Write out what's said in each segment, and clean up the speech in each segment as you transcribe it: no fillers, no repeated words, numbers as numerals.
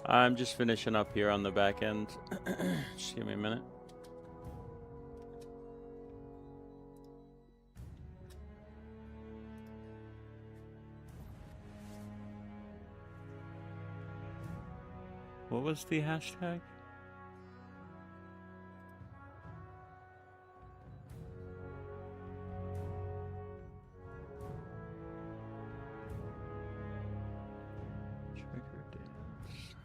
I'm just finishing up here on the back end. Just give me a minute. What was the hashtag? Trigger dance.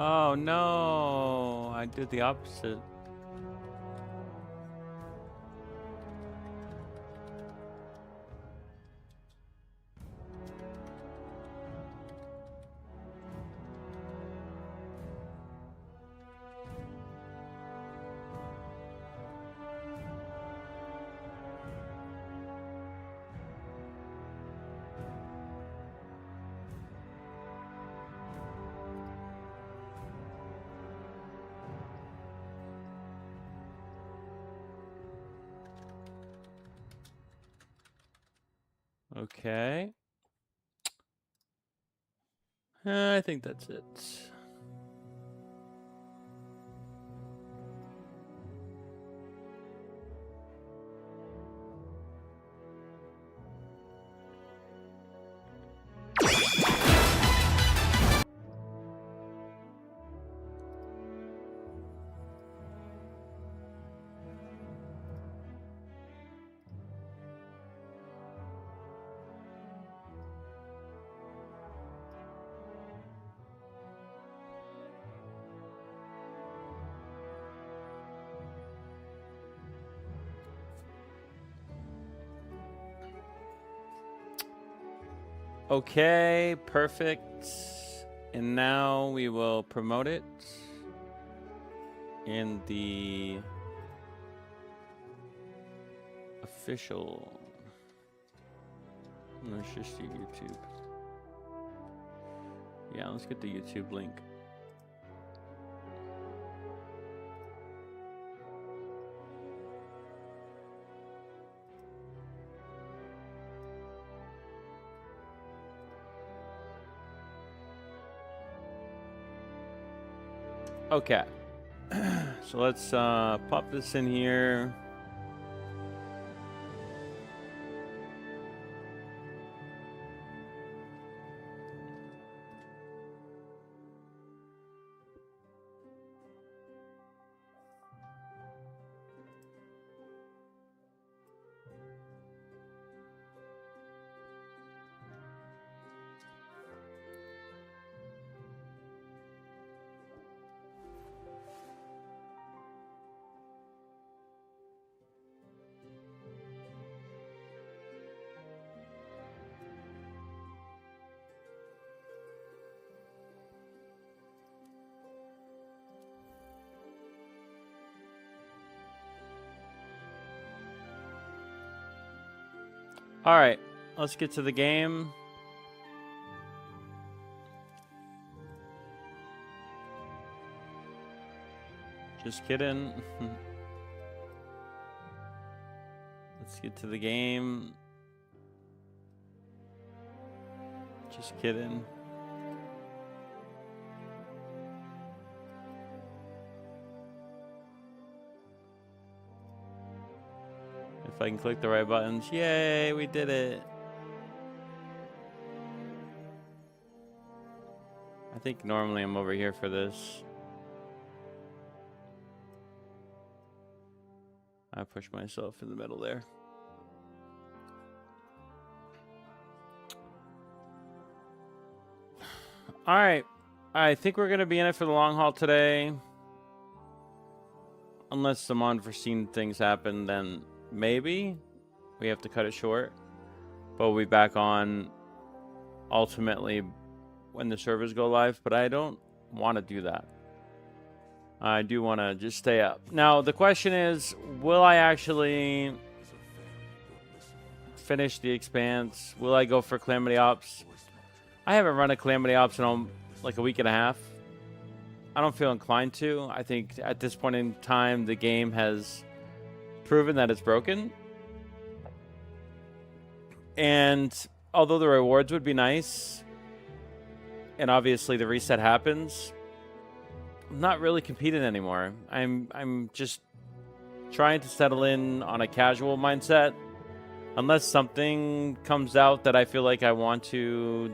Oh no, I did the opposite. Okay. I think that's it. Okay, perfect. And now we will promote it in the official. Let's just do YouTube. Yeah, let's get the YouTube link. Okay. So let's pop this in here. All right, let's get to the game. Just kidding. Let's get to the game. Just kidding. If I can click the right buttons. Yay, we did it. I think normally I'm over here for this. I pushed myself in the middle there. All right. I think we're going to be in it for the long haul today. Unless some unforeseen things happen, then maybe we have to cut it short. But we'll be back on ultimately when the servers go live. But I don't want to do that. I do want to just stay up. Now, the question is, will I actually finish the Expanse. Will I go for Calamity Ops? I haven't run a Calamity Ops in like a week and a half. I don't feel inclined to. I think at this point in time, the game has proven that it's broken. And although the rewards would be nice, and obviously the reset happens, I'm not really competing anymore. I'm just trying to settle in on a casual mindset. Unless something comes out that I feel like I want to,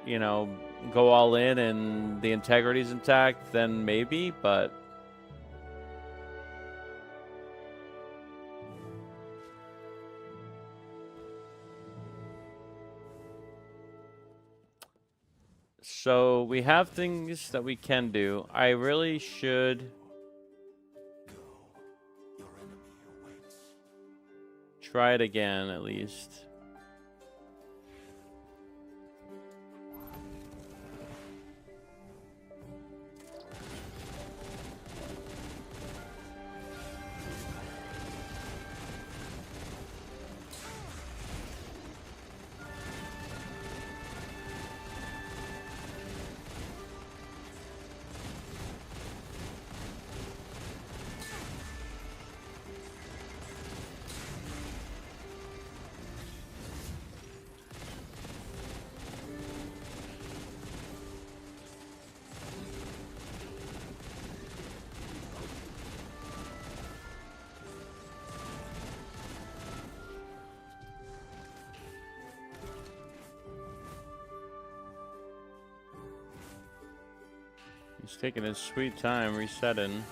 you know, go all in and the integrity's intact, then maybe, but so we have things that we can do. I really should try it again, at least. He's taking his sweet time resetting.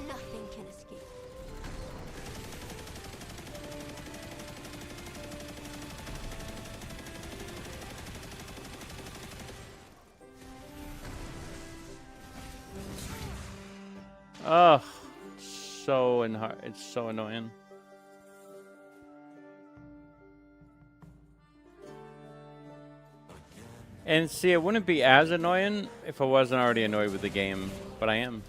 Nothing can escape. Ugh, it's so annoying. And see, it wouldn't be as annoying if I wasn't already annoyed with the game, but I am.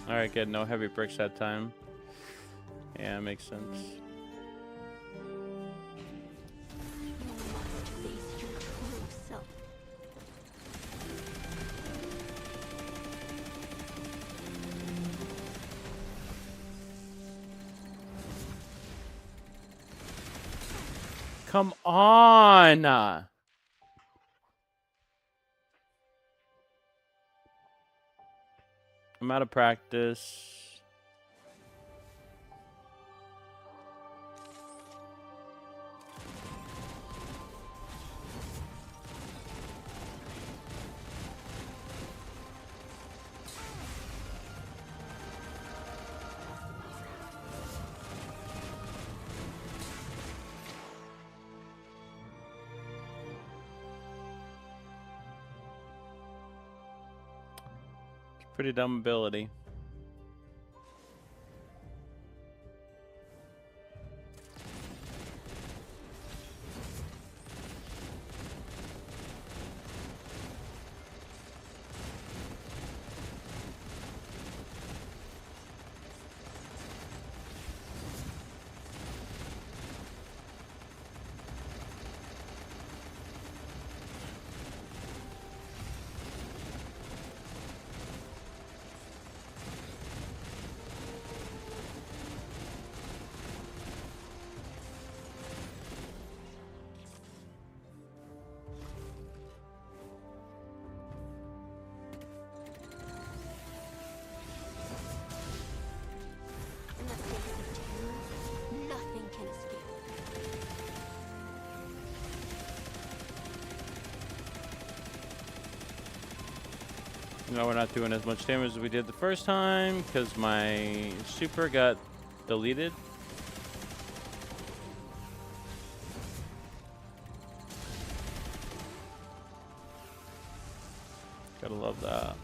Alright, good. No heavy bricks that time. Yeah, makes sense. You must face your true self. Come on! I'm out of practice. Pretty dumb ability. In the face of terror, nothing can escape. No, we're not doing as much damage as we did the first time because my super got deleted. Gotta love that.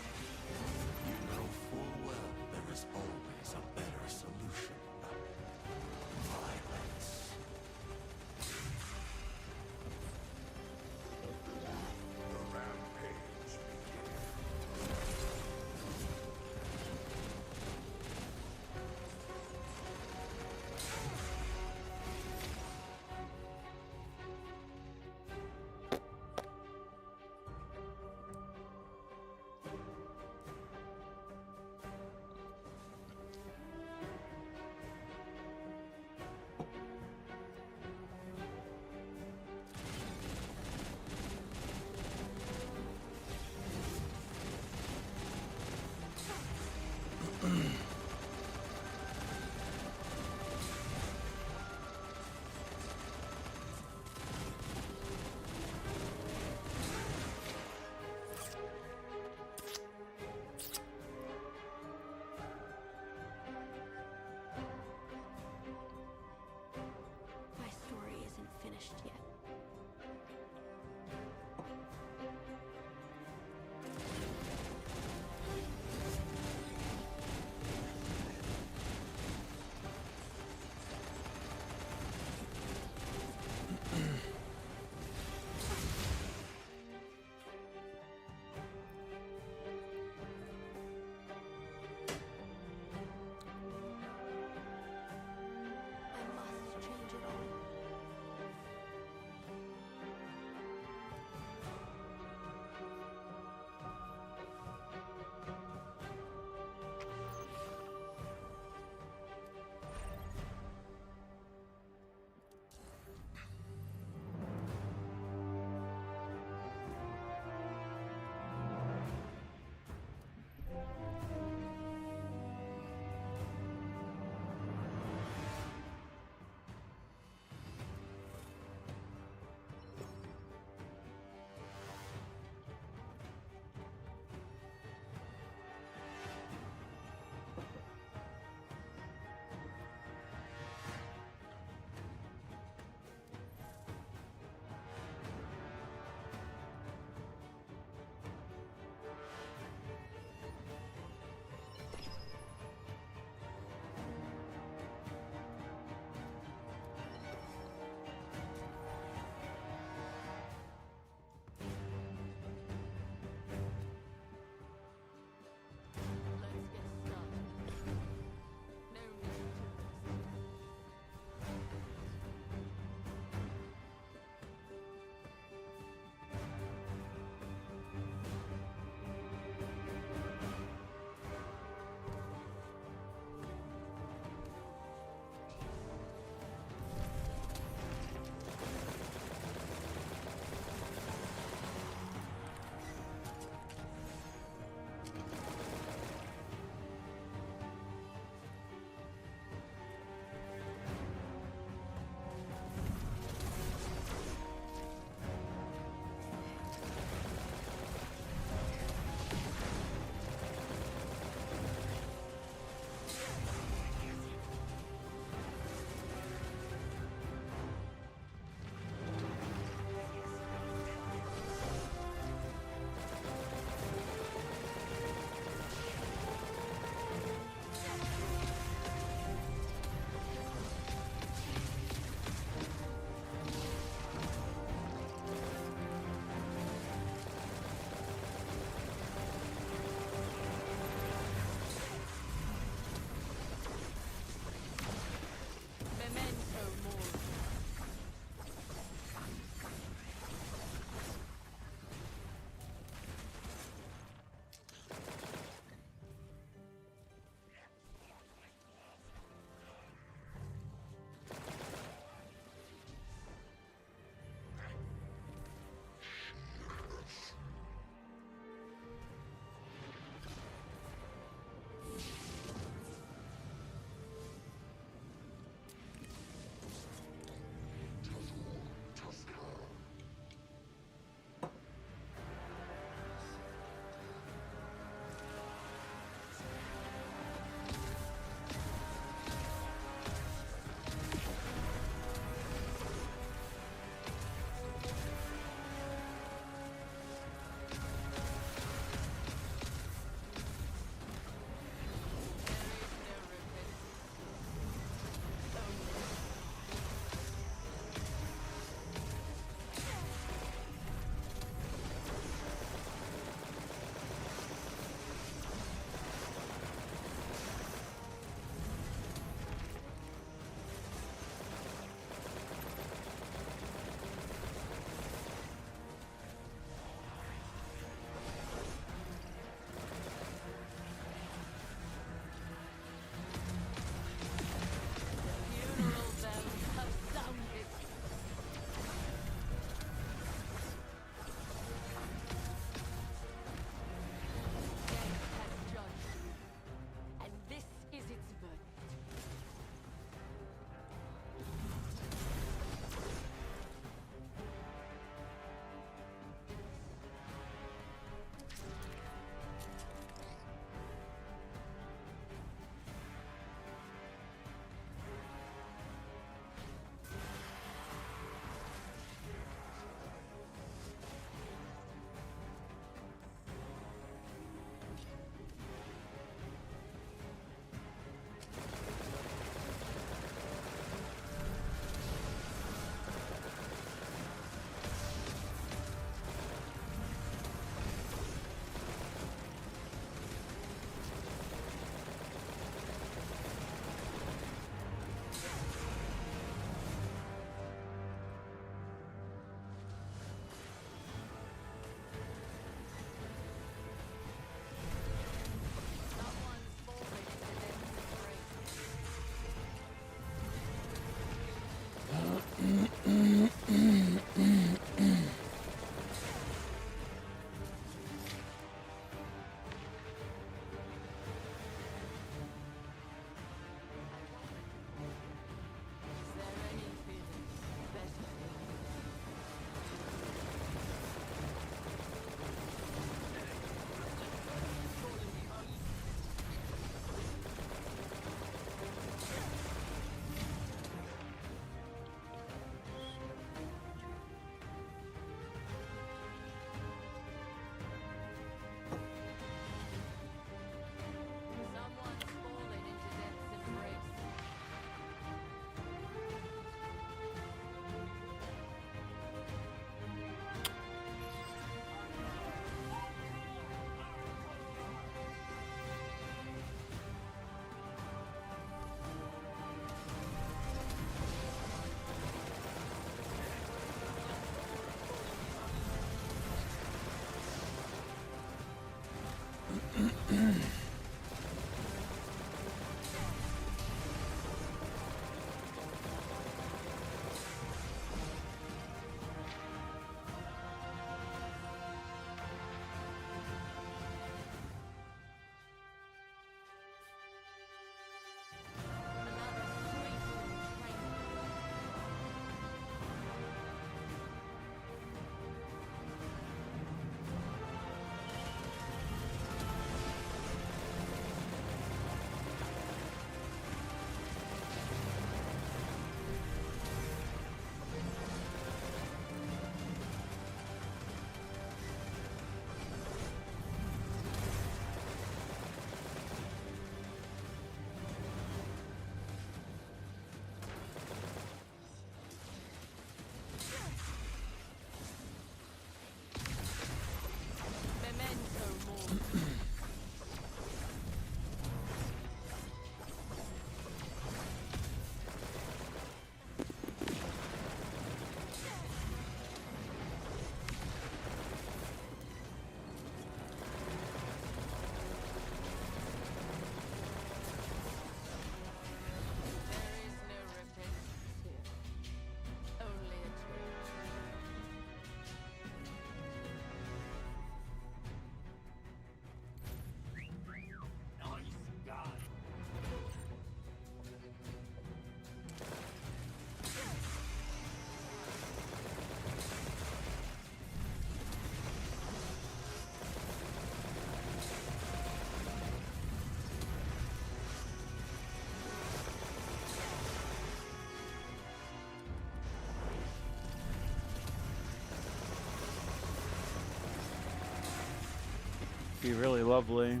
Be really lovely.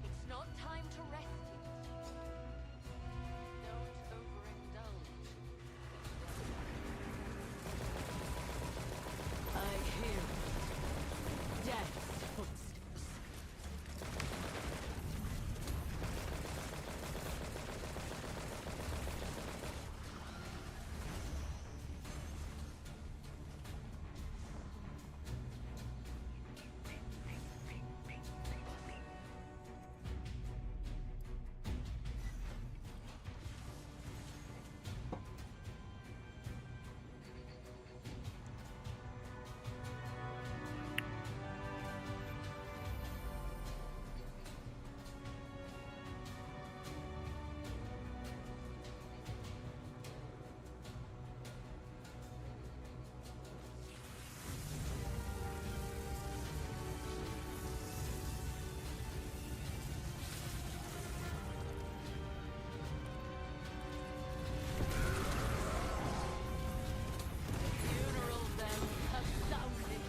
It's not time to rest yet. Don't overindulge. I hear death's footsteps. Funeral bells have sounded.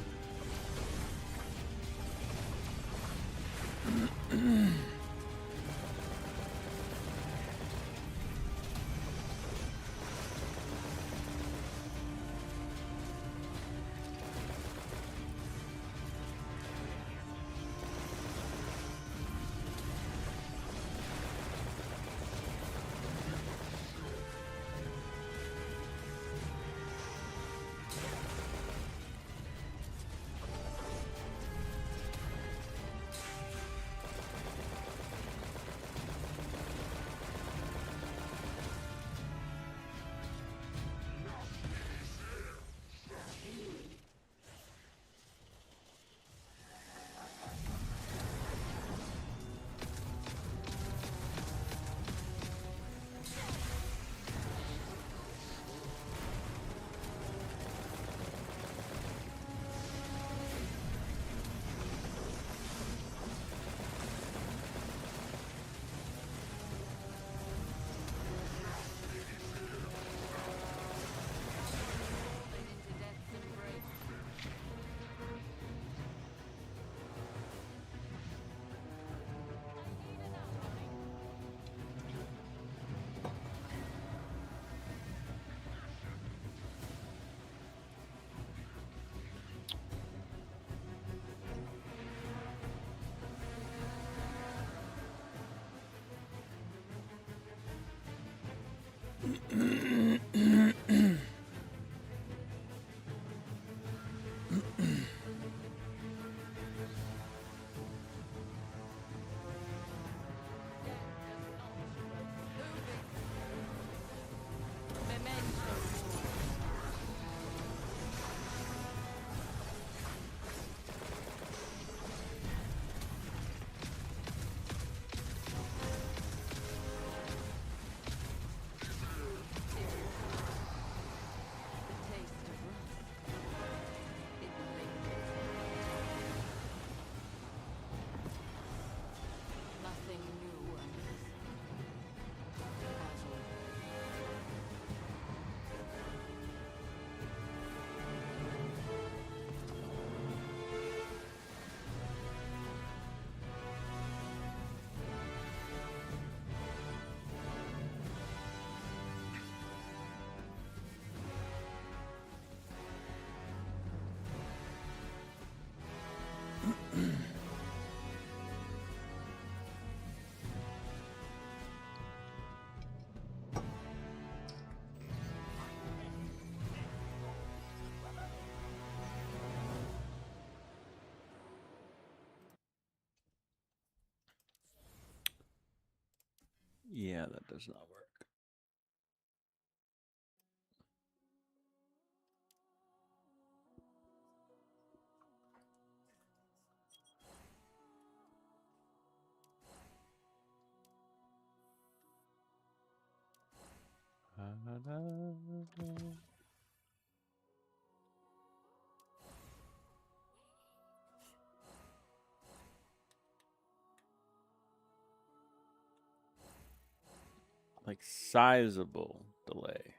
Falling into death's embrace. I need an ally. The taste of rust. It lingers. Nothing new under the sun. Casual. Yeah, that does not work. Like sizable delay.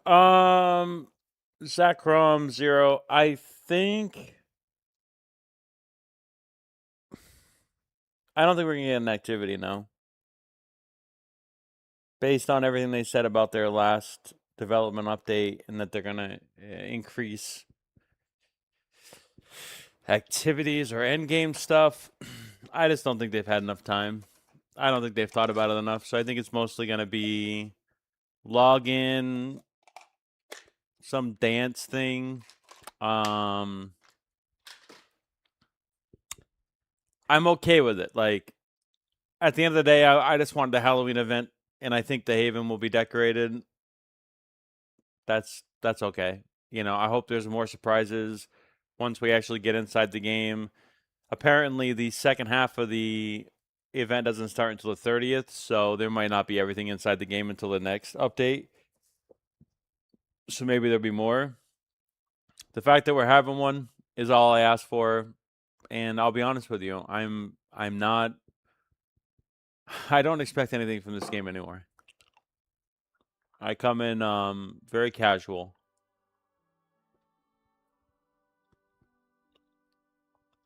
Zachrom 0. I think. I don't think we're gonna get an activity now. Based on everything they said about their last development update, and that they're gonna increase activities or end game stuff, I just don't think they've had enough time. I don't think they've thought about it enough. So I think it's mostly gonna be log in, some dance thing. I'm okay with it. Like, at the end of the day, I just wanted the Halloween event, and I think the Haven will be decorated. That's okay. You know, I hope there's more surprises once we actually get inside the game. Apparently, the second half of the event doesn't start until the 30th, so there might not be everything inside the game until the next update. So maybe there'll be more. The fact that we're having one is all I asked for, and I'll be honest with you, I'm not. I don't expect anything from this game anymore. I come in very casual,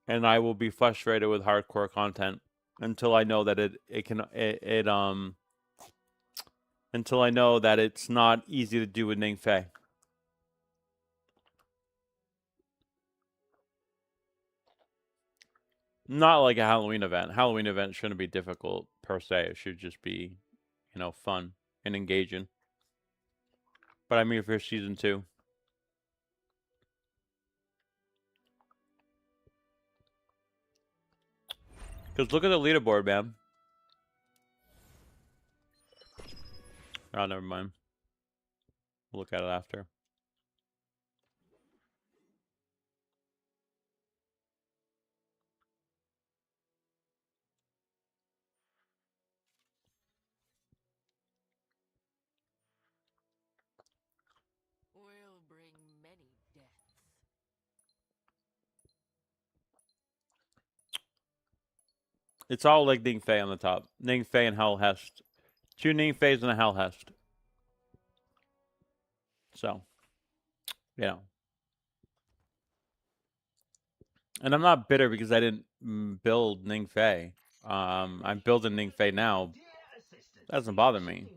and I will be frustrated with hardcore content until I know that until I know that it's not easy to do with Ning Fei. Not like a Halloween event. Halloween event shouldn't be difficult per se. It should just be, you know, fun and engaging. But I'm here for season 2. Because look at the leaderboard, man. Oh, never mind. We'll look at it after. Will bring many deaths. It's all like Ning Fei on the top. Ning Fei and Hell Hest. 2 Ning Feis and a Hell Hest. So, you know. And I'm not bitter because I didn't build Ning Fei. I'm building Ning Fei now. That doesn't bother me.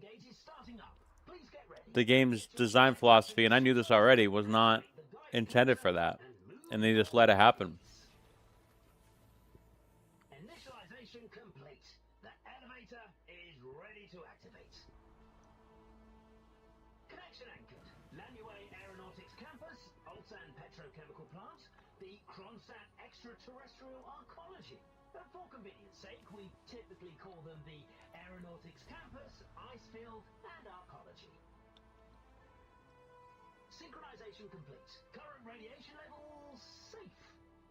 The game's design philosophy, and I knew this already, was not intended for that. And they just let it happen. Initialization complete. The elevator is ready to activate. Connection anchored. Lanue Aeronautics Campus, Ulsan Petrochemical Plant, the Kronstadt Extraterrestrial Arcology. For convenience sake, we typically call them the Aeronautics Campus, Icefield, and Arcology. Synchronization complete. Current radiation levels safe.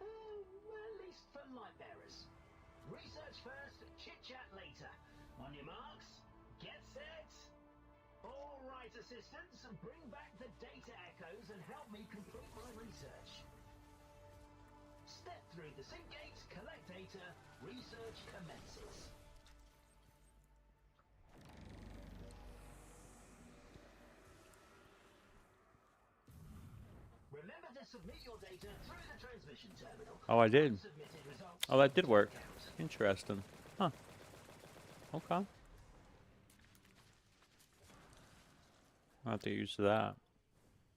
At least for light bearers. Research first, chit-chat later. On your marks, get set. All right, assistants, bring back the data echoes and help me complete my research. Step through the sync gate, collect data, research commences. Remember to submit your data through the transmission terminal. Oh, I did. Submitted results. Oh, that did work. Interesting. Huh. Okay. I'll have to get used to that.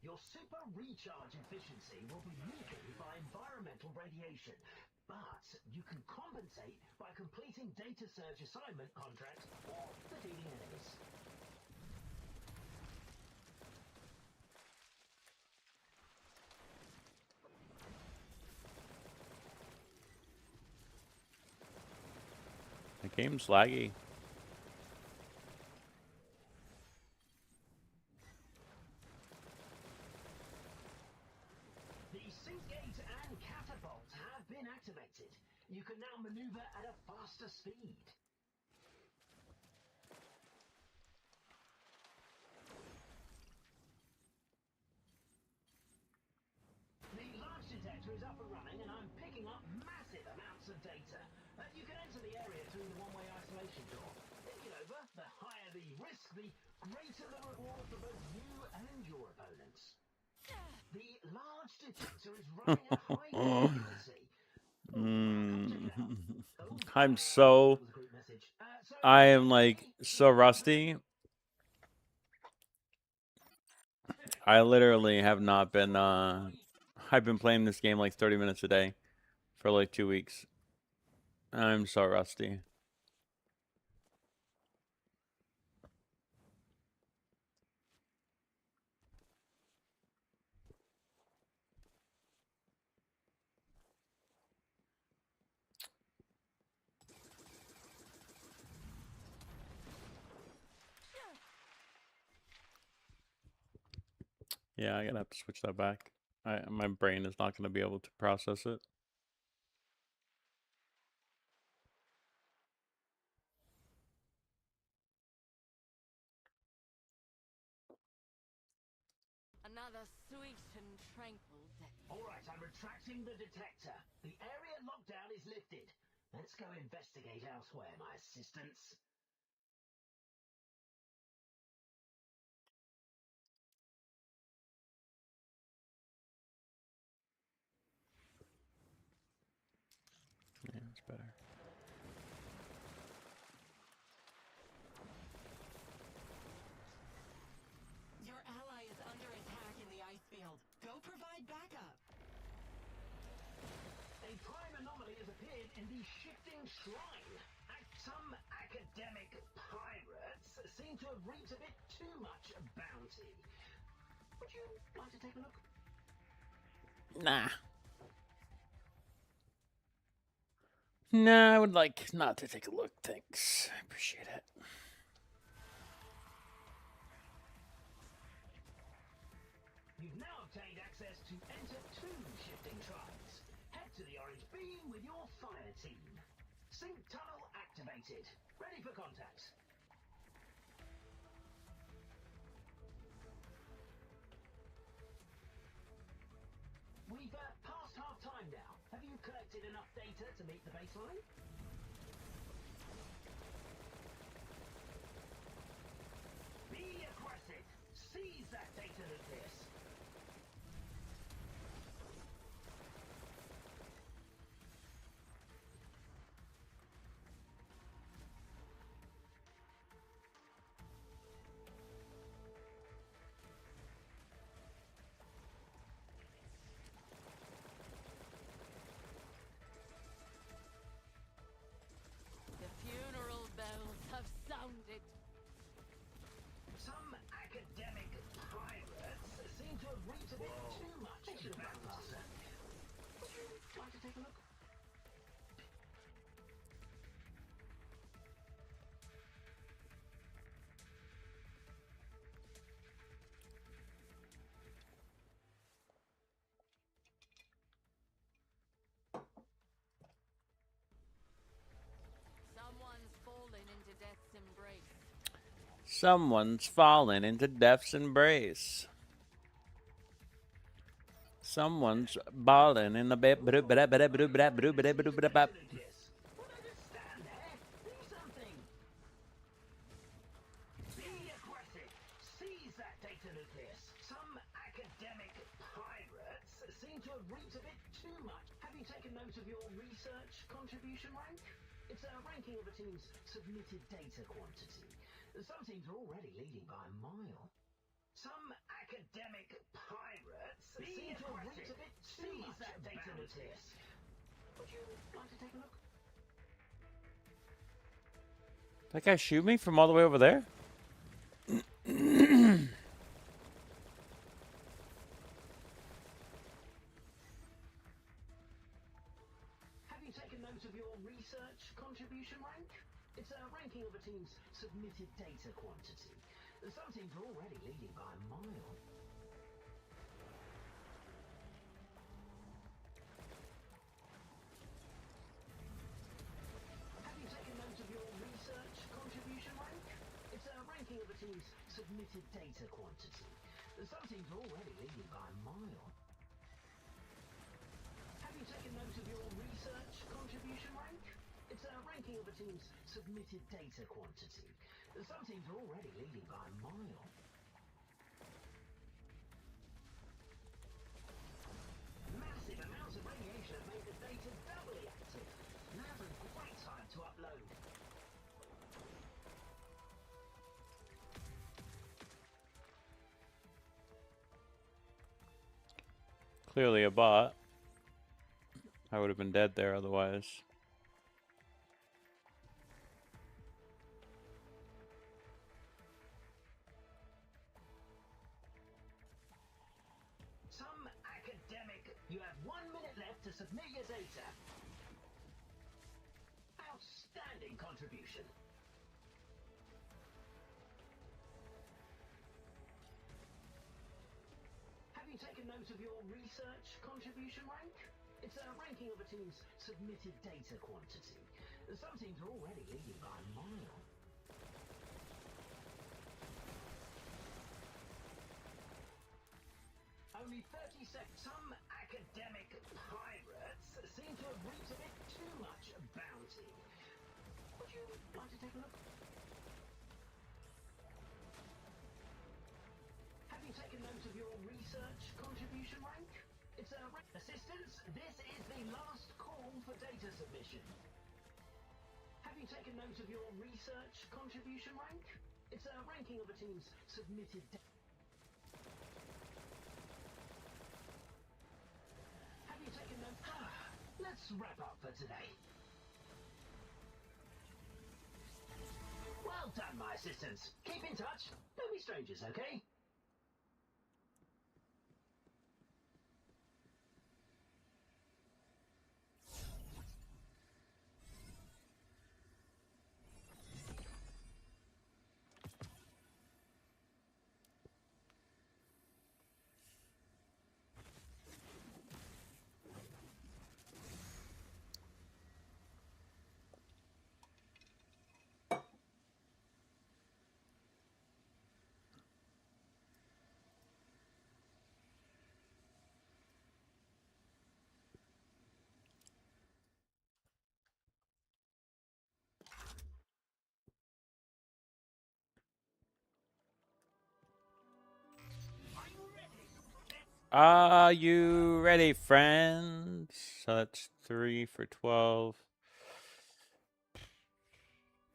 Your super recharge efficiency will be weakened by environmental radiation, but you can compensate by completing data surge assignment contracts or defeating enemies. The game's laggy. The sync gate and catapult have been activated. You can now maneuver at a faster speed. The large detector is up and running, and I'm picking up massive amounts of data. You can enter the area through the one-way isolation door. Think it over, the higher the risk, the greater the reward for both you and your opponents. The large detector is running at high frequency. I'm so, I am like so rusty. I literally have not been, I've been playing this game like 30 minutes a day for like 2 weeks. I'm so rusty. Yeah, I'm gonna have to switch that back. My brain is not gonna be able to process it. Another sweet and tranquil day. Alright, I'm retracting the detector. The area lockdown is lifted. Let's go investigate elsewhere, my assistants. Yeah, it's better. Your ally is under attack in the ice field. Go provide backup. A prime anomaly has appeared in the shifting shrine. Some academic pirates seem to have reaped a bit too much bounty. Would you like to take a look? Nah. Nah, I would like not to take a look, thanks. I appreciate it. You've now obtained access to enter 2 shifting shrines. Head to the orange beam with your fire team. Sync tunnel activated. Ready for contact. We've passed half time now. Have you collected enough data to meet the baseline? Be aggressive. Seize that data nucleus. The funeral bells have sounded. Some academic pirates seem to have reaped a bit too much bounty. Would you like to take a look? Someone's fallen into death's embrace. Someone's fallen into death's embrace. Someone's balling in the bit. What did it stand there? Do something. Be aggressive. Seize that data nucleus. Some academic pirates seem to have reaped a bit too much. Have you taken note of your research contribution rank? It's a ranking of a team's submitted data quantity. Some teams are already leading by a mile. Some academic pirates seem to have reaped a bit too much that data nucleus. Would you like to take a look? That guy shoot me from all the way over there? Have you taken note of your research contribution rank? It's a ranking of a team's submitted data quantity. Some teams are already leading by a mile. Have you taken note of your research contribution rank? It's a ranking of a team's submitted data quantity. Some teams are already leading by a mile. Have you taken note of your research contribution rank? It's a ranking of a team's submitted data quantity. Some teams are already leading by a mile. Massive amounts of radiation have made the data doubly active. Now's a great time to upload. Clearly a bot. I would have been dead there otherwise. Some academic, you have 1 minute left to submit your data. Outstanding contribution. Have you taken note of your research contribution rank? It's a ranking of a team's submitted data quantity. Some teams are already leading by a mile. Only 30 seconds. Some academic pirates seem to have reaped a bit too much bounty. Would you like to take a look? Have you taken note of your research contribution rank? It's a assistance. This is the last call for data submission. Have you taken note of your research contribution rank? It's a ranking of a team's submitted data. Have you taken note? Let's wrap up for today. Well done, my assistants. Keep in touch. Don't be strangers, okay? Are you ready, friends? So that's 3 for 12.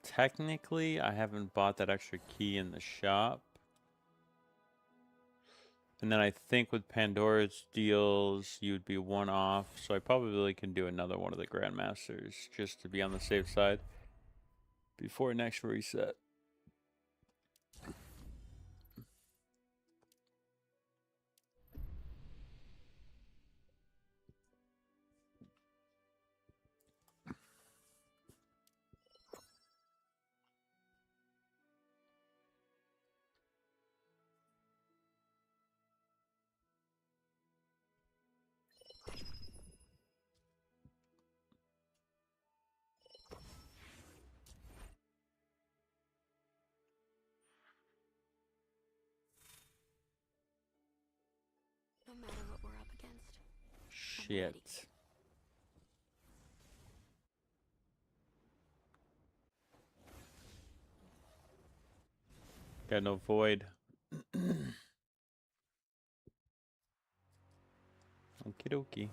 Technically, I haven't bought that extra key in the shop. And then I think with Pandora's deals, you'd be 1 off. So I probably can do another one of the Grandmasters just to be on the safe side before next reset. No matter what we're up against. Shit. Got no void. Okie dokie.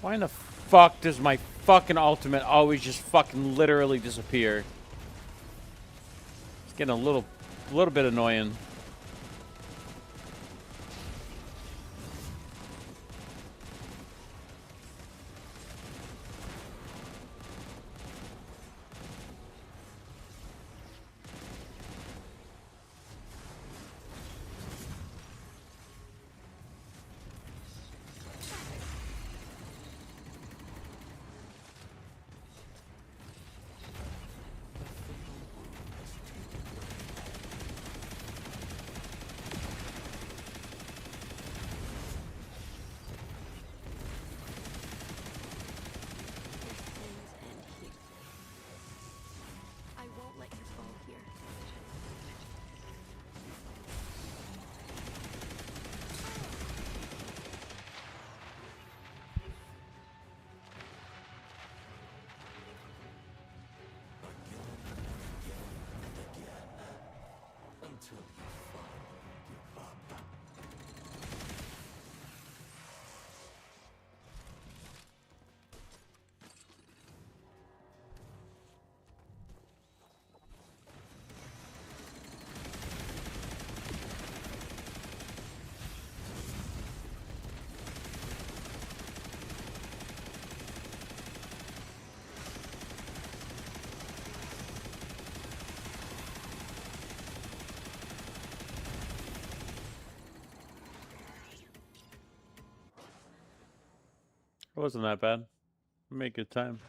Why in the fuck does my fucking ultimate always just fucking literally disappear? It's getting a little bit annoying. I won't let you fall here. It wasn't that bad. We made good time.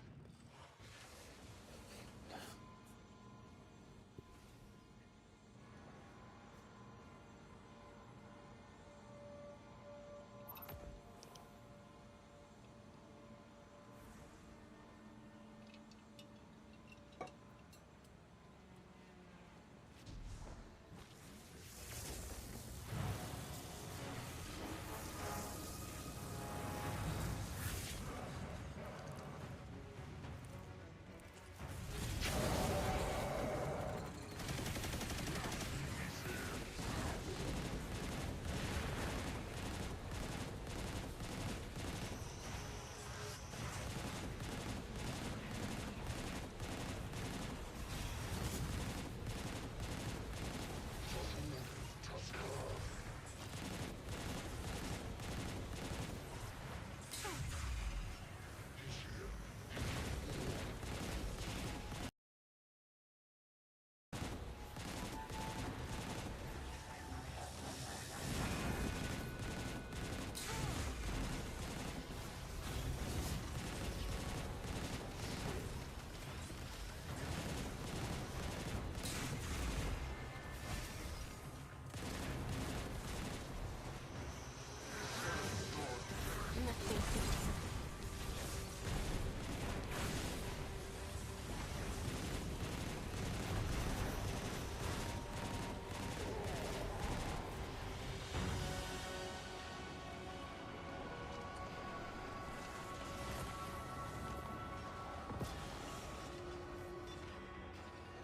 Nothing can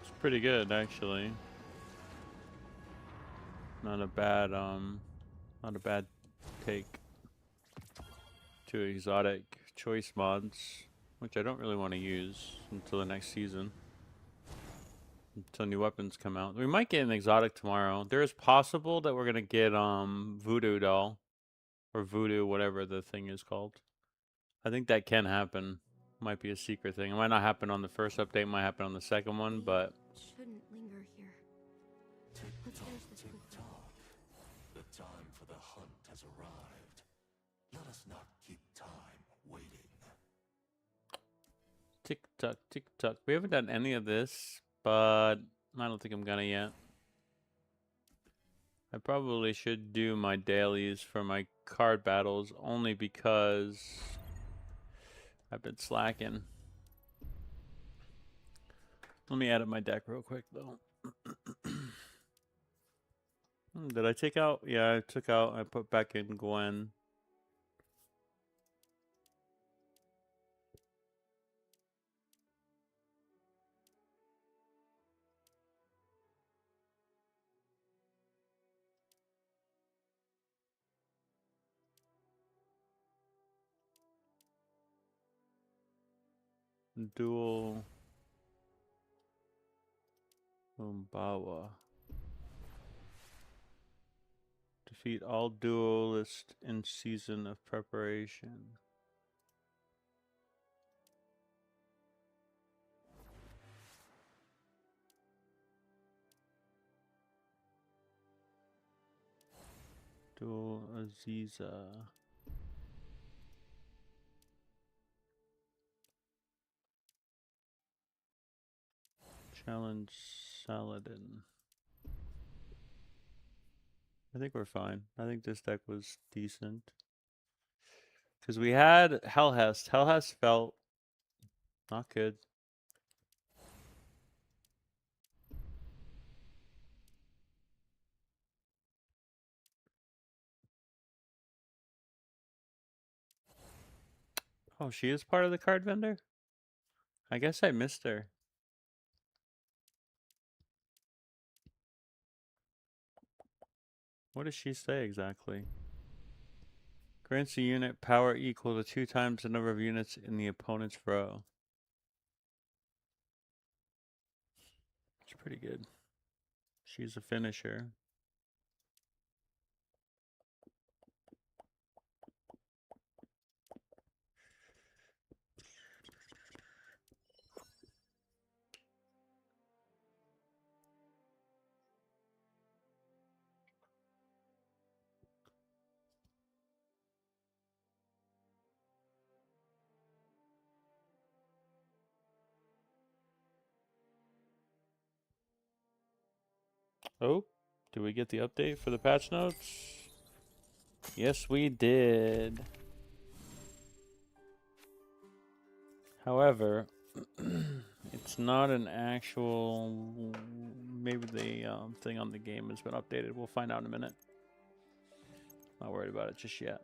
It's pretty good, actually. Not a bad take. Two exotic choice mods, which I don't really want to use until the next season. Until new weapons come out. We might get an exotic tomorrow. There is possible that we're gonna get Voodoo doll. Or Voodoo, whatever the thing is called. I think that can happen. Might be a secret thing. It might not happen on the first update, might happen on the second one, but shouldn't linger here. Let's finish this quickly. The time for the hunt has arrived. Let us not keep time waiting. tick tock, tick tock. We haven't done any of this, but I don't think I'm gonna yet. I probably should do my dailies for my card battles only because I've been slacking. Let me edit my deck real quick though. Did I take out? Yeah, I took out. I put back in Gwen. Dual Umbawa. Defeat all duelists in season of preparation. Dual Aziza. Challenge Saladin. I think we're fine. I think this deck was decent. Because we had Hellhest. Hellhest felt not good. Oh, she is part of the card vendor? I guess I missed her. What does she say exactly? Grants a unit power equal to 2 times the number of units in the opponent's row. It's pretty good. She's a finisher. Oh, did we get the update for the patch notes? Yes, we did. However, it's not an actual. Maybe the thing on the game has been updated. We'll find out in a minute. Not worried about it just yet.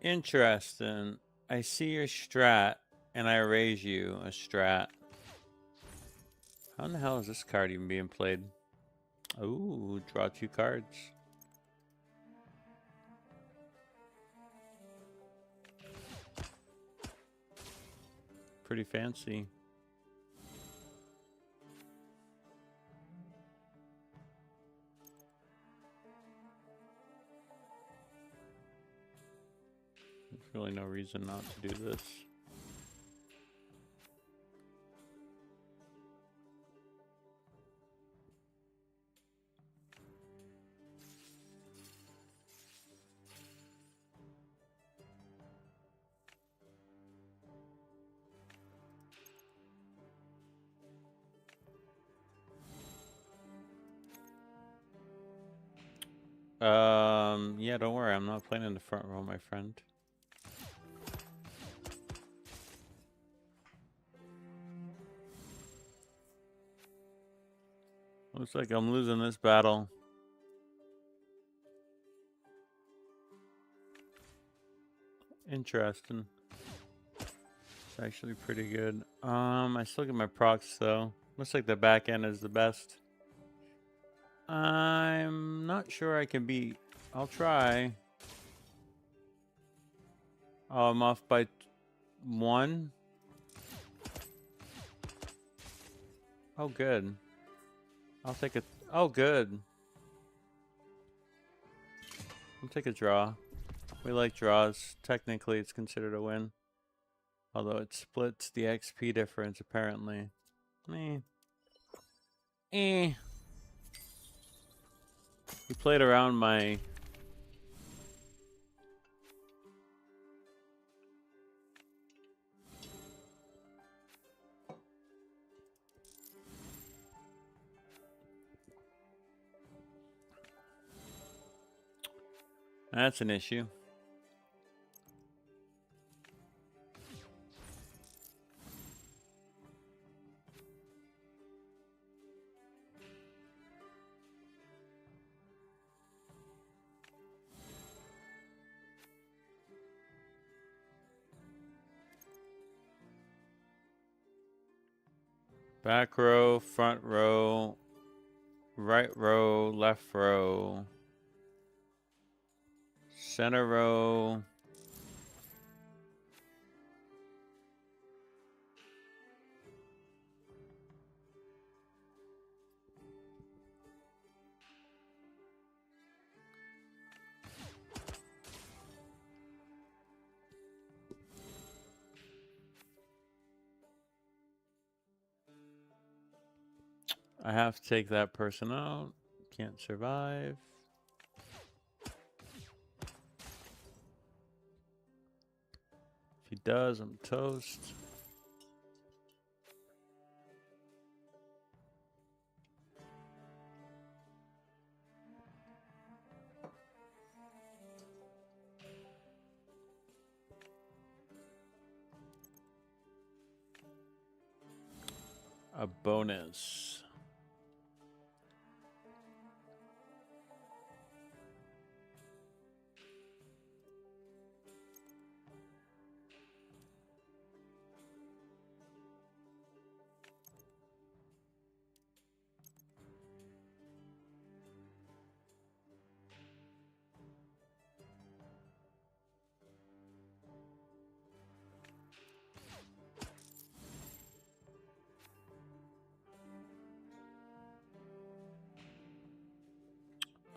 Interesting. I see your strat, and I raise you a strat. How in the hell is this card even being played? Ooh, draw 2 cards. Pretty fancy. There's really no reason not to do this. Yeah, don't worry. I'm not playing in the front row, my friend. Looks like I'm losing this battle. Interesting. It's actually pretty good. I still get my procs though. Looks like the back end is the best. I'm not sure I can beat. I'll try. Oh, I'm off by 1. Oh, good. I'll take it. Oh, good. I'll take a draw. We like draws. Technically, it's considered a win. Although it splits the XP difference, apparently. Eh. Eh. We played around my... That's an issue. Back row, front row, right row, left row, center row. I have to take that person out. Can't survive. If he does, I'm toast. A bonus.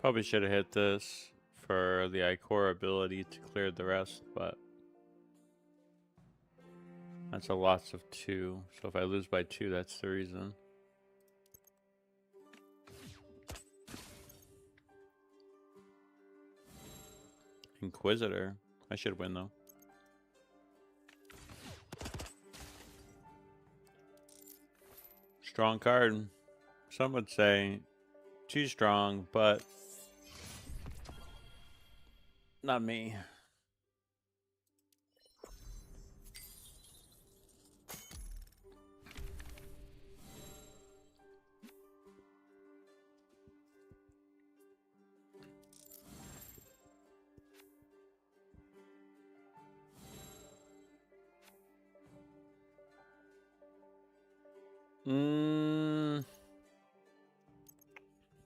Probably should have hit this for the Ikora ability to clear the rest, but that's a loss of 2. So if I lose by 2, that's the reason. Inquisitor. I should win though. Strong card. Some would say too strong, but not me.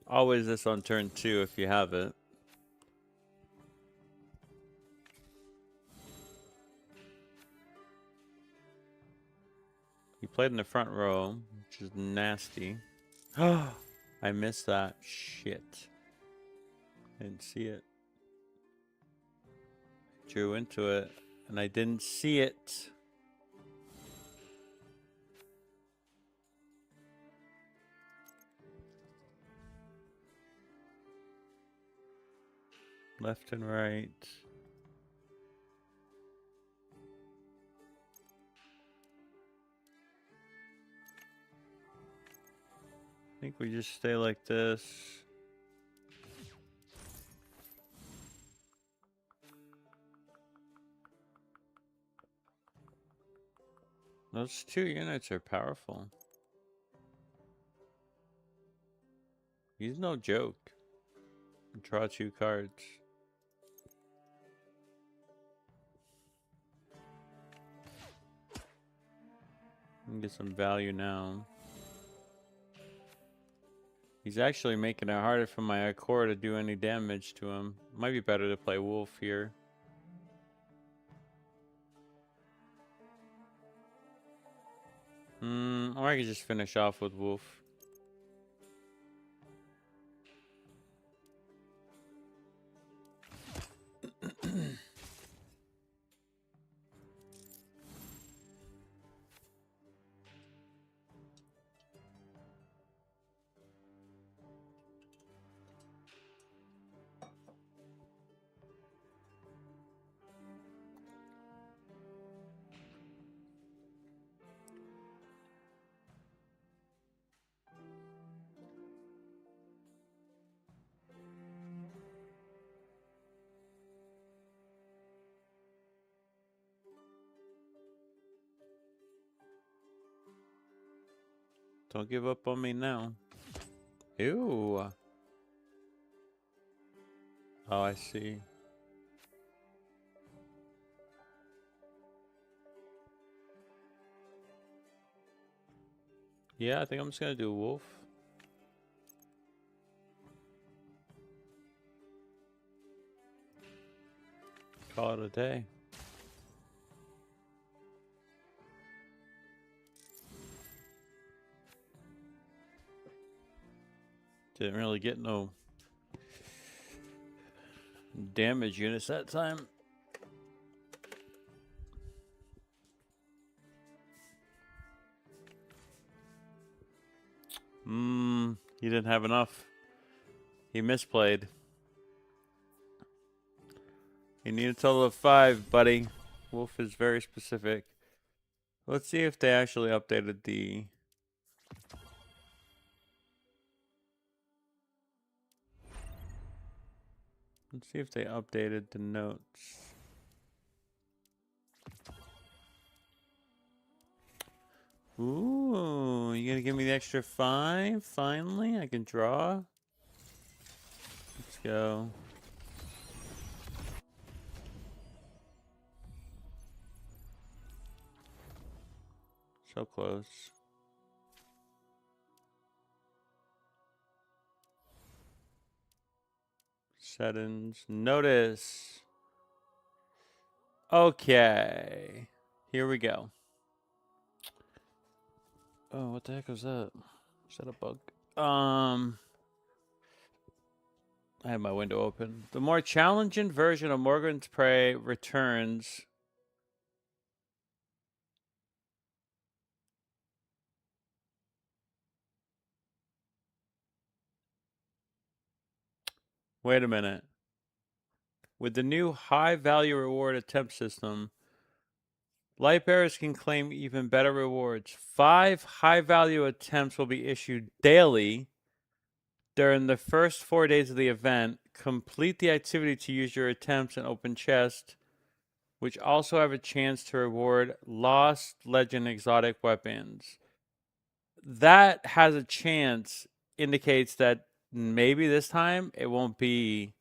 Always this on turn 2 if you have it. He played in the front row, which is nasty. I missed that. Shit. I didn't see it. Drew into it, and I didn't see it. Left and right. I think we just stay like this. Those 2 units are powerful. He's no joke. Draw 2 cards. And get some value now. He's actually making it harder for my Ikora to do any damage to him. Might be better to play Wolf here. Or I could just finish off with Wolf. Don't give up on me now. Ew. Oh, I see. Yeah, I think I'm just gonna do wolf. Call it a day. Didn't really get no damage units that time. He didn't have enough. He misplayed. You need a total of 5, buddy. Wolf is very specific. Let's see if they actually updated the... Let's see if they updated the notes. Ooh, you gonna give me the extra 5? Finally, I can draw. Let's go. So close. Settings. Notice. Okay. Here we go. Oh, what the heck was that? Is that a bug? I have my window open. The more challenging version of Morgan's Prey returns. Wait a minute. With the new high value reward attempt system, light bearers can claim even better rewards. 5 high value attempts will be issued daily during the first 4 days of the event. Complete the activity to use your attempts and open chests, which also have a chance to reward Lost Legend exotic weapons. That has a chance, indicates that maybe this time it won't be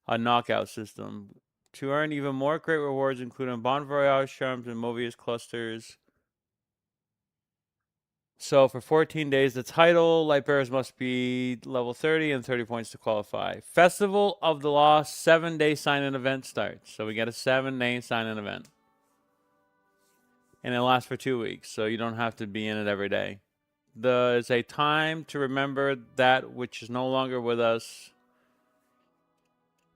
a knockout system. To earn even more great rewards, including Bon Voyage charms and Mobius clusters. So for 14 days, the title, Light Bearers must be level 30 and 30 points to qualify. Festival of the Lost 7-day sign-in event starts. So we get a 7-day sign-in event. And it lasts for 2 weeks, so you don't have to be in it every day. There's a time to remember that which is no longer with us,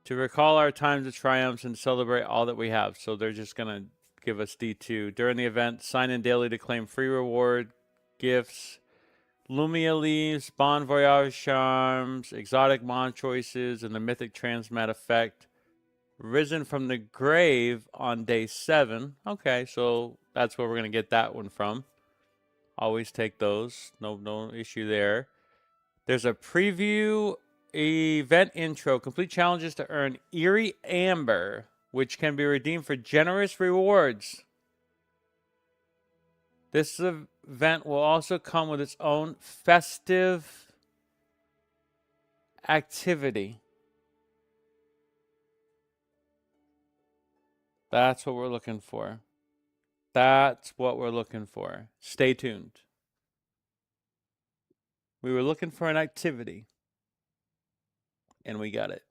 to recall our times of triumphs and celebrate all that we have. So they're just going to give us D2. During the event, sign in daily to claim free reward, gifts, Lumia leaves, Bon Voyage charms, exotic mon choices, and the mythic transmat effect. Risen from the grave on day 7. Okay, so that's where we're going to get that one from. Always take those. No issue there. There's a preview event intro. Complete challenges to earn Eerie Amber, which can be redeemed for generous rewards. This event will also come with its own festive activity. That's what we're looking for. That's what we're looking for. Stay tuned. We were looking for an activity, and we got it.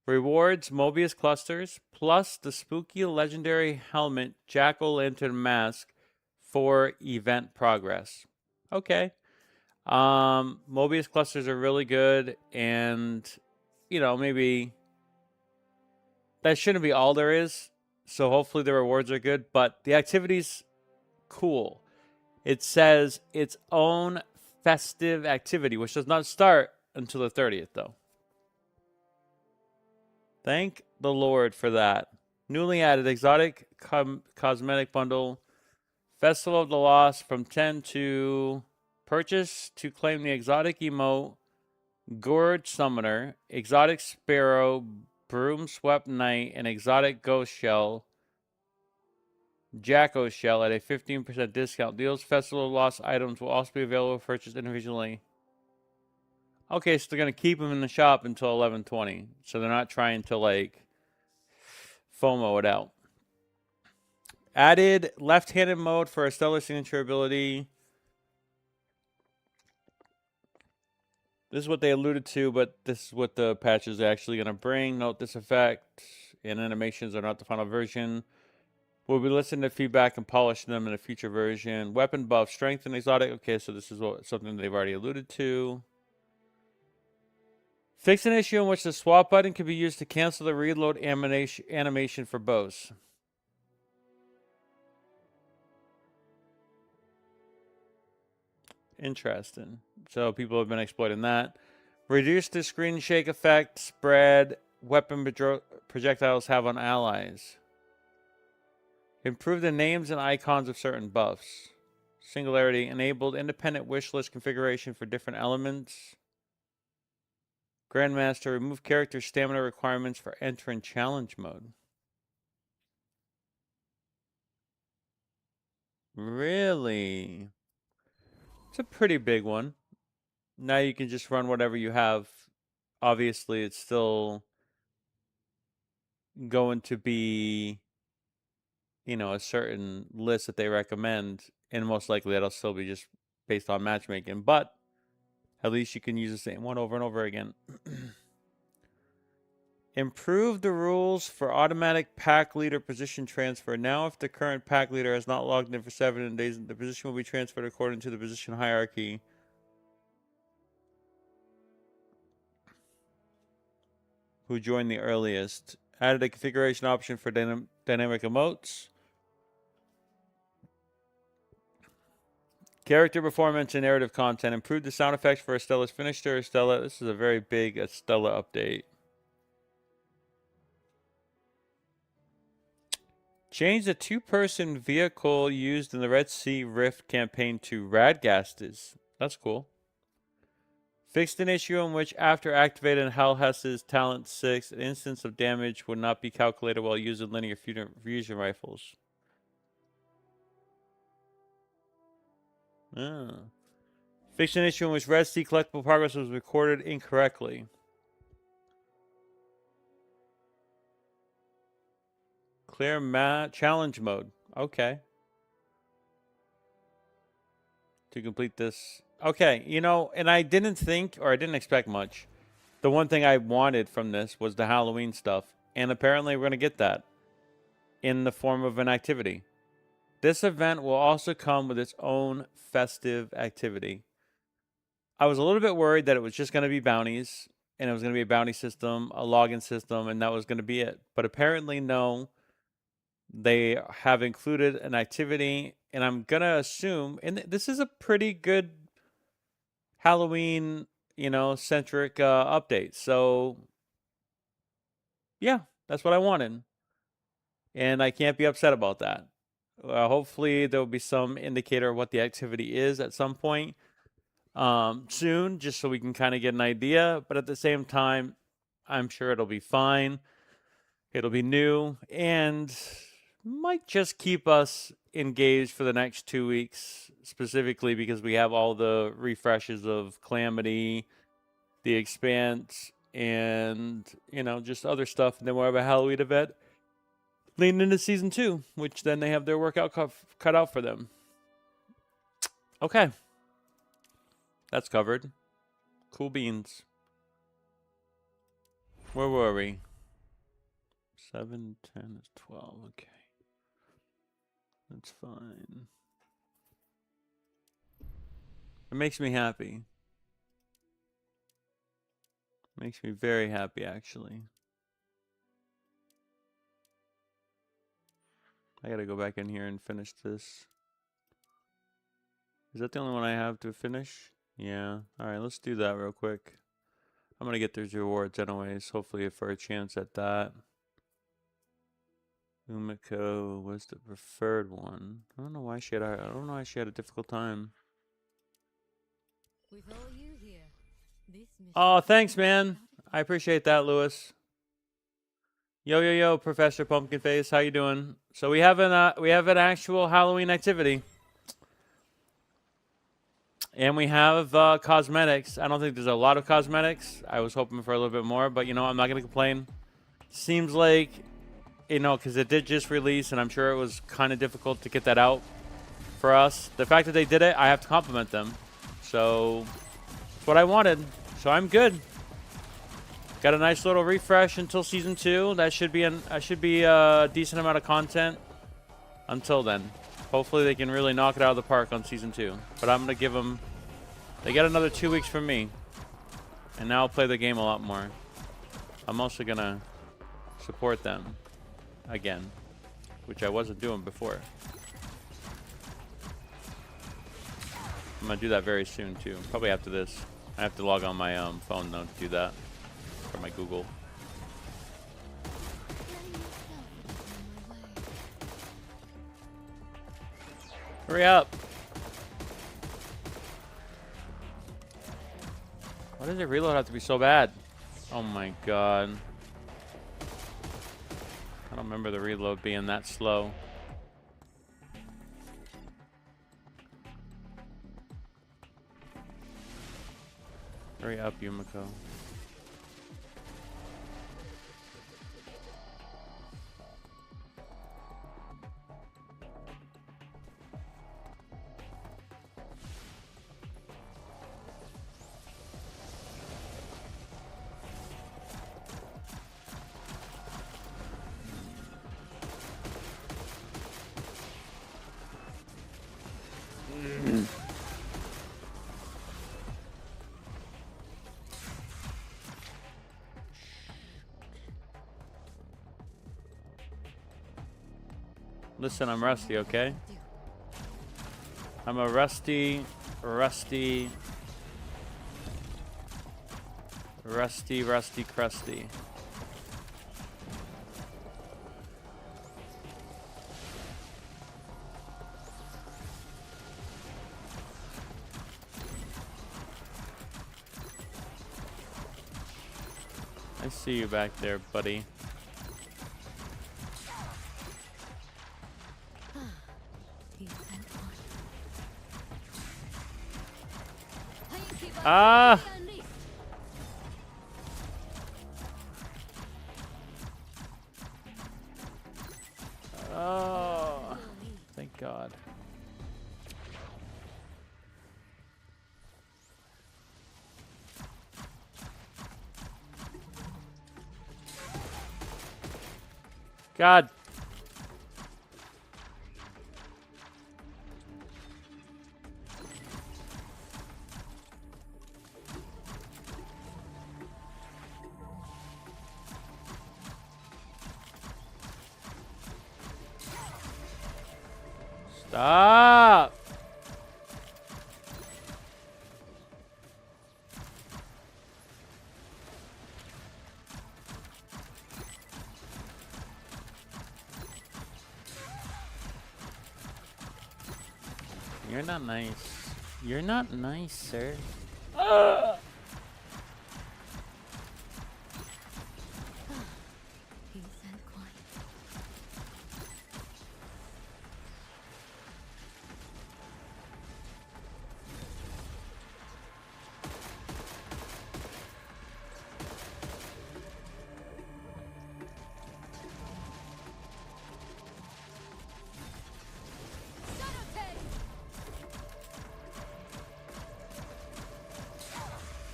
Rewards, Mobius clusters, plus the spooky legendary helmet Jack-o'-lantern mask for event progress. Okay. Mobius clusters are really good, and, you know, maybe that shouldn't be all there is, so hopefully the rewards are good, but the activity's cool. It says its own festive activity, which does not start until the 30th, though. Thank the Lord for that. Newly added exotic cosmetic bundle. Festival of the Lost from 10 to purchase to claim the exotic emote. Gourd Summoner. Exotic Sparrow. Broom Swept Knight. And exotic Ghost Shell. Jacko Shell at a 15% discount. Deals Festival Lost items will also be available for purchase individually. Okay, so they're going to keep them in the shop until 11/20. So they're not trying to, like, FOMO it out. Added left-handed mode for a stellar signature ability. This is what they alluded to, but this is what the patch is actually going to bring. Note this effect and animations are not the final version. We'll be listening to feedback and polishing them in a future version. Weapon buff, strength, and exotic. Okay, so this is something they've already alluded to. Fix an issue in which the swap button can be used to cancel the reload animation for bows. Interesting. So people have been exploiting that. Reduce the screen shake effect spread weapon projectiles have on allies. Improve the names and icons of certain buffs. Singularity enabled independent wish list configuration for different elements. Grandmaster remove character stamina requirements for entering challenge mode. Really? It's a pretty big one. Now you can just run whatever you have. Obviously, it's still going to be, you know, a certain list that they recommend, and most likely that'll still be just based on matchmaking, but at least you can use the same one over and over again. Improve the rules for automatic pack leader position transfer. Now, if the current pack leader has not logged in for 7 days, the position will be transferred according to the position hierarchy. Who joined the earliest. Added a configuration option for dynamic emotes. Character performance and narrative content. Improved the sound effects for Estella's finisher. Estella, this is a very big Estella update. Change the two-person vehicle used in the Red Sea Rift campaign to Radgastes. That's cool. Fixed an issue in which, after activating Hal Hess's Talent 6, an instance of damage would not be calculated while using linear fusion rifles. Fixed an issue in which Red Sea collectible progress was recorded incorrectly. Clear challenge mode. Okay. To complete this. Okay, you know, and I didn't think, or I didn't expect much. The one thing I wanted from this was the Halloween stuff. And apparently we're going to get that in the form of an activity. This event will also come with its own festive activity. I was a little bit worried that it was just going to be bounties, and it was going to be a bounty system, a login system, and that was going to be it. But apparently, no. They have included an activity, and I'm going to assume, and this is a pretty good Halloween, you know, centric update. So, yeah, that's what I wanted. And I can't be upset about that. Hopefully, there will be some indicator of what the activity is at some point soon, just so we can kind of get an idea. But at the same time, I'm sure it'll be fine. It'll be new and might just keep us engaged for the next 2 weeks, specifically because we have all the refreshes of Calamity, the Expanse, and, you know, just other stuff. And then we'll have a Halloween event leading into season 2, which then they have their workout cut out for them. Okay. That's covered. Cool beans. Where were we? 7, 10, 12. Okay. That's fine. It makes me happy. Makes me very happy, actually. I gotta go back in here and finish this. Is that the only one I have to finish? Yeah. Alright, let's do that real quick. I'm gonna get those rewards anyways, hopefully for a chance at that. Umiko was the preferred one. I don't know why she had a difficult time. With all you here, this mission Oh, thanks, man. I appreciate that, Lewis. Yo yo yo, Professor Pumpkin Face, how you doing? So we have an actual Halloween activity, and we have cosmetics. I don't think there's a lot of cosmetics. I was hoping for a little bit more, but you know I'm not gonna complain. Seems like, you know, because it did just release, and I'm sure it was kind of difficult to get that out for us. The fact that they did it, I have to compliment them. So it's what I wanted. So I'm good. Got a nice little refresh until season 2. That should be a decent amount of content until then. Hopefully they can really knock it out of the park on season 2. But I'm gonna give them. They get another 2 weeks from me, and now I'll play the game a lot more. I'm also gonna support them again, which I wasn't doing before. I'm gonna do that very soon too. Probably after this. I have to log on my phone though to do that. For my Google. Hurry up! Why does the reload have to be so bad? Oh my god. I don't remember the reload being that slow. Hurry up, Yumiko. Listen, I'm rusty, okay? I'm a rusty, crusty. I see you back there, buddy. Ah! Oh, thank God. God. Stop! You're not nice. You're not nice, sir.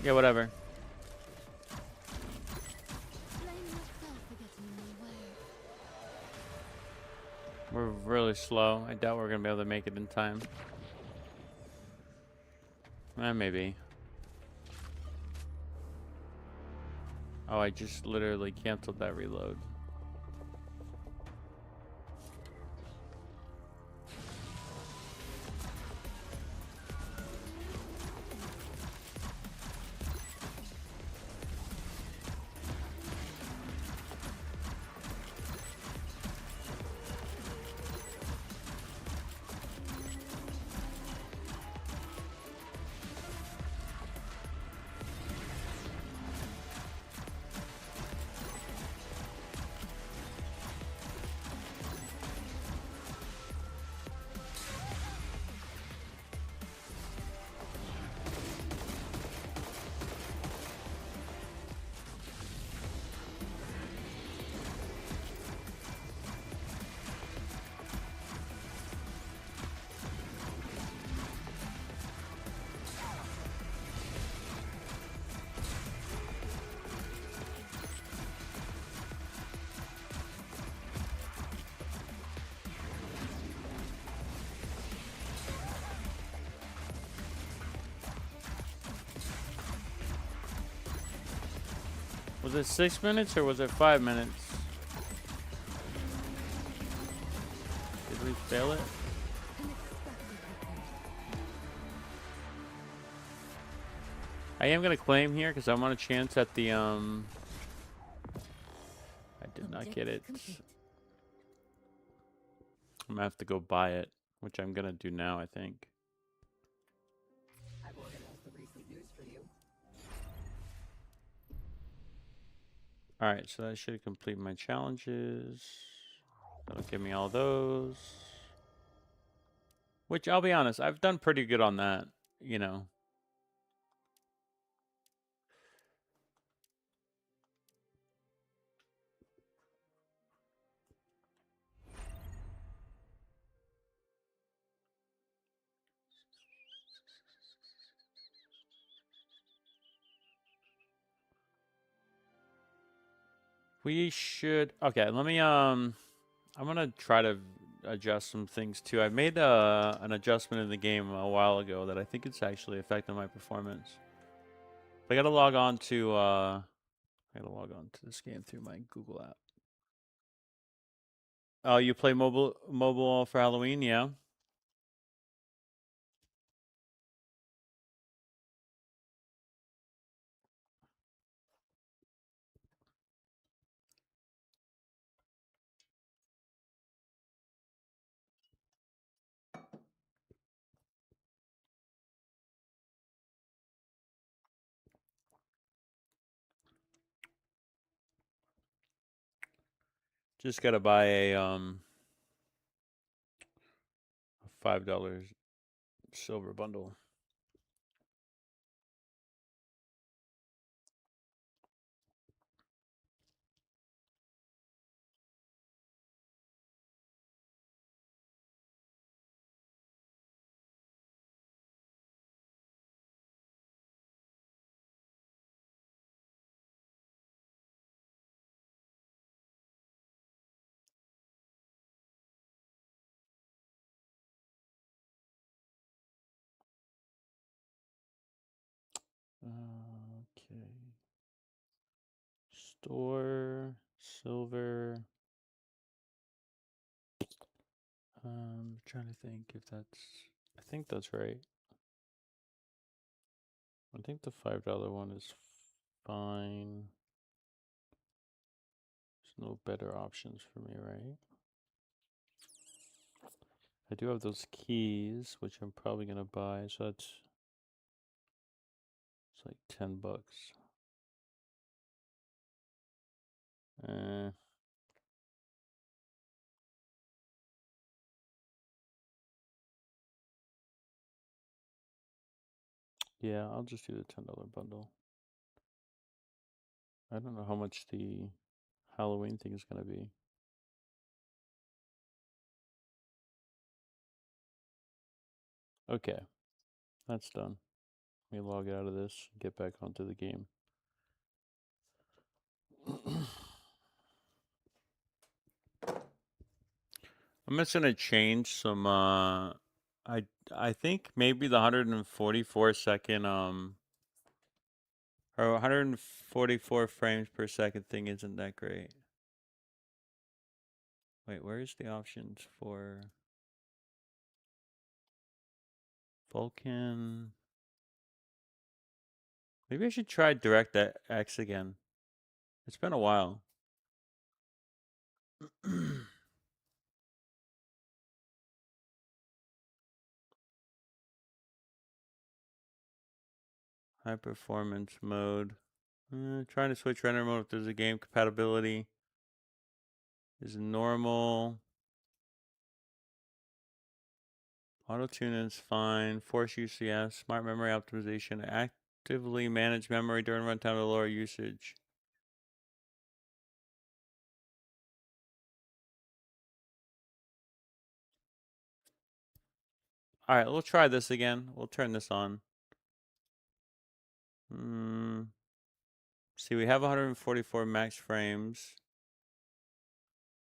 Yeah, whatever. We're really slow. I doubt we're gonna be able to make it in time. Maybe. Oh, I just literally canceled that reload. Was it 6 minutes or was it 5 minutes? Did we fail it? I am gonna claim here because I want a chance at the I did not get it. I'm gonna have to go buy it, which I'm gonna do now, I think. I've organized the recent news for you. Alright, so that should complete my challenges. That'll give me all those. Which, I'll be honest, I've done pretty good on that, you know. We should... Okay, let me, I'm gonna try to adjust some things too. I made an adjustment in the game a while ago that I think it's actually affecting my performance. I gotta log on to this game through my Google app. Oh, you play mobile for Halloween, yeah? Just gotta buy a $5 silver bundle. Okay. Store silver. Trying to think if that's. I think that's right. I think the $5 one is fine. There's no better options for me, right? I do have those keys, which I'm probably gonna buy. So it's like $10. Uh, yeah, I'll just do the $10 bundle. I don't know how much the Halloween thing is gonna be. Okay, that's done. Let me log out of this, get back onto the game. I'm just gonna change some I think maybe the 144-second or 144 frames per second thing isn't that great. Wait, where's the options for Vulkan? Maybe I should try DirectX again. It's been a while. High performance mode. Trying to switch render mode if there's a game compatibility. Is normal. Auto tune is fine. Force UCS. Smart memory optimization. Actively manage memory during runtime to lower usage. All right, we'll try this again. We'll turn this on. See, we have 144 max frames.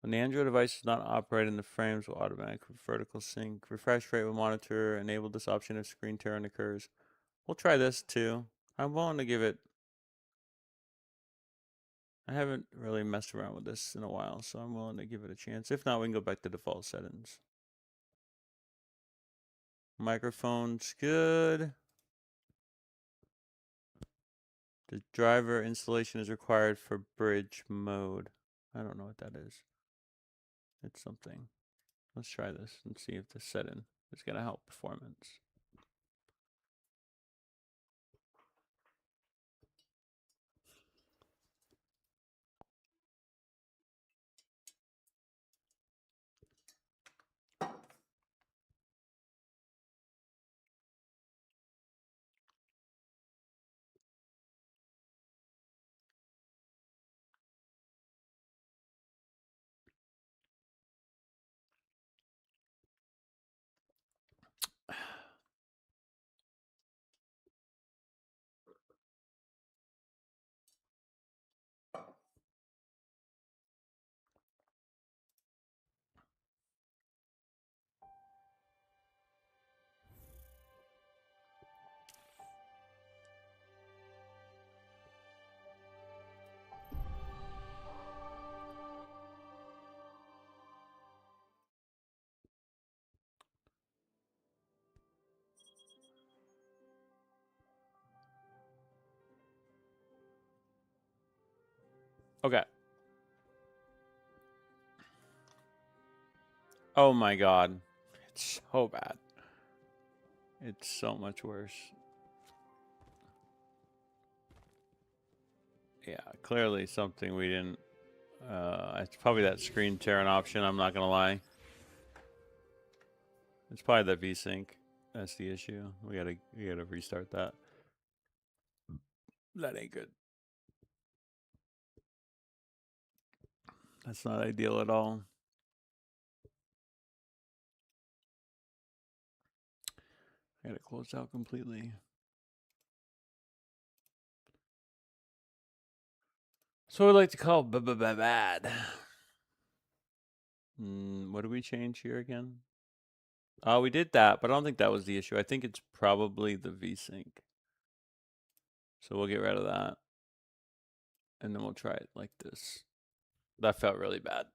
When the Android device is not operating, the frames will automatically vertical sync. Refresh rate will monitor. Enable this option if screen tearing occurs. We'll try this too. I'm willing to give it I haven't really messed around with this in a while, so I'm willing to give it a chance. If not, we can go back to default settings. Microphone's good. The driver installation is required for bridge mode. I don't know what that is. It's something. Let's try this and see if the setting is going to help performance. Okay. Oh my god. It's so bad. It's so much worse. Yeah, clearly something we didn't... it's probably that screen tearing option, I'm not going to lie. It's probably the VSync. That's the issue. We gotta restart that. That ain't good. That's not ideal at all. I gotta close out completely. So we like to call bad. What did we change here again? Oh, we did that, but I don't think that was the issue. I think it's probably the VSync. So we'll get rid of that. And then we'll try it like this. That felt really bad.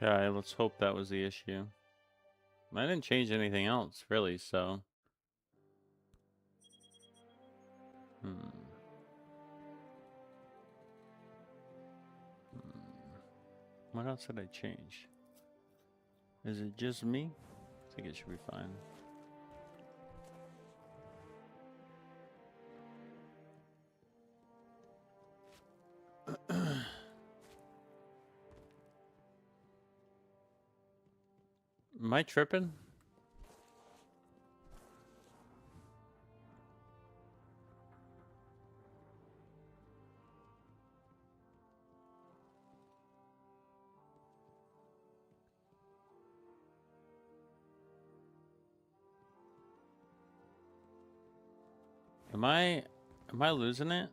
Okay, let's hope that was the issue. I didn't change anything else, really, so... What else did I change? Is it just me? I think it should be fine. Am I tripping? Am I losing it?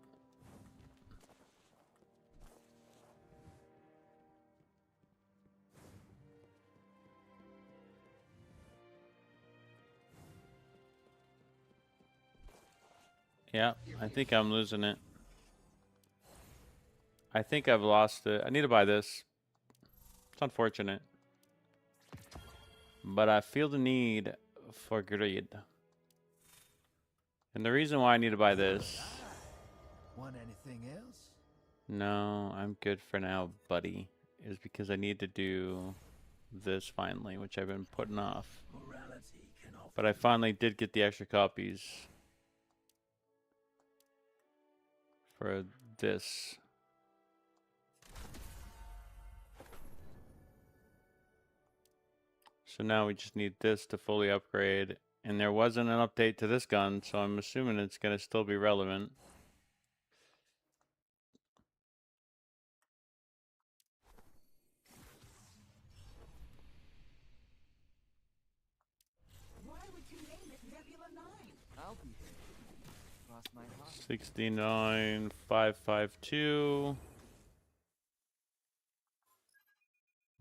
Yeah, I think I'm losing it. I think I've lost it. I need to buy this. It's unfortunate. But I feel the need for greed. And the reason why I need to buy this... Want anything else? No, I'm good for now, buddy. Is because I need to do this finally, which I've been putting off. But I finally did get the extra copies for this. So now we just need this to fully upgrade. And there wasn't an update to this gun, so I'm assuming it's going to still be relevant. Why would you name it Nebula 9? I'll be there. Cross my heart. 69552.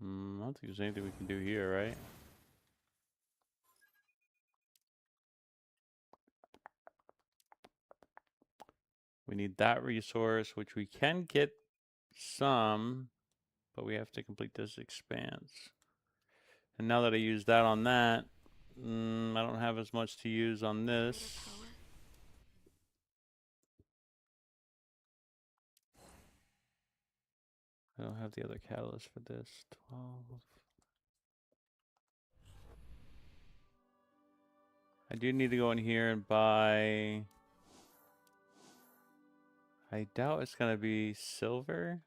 I don't think there's anything we can do here, right? We need that resource, which we can get some, but we have to complete this expanse. And now that I use that on that, I don't have as much to use on this. I don't have the other catalyst for this. 12. I do need to go in here and buy. I doubt it's going to be silver.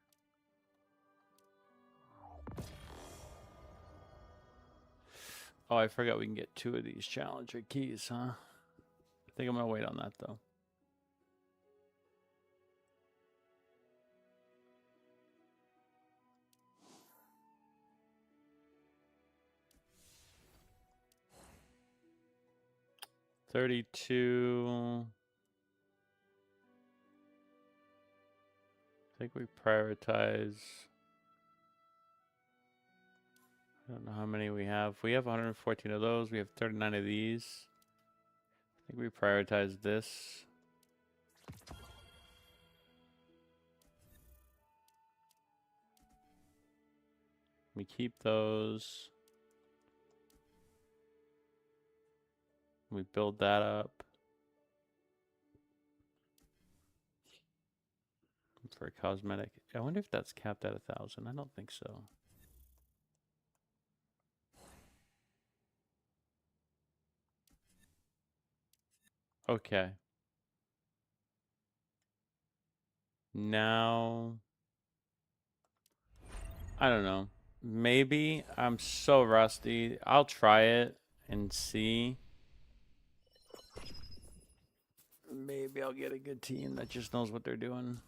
Oh, I forgot we can get 2 of these challenger keys, huh? I think I'm going to wait on that, though. $32. I think we prioritize. I don't know how many we have. We have 114 of those. We have 39 of these. I think we prioritize this. We keep those. We build that up. For a cosmetic. I wonder if that's capped at 1,000. I don't think so. Okay. Now, I don't know. Maybe I'm so rusty. I'll try it and see. Maybe I'll get a good team that just knows what they're doing.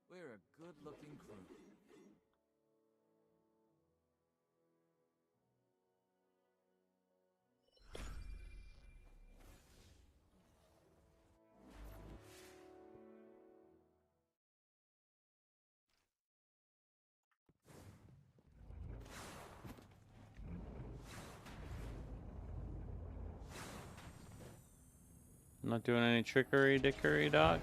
We're a good-looking crew. I'm not doing any trickery dickery, Doc.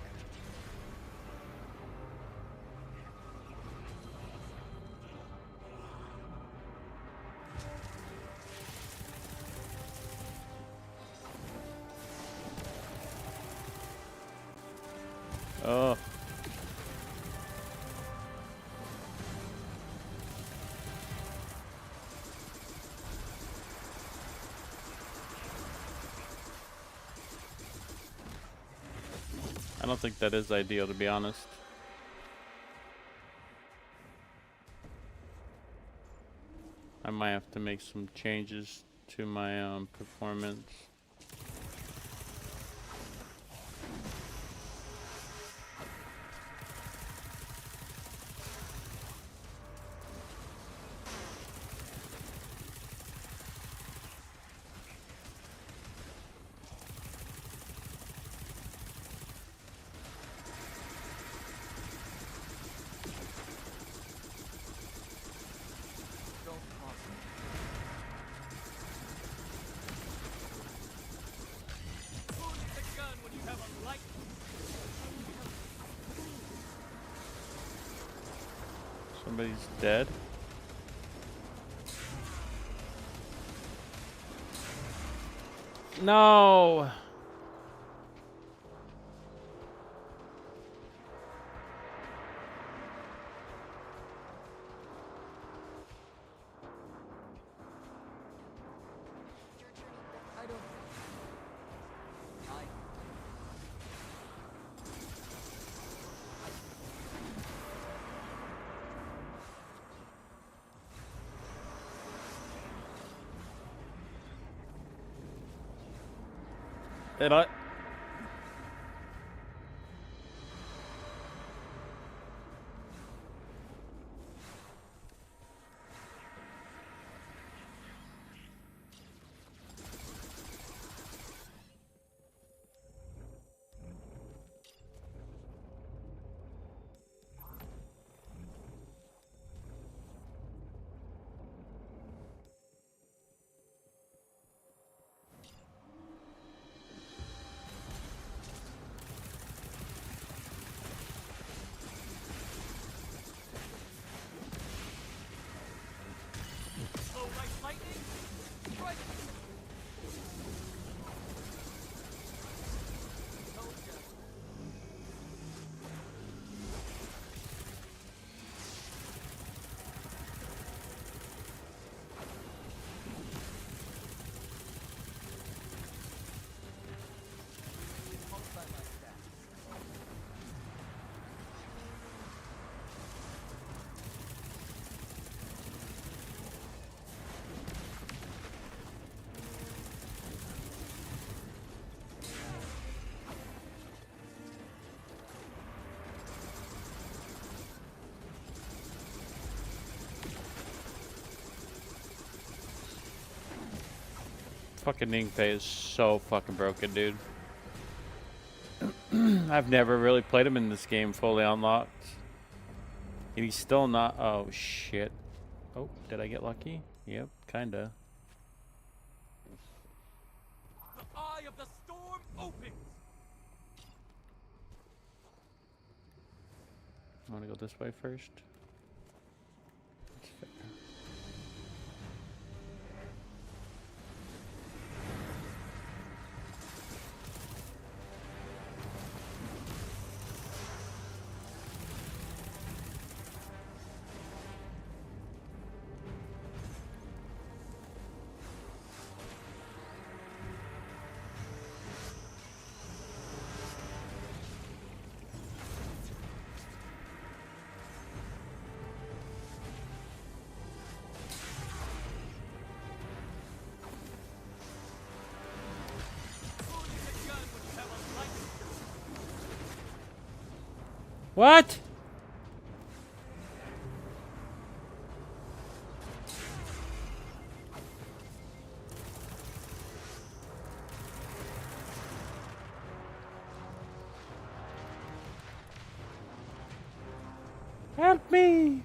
Oh. I don't think that is ideal, to be honest. I might have to make some changes to my performance. Don't cross me. Who needs a gun when you have a light? Somebody's dead. No. Did I? Slow like lightning. Strike. Told ya. Multiply my stats. Fucking Ningpei is so fucking broken, dude. I've never really played him in this game fully unlocked. And he's still not. Oh, shit. Oh, did I get lucky? Yep, kinda. The eye of the storm opens. I want to go this way first. That's fair. Who needs a gun when you have a light? What? Help me!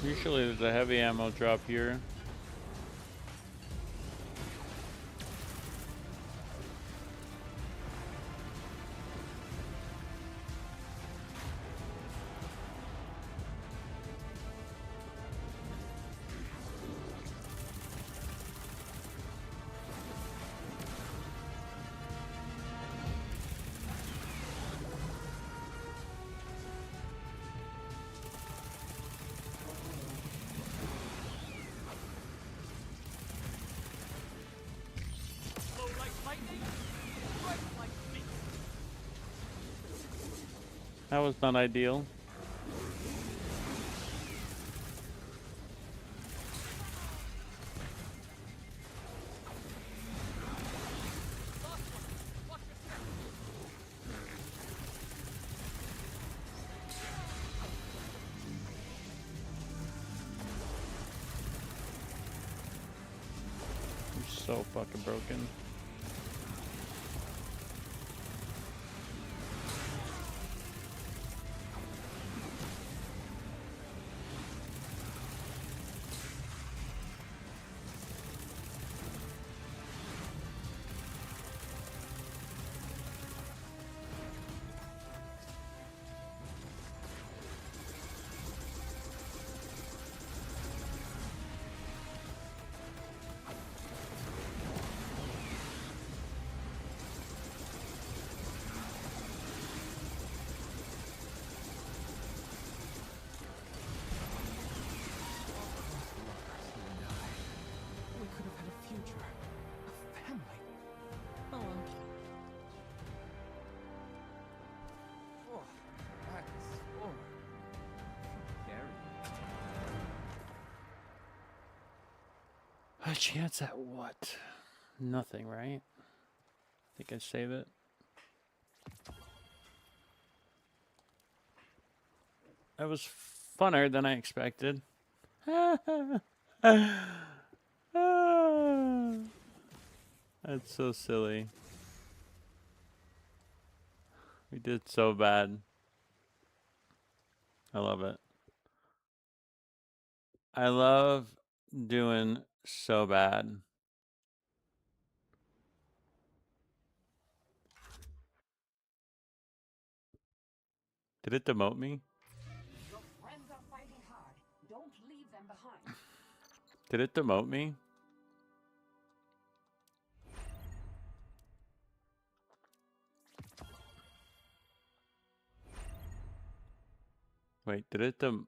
Usually there's a heavy ammo drop here. Slow like lightning. Strike like sleet. That was not ideal. Lost one. Watch your step. So fucking broken. We could have had a future. A family. Oh well. Oh, that's horrible. Scary. A chance at what? Nothing, right? Think I save it. That was funner than I expected. That's so silly. We did so bad. I love it. I love doing so bad. Did it demote me? Your friends are fighting hard. Don't leave them behind. Did it demote me? Wait, did it Go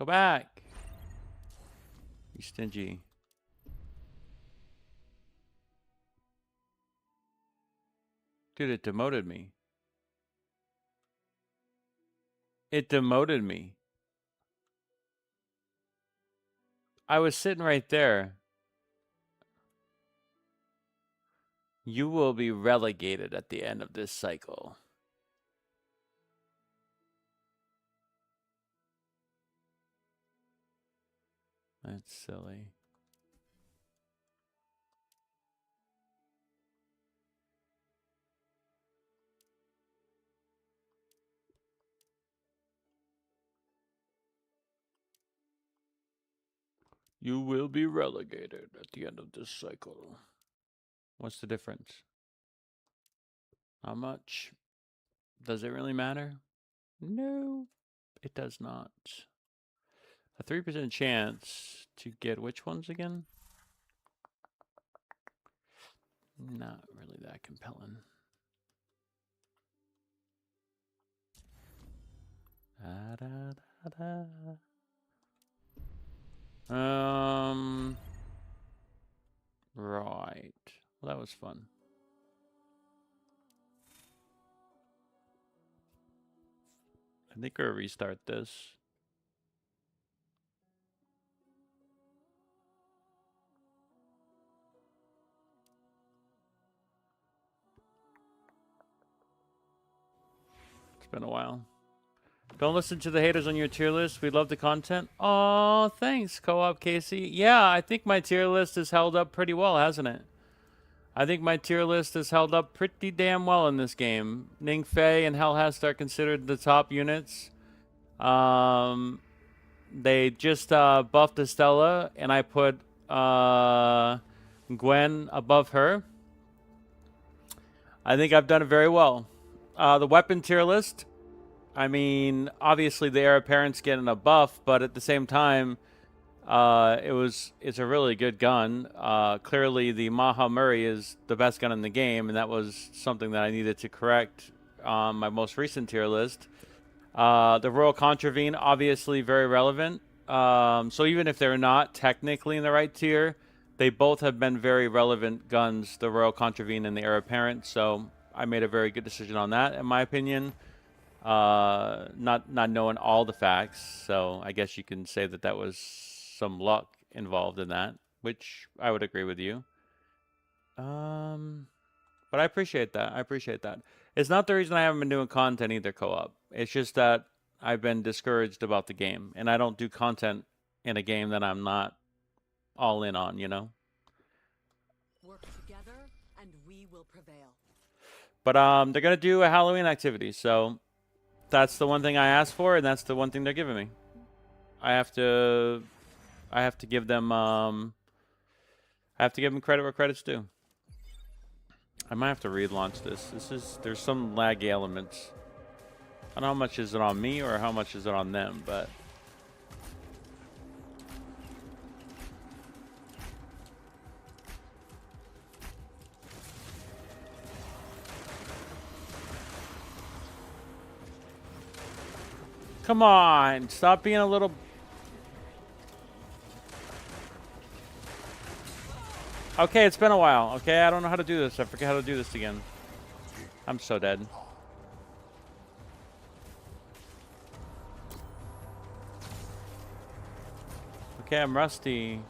back! You stingy. Dude, it demoted me. It demoted me. I was sitting right there. You will be relegated at the end of this cycle. That's silly. You will be relegated at the end of this cycle. What's the difference? How much? Does it really matter? No, it does not. A 3% chance to get which ones again? Not really that compelling. Da, da, da, da. Right. Well, that was fun. I think we'll restart this. It's been a while. Don't listen to the haters on your tier list. We love the content. Oh, thanks, Co-op Casey. Yeah, I think my tier list has held up pretty well, hasn't it? I think my tier list has held up pretty damn well in this game. Ning Fei and Hellhast are considered the top units. They just buffed Estella, and I put Gwen above her. I think I've done it very well. The weapon tier list, I mean, obviously the heir apparent's getting a buff, but at the same time, it's a really good gun. Clearly, the Maha Murray is the best gun in the game, and that was something that I needed to correct on my most recent tier list. The Royal Contravene, obviously very relevant. So even if they're not technically in the right tier, they both have been very relevant guns, the Royal Contravene and the Heir Apparent. So I made a very good decision on that, in my opinion. Not knowing all the facts, so I guess you can say that that was some luck involved in that, which I would agree with you. But I appreciate that. I appreciate that. It's not the reason I haven't been doing content either, Co-op. It's just that I've been discouraged about the game, and I don't do content in a game that I'm not all in on, you know. Work together, and we will prevail. But they're gonna do a Halloween activity, so that's the one thing I asked for, and that's the one thing they're giving me. I have to give them I have to give them credit where credit's due. I might have to relaunch this. There's some laggy elements. I don't know how much is it on me or how much is it on them, but come on, stop being a little. Okay, it's been a while. Okay, I don't know how to do this. I forget how to do this again. I'm so dead. Okay, I'm rusty.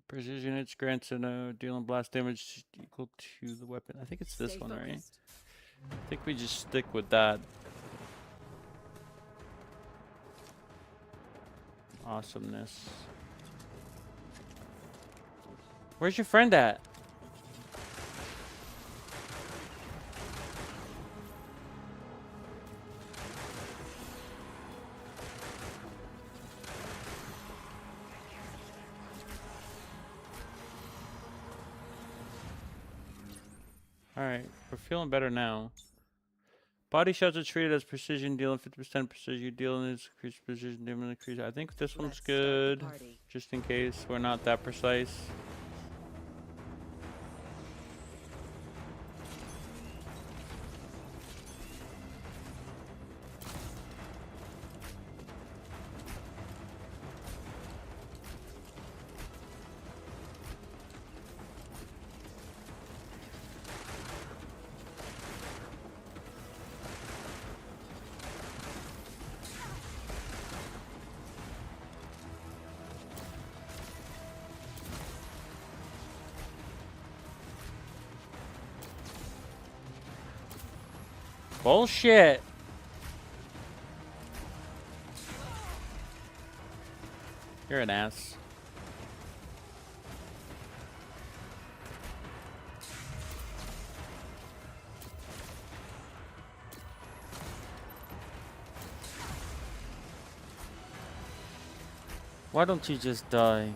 Precision units grants dealing blast damage equal to the weapon. I think it's this one, right? I think we just stick with that. Awesomeness. Where's your friend at? Alright, we're feeling better now. Body shots are treated as precision, dealing 50% precision, dealing is increased precision, dealing increase. I think this one's good, just in case we're not that precise. Bullshit. You're an ass. Why don't you just die?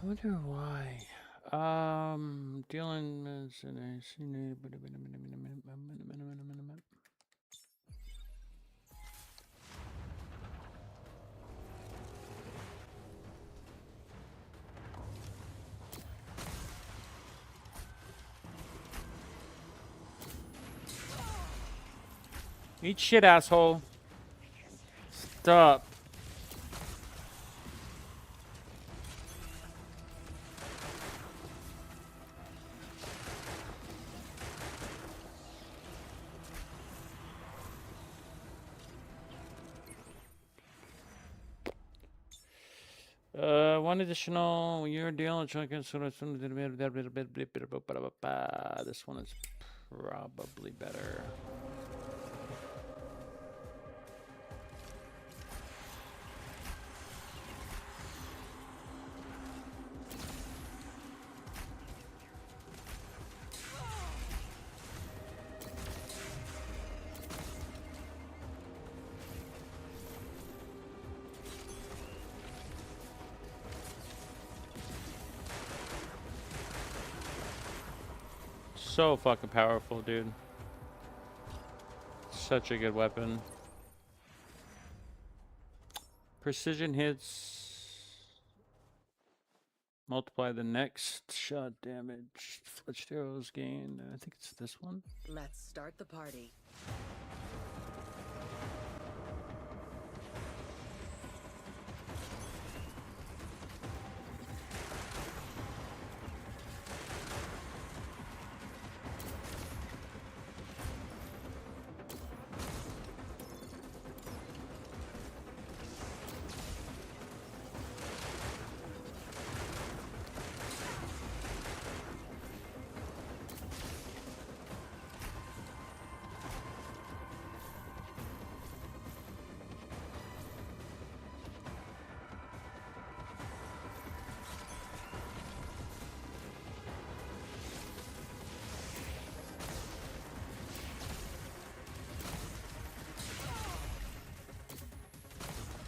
I wonder why. Dealing is in a eat shit, asshole. Stop. one additional. You're dealing with this one is probably better. So fucking powerful, dude. Such a good weapon. Precision hits multiply the next shot damage. Fletched arrows gain. I think it's this one. Let's start the party.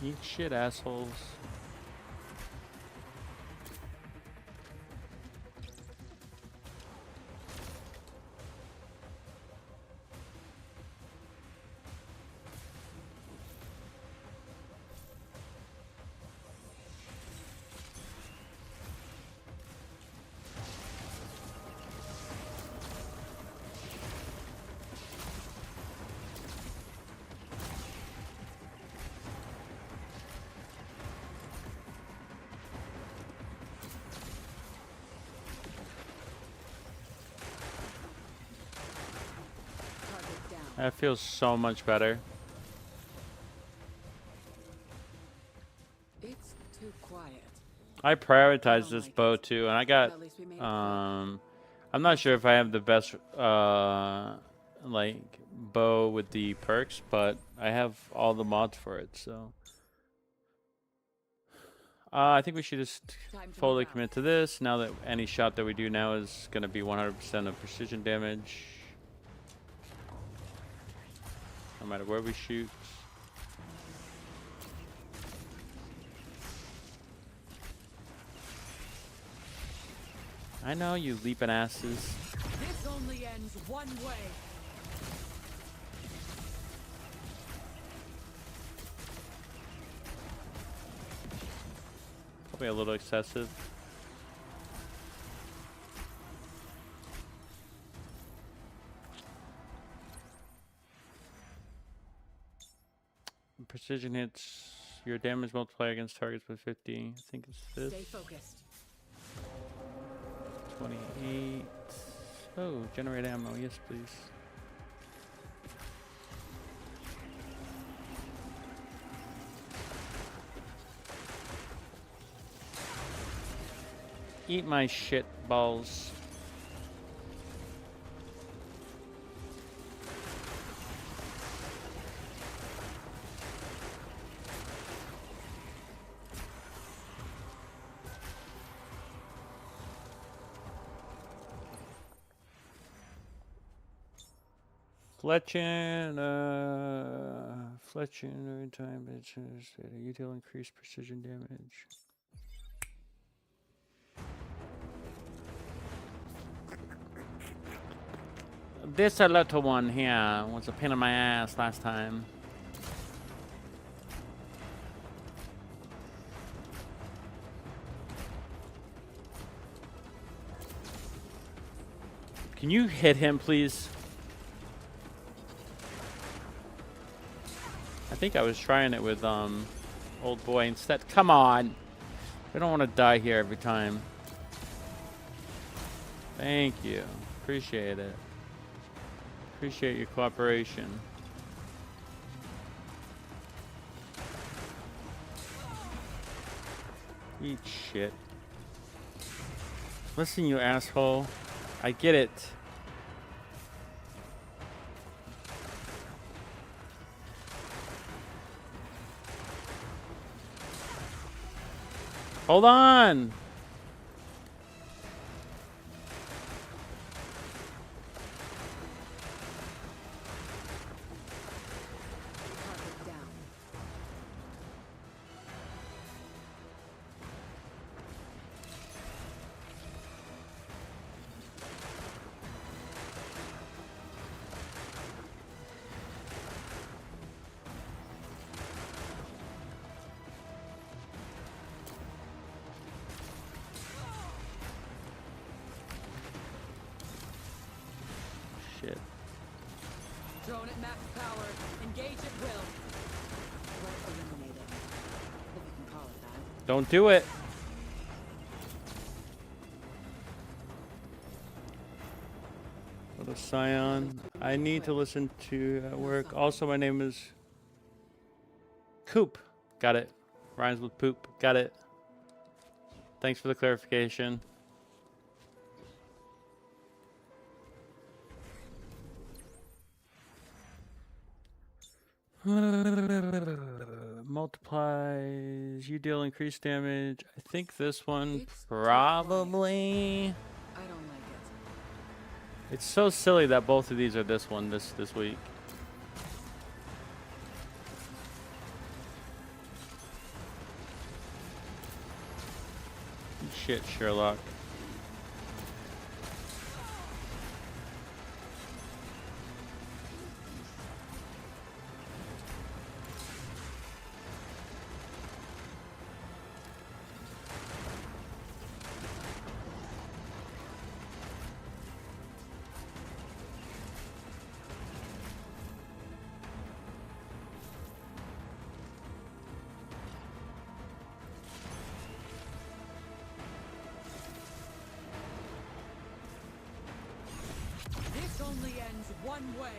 Eat shit, assholes. That feels so much better. It's too quiet. I prioritize this bow too, and I got I'm not sure if I have the best like bow with the perks, but I have all the mods for it, so I think we should just fully commit to this now that any shot that we do now is going to be 100% of precision damage. No matter where we shoot. I know, you leaping asses. This only ends one way. Probably a little excessive. Precision hits your damage multiplier against targets with 50. I think it's this. Stay focused. 28. Oh, generate ammo. Yes, please. Eat my shit balls. Fletching, every time it's you deal increased precision damage. This a little one here was a pain in my ass last time. Can you hit him, please? I think I was trying it with old boy instead. Come on. We don't want to die here every time. Thank you. Appreciate it. Appreciate your cooperation. Eat shit. Listen, you asshole. I get it. Hold on. Target down. Shit. Drone at max power. Engage at will. Threat eliminated. If you can call it that. Don't do it. Little Scion. I need to listen to at work. Also, my name is Coop. Got it. Rhymes with poop. Got it. Thanks for the clarification. Multiplies. You deal increased damage. I think this one It's probably. I don't like it. It's so silly that both of these are this one this week. Shit, Sherlock. This only ends one way.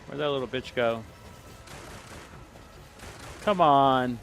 Where'd that little bitch go? Come on.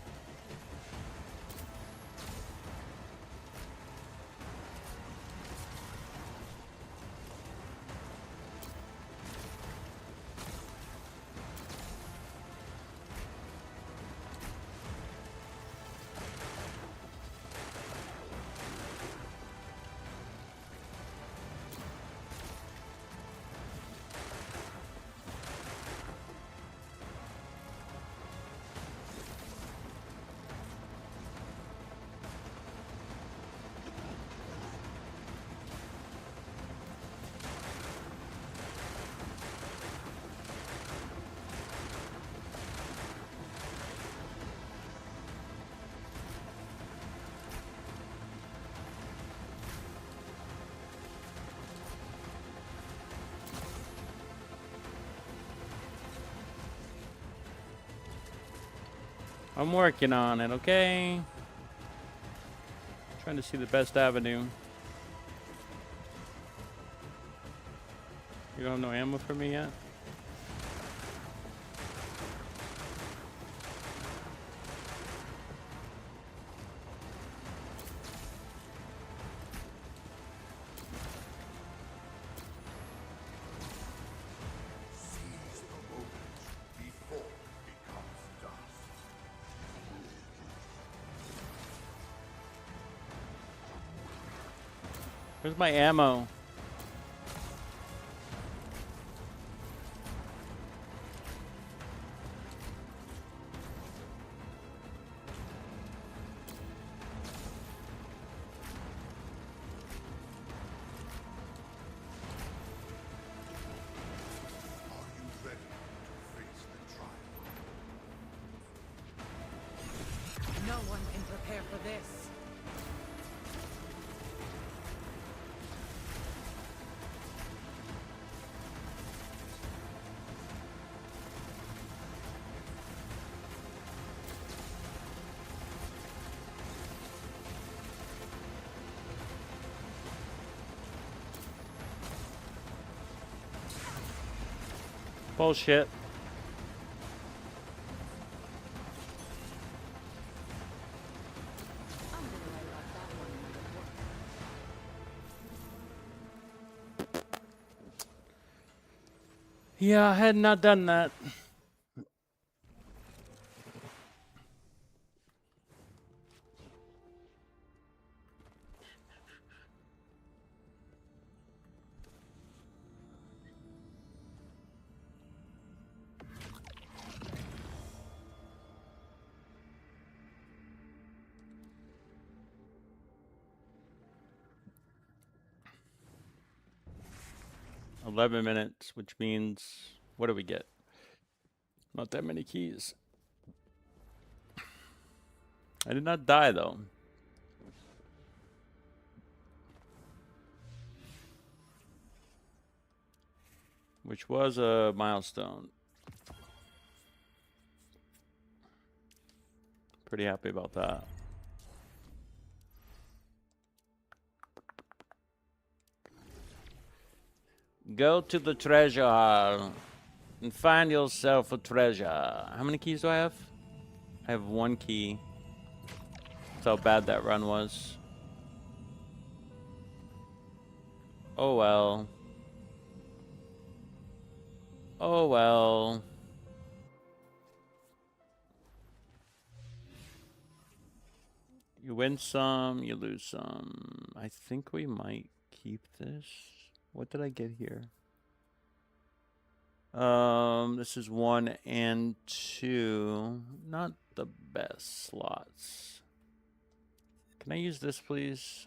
I'm working on it, okay? Trying to see the best avenue. You don't have no ammo for me yet? Seize the moment before it becomes dust. Where's my ammo? Are you ready to face the trial? No one can prepare for this. Bullshit. I'm gonna write about that one in my report. Yeah, I had not done that. $11 minutes, which means, what do we get? Not that many keys. I did not die, though. Which was a milestone. Pretty happy about that. Go to the treasure hall and find yourself a treasure. How many keys do I have? I have 1 key. That's how bad that run was. Oh well. Oh well. You win some, you lose some. I think we might keep this. What did I get here? This is 1 and 2. Not the best slots. Can I use this, please?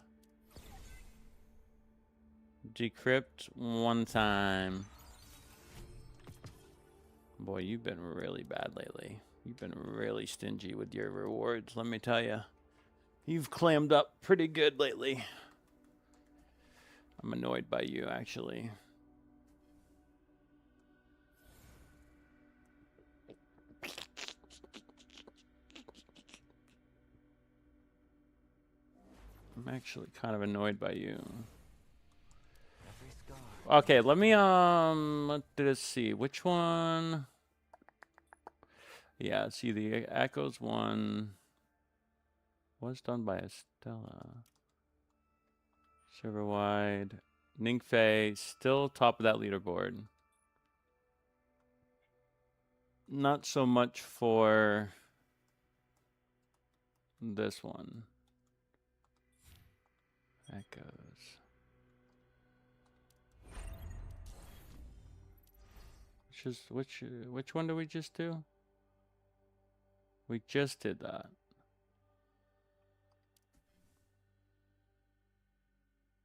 Decrypt 1 time. Boy, you've been really bad lately. You've been really stingy with your rewards, let me tell you. You've clammed up pretty good lately. I'm annoyed by you, actually. I'm actually kind of annoyed by you. Okay, let me, let's see. Which one? Yeah, see, the Echoes one was done by Estella. Server-wide. Ningfei, still top of that leaderboard. Not so much for this one. Echoes. Which one did we just do? We just did that.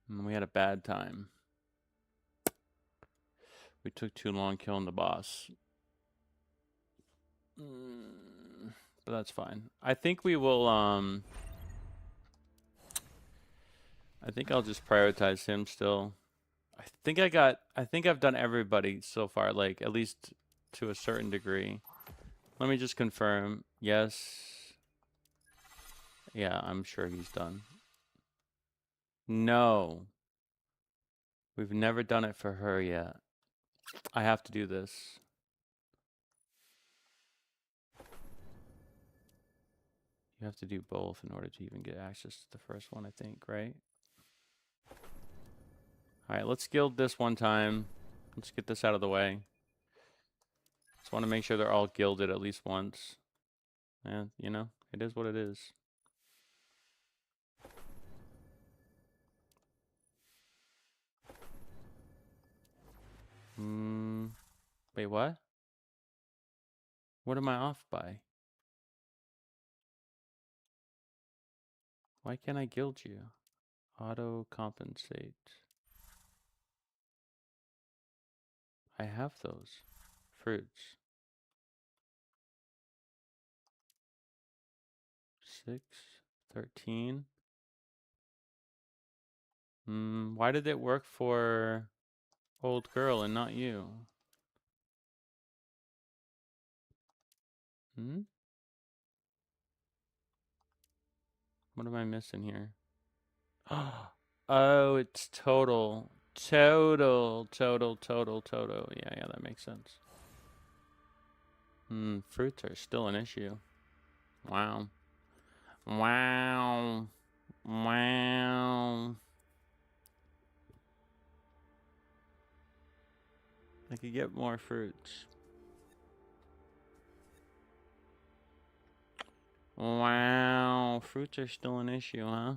And we had a bad time. We took too long killing the boss. But that's fine. I think we will, I think I'll just prioritize him still. I think I've done everybody so far, like, at least to a certain degree. Let me just confirm. Yes. Yeah, I'm sure he's done. No. We've never done it for her yet. I have to do this. You have to do both in order to even get access to the first one, I think, right? Alright, let's guild this one time. Let's get this out of the way. Just want to make sure they're all gilded at least once. And, you know, it is what it is. Wait, what? What am I off by? Why can't I gild you? Auto compensate. I have those. Fruits. 6, 13. Why did it work for old girl and not you? What am I missing here? Oh, it's total. Total. Yeah, that makes sense. Fruits are still an issue. Wow. Wow. Wow. I could get more fruits. Wow. Fruits are still an issue, huh?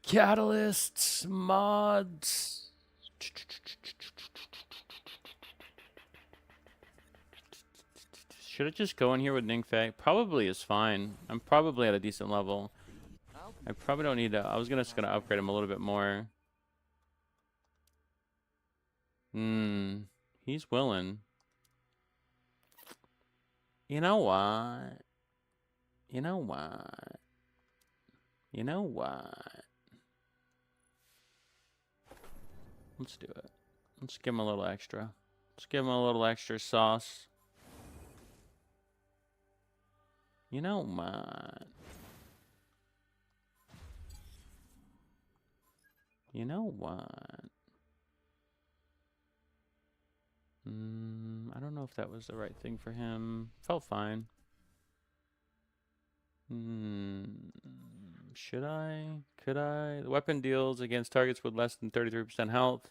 Catalysts, mods. Should I just go in here with Ningfei? Probably is fine. I'm probably at a decent level. I probably don't need to. I was just gonna upgrade him a little bit more. He's willing. You know what? You know what? You know what? Let's do it. Let's give him a little extra. Let's give him a little extra sauce. You know what? You know what? I don't know if that was the right thing for him. Felt fine. Should I? Could I? The weapon deals against targets with less than 33% health.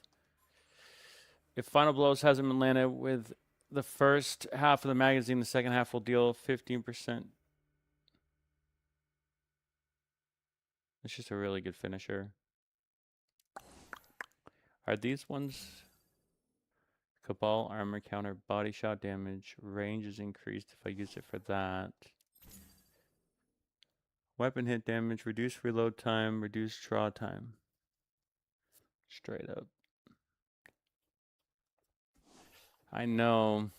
If Final Blows hasn't been landed with the first half of the magazine, the second half will deal 15%. It's just a really good finisher. Are these ones? Cabal armor counter, body shot damage, range is increased if I use it for that. Weapon hit damage, reduced reload time, reduced draw time. Straight up. I know.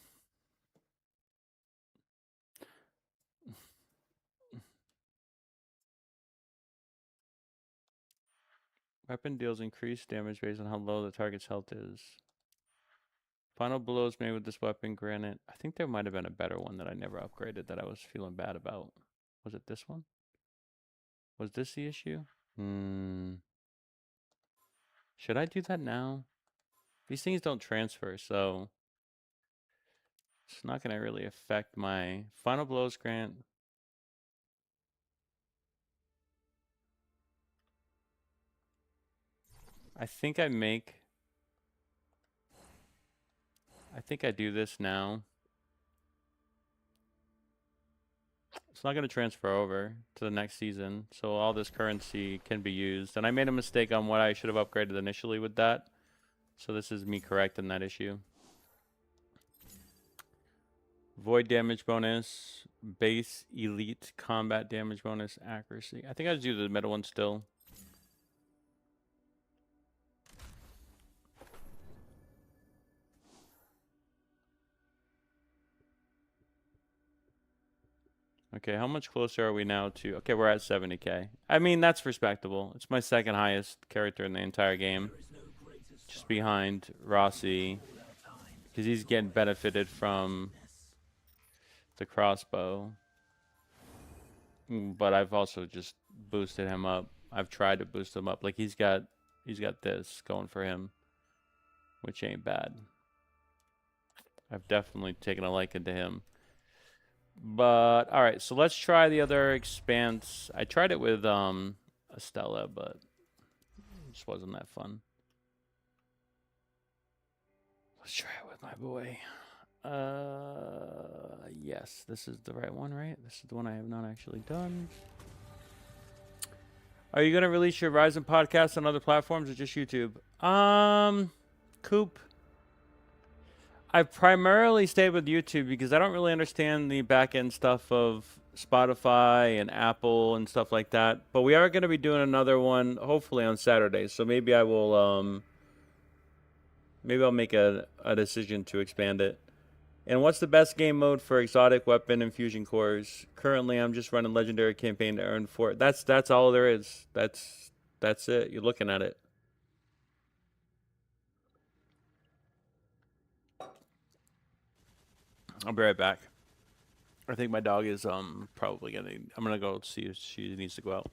Weapon deals increased damage based on how low the target's health is. Final blows made with this weapon, granted. I think there might have been a better one that I never upgraded that I was feeling bad about. Was it this one? Was this the issue? Should I do that now? These things don't transfer, so it's not going to really affect my final blows grant. I think I do this now. It's not going to transfer over to the next season, so all this currency can be used. And I made a mistake on what I should have upgraded initially with that. So this is me correcting that issue. Void damage bonus, base elite combat damage bonus, accuracy. I think I'd do the middle one still. Okay, how much closer are we now to... Okay, we're at 70k. I mean, that's respectable. It's my second highest character in the entire game. Just behind Rossi. Because he's getting benefited from the crossbow. But I've also just boosted him up. I've tried to boost him up. Like, he's got this going for him. Which ain't bad. I've definitely taken a liking to him. But all right, so let's try the other expanse. I tried it with Estella, but it just wasn't that fun. Let's try it with my boy. Yes, this is the right one, right? This is the one I have not actually done. Are you gonna release your Ryzen podcast on other platforms or just YouTube? Coop. I've primarily stayed with YouTube because I don't really understand the back-end stuff of Spotify and Apple and stuff like that. But we are going to be doing another one, hopefully on Saturday. So maybe I will, maybe I'll make a decision to expand it. And what's the best game mode for exotic weapon and fusion cores? Currently, I'm just running legendary campaign to earn 4. That's all there is. That's it. You're looking at it. I'll be right back. I think my dog is probably gonna. I'm gonna go see if she needs to go out.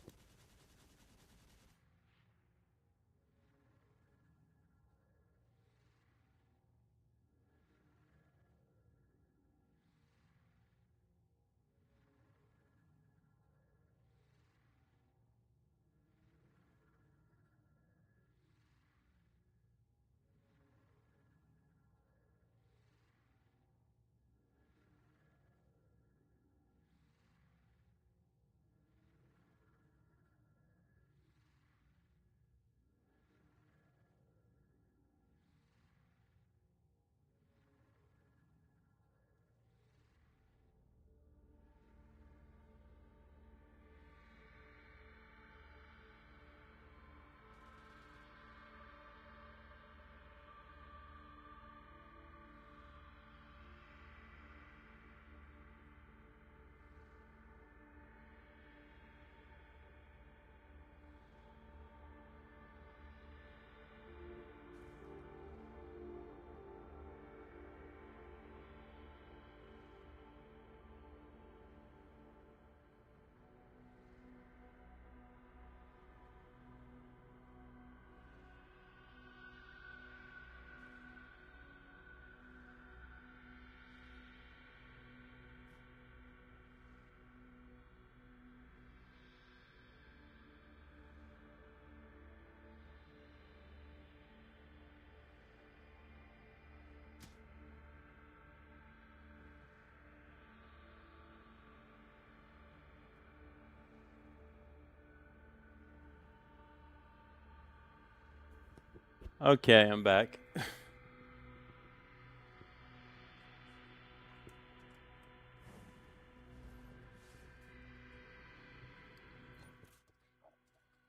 Okay, I'm back. All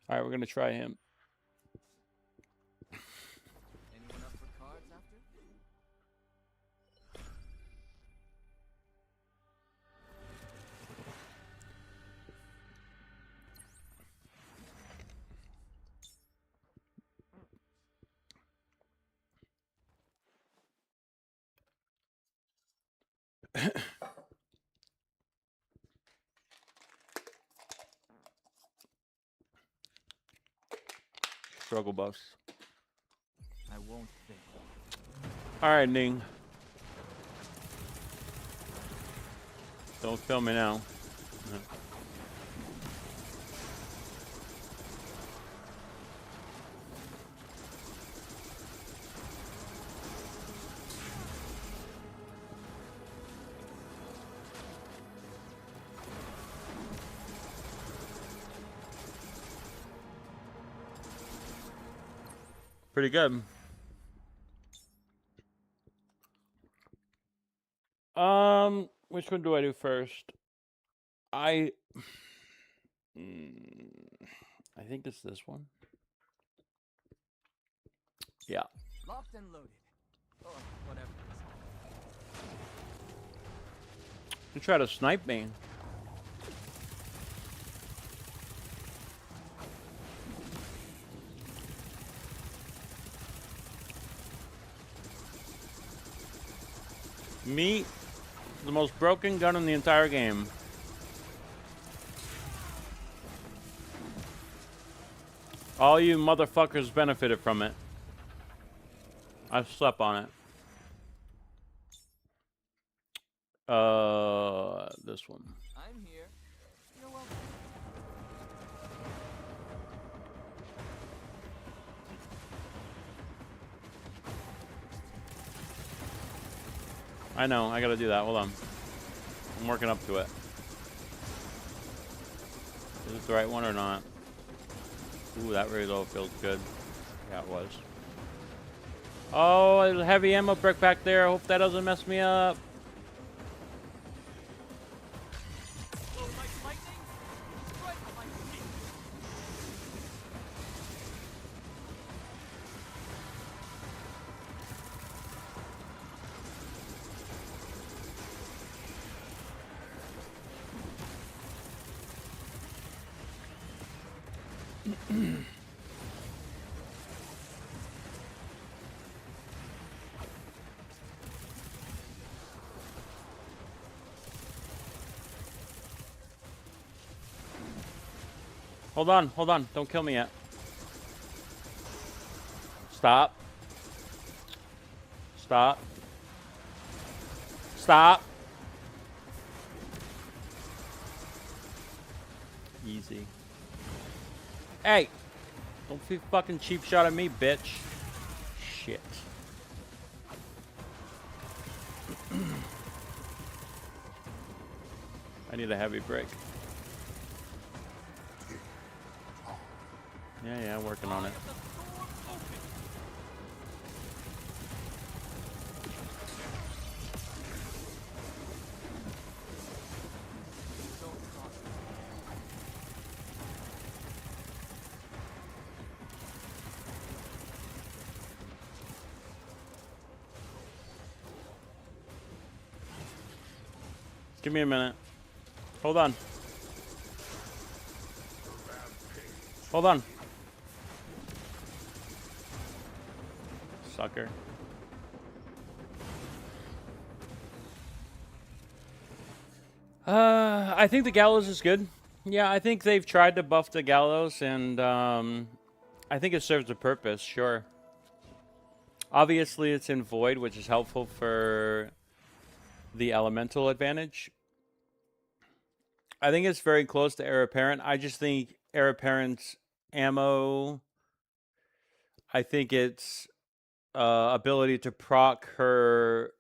right, we're gonna try him. Anyone up for cards after? Struggle buffs. I won't fail. All right, Ning. Don't kill me now. Pretty good. Which one do I do first? I think it's this one. Yeah. Locked and loaded. Or whatever it is. You try to snipe me. Me, the most broken gun in the entire game. All you motherfuckers benefited from it. I slept on it. This one. I'm here. You're welcome. I know, I gotta do that. Hold on. I'm working up to it. Is it the right one or not? Ooh, that reload feels good. Yeah, it was. Oh, there's a heavy ammo brick back there. I hope that doesn't mess me up. Flow like lightning. Strike like heat. Hold on, hold on. Don't kill me yet. Stop. Stop. Stop. Easy. Hey! Don't be fucking cheap shot at me, bitch. Shit. I need a heavy break. Yeah, working on it. Give me a minute. Hold on. Hold on. Sucker. I think the Gallows is good. Yeah, I think they've tried to buff the Gallows, and I think it serves a purpose, sure. Obviously, it's in Void, which is helpful for the elemental advantage. I think it's very close to Heir Apparent. I just think Heir Apparent's ammo, I think its ability to proc her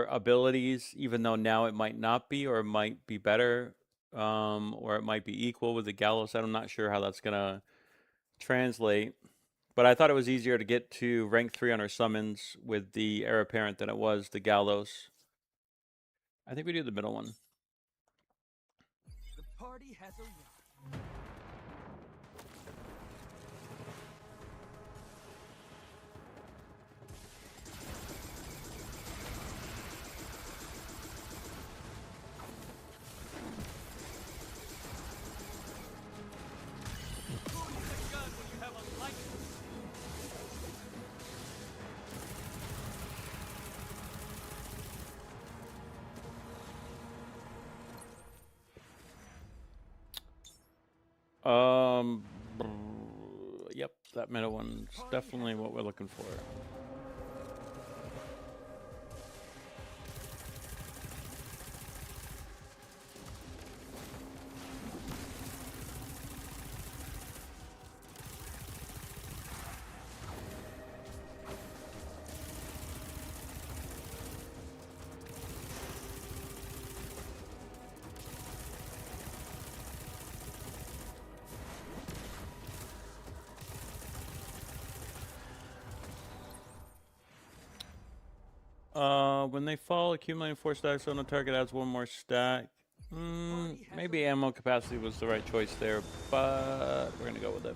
abilities, even though now it might not be, or it might be better, or it might be equal with the Gallows. I'm not sure how that's gonna translate, but I thought it was easier to get to rank 3 on her summons with the Heir Apparent than it was the Gallows. I think we do the middle one. The party has arrived. Who needs a gun when you have a light? Yep, that middle one's definitely what we're looking for. When they fall, accumulating 4 stacks on a target adds 1 more stack. Maybe ammo capacity was the right choice there, but we're gonna go with it.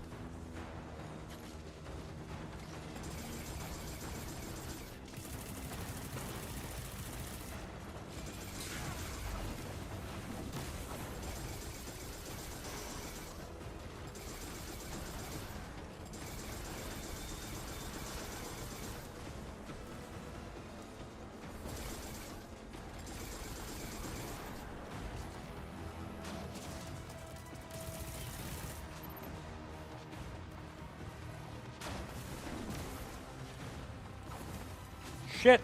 Shit!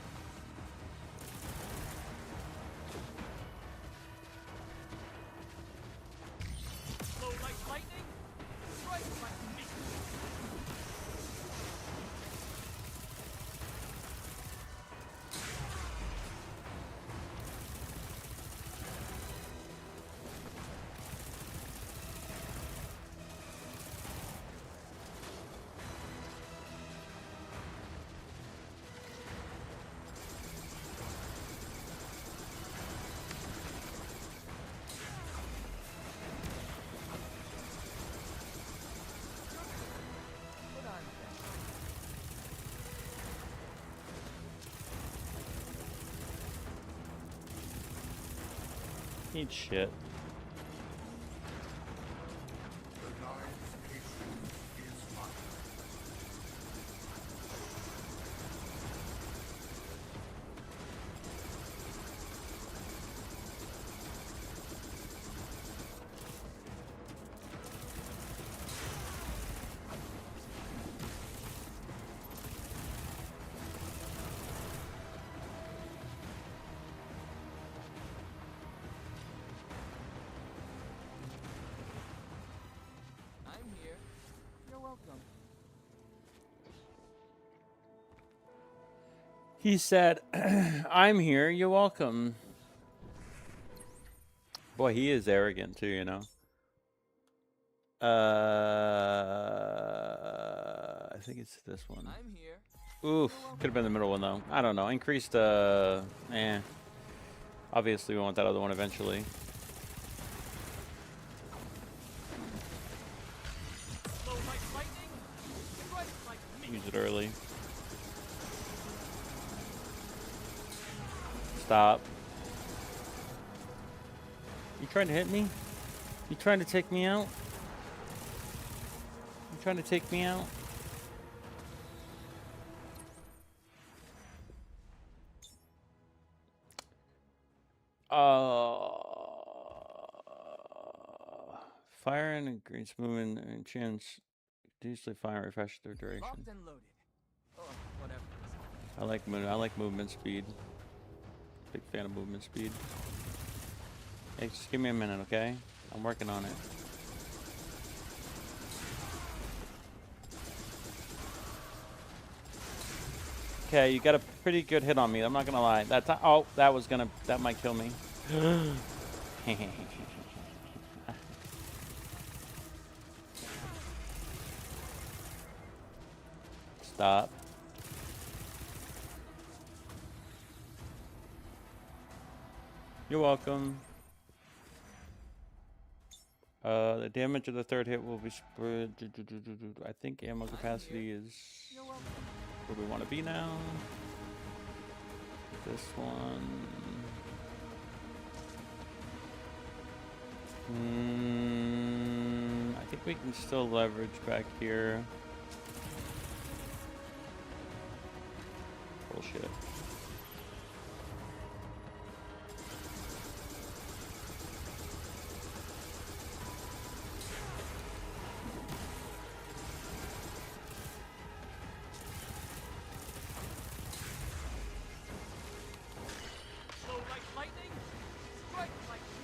Slow like lightning? Strike like me. But I'm back. Eat shit. The Nine's patience is mine. He said, I'm here, you're welcome. Boy, he is arrogant too, you know. I think it's this one. I'm here. Oof, could have been the middle one though. I don't know. Increased, obviously we want that other one eventually. Slow like lightning. Strike like me. Use it early. Stop. You trying to hit me? You trying to take me out? You trying to take me out? Fire and increase movement and chance. Usually fire and refresh their duration. Locked and loaded. Oh, whatever. I like movement speed. Big fan of movement speed. Hey, just give me a minute, okay? I'm working on it. Okay, you got a pretty good hit on me. I'm not gonna lie. That might kill me. Stop. You're welcome. The damage of the third hit will be spread. I think ammo capacity is where we want to be now. This one. I think we can still leverage back here. Bullshit.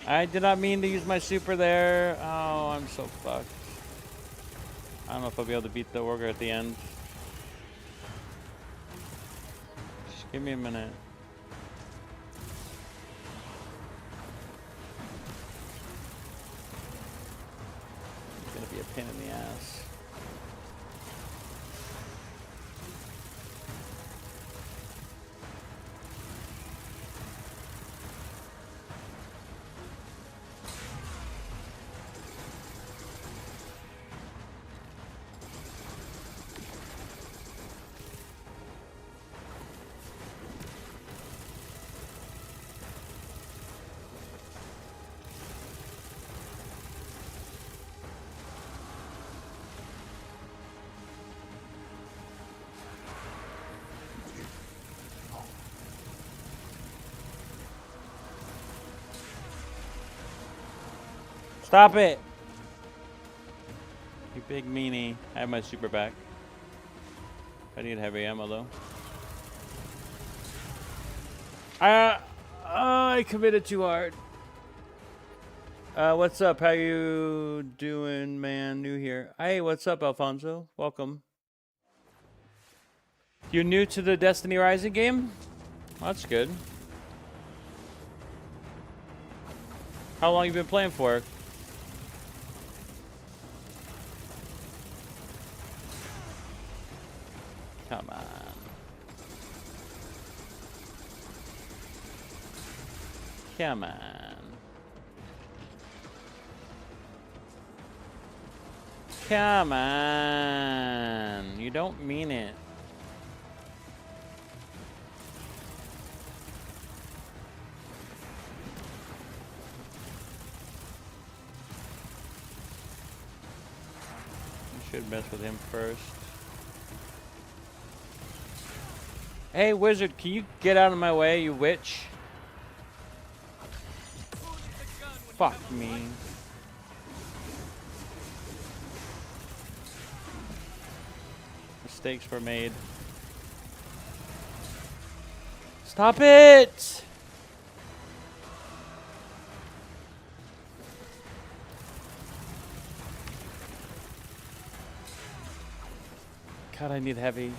I did not mean to use my super there. Oh, I'm so fucked. I don't know if I'll be able to beat the Orger at the end. Just give me a minute. It's gonna be a pain in the ass. Stop it! You big meanie. I have my super back. I need heavy ammo though. I committed too hard. What's up? How you doing, man? New here. Hey, what's up, Alfonso? Welcome. You new to the Destiny Rising game? Well, that's good. How long you been playing for? Come on. Come on. Come on. You don't mean it. You should mess with him first. Hey, wizard, can you get out of my way, you witch? Fuck me. Mistakes were made. Stop it! God, I need heavy.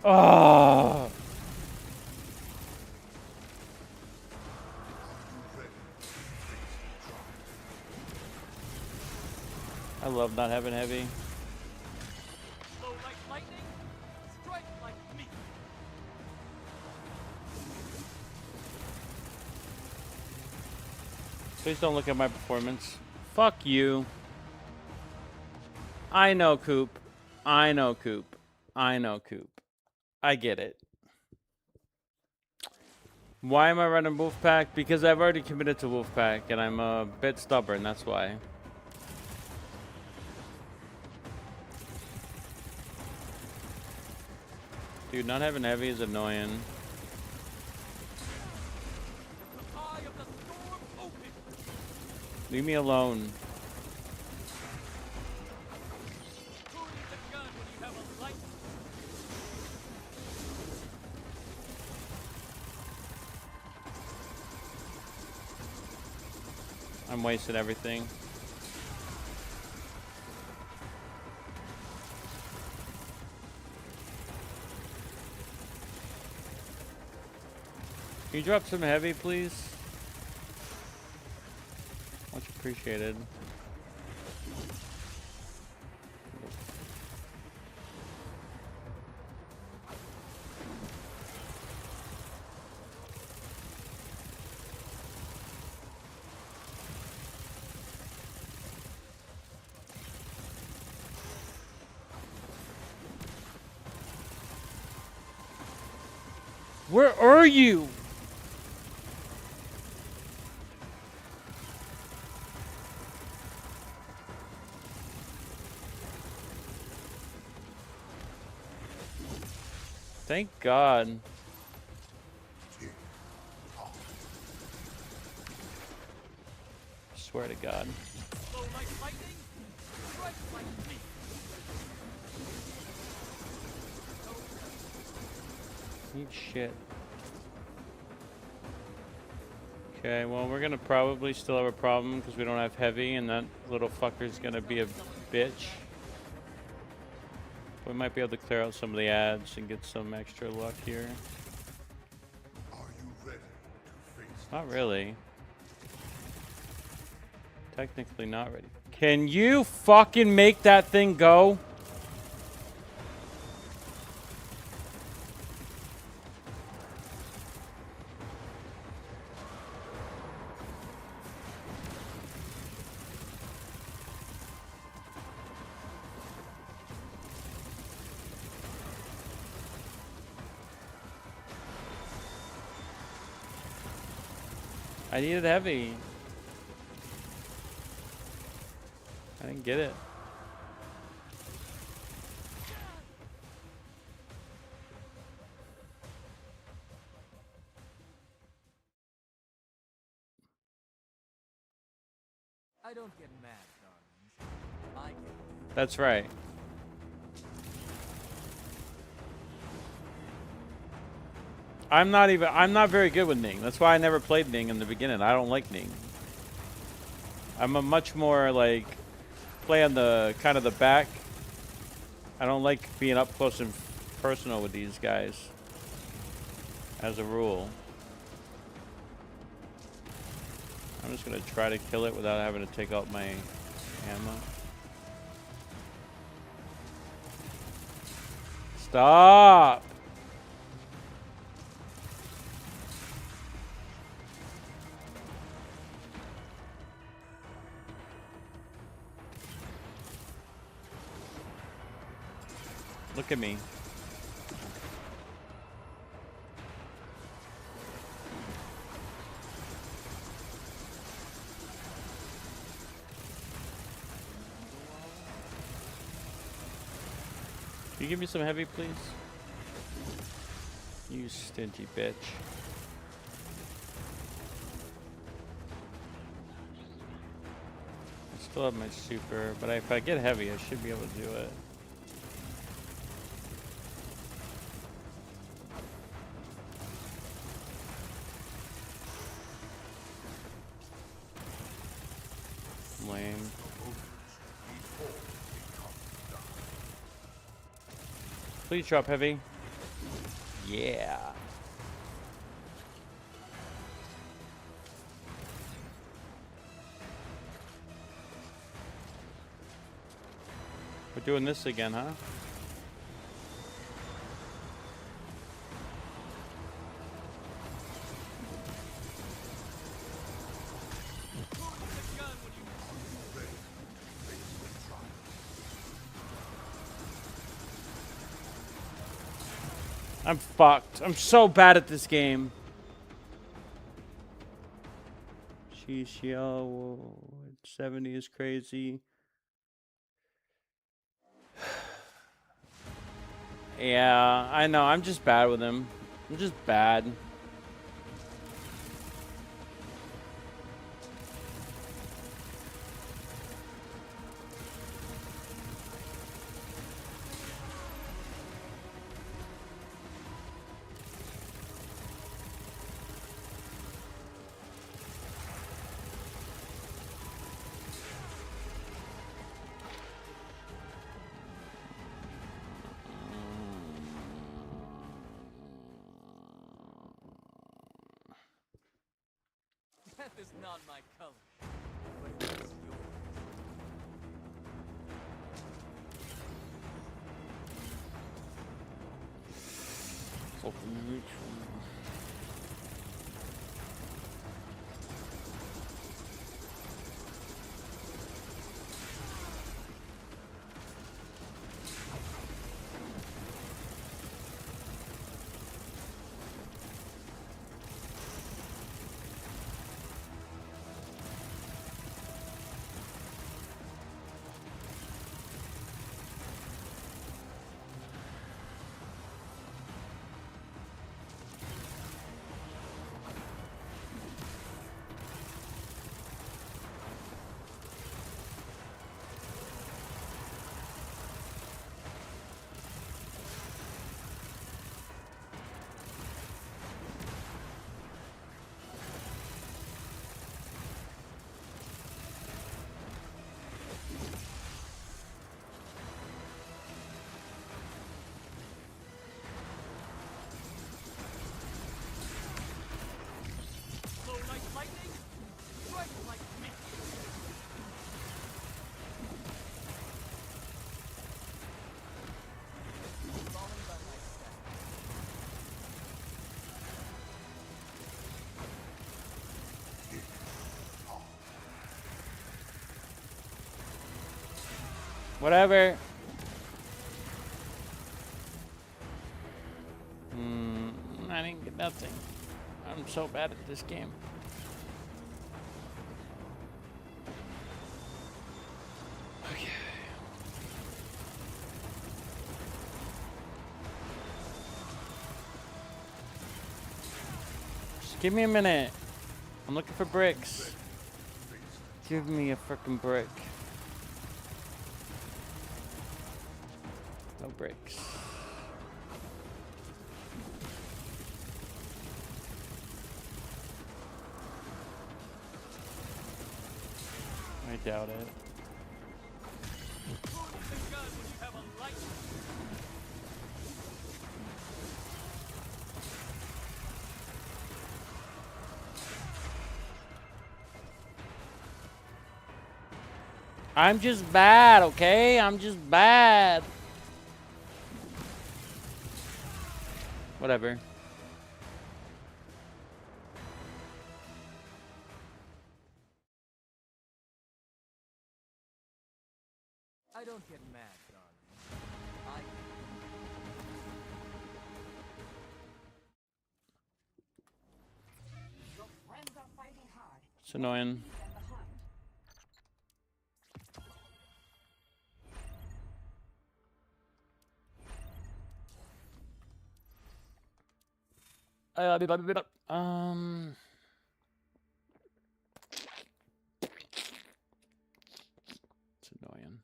Oh. I love not having heavy. Flow like lightning, strike like me. Please don't look at my performance. Fuck you. I know, Coop. I know, Coop. I know, Coop. I get it. Why am I running Wolfpack? Because I've already committed to Wolfpack, and I'm a bit stubborn, that's why. Dude, not having heavy is annoying. The eye of the storm open. Leave me alone. Who needs a gun when you have a light? I'm wasting everything. Can you drop some heavy, please? Much appreciated. Where are you? Thank God. Swear to God. Flow like lightning, strike like me. Eat shit. Okay, well, we're gonna probably still have a problem because we don't have heavy, and that little fucker's gonna be a bitch. We might be able to clear out some of the ads and get some extra luck here. Are you ready to face Not really. Technically not ready. Can you fucking make that thing go? I needed heavy. I didn't get it. I don't get mad, darlings. I get That's right. I'm not very good with Ning. That's why I never played Ning in the beginning. I don't like Ning. I'm a much more like play on the kind of the back. I don't like being up close and personal with these guys as a rule. I'm just gonna try to kill it without having to take out my ammo. Stop! Look at me. Can you give me some heavy, please? You stingy bitch. I still have my super, but if I get heavy, I should be able to do it. Lame. Please drop heavy. Yeah. We're doing this again, huh? I'm fucked. I'm so bad at this game. Sheesh, yo. 70 is crazy. Yeah, I know. I'm just bad with him. I'm just bad. Death is not my color, but it is yours. Slow like lightning, strike like me. Falling by my side. Whatever. I didn't get nothing. I'm so bad at this game. Okay. Just give me a minute. I'm looking for bricks. Give me a frickin' brick. No bricks. I doubt it. The gun when you have a light. I'm just bad, okay? I'm just bad. Whatever. I don't get mad, darling. I Your friends are fighting hard. It's annoying. Leave them behind. Um. It's annoying.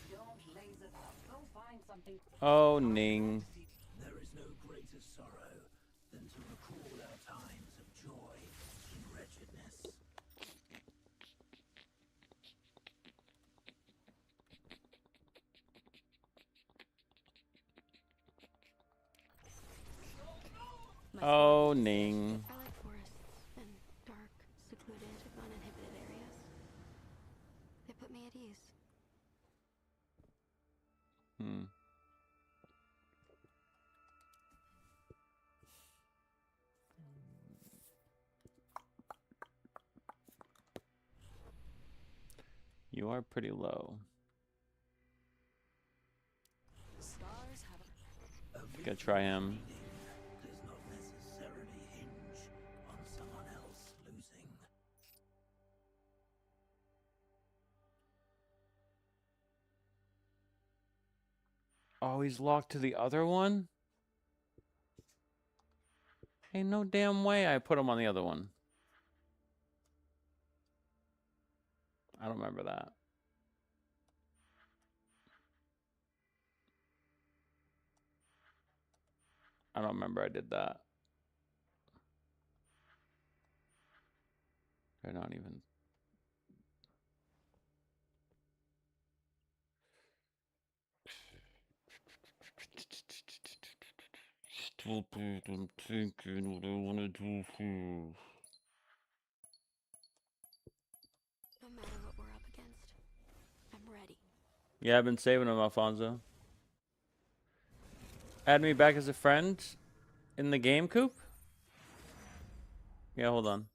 Don't laze about. Go find something. Oh, Ning. There is no greater sorrow than to recall our times of joy. Oh, Ning. I like forests and dark, secluded, uninhibited areas. They put me at ease. Hmm. You are pretty low. The stars have a Gotta try him. Does not necessarily hinge on someone else losing. Oh, he's locked to the other one? Ain't no damn way I put him on the other one. I don't remember that. I don't remember I did that. They're not even. Stupid, I'm thinking what I want to do first. No matter what we're up against, I'm ready. Yeah, I've been saving him, Alfonso. Add me back as a friend in the game, Coop? Yeah, hold on.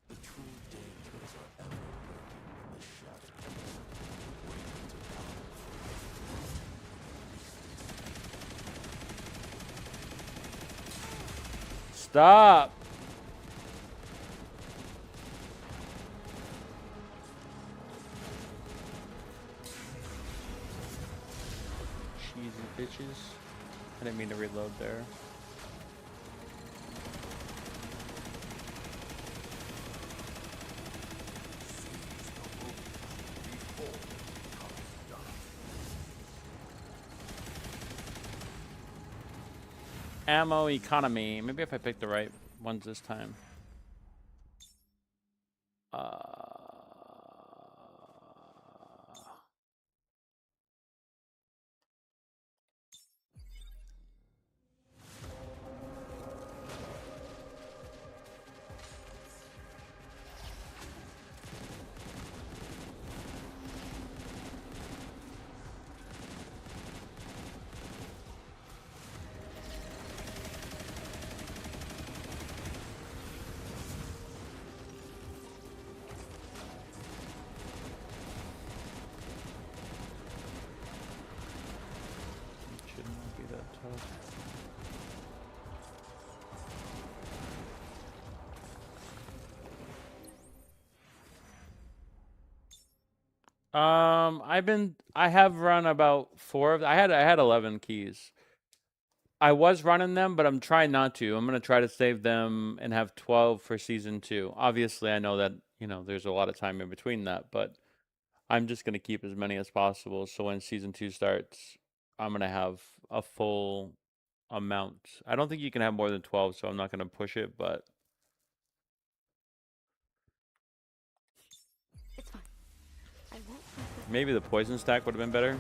The true dangers are ever lurking in the shadows, waiting to Stop! Cheesy bitches. I didn't mean to reload there. Ammo economy. Maybe if I pick the right ones this time. Should not be that tough. I have run about 4 of I had 11 keys. I was running them, but I'm trying not to. I'm gonna try to save them and have 12 for season 2. Obviously, I know that, there's a lot of time in between that, but I'm just gonna keep as many as possible. So when season 2 starts, I'm gonna have a full amount. I don't think you can have more than 12, so I'm not gonna push it, but It's fine. I won't let this maybe the poison stack would have been better.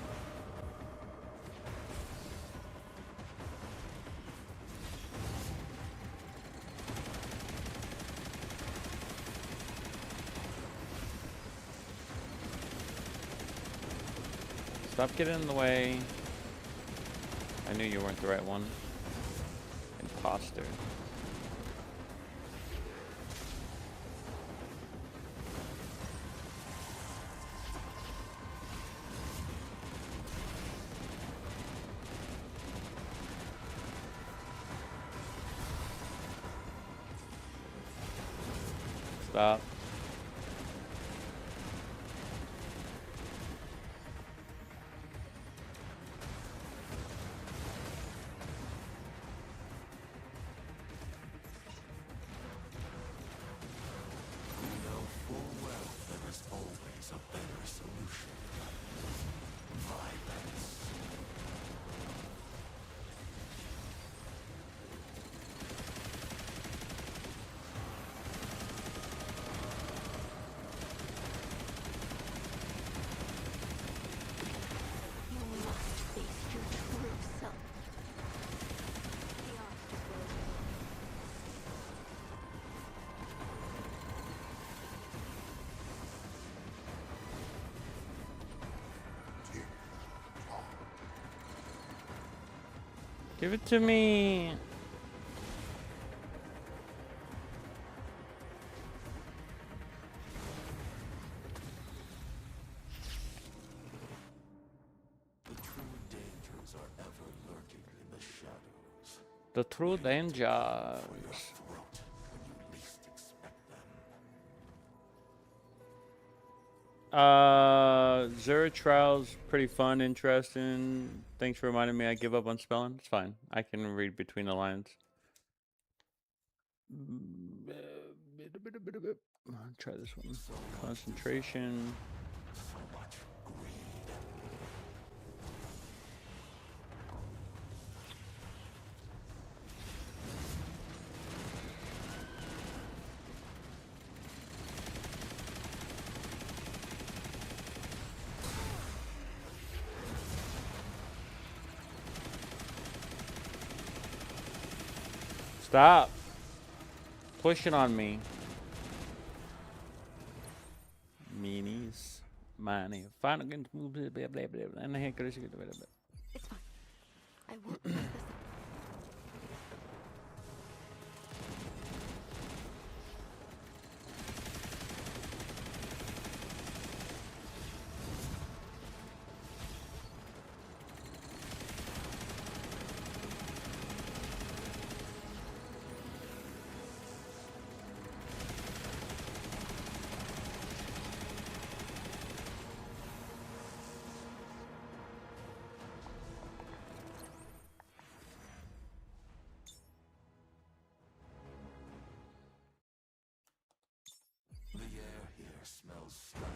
Stop getting in the way. I knew you weren't the right one. Imposter. Stop. You know full well there is always a better solution. Violence. Give it to me. The true dangers are ever lurking in the shadows. The true dangers. Throat when you least expect them. Zero Trials, pretty fun, interesting. Thanks for reminding me I give up on spelling. It's fine. I can read between the lines. Try this one. Concentration. Stop pushing on me. Minis. Money. Final games move. Blah, blah, blah, blah. And I hate It's fine. I won't mess this up. The air here smells stifling.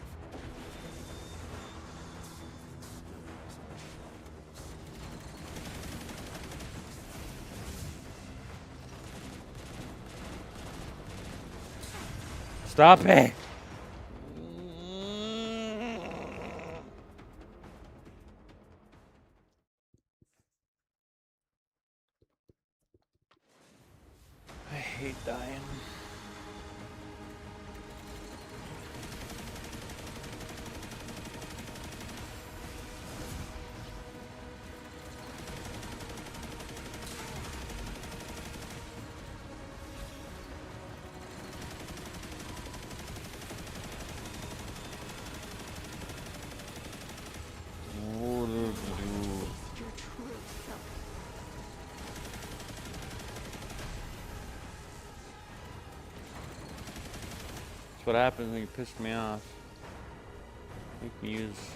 Stop it. I hate dying. Your true self. That's what happens when you piss me off. Make me use.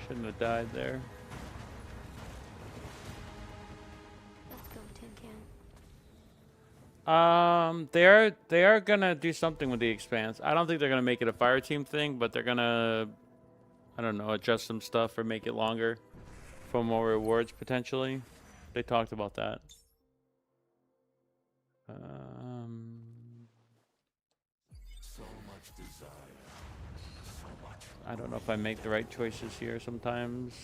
Shouldn't have died there. Let's go, Tin Can. They are gonna do something with the expanse. I don't think they're gonna make it a fire team thing, but they're gonna, I don't know, adjust some stuff or make it longer for more rewards potentially. They talked about that. So much desire. So much. I don't know if I make the right choices here sometimes.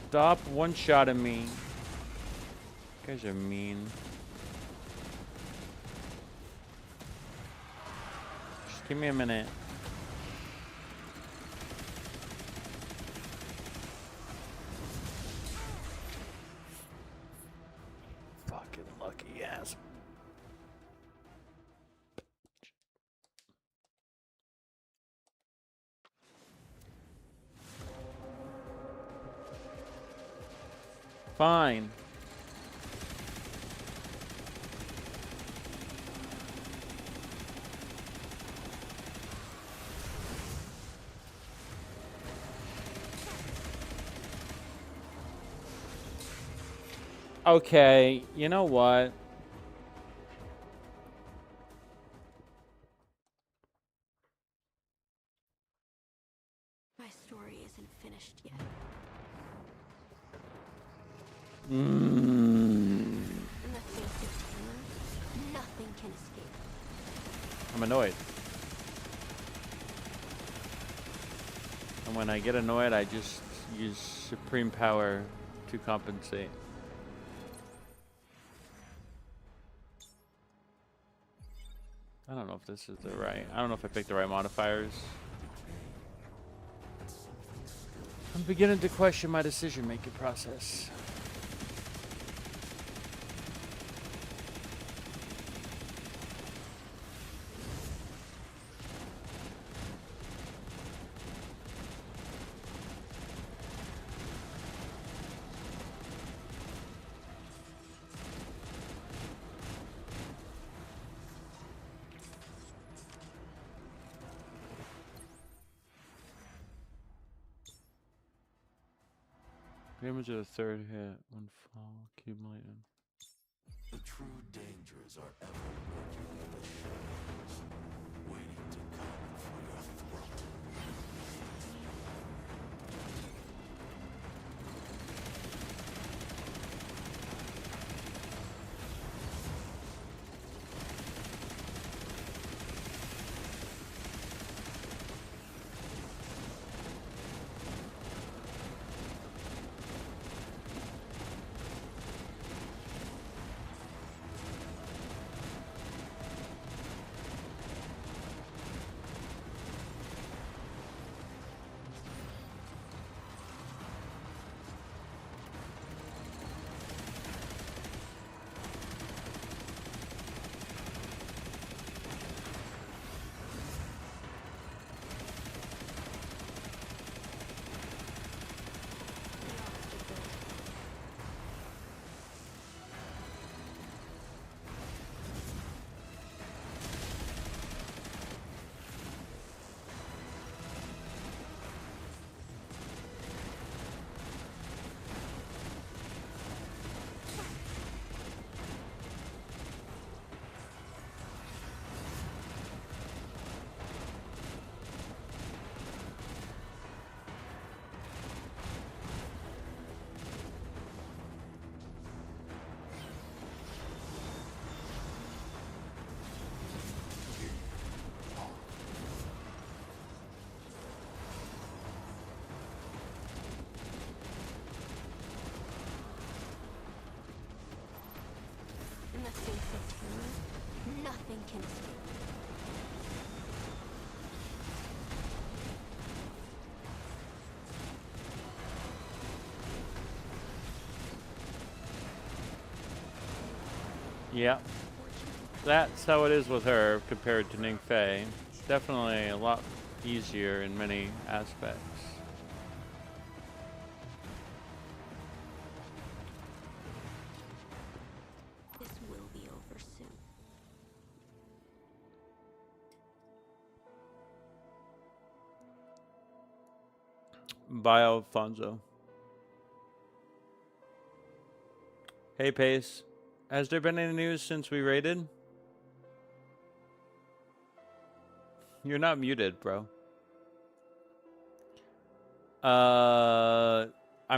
Stop one-shotting me. You guys are mean. Just give me a minute. Fine. Okay, you know what? My story isn't finished yet. Mm, In the face of terror, nothing can escape. I'm annoyed. And when I get annoyed, I just use supreme power to compensate. I don't know if this is the right. I don't know if I picked the right modifiers. I'm beginning to question my decision-making process. Damage of the third hit, one fall, accumulating. The true dangers are ever lurking in the shadows, waiting to come for your throat. In the face of terror, nothing can escape. Yeah. That's how it is with her compared to Ning Fei. Definitely a lot easier in many aspects. This will be over soon. Bye, Alfonso. Hey, Pace. Has there been any news since we raided? You're not muted, bro. I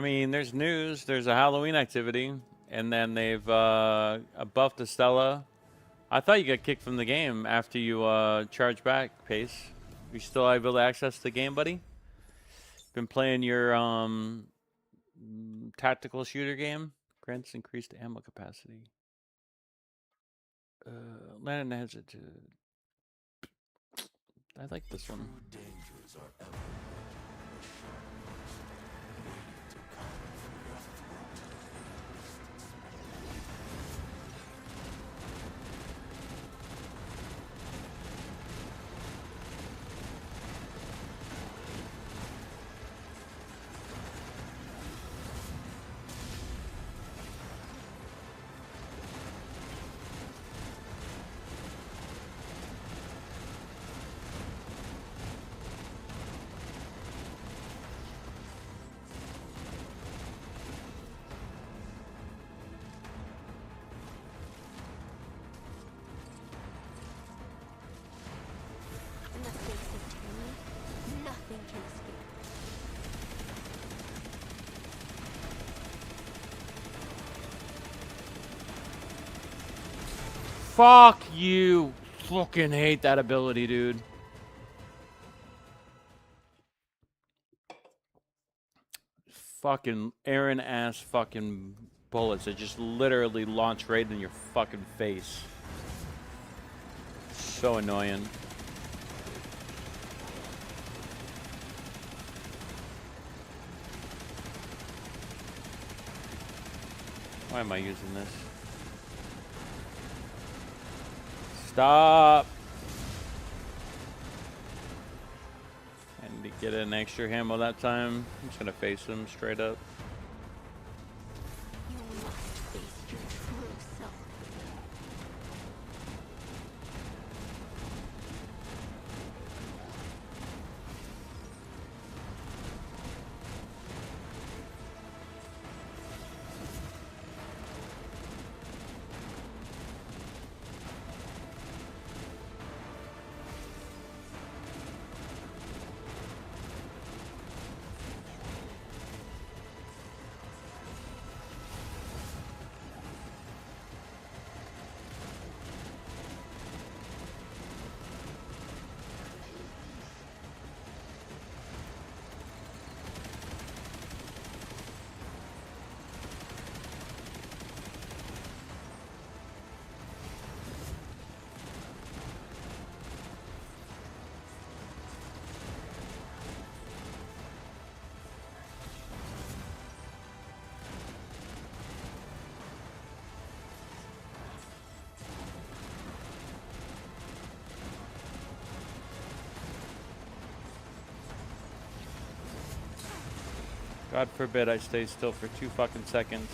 mean, there's news. There's a Halloween activity, and then they've buffed Estella. I thought you got kicked from the game after you charged back, Pace. You still able to access the game, buddy? Been playing your tactical shooter game. Grants increased ammo capacity. Land Hesitant. I like this one. True dangers are ever in the shadows, waiting to come for your throat. Fuck you. Fucking hate that ability, dude. Fucking Aaron ass fucking bullets that just literally launch right in your fucking face. So annoying. Why am I using this? Stop! And to get an extra ammo that time, I'm just gonna face him straight up. You must face your true self. God forbid I stay still for 2 fucking seconds.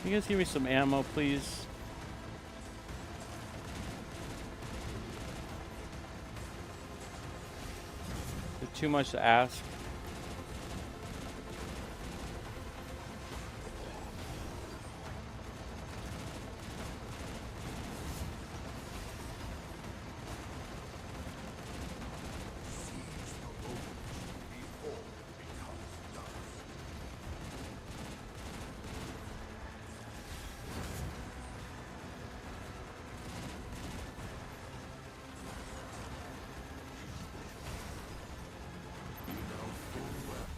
Can you guys give me some ammo, please? Is it too much to ask?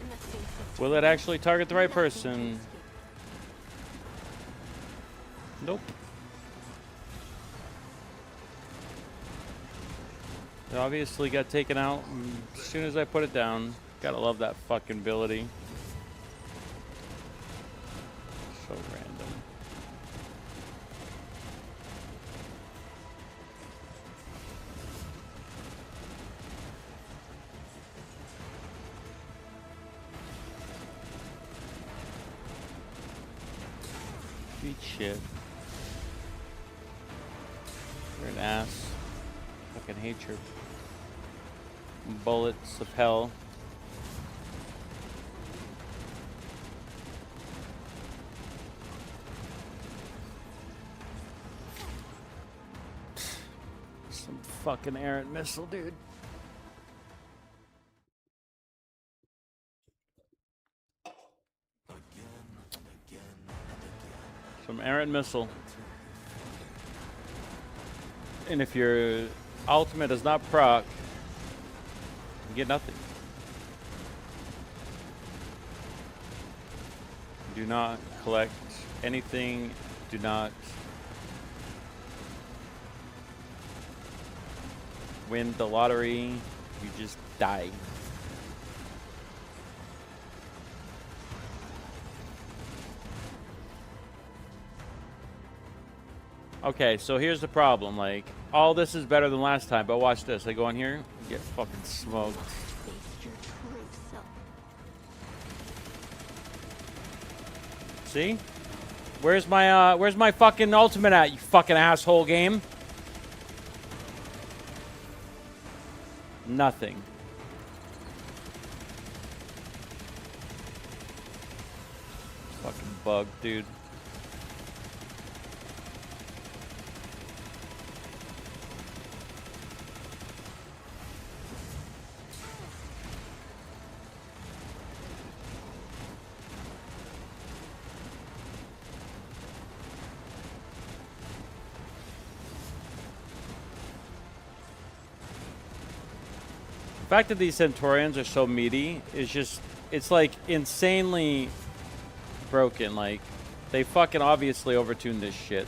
In the face of Will it actually target the right person? Nope. It obviously got taken out as soon as I put it down. Gotta love that fucking ability. So random. Eat shit. You're an ass. Fucking hate your bullets of hell. Some fucking errant missile, dude. Some errant missile. And if your ultimate is not proc, you get nothing. Do not collect anything. Do not win the lottery. You just die. Okay, so here's the problem. Like, all this is better than last time, but watch this. I go in here, get fucking smoked. face your true self. See? Where's my fucking ultimate at, you fucking asshole game? Nothing. bugged, dude. The fact that these Centaurians are so meaty is just, it's like insanely broken. Like, they fucking obviously overtuned this shit.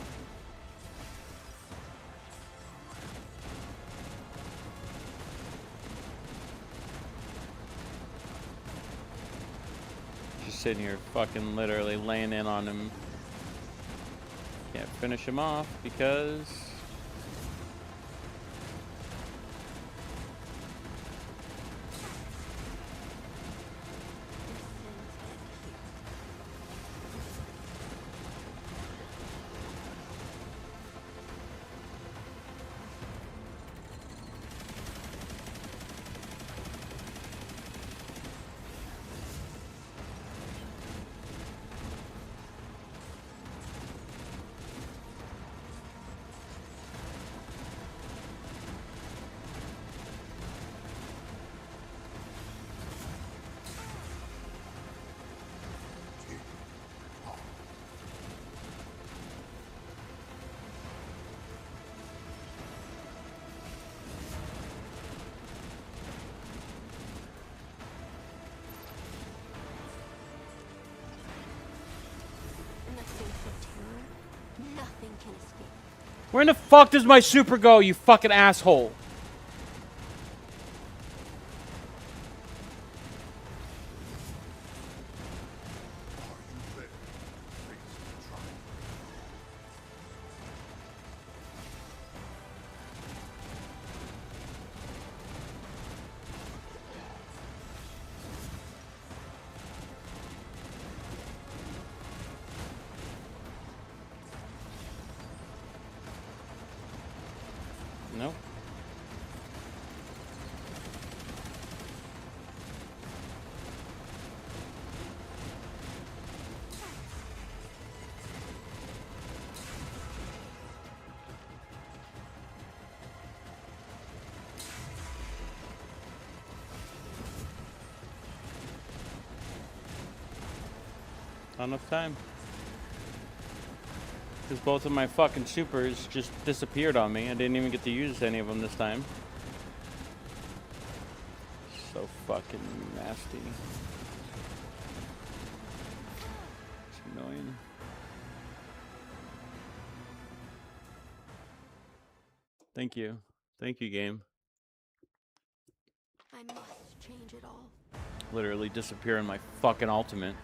Just sitting here fucking literally laying in on him. Can't finish him off because... In the face of terror, nothing can escape. Where in the fuck does my super go, you fucking asshole? Nope. Not enough time. Because both of my fucking supers just disappeared on me. I didn't even get to use any of them this time. So fucking nasty. It's annoying. Thank you. Thank you, game. I must change it all. Literally disappear in my fucking ultimate.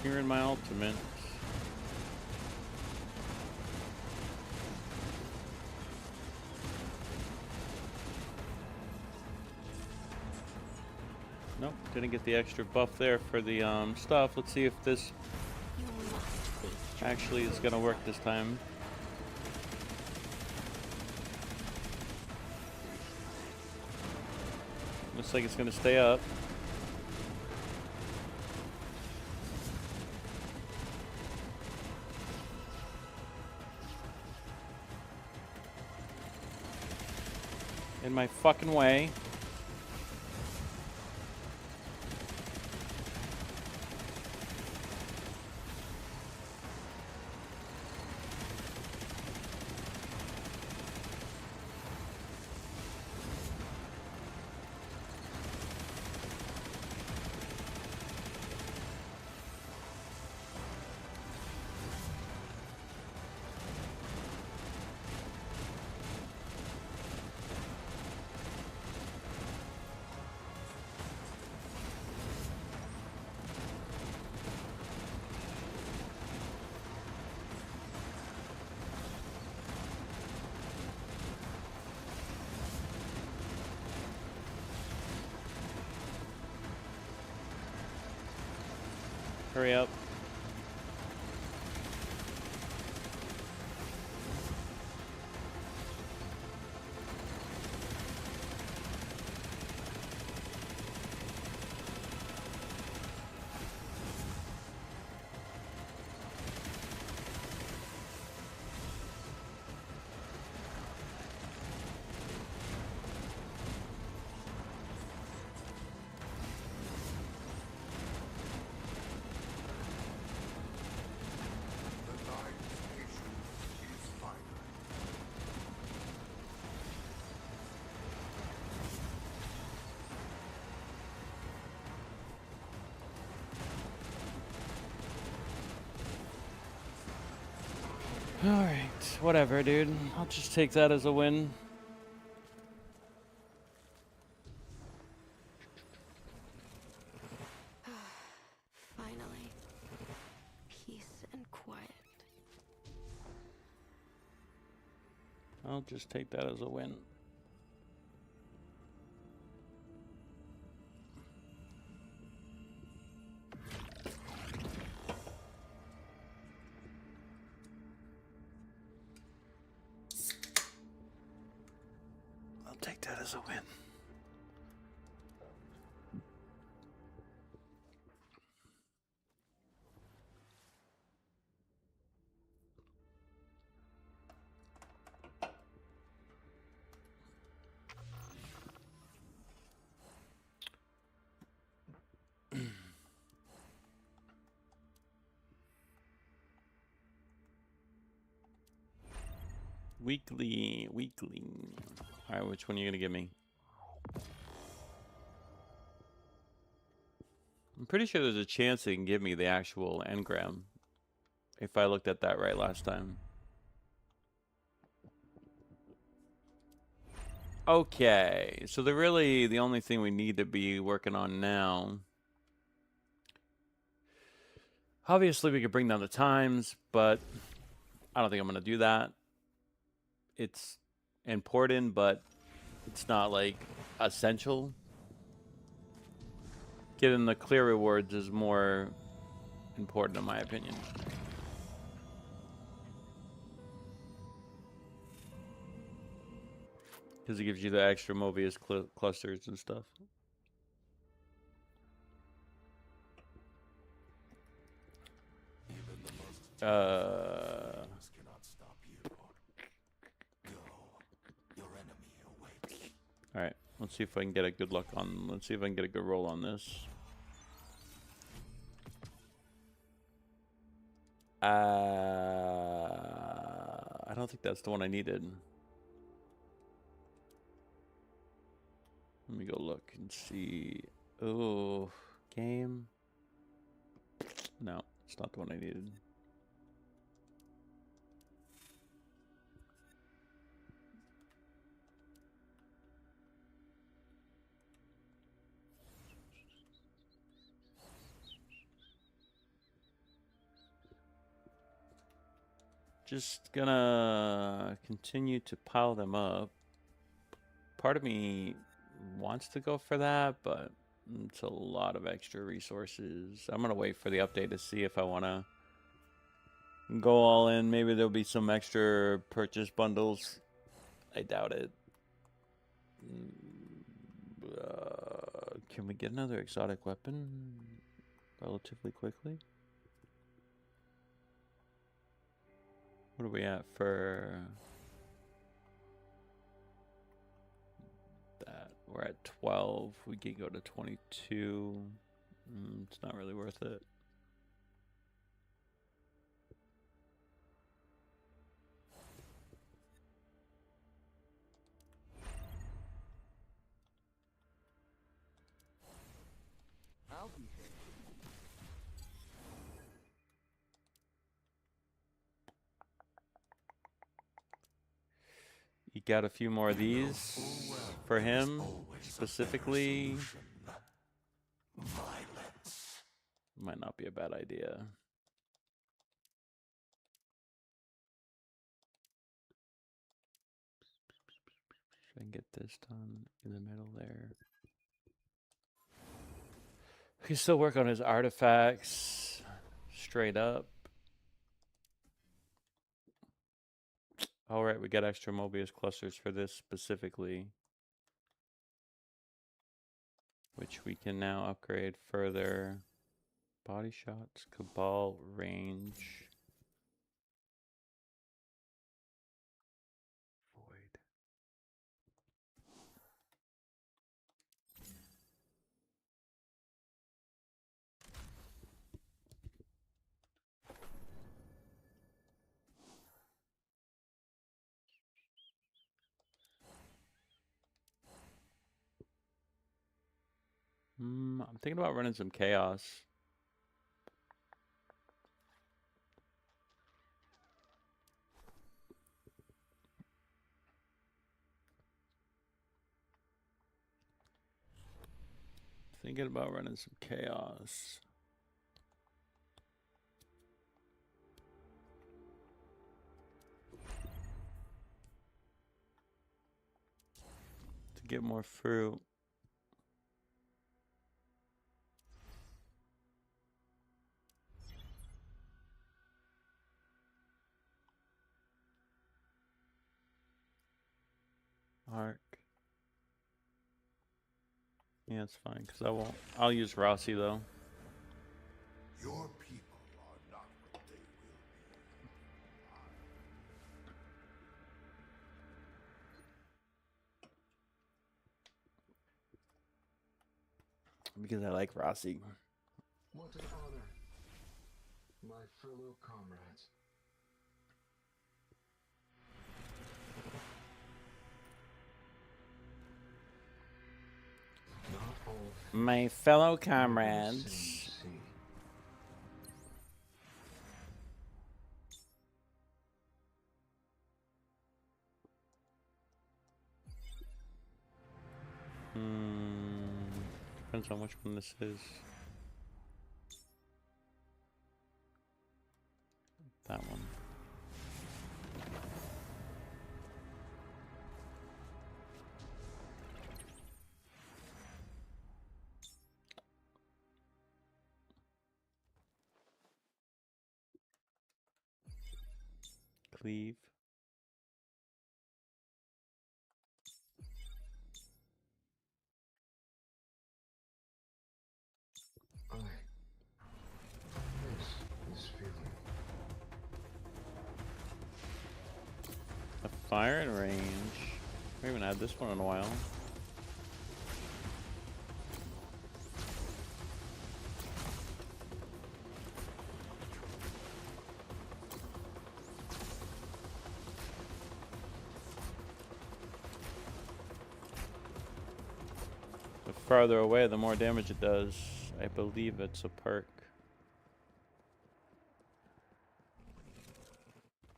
Here in my ultimate. Nope, didn't get the extra buff there for the stuff. Let's see if this You must face truth. actually is gonna work this time. Looks like it's gonna stay up. In my fucking way. Hurry up. The night station is final. Alright, whatever, dude. I'll just take that as a win. Finally. Peace and quiet. I'll just take that as a win. I'll take that as a win. Weekly. Alright, which one are you gonna give me? I'm pretty sure there's a chance they can give me the actual engram. If I looked at that right last time. Okay, so they're really the only thing we need to be working on now. Obviously, we could bring down the times, but I don't think I'm going to do that. It's important, but it's not, like, essential. Getting the clear rewards is more important, in my opinion. Because it gives you the extra Mobius clusters and stuff. Even the most darkness cannot stop you. Go. Your enemy awaits. Alright, let's see if I can get a good luck on... Let's see if I can get a good roll on this. I don't think that's the one I needed. Let me go look and see. Oh, game. No, it's not the one I needed. Just gonna continue to pile them up. Part of me wants to go for that, but it's a lot of extra resources. I'm gonna wait for the update to see if I want to go all in. Maybe there'll be some extra purchase bundles. I doubt it. Can we get another exotic weapon relatively quickly? What are we at for that? We're at 12. We can go to 22. It's not really worth it. I'll be here. You got a few more of these for him specifically. Violence. Might not be a bad idea. Should I can get this done in the middle there? We can still work on his artifacts. straight up. All right, we got extra Mobius clusters for this specifically, which we can now upgrade further. Body shots, Cabal range. Void. I'm thinking about running some chaos. Thinking about running some chaos. To get more fruit. Arc. Yeah, it's fine, because I'll use Rossi though. Your people are not what they will Because I like Rossi. What an honor, my fellow comrades. Not all My fellow same comrades. sea. Depends on which one this is. That one. Cleave. I miss this feeling. A fire and range. We haven't had this one in a while. The farther away, the more damage it does. I believe it's a perk.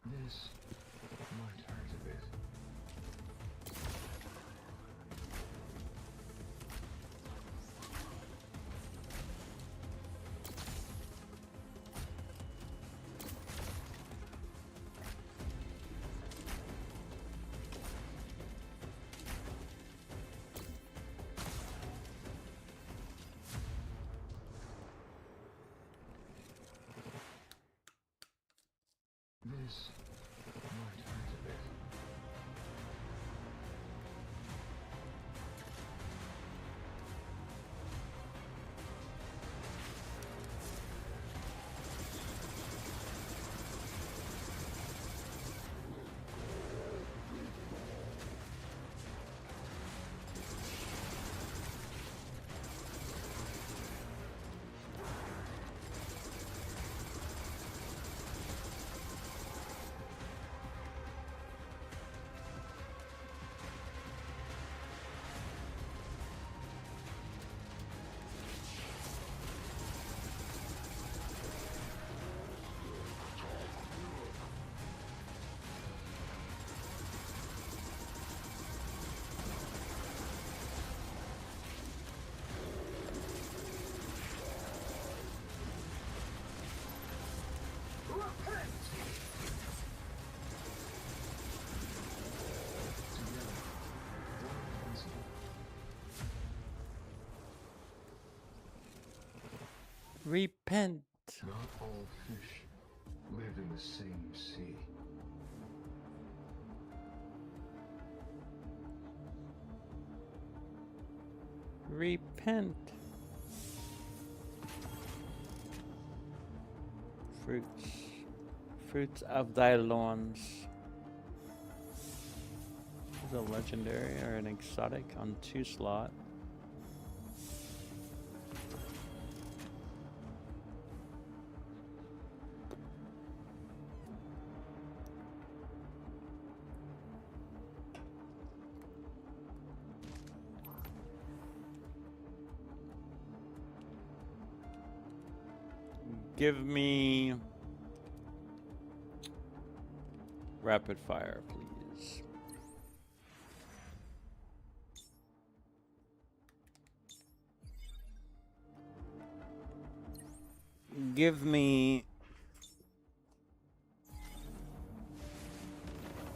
This might hurt a bit. This might hurt a bit. Repent. Not all fish live in the same sea. Repent. Fruits. Fruits of thy lawns. Is a legendary or an exotic on 2 slot. Give me rapid fire, please. Give me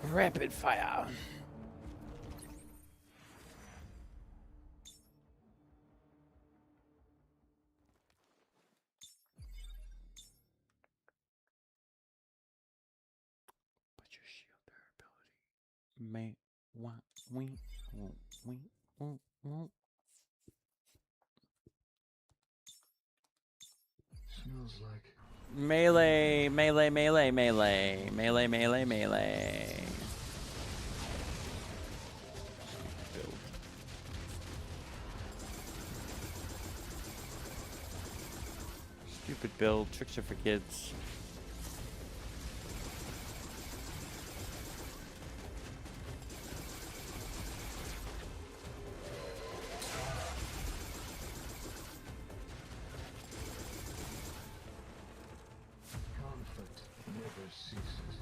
rapid fire. Put your shield durability. May want we Smells like melee, melee, melee, melee, melee, melee, melee. Build. Stupid build. Tricks are for kids. conflict never ceases.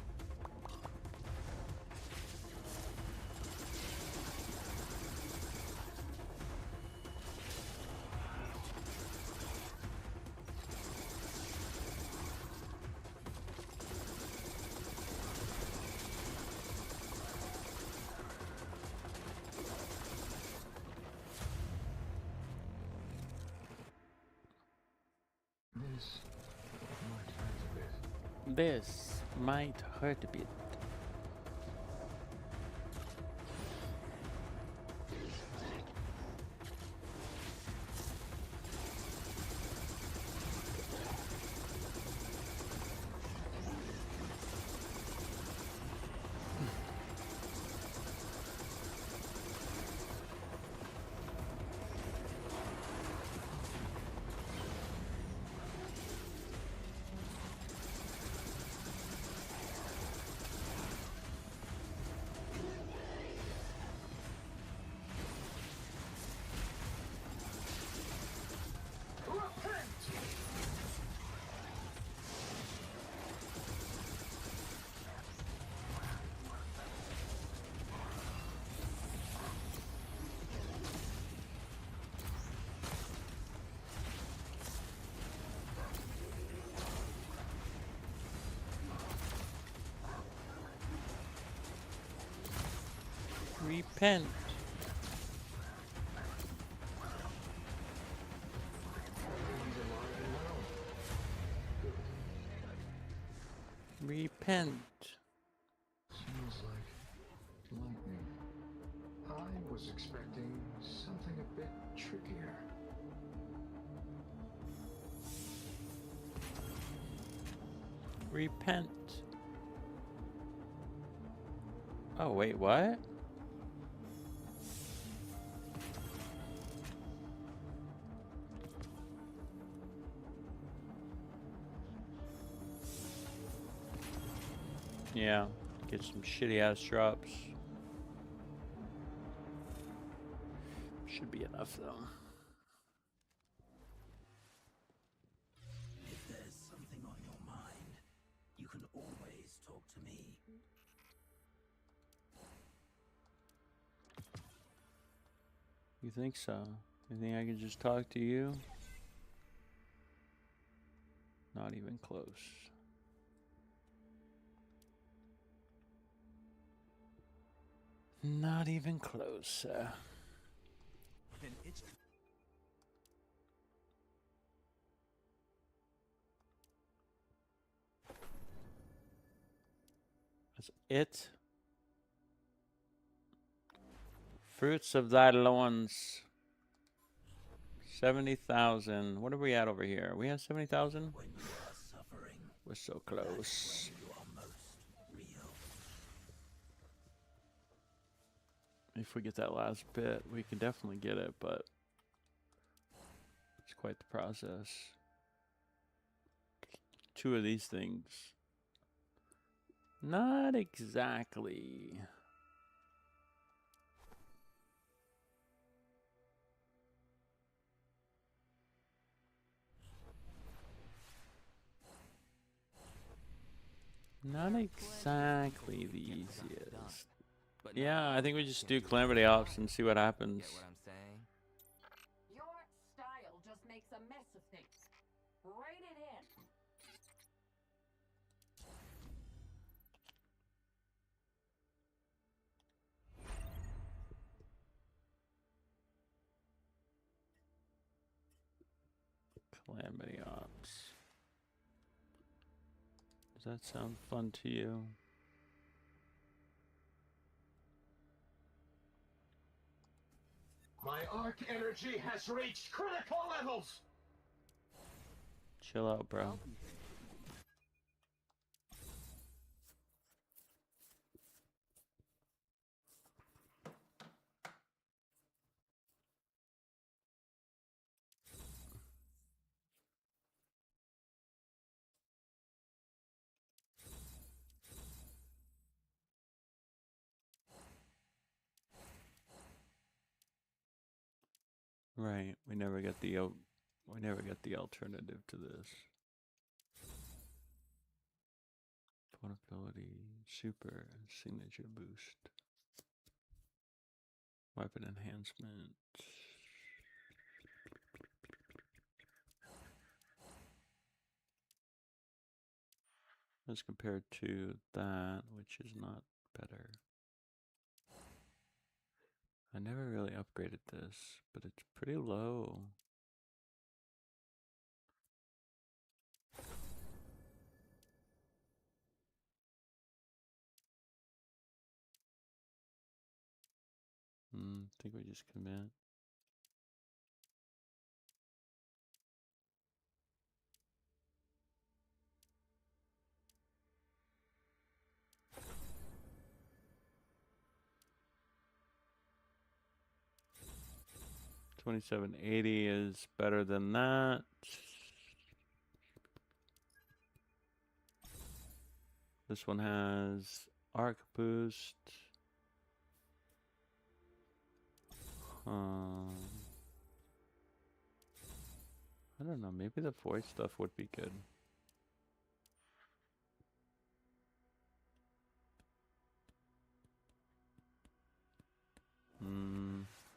This might hurt a bit. Repent. Repent. Smells like lightning. I was expecting something a bit trickier. Repent. Oh, wait, what? Yeah, get some shitty ass drops. Should be enough though. If there's something on your mind, you can always talk to me. You think so? You think I can just talk to you? Not even close. Not even close. Then it's it. Fruits of thy loins. 70,000. What are we at over here? We have 70,000? When you are suffering, We're so close. you are most real. If we get that last bit, we can definitely get it, but it's quite the process. 2 of these things. Not exactly. Not exactly the easiest. Yeah, I think we just do Calamity Ops and see what happens. Get what I'm saying? Your style just makes a mess of things. Write it in. Calamity Ops. Does that sound fun to you? My arc energy has reached critical levels! Chill out, bro. Right, we never get the alternative to this. Portability, super, signature boost, weapon enhancement. As compared to that, which is not better. I never really upgraded this, but it's pretty low. I think we just commit. $27.80 is better than that. This one has arc boost. I don't know, maybe the voice stuff would be good.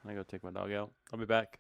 I go take my dog out. I'll be back.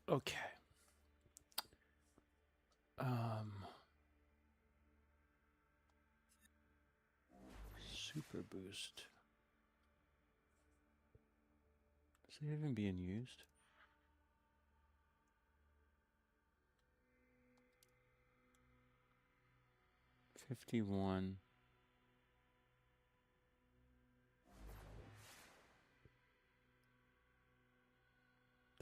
Okay. Super boost. Is it even being used? $51.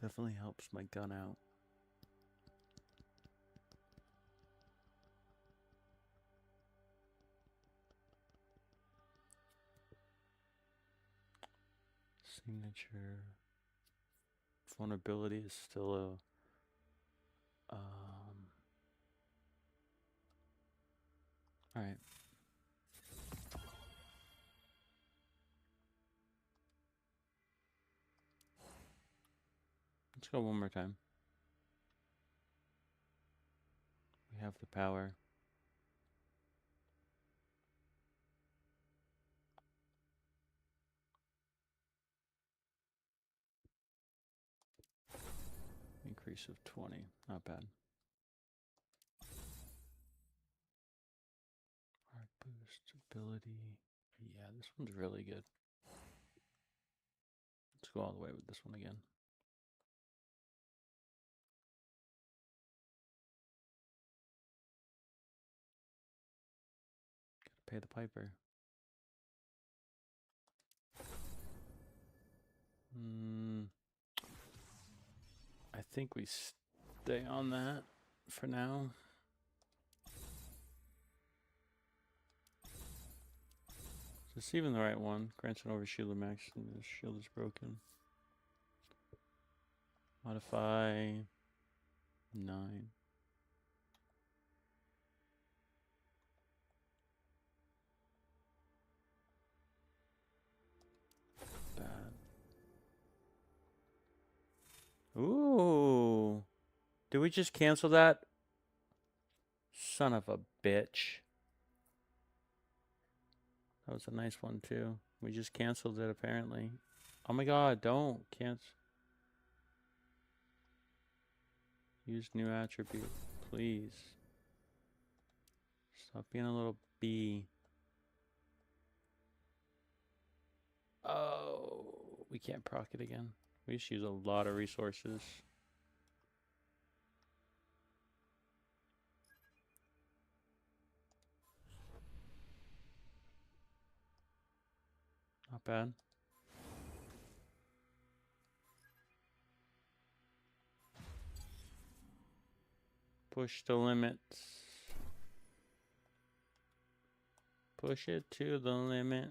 Definitely helps my gun out. Signature. Vulnerability is still a. All right. Let's go one more time. We have the power. Increase of 20. Not bad. Arc boost ability. Yeah, this one's really good. Let's go all the way with this one again. Gotta pay the piper. I think we stay on that for now. Is this even the right one? Grants an overshield max and the shield is broken. Modify 9. Bad. Ooh. Did we just cancel that? Son of a bitch. That was a nice one too. We just canceled it apparently. Oh my god, don't cancel. Use new attribute, please. Stop being a little bee. Oh, we can't proc it again. We just use a lot of resources. Not bad. Push the limits. Push it to the limit.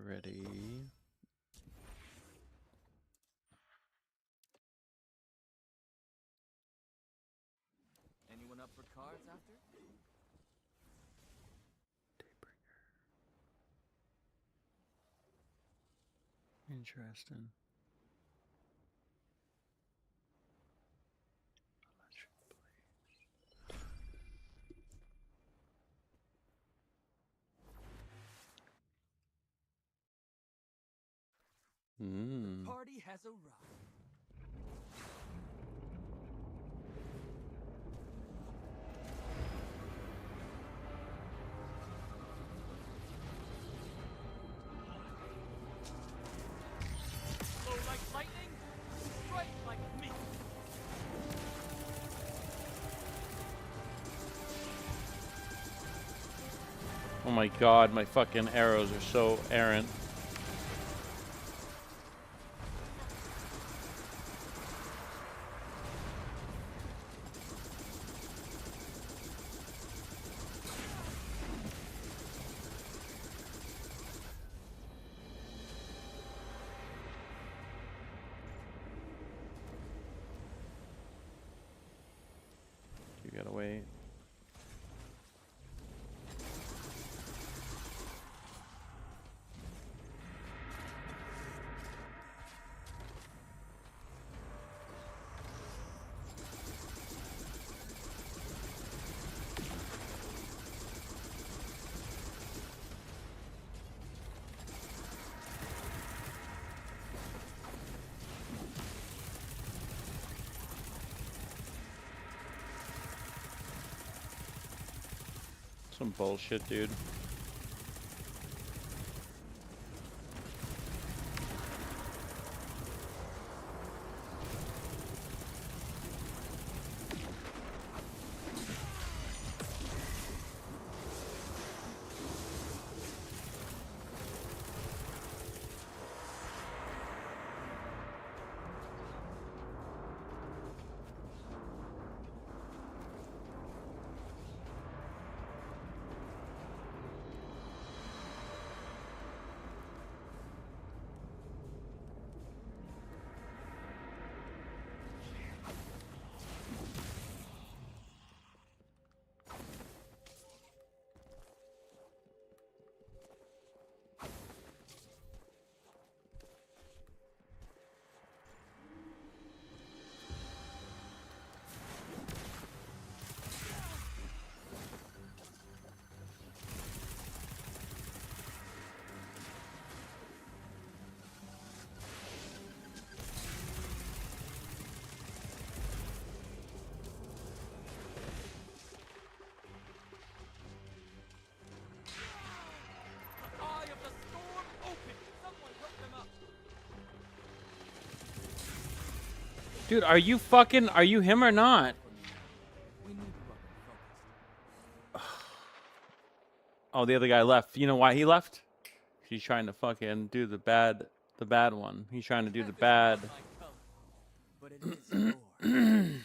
Ready. Anyone up for cards after? Interesting. The party has arrived. Flow like lightning, strike like me. Oh my god, my fucking arrows are so errant. Some bullshit, dude. Eye of the storm open! Someone help them up! Dude, are you him or not? We need weapon focused. Oh, the other guy left. You know why he left? He's trying to fucking do the bad one. He's trying to do the bad. My color, but it is yours.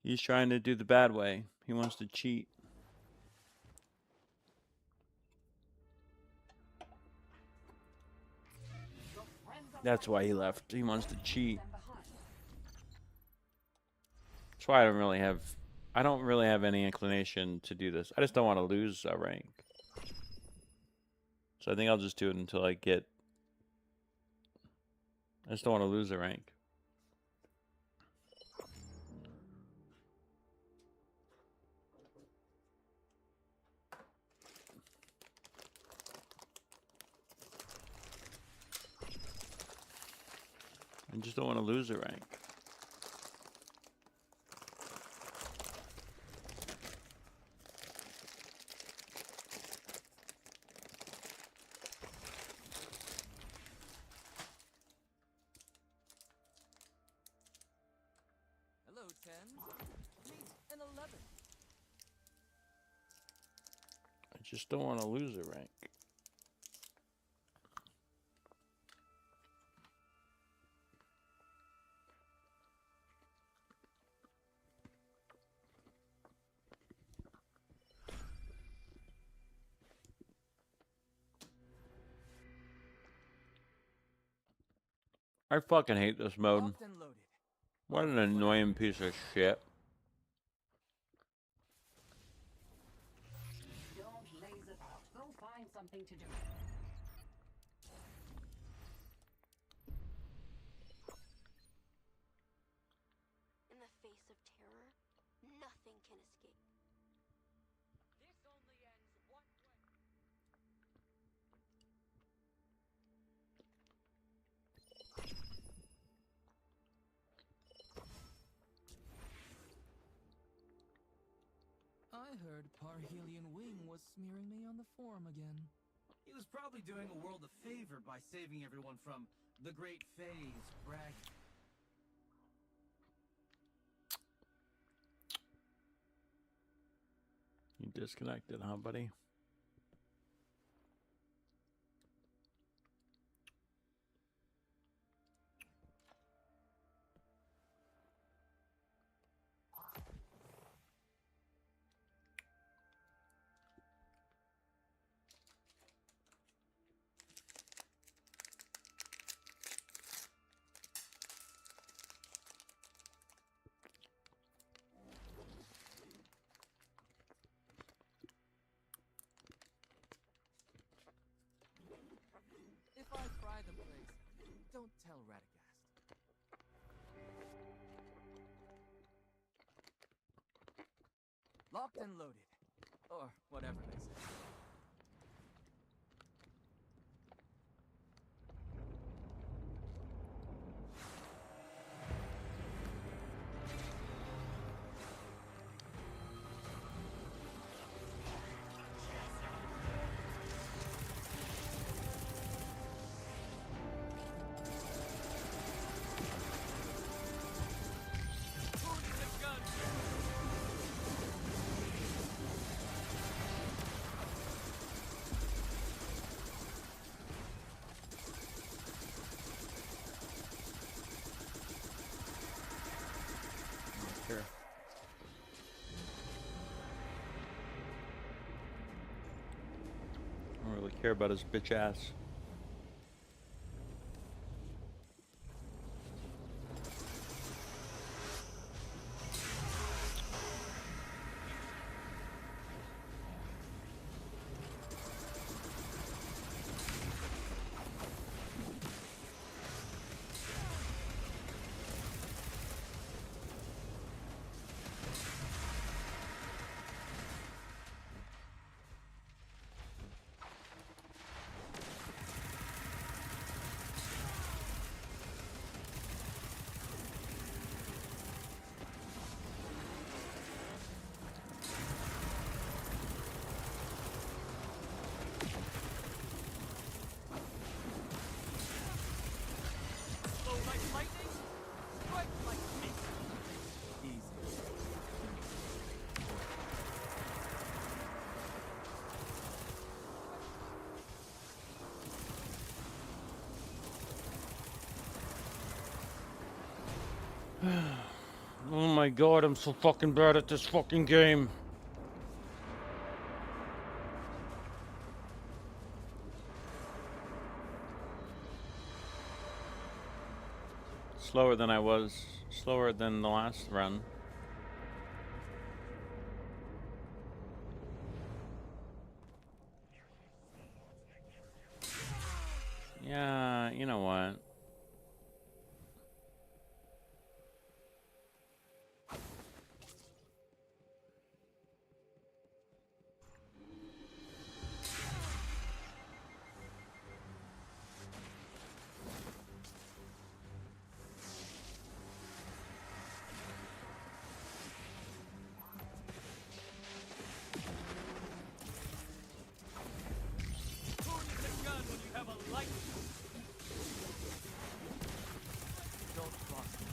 He's trying to do the bad way. He wants to cheat. That's why he left. He wants to cheat. That's why I don't really have any inclination to do this. I just don't want to lose a rank. So I think I'll just do it until I get... I just don't want to lose a rank. I just don't want to lose a rank. Hello, 10. Meet an 11. I just don't want to lose a rank. I fucking hate this mode. Locked and loaded. What an annoying piece of shit. Don't laze about. Go find something to do. In the face of terror, nothing can escape. This only ends one way. I heard Parhelion Wing was smearing me on the forum again. He was probably doing a world a favor by saving everyone from the Great Fae's bragging. You disconnected, huh, buddy? If I fry the place, don't tell Radagast. Locked and loaded. Or whatever they say. care about his bitch ass. Slow like lightning, strike like me. Easy. Oh my god, I'm so fucking bad at this fucking game. Slower than I was. Slower than the last run. Yeah, you know what? Who needs a gun when you have a light? Don't cross me.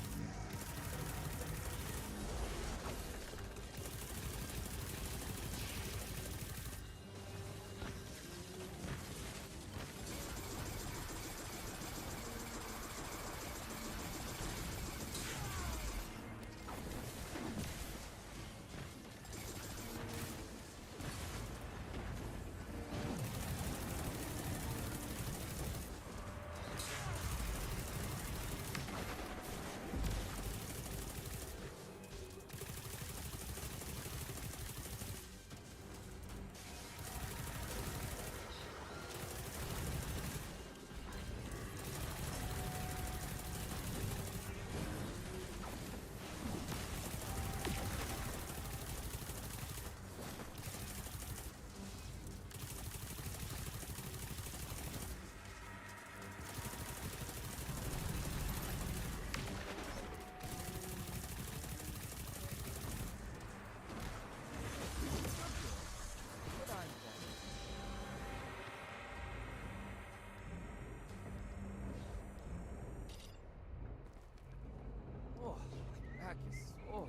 Oh, my back is sore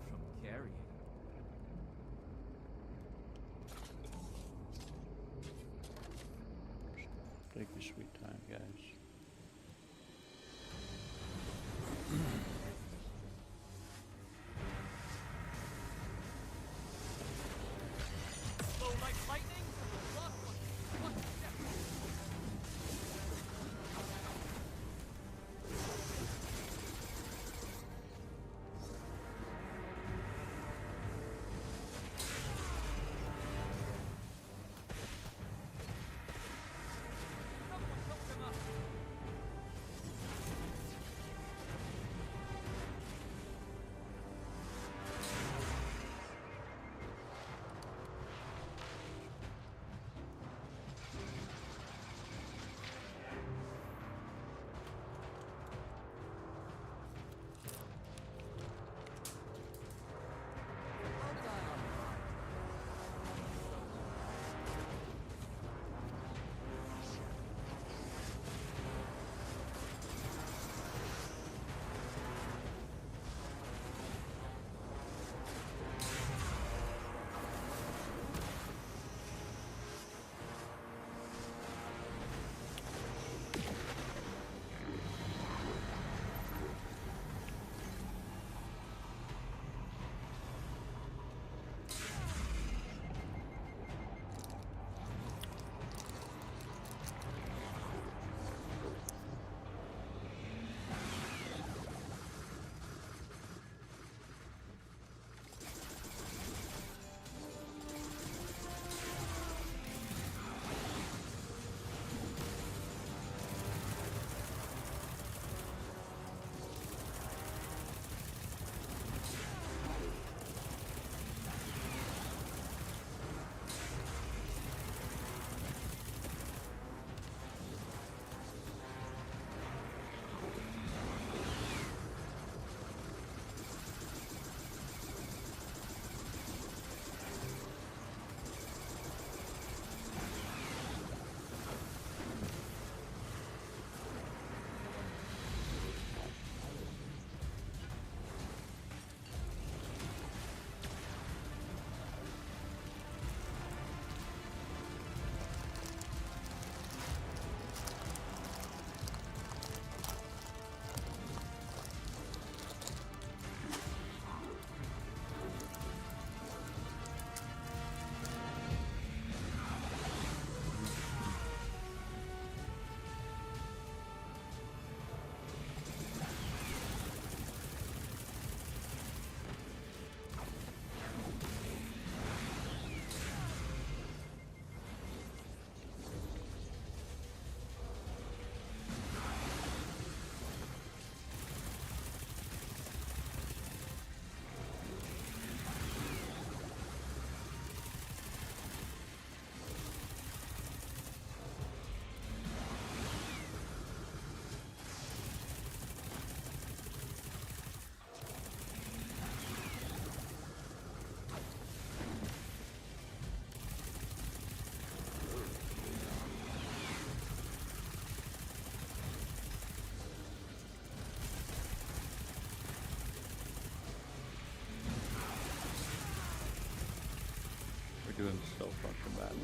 from carrying. Take your sweet time, guys. Slow like lightning, lost one step. Someone help him up. so fucking bad.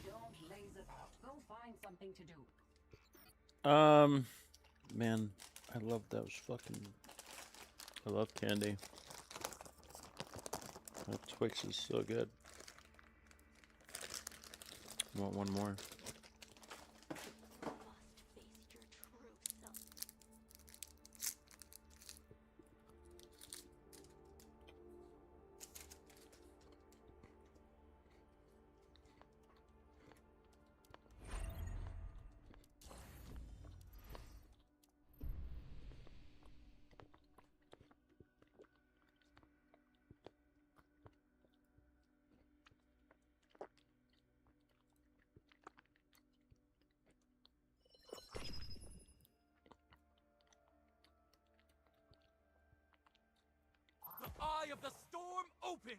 Don't laze about. Go find something to do. Man, I love those fucking. I love candy. That Twix is so good. I want one more. You must face your true self. The eye of the storm opens!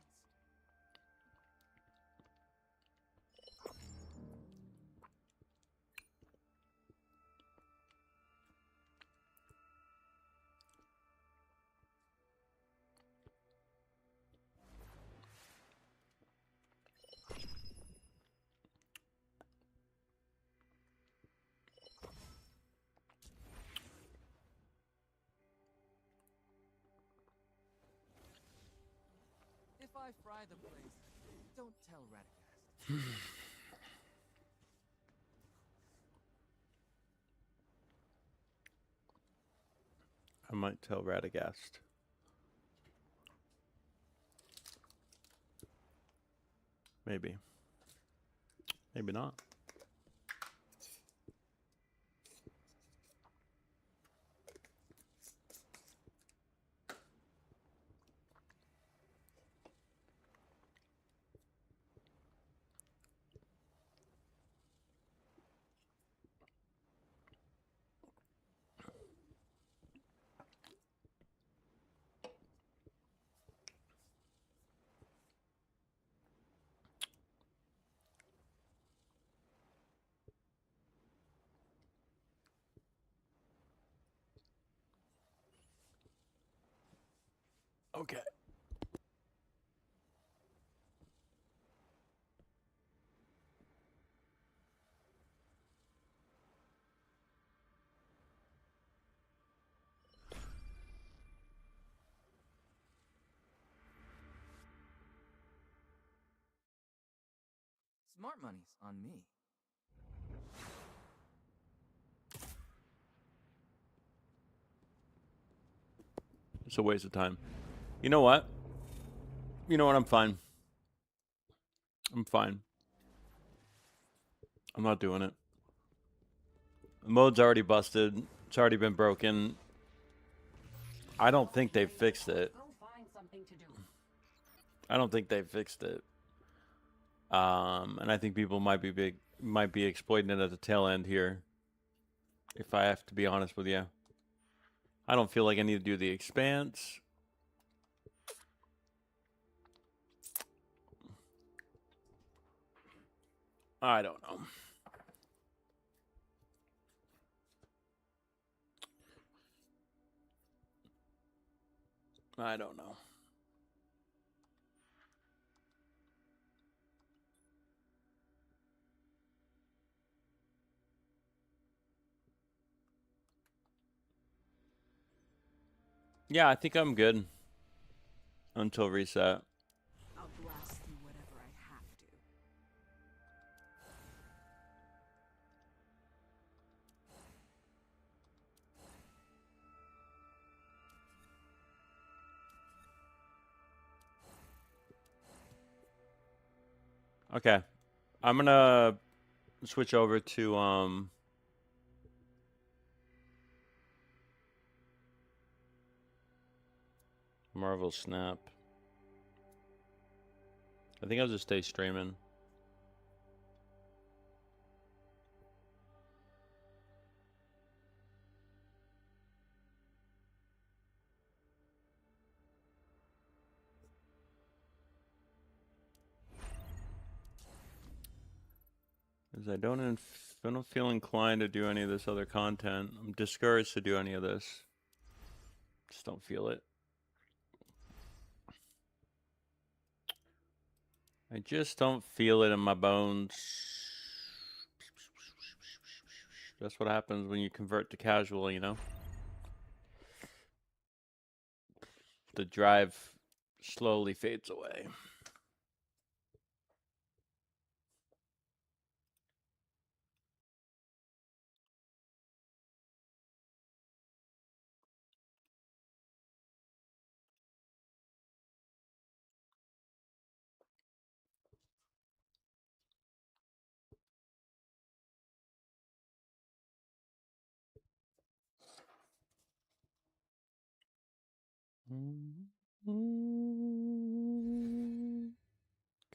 If I fry the place, don't tell Radagast. I might tell Radagast. Maybe. Maybe not. Okay. Smart money's on me. It's a waste of time. You know what? You know what? I'm fine. I'm fine. I'm not doing it. The mode's already busted. It's already been broken. I don't think they've fixed it. Go find something to do. I don't think they've fixed it. And I think people might be exploiting it at the tail end here. If I have to be honest with you. I don't feel like I need to do the expanse. I don't know. I don't know. Yeah, I think I'm good until reset. I'll blast through whatever I have to. Okay. I'm gonna switch over to Marvel Snap. I think I'll just stay streaming. Because I don't feel inclined to do any of this other content. I'm discouraged to do any of this. Just don't feel it. I just don't feel it in my bones. That's what happens when you convert to casual, you know? The drive slowly fades away.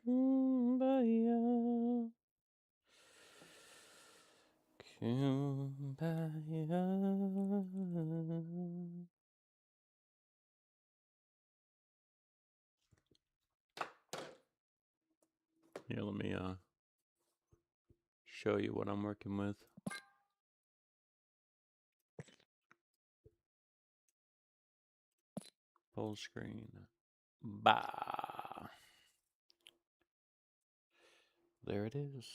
Kumbaya. Kumbaya. Here, let me show you what I'm working with. Full screen. Bah. There it is.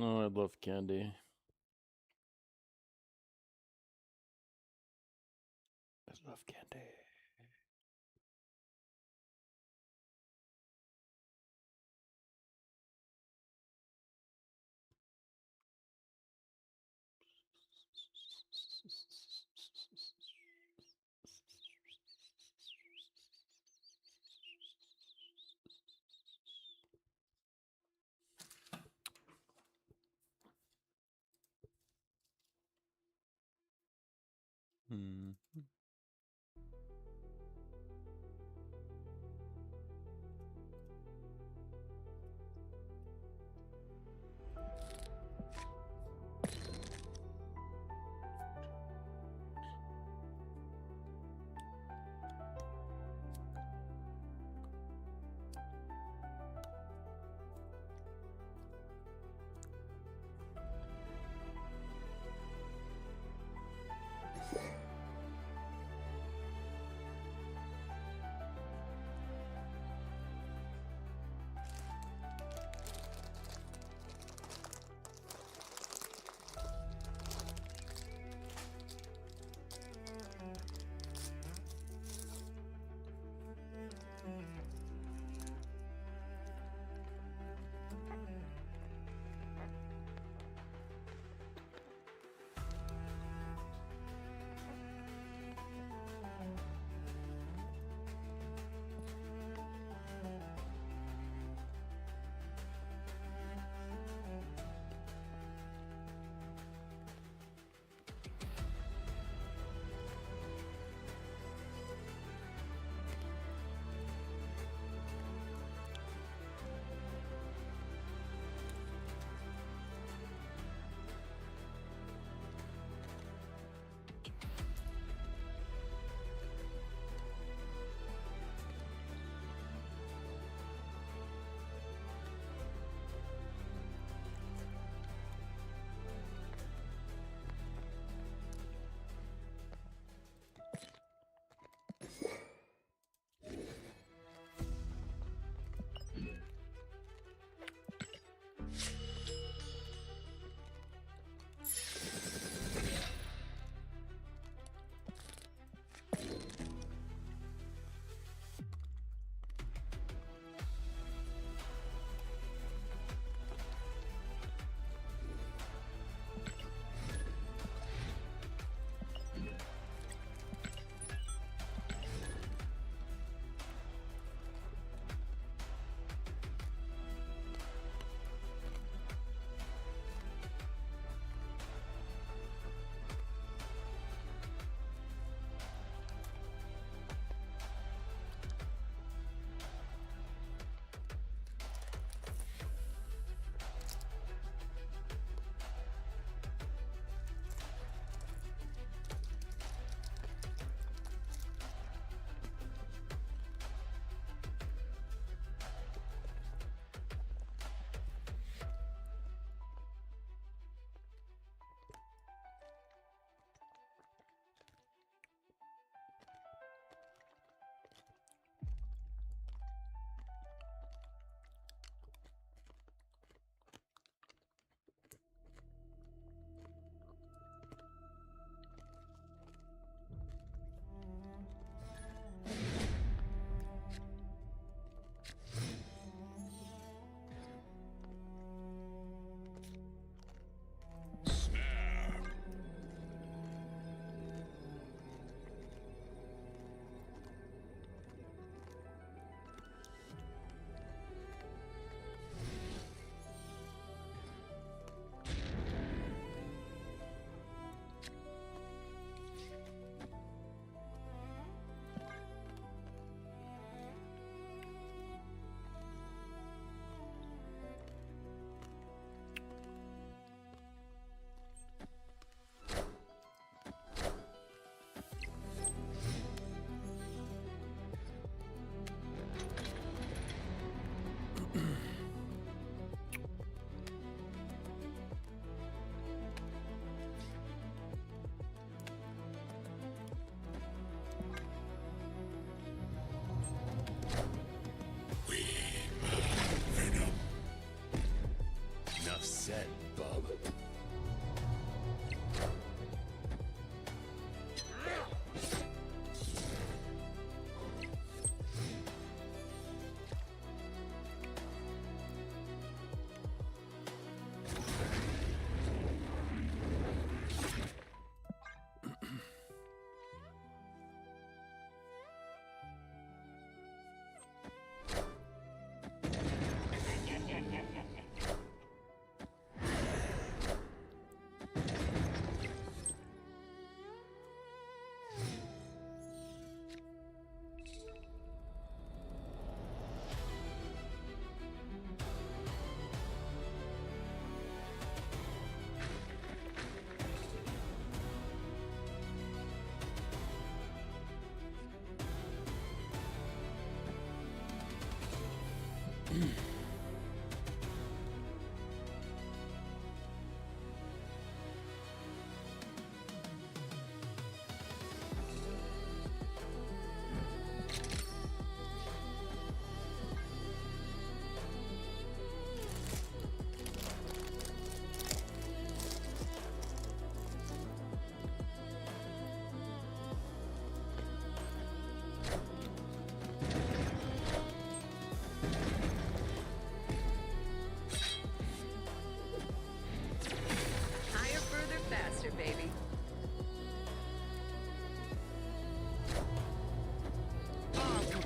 Oh, I love candy. I love candy. Hmm.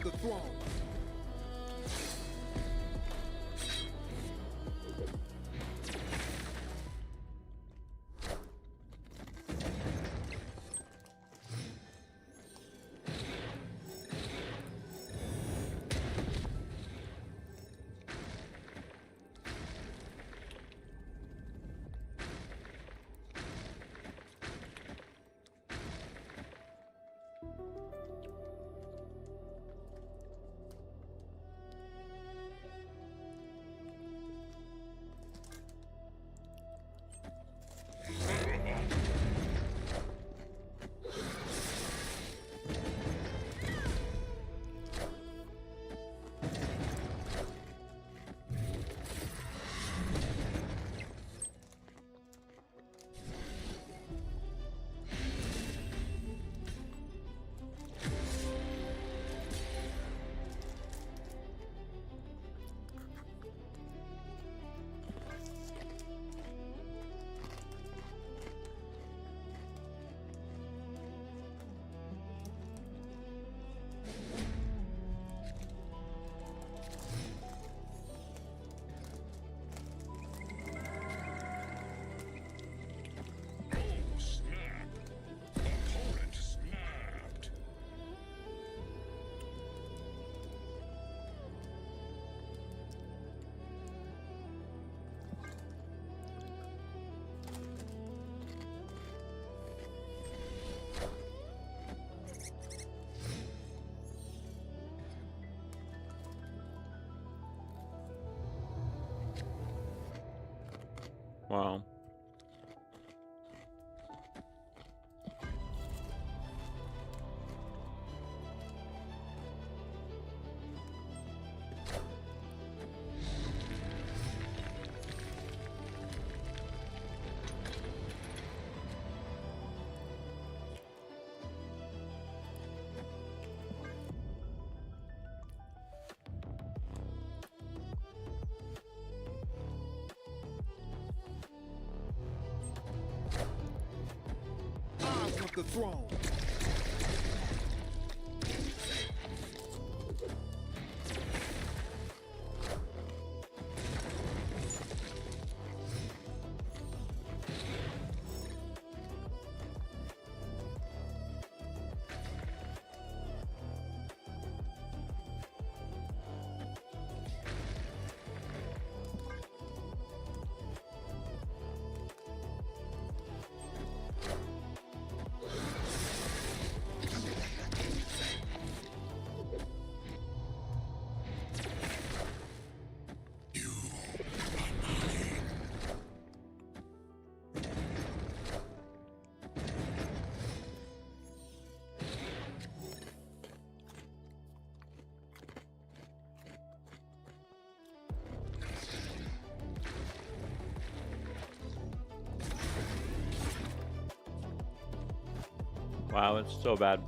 the throne. Wow. I want the throne. Wow, it's so bad.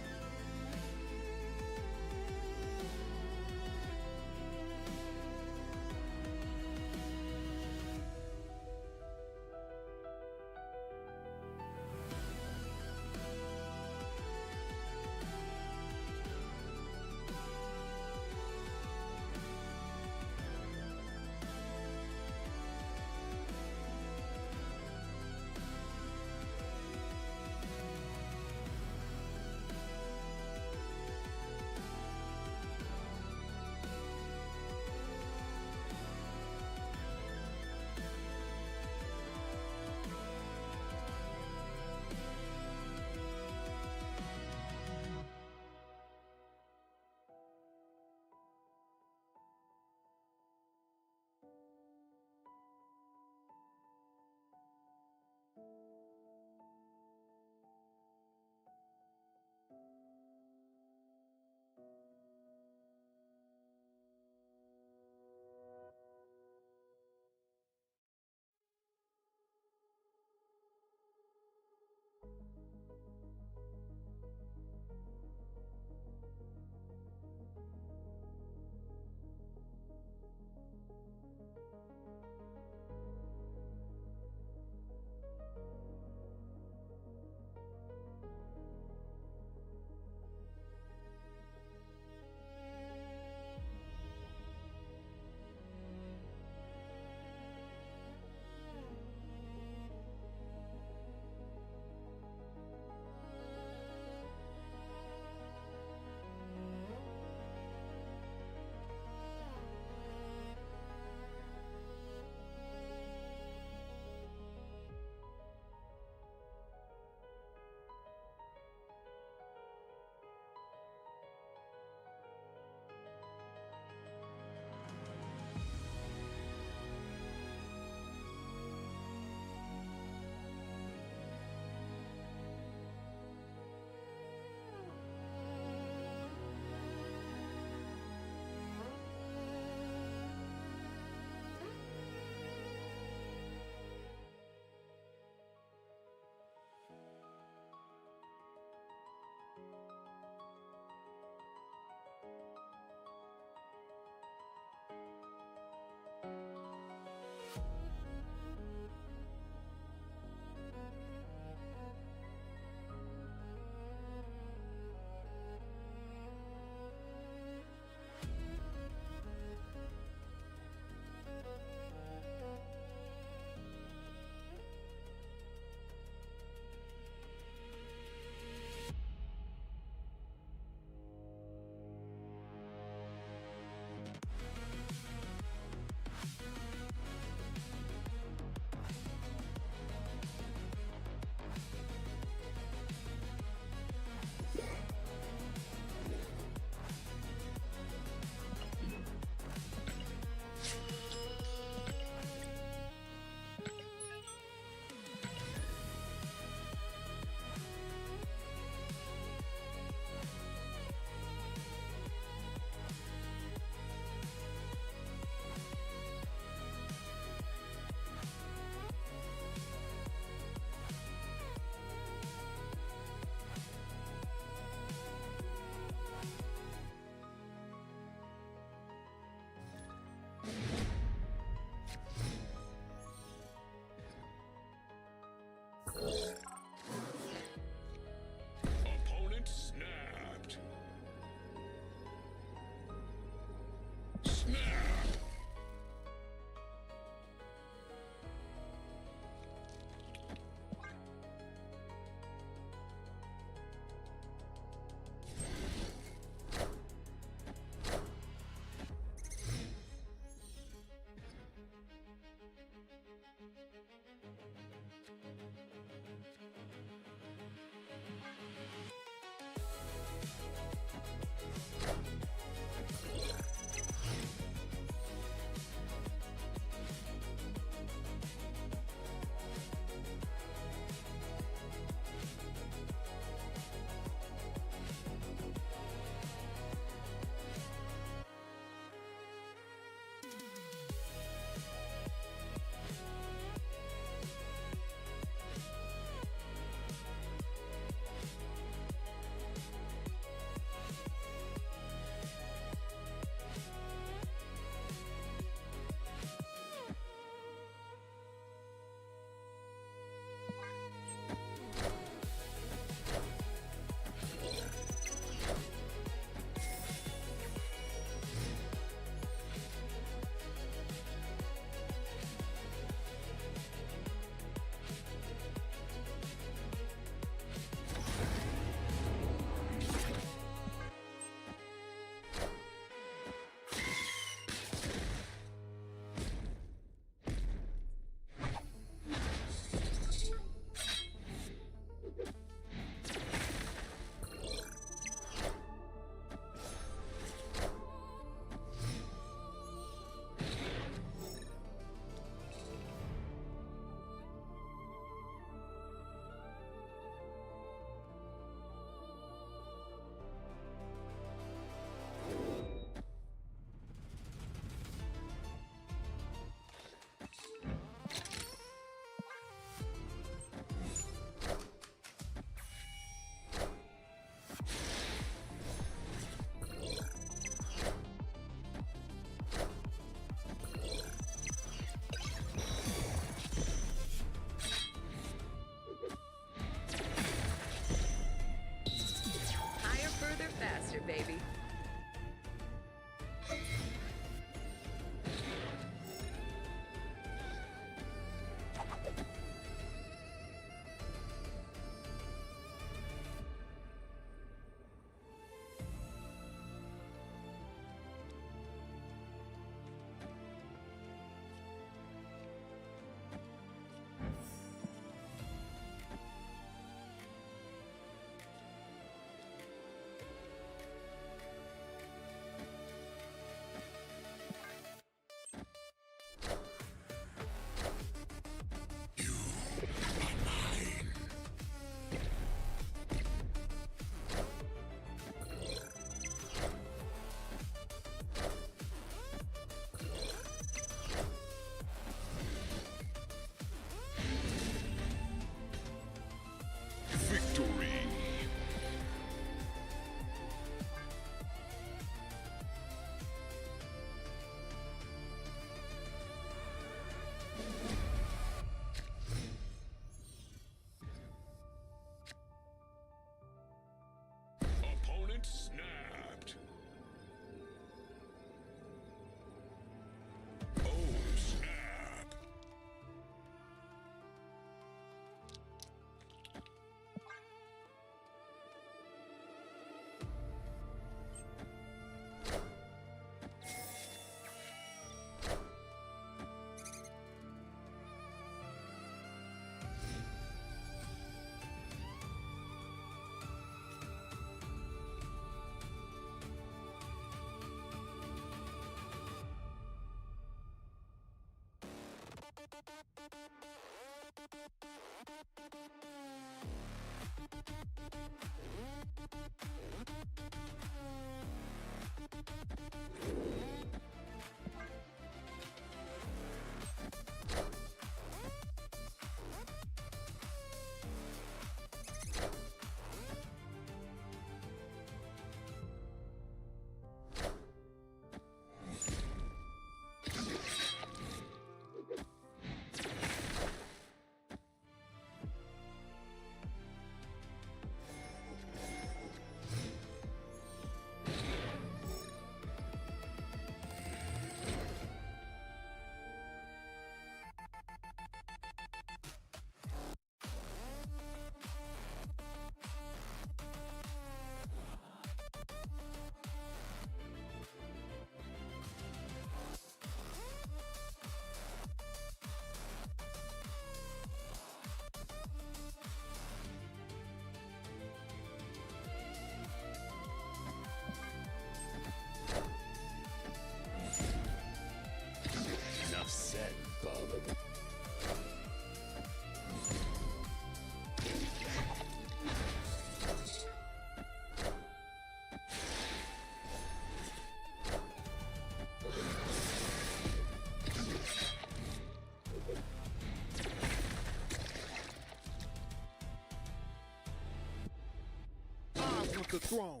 want the throne.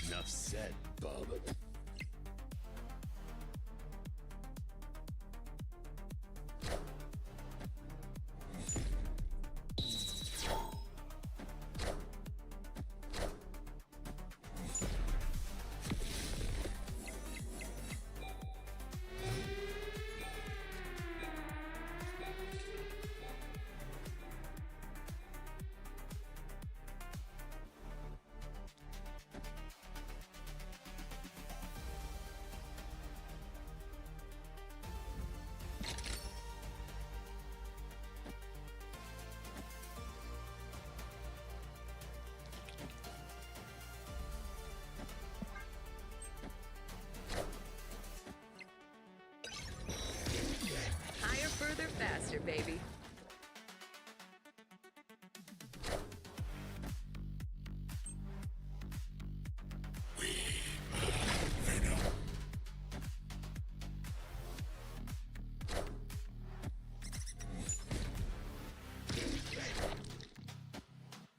Enough said, bub. Higher, further, faster, baby.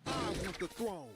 I want the throne.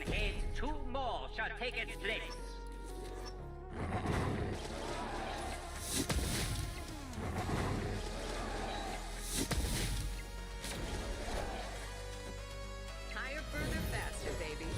heads, 2 more shall take its place. Higher, further, faster, baby.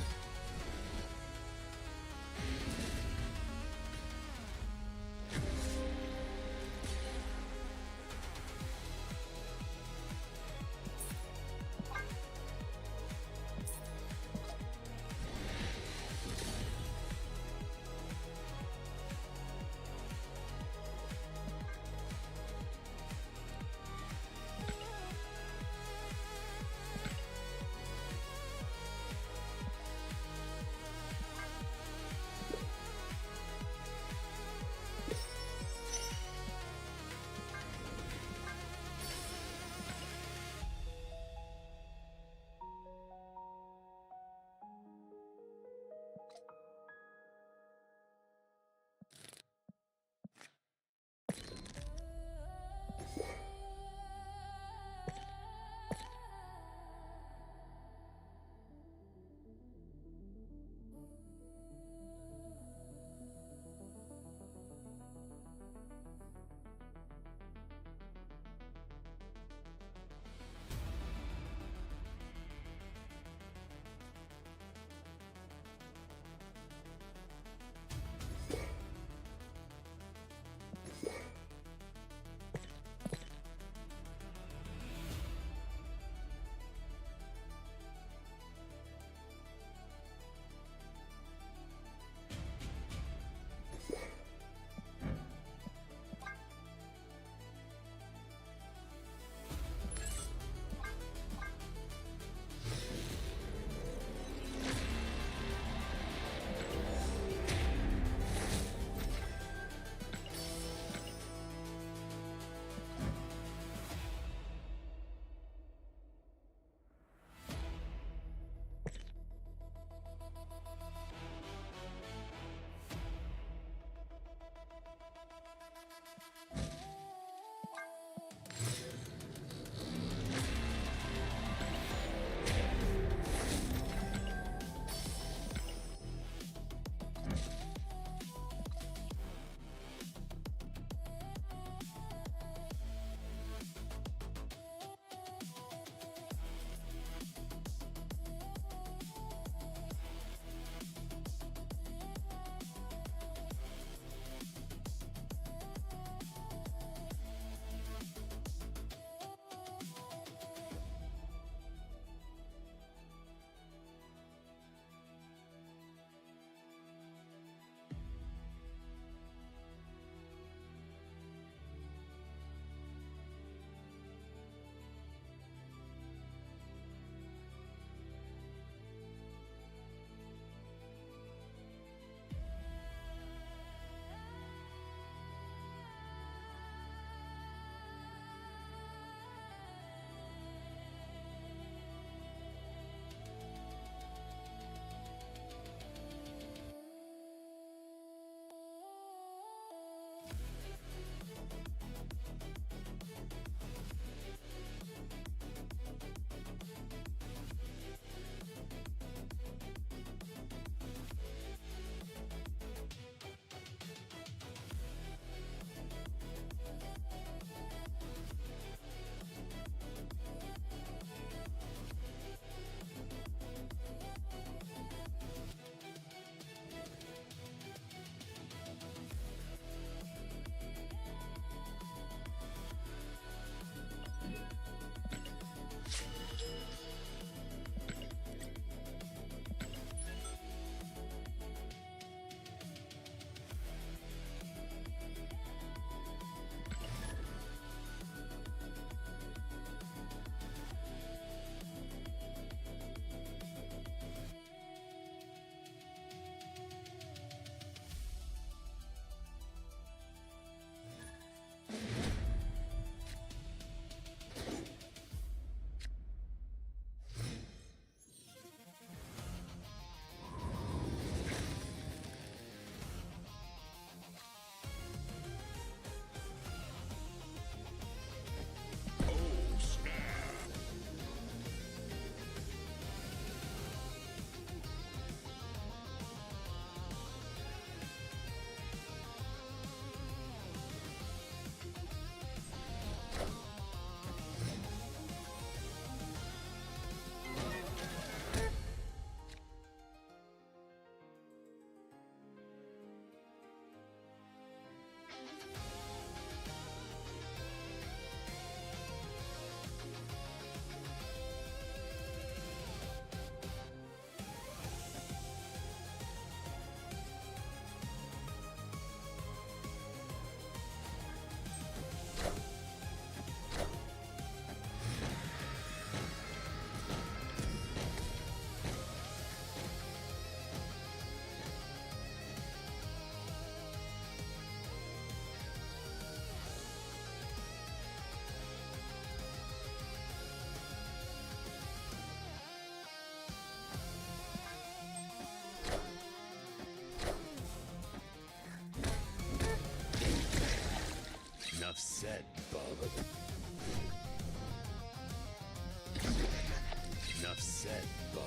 Enough said, Bob.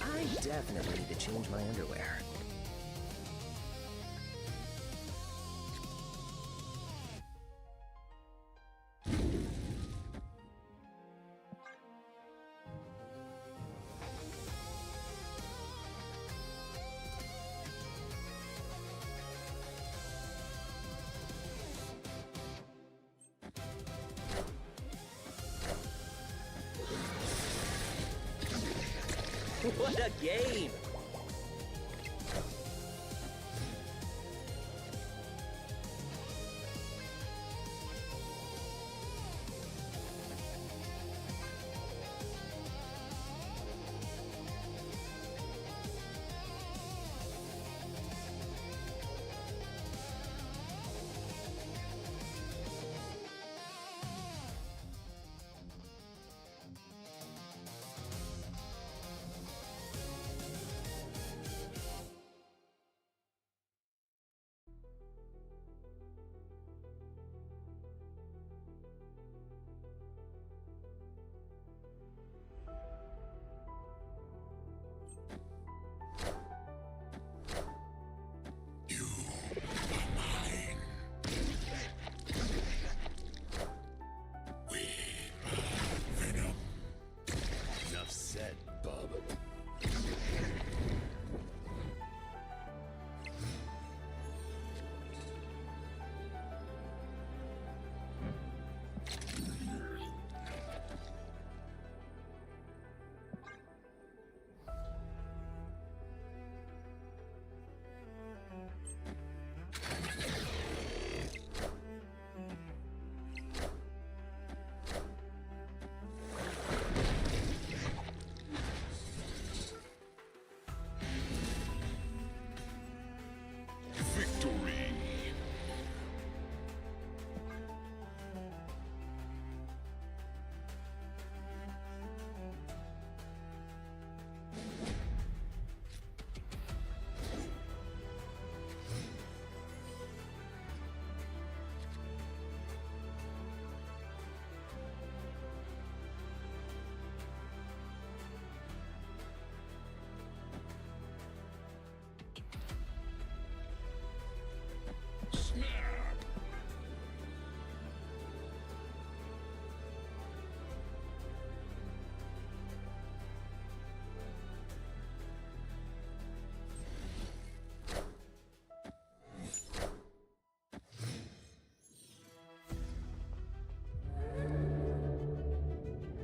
I definitely need to change my underwear. What a game! Enough said, Bob. Victory!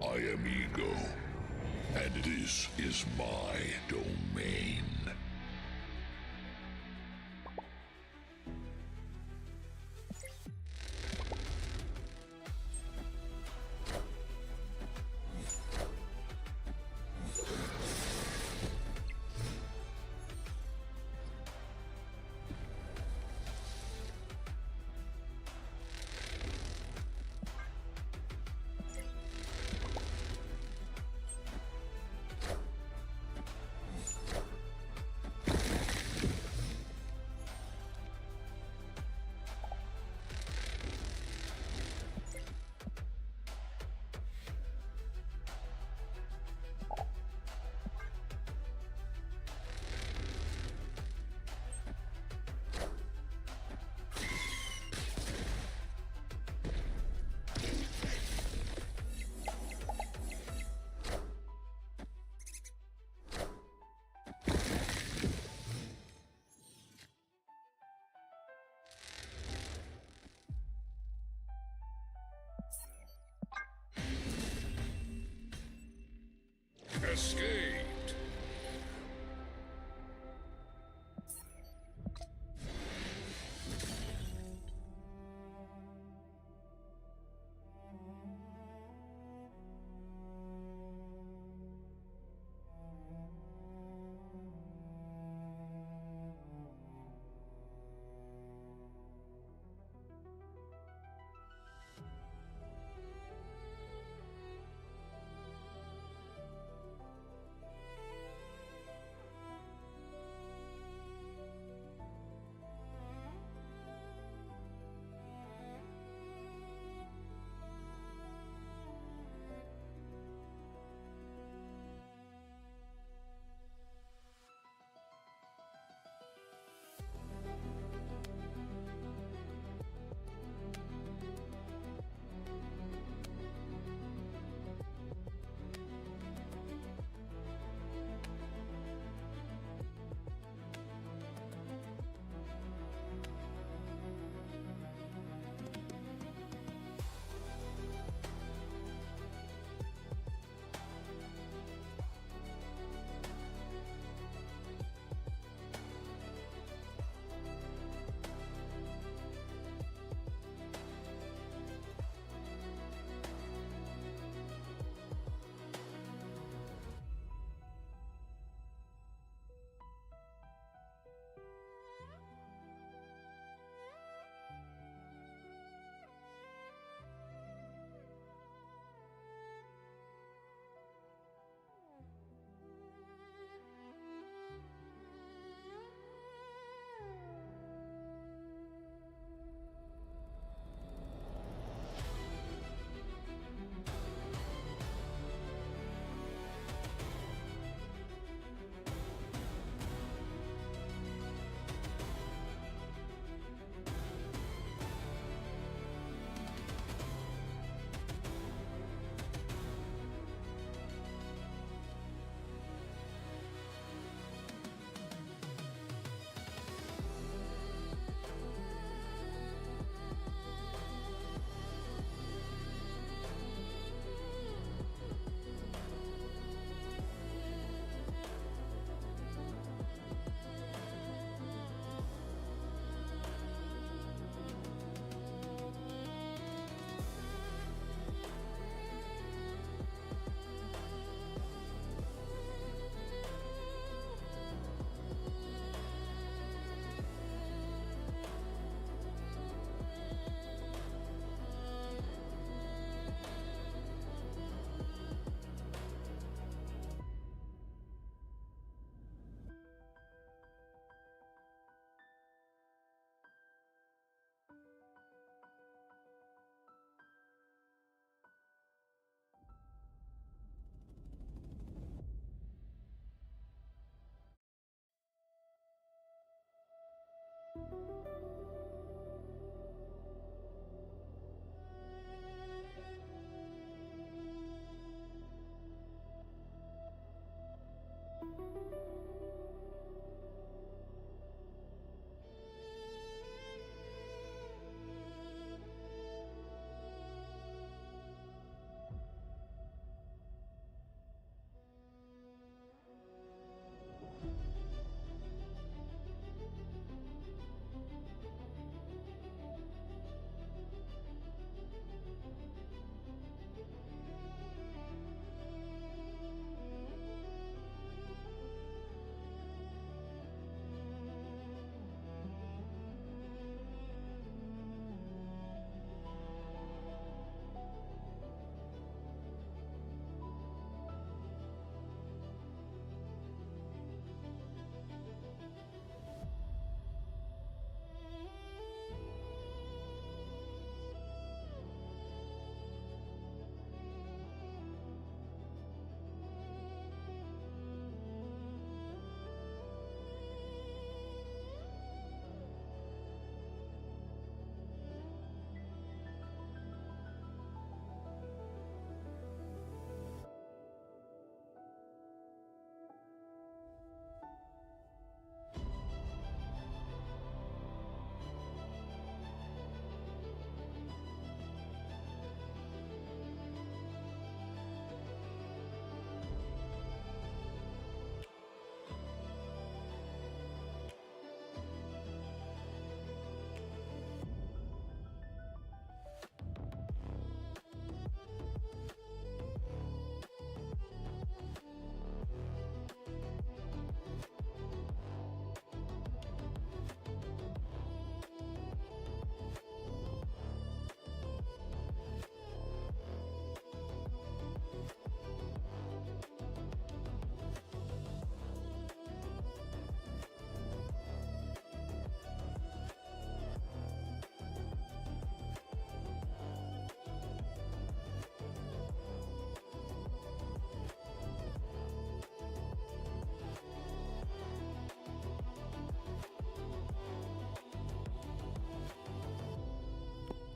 I am Ego, and this is my domain. Escaped!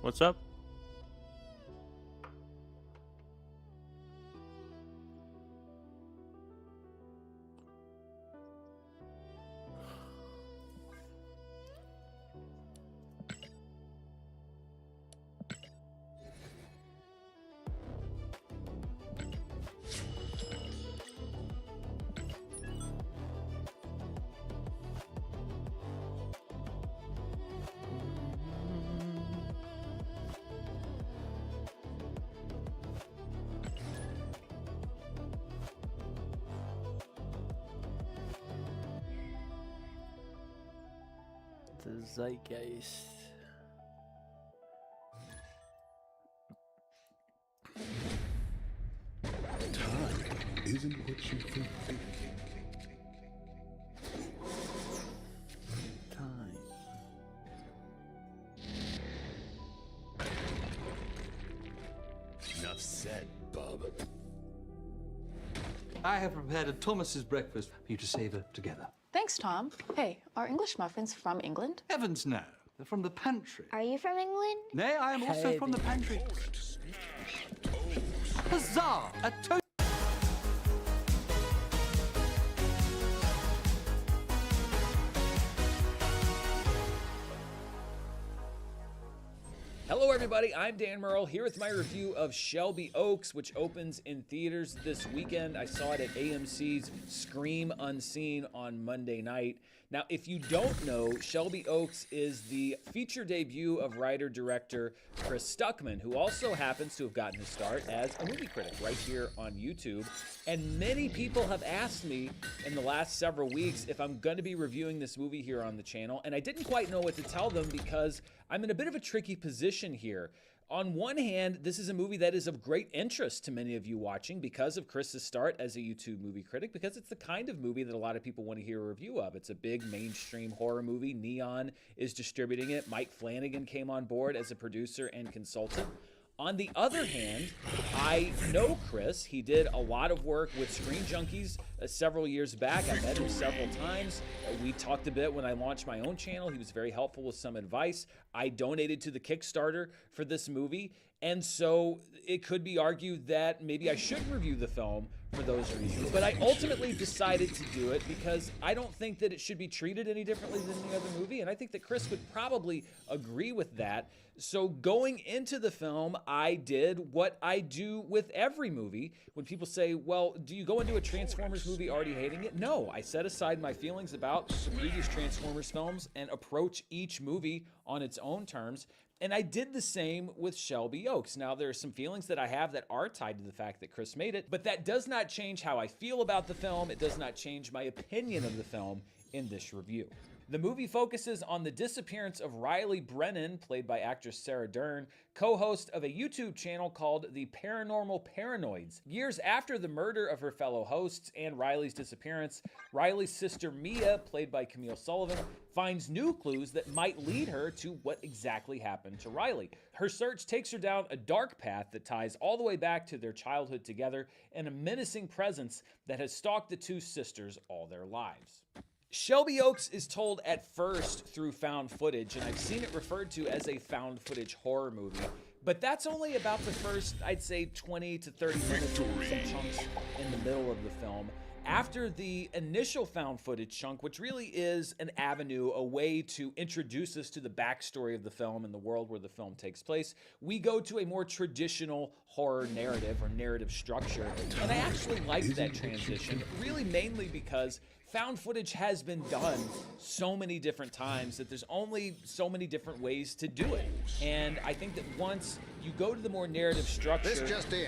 What's up? The zeitgeist. Time isn't what you think. Time. Enough said, bub. I have prepared a Thomas's breakfast for you to savor together. Thanks, Tom. Hey, are English muffins from England? Heavens no, they're from the pantry. Are you from England? Nay, I am also from the pantry. Huzzah! A toast. Hello everybody, I'm Dan Merle here with my review of Shelby Oaks, which opens in theaters this weekend. I saw it at AMC's Scream Unseen on Monday night. Now, if you don't know, Shelby Oaks is the feature debut of writer-director Chris Stuckman, who also happens to have gotten his start as a movie critic right here on YouTube. And many people have asked me in the last several weeks if I'm going to be reviewing this movie here on the channel, and I didn't quite know what to tell them because I'm in a bit of a tricky position here. On one hand, this is a movie that is of great interest to many of you watching because of Chris's start as a YouTube movie critic, because it's the kind of movie that a lot of people want to hear a review of. It's a big mainstream horror movie. Neon is distributing it. Mike Flanagan came on board as a producer and consultant. On the other hand, I know Chris. He did a lot of work with Screen Junkies several years back. I met him several times. We talked a bit when I launched my own channel. He was very helpful with some advice. I donated to the Kickstarter for this movie. And so it could be argued that maybe I should review the film for those reasons. But I ultimately decided to do it because I don't think that it should be treated any differently than any other movie. And I think that Chris would probably agree with that. So going into the film, I did what I do with every movie. When people say, well, do you go into a Transformers movie already hating it? No, I set aside my feelings about the previous Transformers films and approach each movie on its own terms. And I did the same with Shelby Oaks. Now, there are some feelings that I have that are tied to the fact that Chris made it, but that does not change how I feel about the film. It does not change my opinion of the film in this review. The movie focuses on the disappearance of Riley Brennan, played by actress Sarah Dern, co-host of a YouTube channel called The Paranormal Paranoids. Years after the murder of her fellow hosts and Riley's disappearance, Riley's sister Mia, played by Camille Sullivan, finds new clues that might lead her to what exactly happened to Riley. Her search takes her down a dark path that ties all the way back to their childhood together and a menacing presence that has stalked the two sisters all their lives. Shelby Oaks is told at first through found footage, and I've seen it referred to as a found footage horror movie. But that's only about the first, I'd say, 20 to 30 minutes with some chunks in the middle of the film. After the initial found footage chunk, which really is an avenue, a way to introduce us to the backstory of the film and the world where the film takes place, we go to a more traditional horror narrative or narrative structure. And I actually like that transition, really mainly because found footage has been done so many different times that there's only so many different ways to do it. And I think that once you go to the more narrative structure,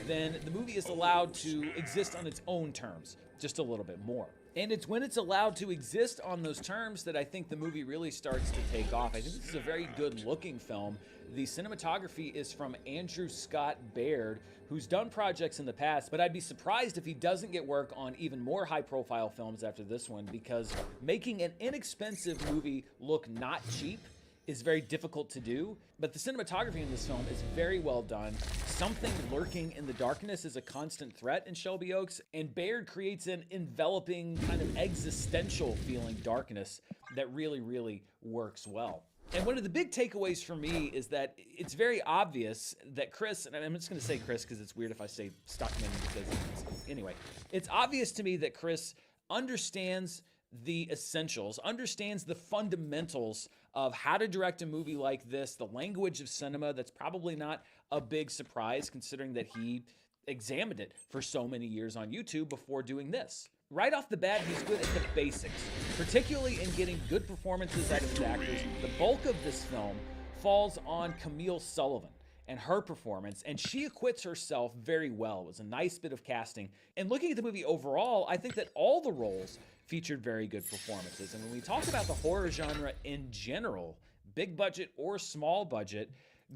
then the movie is allowed to exist on its own terms just a little bit more. And it's when it's allowed to exist on those terms that I think the movie really starts to take off. I think this is a very good looking film. The cinematography is from Andrew Scott Baird, who's done projects in the past, but I'd be surprised if he doesn't get work on even more high-profile films after this one, because making an inexpensive movie look not cheap is very difficult to do, but the cinematography in this film is very well done. Something lurking in the darkness is a constant threat in Shelby Oaks, and Baird creates an enveloping, kind of existential feeling darkness that really, really works well. And one of the big takeaways for me is that it's very obvious that Chris, and I'm just going to say Chris because it's weird if I say Stockman because anyway, it's obvious to me that Chris understands the essentials, understands the fundamentals of how to direct a movie like this, the language of cinema. That's probably not a big surprise considering that he examined it for so many years on YouTube before doing this. Right off the bat, he's good at the basics, particularly in getting good performances out of his actors. The bulk of this film falls on Camille Sullivan and her performance, and she acquits herself very well. It was a nice bit of casting. And looking at the movie overall, I think that all the roles featured very good performances. And when we talk about the horror genre in general, big budget or small budget,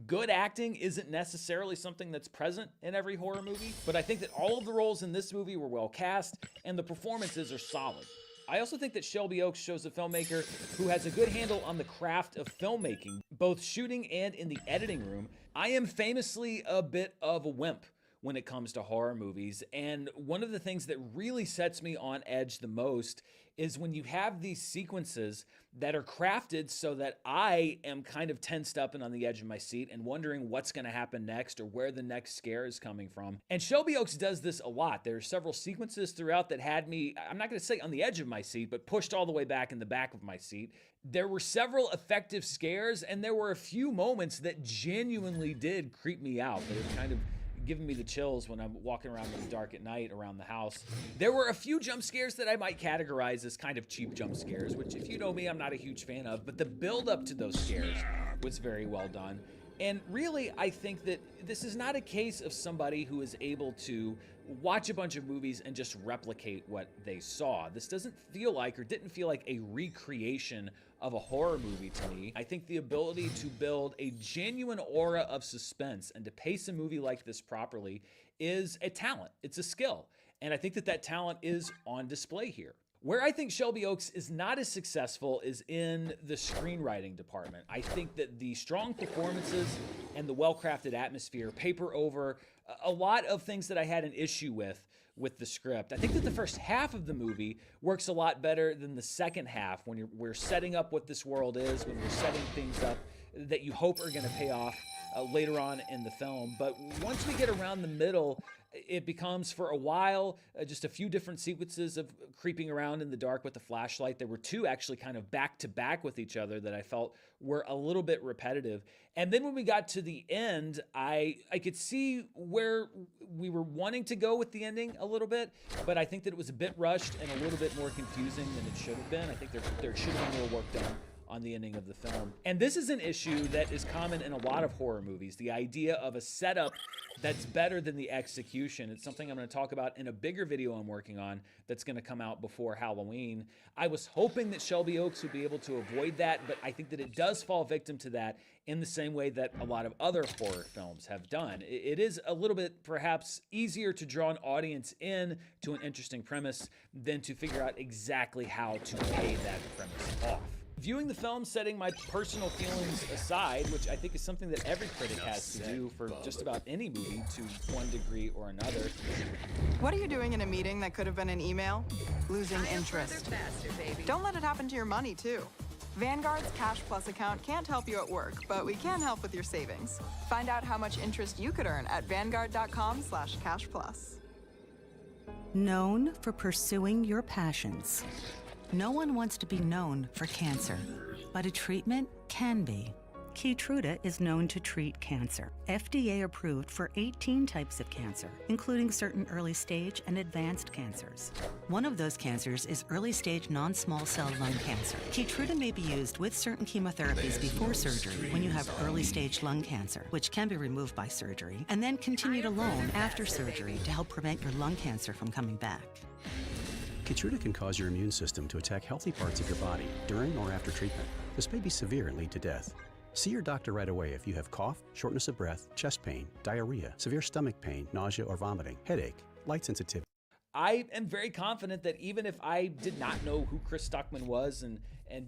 good acting isn't necessarily something that's present in every horror movie, but I think that all of the roles in this movie were well cast and the performances are solid. I also think that Shelby Oaks shows a filmmaker who has a good handle on the craft of filmmaking, both shooting and in the editing room. I am famously a bit of a wimp when it comes to horror movies, and one of the things that really sets me on edge the most is when you have these sequences that are crafted so that I am kind of tensed up and on the edge of my seat and wondering what's going to happen next or where the next scare is coming from. And Shelby Oaks does this a lot. There are several sequences throughout that had me, I'm not going to say on the edge of my seat, but pushed all the way back in the back of my seat. There were several effective scares, and there were a few moments that genuinely did creep me out. They were kind of giving me the chills when I'm walking around in the dark at night around the house. There were a few jump scares that I might categorize as kind of cheap jump scares, which if you know me, I'm not a huge fan of, but the build up to those scares was very well done. And really, I think that this is not a case of somebody who is able to watch a bunch of movies and just replicate what they saw. This doesn't feel like, or didn't feel like, a recreation of a horror movie to me. I think the ability to build a genuine aura of suspense and to pace a movie like this properly is a talent. It's a skill. And I think that that talent is on display here. Where I think Shelby Oaks is not as successful is in the screenwriting department. I think that the strong performances and the well-crafted atmosphere paper over a lot of things that I had an issue with the script. I think that the first half of the movie works a lot better than the second half when we're setting up what this world is, when we're setting things up that you hope are going to pay off later on in the film. But once we get around the middle, it becomes, for a while, just a few different sequences of creeping around in the dark with the flashlight. There were two actually kind of back to back with each other that I felt were a little bit repetitive. And then when we got to the end, I could see where we were wanting to go with the ending a little bit, but I think that it was a bit rushed and a little bit more confusing than it should have been. I think there should have been more work done on the ending of the film. And this is an issue that is common in a lot of horror movies, the idea of a setup that's better than the execution. It's something I'm going to talk about in a bigger video I'm working on that's going to come out before Halloween. I was hoping that Shelby Oaks would be able to avoid that, but I think that it does fall victim to that in the same way that a lot of other horror films have done. It is a little bit perhaps easier to draw an audience in to an interesting premise than to figure out exactly how to pay that premise off. Viewing the film, setting my personal feelings aside, which I think is something that every critic has to do for just about any movie to one degree or another. What are you doing in a meeting that could have been an email? Losing interest. Don't let it happen to your money, too. Vanguard's Cash Plus account can't help you at work, but we can help with your savings. Find out how much interest you could earn at vanguard.com/cashplus. Known for pursuing your passions. No one wants to be known for cancer, but a treatment can be. Keytruda is known to treat cancer. FDA approved for 18 types of cancer, including certain early stage and advanced cancers. One of those cancers is early stage non-small cell lung cancer. Keytruda may be used with certain chemotherapies before surgery when you have early stage lung cancer, which can be removed by surgery, and then continued alone after surgery to help prevent your lung cancer from coming back. Keytruda can cause your immune system to attack healthy parts of your body during or after treatment. This may be severe and lead to death. See your doctor right away if you have cough, shortness of breath, chest pain, diarrhea, severe stomach pain, nausea or vomiting, headache, light sensitivity. I am very confident that even if I did not know who Chris Stockman was and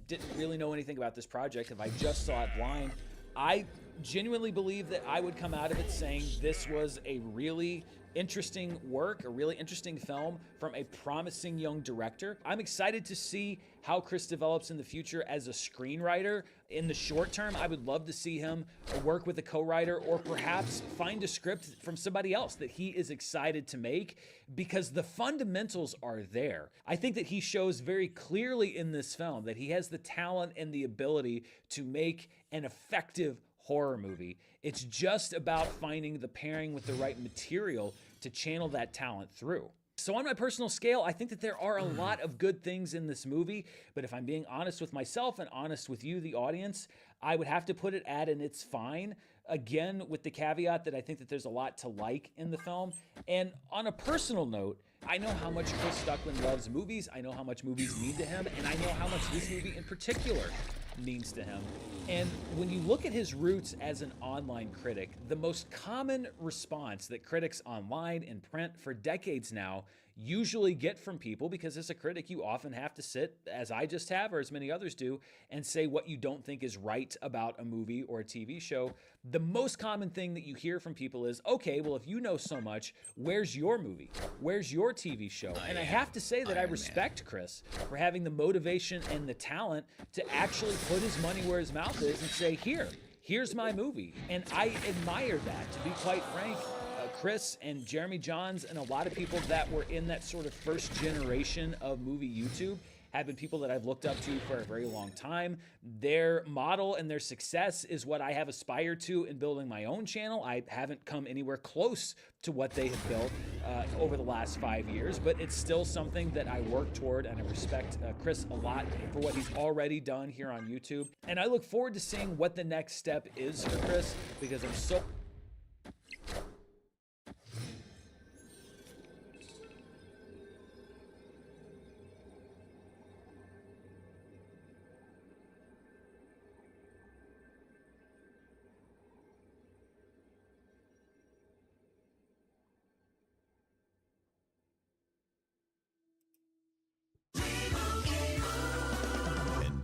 didn't really know anything about this project, if I just saw it blind, I genuinely believe that I would come out of it saying this was a really interesting work, a really interesting film from a promising young director. I'm excited to see how Chris develops in the future as a screenwriter. In the short term, I would love to see him work with a co-writer or perhaps find a script from somebody else that he is excited to make, because the fundamentals are there. I think that he shows very clearly in this film that he has the talent and the ability to make an effective horror movie. It's just about finding the pairing with the right material to channel that talent through. So on my personal scale, I think that there are a lot of good things in this movie, but if I'm being honest with myself and honest with you, the audience, I would have to put it at an it's fine. Again, with the caveat that I think that there's a lot to like in the film. And on a personal note, I know how much Chris Stuckland loves movies, I know how much movies mean to him, and I know how much this movie in particular means to him. And when you look at his roots as an online critic, the most common response that critics online and print for decades now usually get from people, because as a critic you often have to sit, as I just have or as many others do, and say what you don't think is right about a movie or a TV show. The most common thing that you hear from people is, okay, well, if you know so much, where's your movie? Where's your TV show? And I have to say that I respect Chris for having the motivation and the talent to actually put his money where his mouth is and say, here's my movie. And I admire that, to be quite frank. Chris and Jeremy Johns and a lot of people that were in that sort of first generation of movie YouTube have been people that I've looked up to for a very long time. Their model and their success is what I have aspired to in building my own channel. I haven't come anywhere close to what they have built over the last 5 years, but it's still something that I work toward, and I respect Chris a lot for what he's already done here on YouTube. And I look forward to seeing what the next step is for Chris, because I'm so...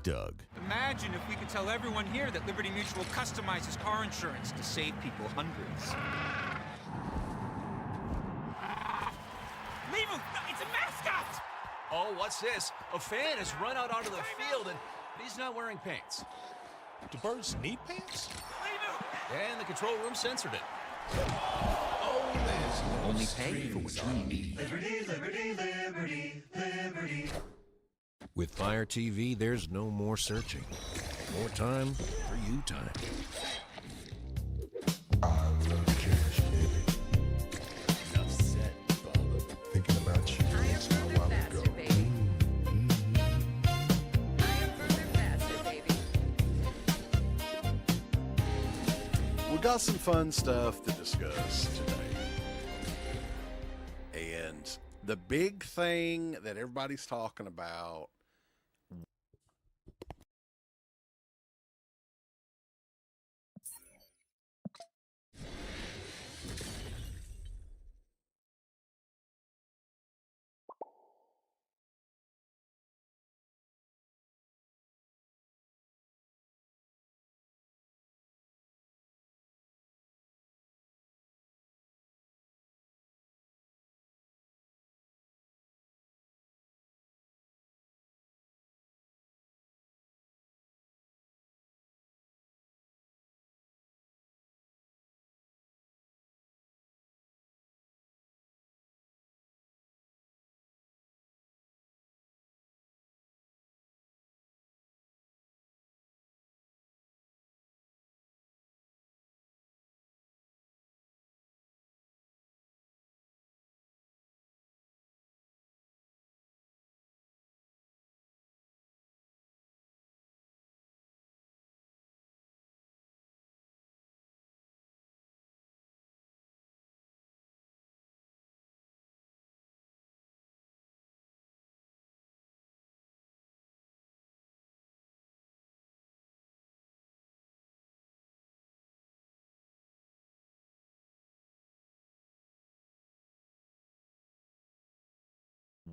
Doug. Imagine if we could tell everyone here that Liberty Mutual customizes car insurance to save people hundreds. Leave him! It's a mascot! Oh, what's this? A fan has run out onto the field and he's not wearing pants. Do birds need pants? And the control room censored it. Oh, there's no Only pay for what you need. Liberty, liberty, liberty, liberty. With Fire TV, there's no more searching. More time for you time. I love cash, baby. Enough said, Bob. Thinking about you just a while ago. We got some fun stuff to discuss today. And the big thing that everybody's talking about,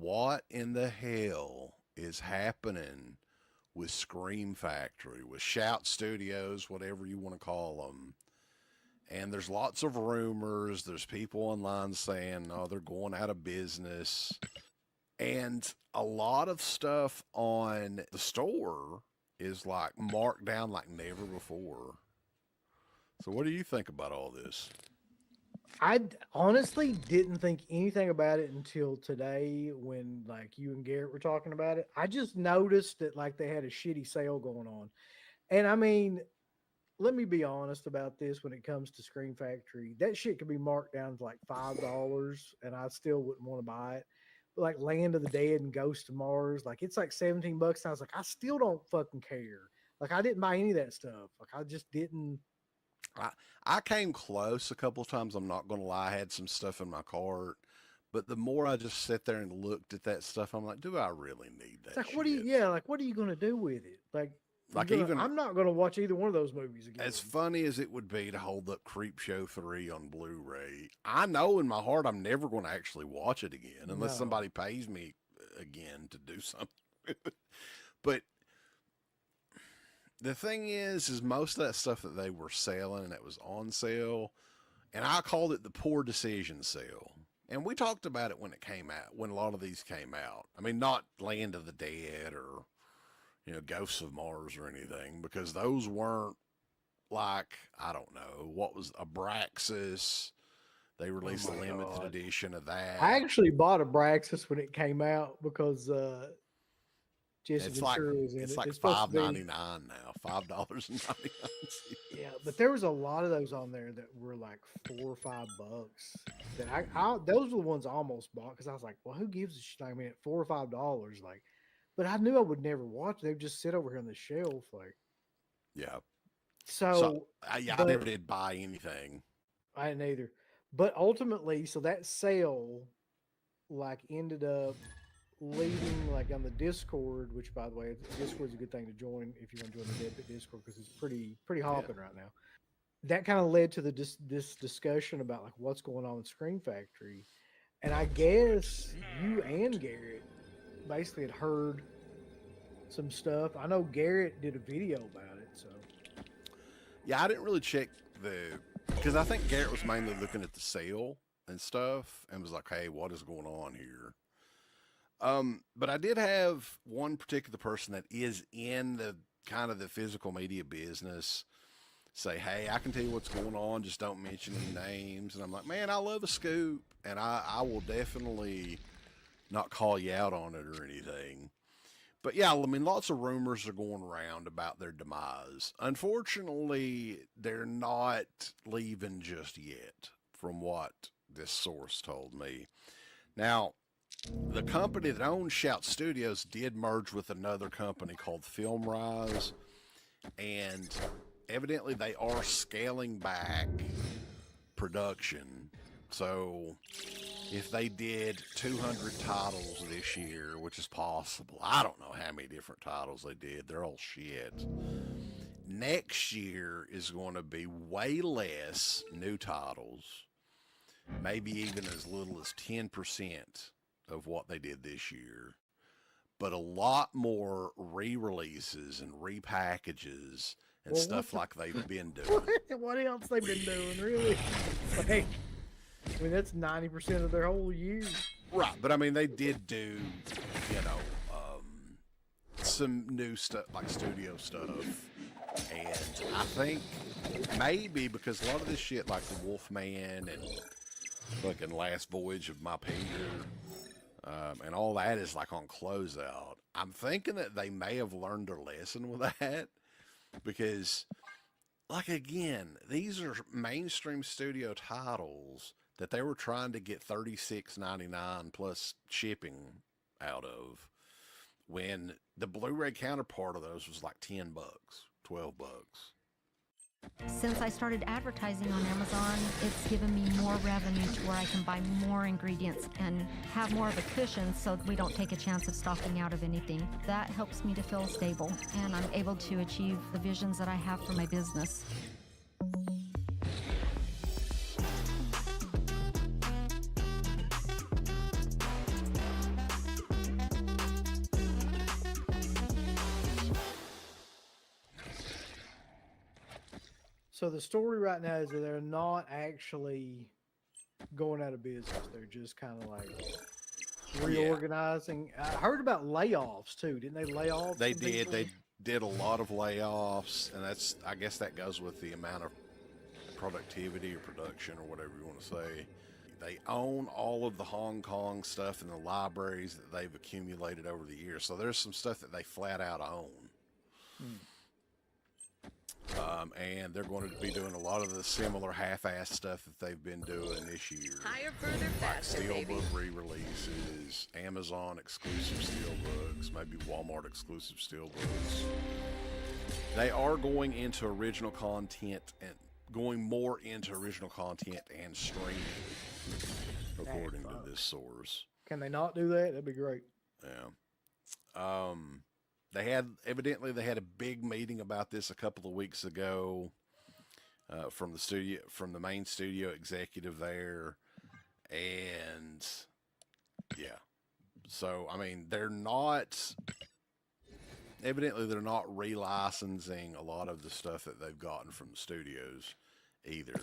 what in the hell is happening with Scream Factory, with Shout Studios, whatever you want to call them, And there's lots of rumors. There's people online saying, oh, they're going out of business. And a lot of stuff on the store is like marked down like never before. So what do you think about all this? I honestly didn't think anything about it until today when like you and Garrett were talking about it. I just noticed that like they had a shitty sale going on. And I mean, let me be honest about this when it comes to Screen Factory. That shit could be marked down to like $5 and I still wouldn't want to buy it. But like Land of the Dead and Ghost of Mars, like it's like $17. And I was like, I still don't fucking care. Like I didn't buy any of that stuff. Like I just didn't. I came close a couple of times. I'm not going to lie. I had some stuff in my cart. But the more I just sat there and looked at that stuff, I'm like, do I really need that? It's like, shit? what are you going to do with it? I'm not going to watch either one of those movies again. As funny as it would be to hold up Creepshow 3 on Blu-ray, I know in my heart I'm never going to actually watch it again unless somebody pays me again to do something. But the thing is most of that stuff that they were selling and that was on sale, and I called it the poor decision sale. And we talked about it when it came out, when a lot of these came out. I mean, not Land of the Dead or, Ghosts of Mars or anything, because those weren't like, I don't know, what was Abraxas? They released a limited edition of that. I actually bought Abraxas when it came out because Jesse It's Ventura was in it. It's like It's supposed to be- $5.99 now, $5.99. Yeah, but there was a lot of those on there that were like $4 or $5. That I those were the ones I almost bought because I was like, well, who gives a shit? I mean, at $4 or $5, like, but I knew I would never watch. They would just sit over here on the shelf, like. Yeah. So I never did buy anything. I didn't either. But ultimately, so that sale, like, ended up leading, like, on the Discord, which, by the way, Discord's a good thing to join if you want to join the Deadpit Discord because it's pretty hopping right now. That kind of led to this discussion about, like, what's going on with Screen Factory. And I guess you and Garrett basically had heard some stuff. I know Garrett did a video about it, so. Yeah, I didn't really check because I think Garrett was mainly looking at the sale and stuff and was like, hey, what is going on here? But I did have one particular person that is in the kind of the physical media business say, hey, I can tell you what's going on, just don't mention any names. And I'm like, man, I love a scoop, and I will definitely not call you out on it or anything. But yeah, I mean, lots of rumors are going around about their demise. Unfortunately, they're not leaving just yet, from what this source told me. Now, the company that owns Shout Studios did merge with another company called FilmRise, and evidently they are scaling back production. So if they did 200 titles this year, which is possible, I don't know how many different titles they did. They're all shit. Next year is going to be way less new titles, maybe even as little as 10% of what they did this year, but a lot more re-releases and repackages and stuff like they've been doing. What else they've been doing, really? Like, I mean, that's 90% of their whole year. Right, but I mean, they did do, some new stuff, like studio stuff. And I think maybe because a lot of this shit, like the Wolfman and fucking Last Voyage of My Peter, and all that is like on closeout. I'm thinking that they may have learned their lesson with that because, like, again, these are mainstream studio titles that they were trying to get $36.99 plus shipping out of, when the Blu-ray counterpart of those was like $10, $12. Since I started advertising on Amazon, it's given me more revenue to where I can buy more ingredients and have more of a cushion so we don't take a chance of stocking out of anything. That helps me to feel stable, and I'm able to achieve the visions that I have for my business. So the story right now is that they're not actually going out of business. They're just kind of like reorganizing. I heard about layoffs too. Didn't they lay off? They some did. people? They did a lot of layoffs, and I guess that goes with the amount of productivity or production or whatever you want to say. They own all of the Hong Kong stuff in the libraries that they've accumulated over the years. So there's some stuff that they flat out own. And they're going to be doing a lot of the similar half-ass stuff that they've been doing this year. Higher, further, Like faster, baby. Steelbook re-releases, Amazon exclusive Steelbooks, maybe Walmart exclusive Steelbooks. They are going into original content and going more into original content and streaming, according to this source. Can they not do that? That'd be great. Yeah. They had a big meeting about this a couple of weeks ago from the main studio executive there, and yeah. So I mean, they're not relicensing a lot of the stuff that they've gotten from the studios either,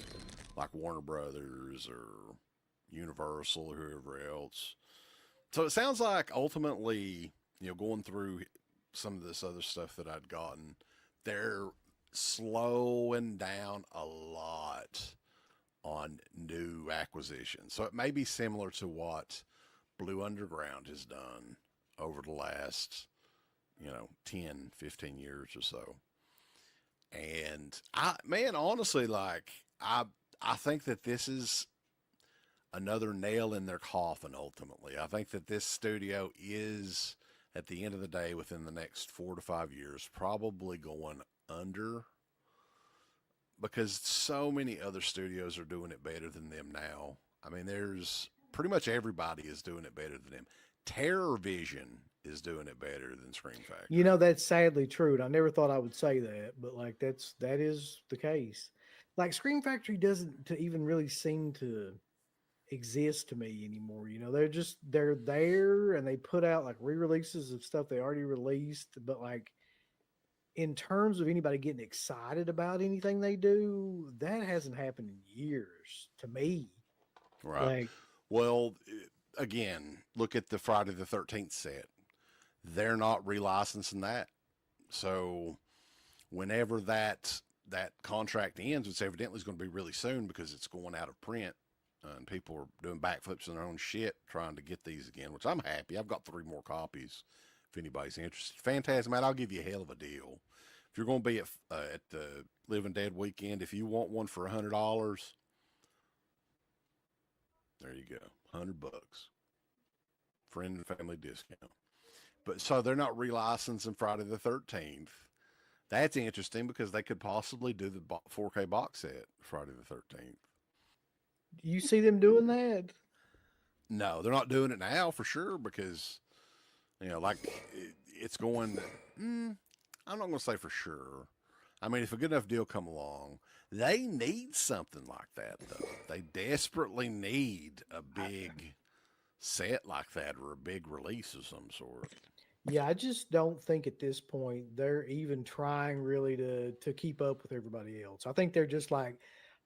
like Warner Brothers or Universal or whoever else. So it sounds like ultimately, going through some of this other stuff that I'd gotten, they're slowing down a lot on new acquisitions. So it may be similar to what Blue Underground has done over the last, 10, 15 years or so. And honestly, I think that this is another nail in their coffin ultimately. I think that this studio is, at the end of the day, within the next 4 to 5 years, probably going under, because so many other studios are doing it better than them now. I mean, there's pretty much everybody is doing it better than them. Terror Vision is doing it better than Scream Factory. That's sadly true. And I never thought I would say that, but that is the case. Like Scream Factory doesn't even really seem to exist to me anymore. They're there and they put out like re-releases of stuff they already released, but like in terms of anybody getting excited about anything they do, that hasn't happened in years to me. Right. Well, again, look at the Friday the 13th set. They're not relicensing that. So whenever that contract ends, which evidently is going to be really soon because it's going out of print, and people are doing backflips in their own shit trying to get these again, which I'm happy. I've got 3 more copies if anybody's interested. Phantasm, I'll give you a hell of a deal. If you're going to be at the Living Dead weekend, if you want one for $100, there you go, $100, friend and family discount. But so they're not relicensing Friday the 13th. That's interesting because they could possibly do the 4K box set Friday the 13th. You see them doing that? No, they're not doing it now for sure because, it's going. I'm not going to say for sure. I mean, if a good enough deal come along, they need something like that though. They desperately need a big set like that or a big release of some sort. Yeah, I just don't think at this point they're even trying really to keep up with everybody else. I think they're just like,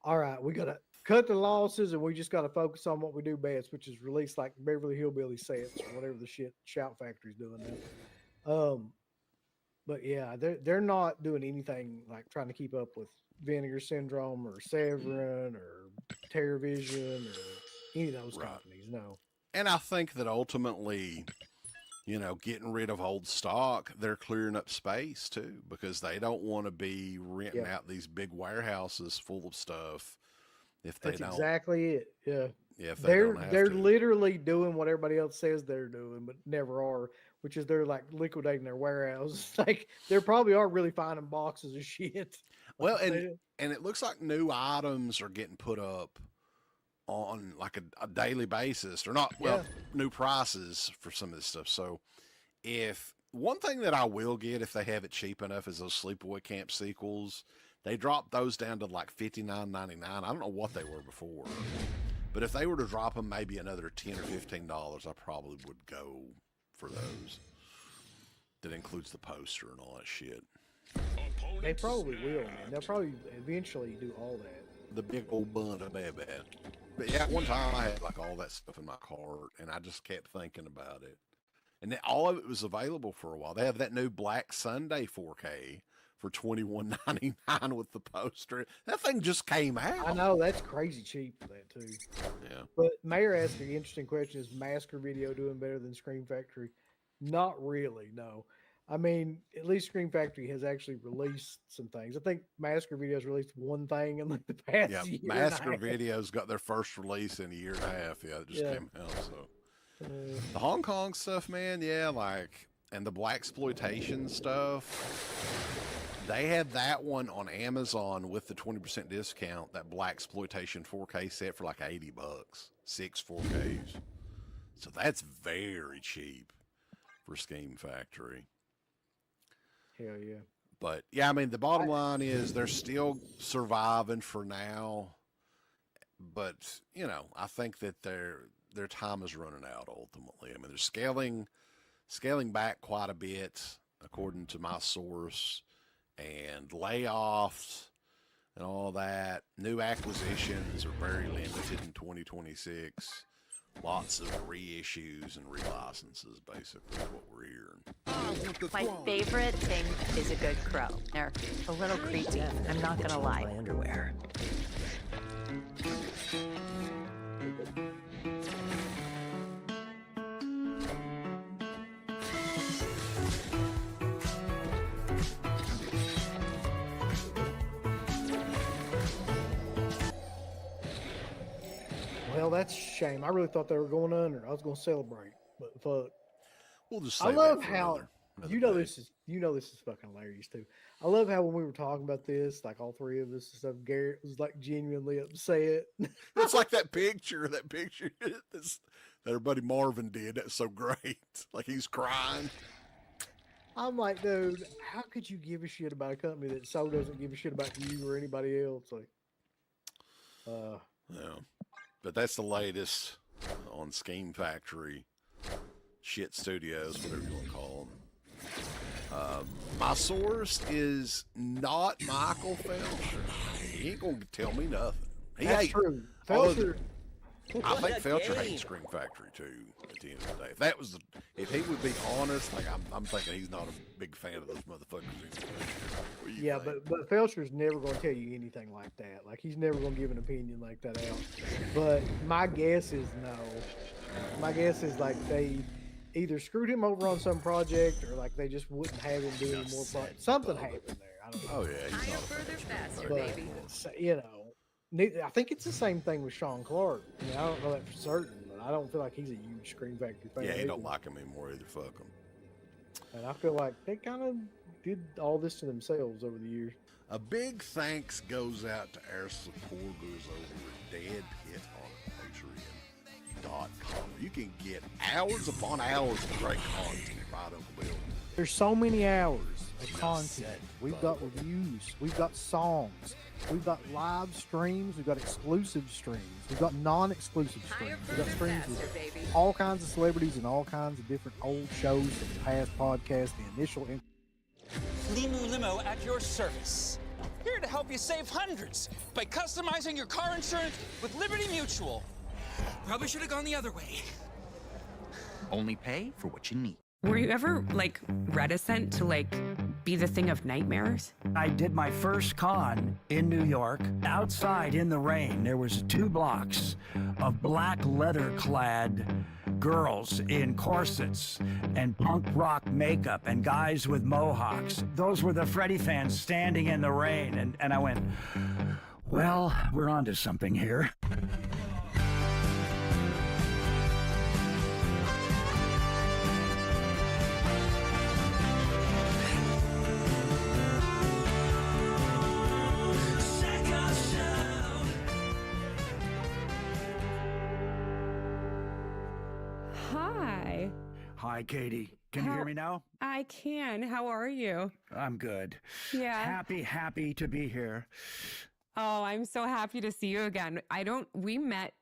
all right, we got to cut the losses and we just got to focus on what we do best, which is release like Beverly Hillbilly sets or whatever the shit Shout Factory's doing now. But yeah, they're not doing anything like trying to keep up with Vinegar Syndrome or Severin or Terror Vision or any of those companies. No. And I think that ultimately, getting rid of old stock, they're clearing up space too, because they don't want to be renting out these big warehouses full of stuff. If they That's don't, exactly it. Yeah. Yeah, if they're literally doing what everybody else says they're doing, but never are, which is they're like liquidating their warehouse. Like they probably are really finding boxes of shit. Well, and it looks like new items are getting put up on like a daily basis, or not. Well, new prices for some of this stuff. So, if one thing that I will get if they have it cheap enough is those Sleepaway Camp sequels. They dropped those down to like $59.99. I don't know what they were before, but if they were to drop them maybe another $10 or $15, I probably would go for those. That includes the poster and all that shit. They probably will, man. They'll probably eventually do all that. The big old bun of bad. But yeah, at one time I had like all that stuff in my cart, and I just kept thinking about it. And then all of it was available for a while. They have that new Black Sunday 4K for $21.99 with the poster. That thing just came out. I know, that's crazy cheap for that too. Yeah. But Mayor asked an interesting question: is Masker Video doing better than Scream Factory? Not really, no. I mean, at least Scream Factory has actually released some things. I think Masker Video's released one thing in like the past Yeah, year. Masker Video's got their first release in a year and a half. Yeah, it just came out. So the Hong Kong stuff, man, yeah, like, and the blaxploitation stuff. They had that one on Amazon with the 20% discount. That blaxploitation 4K set for like $80, 6 4Ks. So that's very cheap for Scheme Factory. Hell yeah. But yeah, I mean, the bottom line is they're still surviving for now. But, you know, I think that their time is running out ultimately. I mean, they're scaling back quite a bit, according to my source, and layoffs and all that. New acquisitions are very limited in 2026. Lots of reissues and relicenses, basically, is what we're hearing. My favorite thing is a good crow. They're a little creepy. I'm not gonna lie. My underwear. Well, that's a shame. I really thought they were going under. I was going to celebrate, but fuck. We'll just. I save love that for how another you know day. this is fucking hilarious too. I love how when we were talking about this, like all three of us and stuff, Garrett was like genuinely upset. It's like that picture that our buddy Marvin did. That's so great. Like he's crying. I'm like, dude, how could you give a shit about a company that so doesn't give a shit about you or anybody else? Like, Yeah, but that's the latest on Scheme Factory, shit studios, whatever you want to call them. My source is not Michael Felcher. He ain't gonna tell me nothing. that's true. although Felcher, I think What a Felcher game. hates Scream Factory too. At the end of the day, if he would be honest, like I'm thinking he's not a big fan of those motherfuckers. What do you yeah, think? but Felcher's never going to tell you anything like that. Like he's never going to give an opinion like that out. But my guess is no. My guess is like they either screwed him over on some project or like they just wouldn't have him do any more projects. Something happened there. I don't know. Oh yeah, he's not a Further, fan of faster, Scream baby. Factory. You know, I think it's the same thing with Sean Clark. I mean, I don't know that for certain, but I don't feel like he's a huge Scream Factory fan. Yeah, he don't either. like him anymore either. Fuck him. And I feel like they kind of did all this to themselves over the years. A big thanks goes out to our supporters over at Dead Pit on Patreon.com. You can get hours upon hours of great content right over there. There's so many hours of content. We've got reviews. We've got songs. We've got live streams. We've got exclusive streams. We've got non-exclusive streams. We've got streams with all kinds of celebrities and all kinds of different old shows from past podcasts. The initial. Limu Limo at your service. Here to help you save hundreds by customizing your car insurance with Liberty Mutual. Probably should have gone the other way. Only pay for what you need. Were you ever, like, reticent to, like, be the thing of nightmares? I did my first con in New York. Outside in the rain, there was 2 blocks of black leather-clad girls in corsets and punk rock makeup and guys with mohawks. Those were the Freddy fans standing in the rain. And I went, well, we're onto something here. Hi. Hi, Katie. Can you hear me now? I can. How are you? I'm good. Yeah. Happy to be here. Oh, I'm so happy to see you again. We met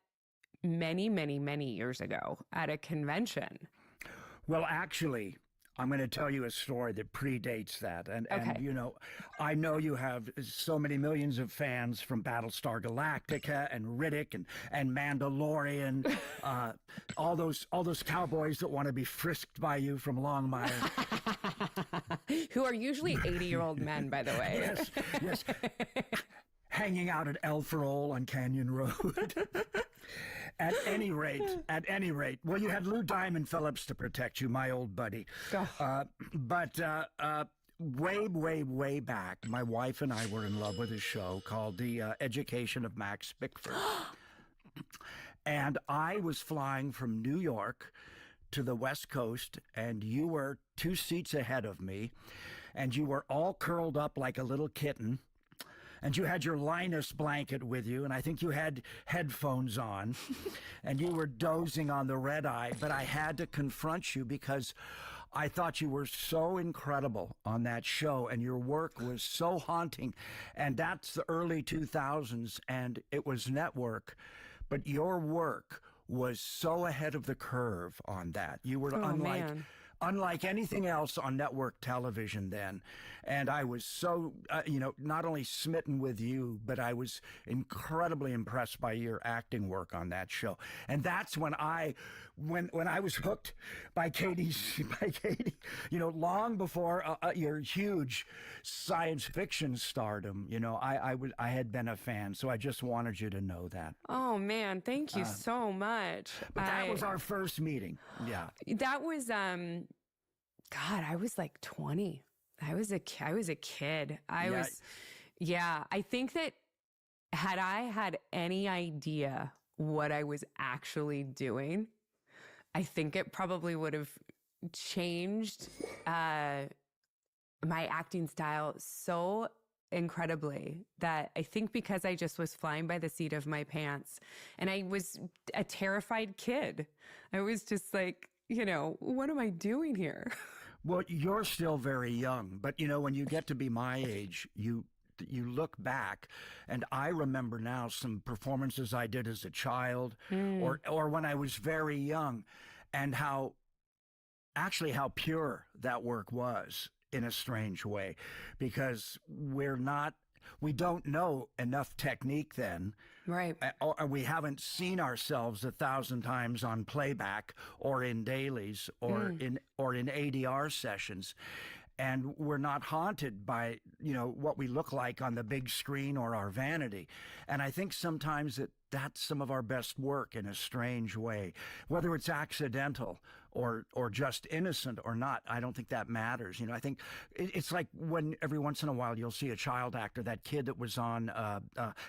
many, many, many years ago at a convention. Well, actually, I'm going to tell you a story that predates that. And Okay. you know, I know you have so many millions of fans from Battlestar Galactica and Riddick and Mandalorian, all those cowboys that want to be frisked by you from Longmire. Who are usually 80-year-old men, by the way. Yes, yes. Hanging out at El Farol on Canyon Road. At any rate, well, you had Lou Diamond Phillips to protect you, my old buddy. But way back, my wife and I were in love with a show called The Education of Max Bickford. And I was flying from New York to the West Coast, and you were 2 seats ahead of me, and you were all curled up like a little kitten. And you had your Linus blanket with you, and I think you had headphones on, and you were dozing on the red eye, but I had to confront you because I thought you were so incredible on that show, and your work was so haunting. And that's the early 2000s, and it was network, but your work was so ahead of the curve on that. You were unlike anything else on network television then. And I was so, not only smitten with you, but I was incredibly impressed by your acting work on that show. And that's when I was hooked by Katie, long before your huge science fiction stardom, I had been a fan. So I just wanted you to know that. Oh, man, thank you so much. But that was our first meeting. Yeah. That was, God, I was like 20. I was a kid. I think that had I had any idea what I was actually doing, I think it probably would have changed my acting style so incredibly that I think because I just was flying by the seat of my pants and I was a terrified kid. I was just like, what am I doing here? Well, you're still very young, but when you get to be my age, you look back, and I remember now some performances I did as a child or when I was very young, and how pure that work was in a strange way, because we don't know enough technique then. Right. Or we haven't seen ourselves 1,000 times on playback or in dailies or in ADR sessions. And we're not haunted by, what we look like on the big screen or our vanity. And I think sometimes that's some of our best work in a strange way. Whether it's accidental or just innocent or not, I don't think that matters. I think it's like when every once in a while you'll see a child actor, that kid that was on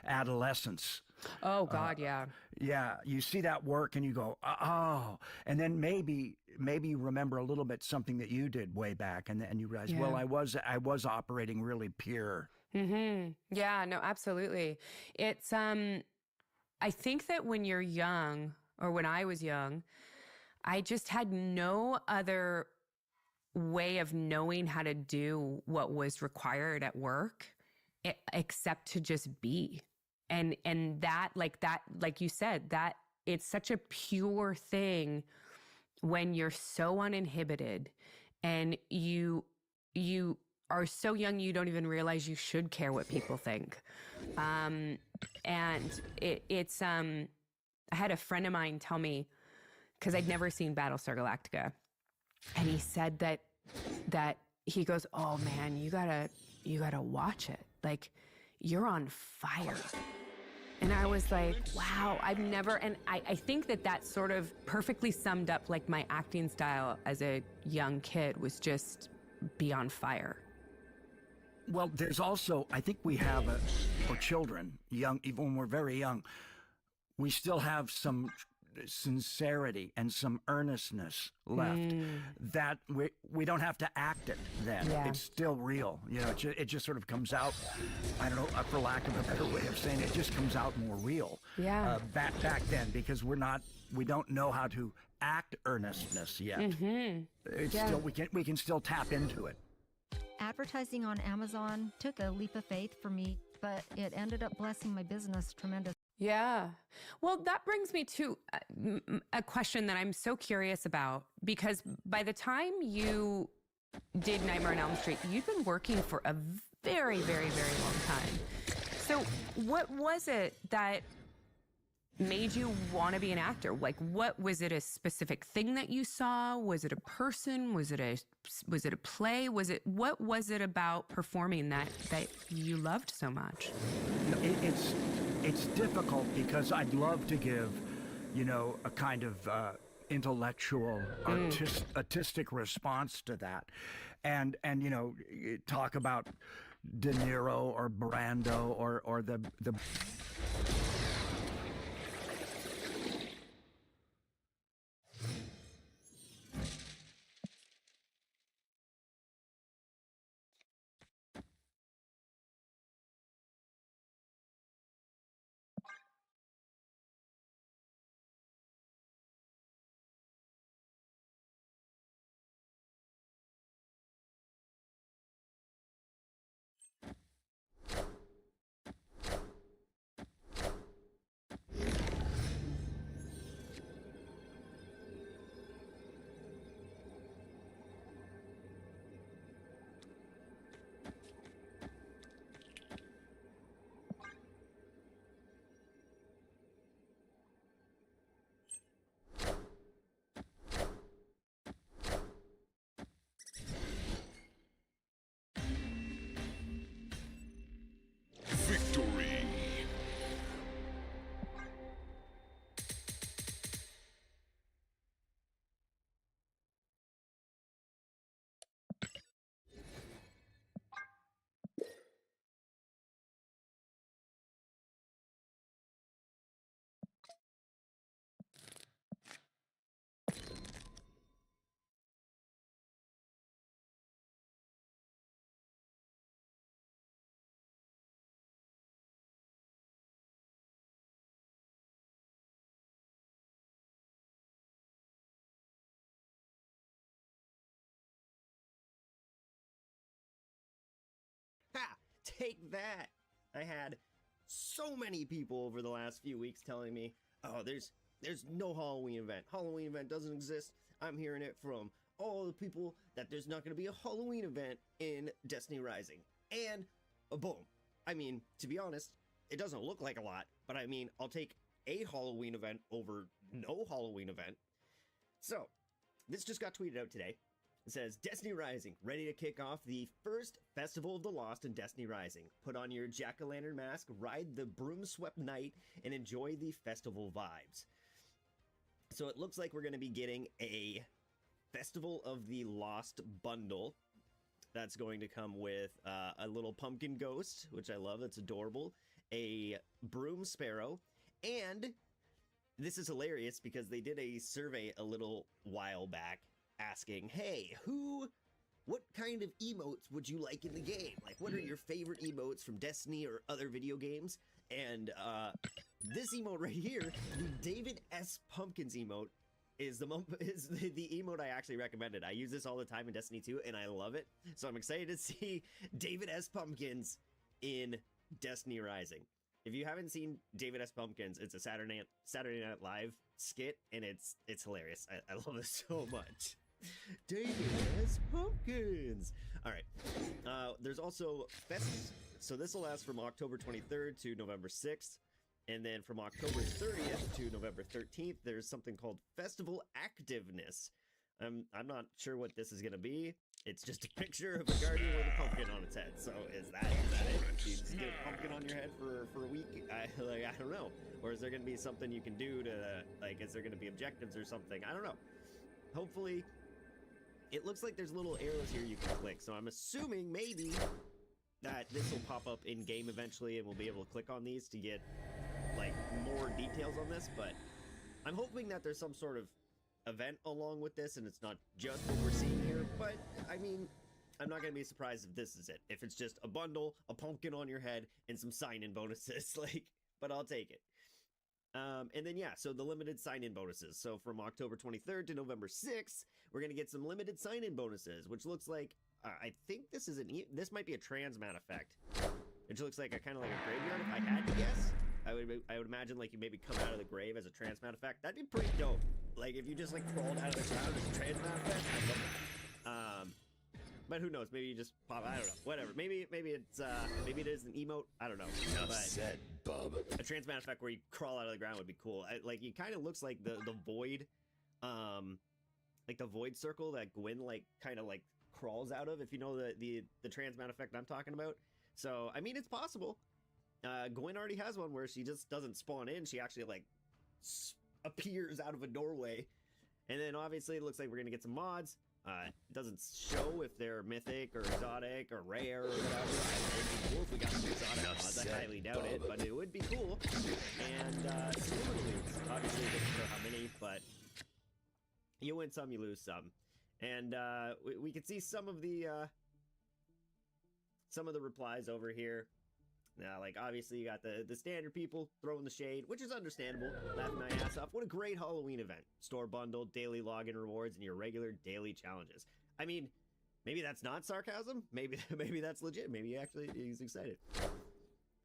Adolescence. Oh, God, yeah. Yeah, you see that work and you go, oh. And then maybe you remember a little bit something that you did way back, and you realize, well, I was operating really pure. Mm-hmm. Yeah, no, absolutely. It's, I think that when you're young, or when I was young, I just had no other way of knowing how to do what was required at work except to just be. And that, like you said, that it's such a pure thing when you're so uninhibited and you are so young, you don't even realize you should care what people think. And it's I had a friend of mine tell me, because I'd never seen Battlestar Galactica, and he said that he goes, oh man, you gotta watch it. Like, you're on fire. And I was like, wow, I've never, and I think that sort of perfectly summed up like my acting style as a young kid was just be on fire. Well, there's also, I think we have, for children, young, even when we're very young, we still have some sincerity and some earnestness left that we don't have to act it then. Yeah. It's still real. It just sort of comes out, I don't know, for lack of a better way of saying it, just comes out more real. Yeah. Back then, because we don't know how to act earnestness yet. Mm-hmm. It's still, we can still tap into it. Advertising on Amazon took a leap of faith for me, but it ended up blessing my business tremendously. Yeah. Well, that brings me to a question that I'm so curious about, because by the time you did Nightmare on Elm Street, you'd been working for a very, very, very long time. So what was it that made you want to be an actor? Like, what was it? A specific thing that you saw? Was it a person? Was it a play? What was it about performing that you loved so much? It's difficult because I'd love to give, a kind of intellectual, artistic response to that, and talk about De Niro or Brando or the. Victory! Ha! Take that! I had so many people over the last few weeks telling me, oh, there's no Halloween event. Halloween event doesn't exist. I'm hearing it from all the people that there's not going to be a Halloween event in Destiny Rising. And boom. I mean, to be honest, it doesn't look like a lot, but I mean, I'll take a Halloween event over no Halloween event. So, this just got tweeted out today. It says, Destiny Rising, ready to kick off the first Festival of the Lost in Destiny Rising. Put on your jack-o'-lantern mask, ride the broom-swept night, and enjoy the festival vibes. So it looks like we're going to be getting a Festival of the Lost bundle. That's going to come with a little pumpkin ghost, which I love, it's adorable, a broom sparrow, and this is hilarious because they did a survey a little while back asking, hey, what kind of emotes would you like in the game? Like, what are your favorite emotes from Destiny or other video games? And this emote right here, the David S. Pumpkins emote, is the emote I actually recommended. I use this all the time in Destiny 2, and I love it. So I'm excited to see David S. Pumpkins in Destiny Rising. If you haven't seen David S. Pumpkins, it's a Saturday Night Live skit, and it's hilarious. I love it so much. David S. Pumpkins. All right. There's also fests. So this will last from October 23rd to November 6th. And then from October 30th to November 13th, there's something called Festival Activeness. I'm not sure what this is going to be. It's just a picture of a guardian with a pumpkin on its head. So is that it? Do you just get a pumpkin on your head for a week? I don't know. Or is there going to be something you can do to, is there going to be objectives or something? I don't know. Hopefully, it looks like there's little arrows here you can click. So I'm assuming maybe that this will pop up in game eventually and we'll be able to click on these to get more details on this, but I'm hoping that there's some sort of event along with this and it's not just what we're seeing here. But I mean, I'm not gonna be surprised if this is it, if it's just a bundle, a pumpkin on your head, and some sign-in bonuses. But I'll take it. And then yeah, so the limited sign-in bonuses. So from October 23rd to November 6th, we're gonna get some limited sign-in bonuses, which looks like I think this is this might be a transmat effect, which looks like kind of like a graveyard. If I had to guess, I would imagine you maybe come out of the grave as a transmat effect. That'd be pretty dope. If you just crawled out of the ground as a transmat effect, I'd love that. But who knows? Maybe you just pop. I don't know. Whatever. Maybe it's maybe it is an emote. I don't know. Enough said, bub. A transmat effect where you crawl out of the ground would be cool. Like it kind of looks like the void, like the void circle that Gwyn like kind of like crawls out of. If you know the transmat effect I'm talking about. So I mean, it's possible. Gwyn already has one where she just doesn't spawn in. She actually like appears out of a doorway, and then obviously it looks like we're gonna get some mods. It doesn't show if they're mythic or exotic or rare or whatever. It'd be cool if we got some exotic mods. I highly doubt it, but it would be cool. And some loots. Obviously, it doesn't show how many, but you win some, you lose some. And we can see some of the replies over here. Now, like, obviously, you got the standard people throwing the shade, which is understandable, laughing my ass off. What a great Halloween event. Store bundle, daily login rewards, and your regular daily challenges. I mean, maybe that's not sarcasm. Maybe that's legit. Maybe actually he's excited.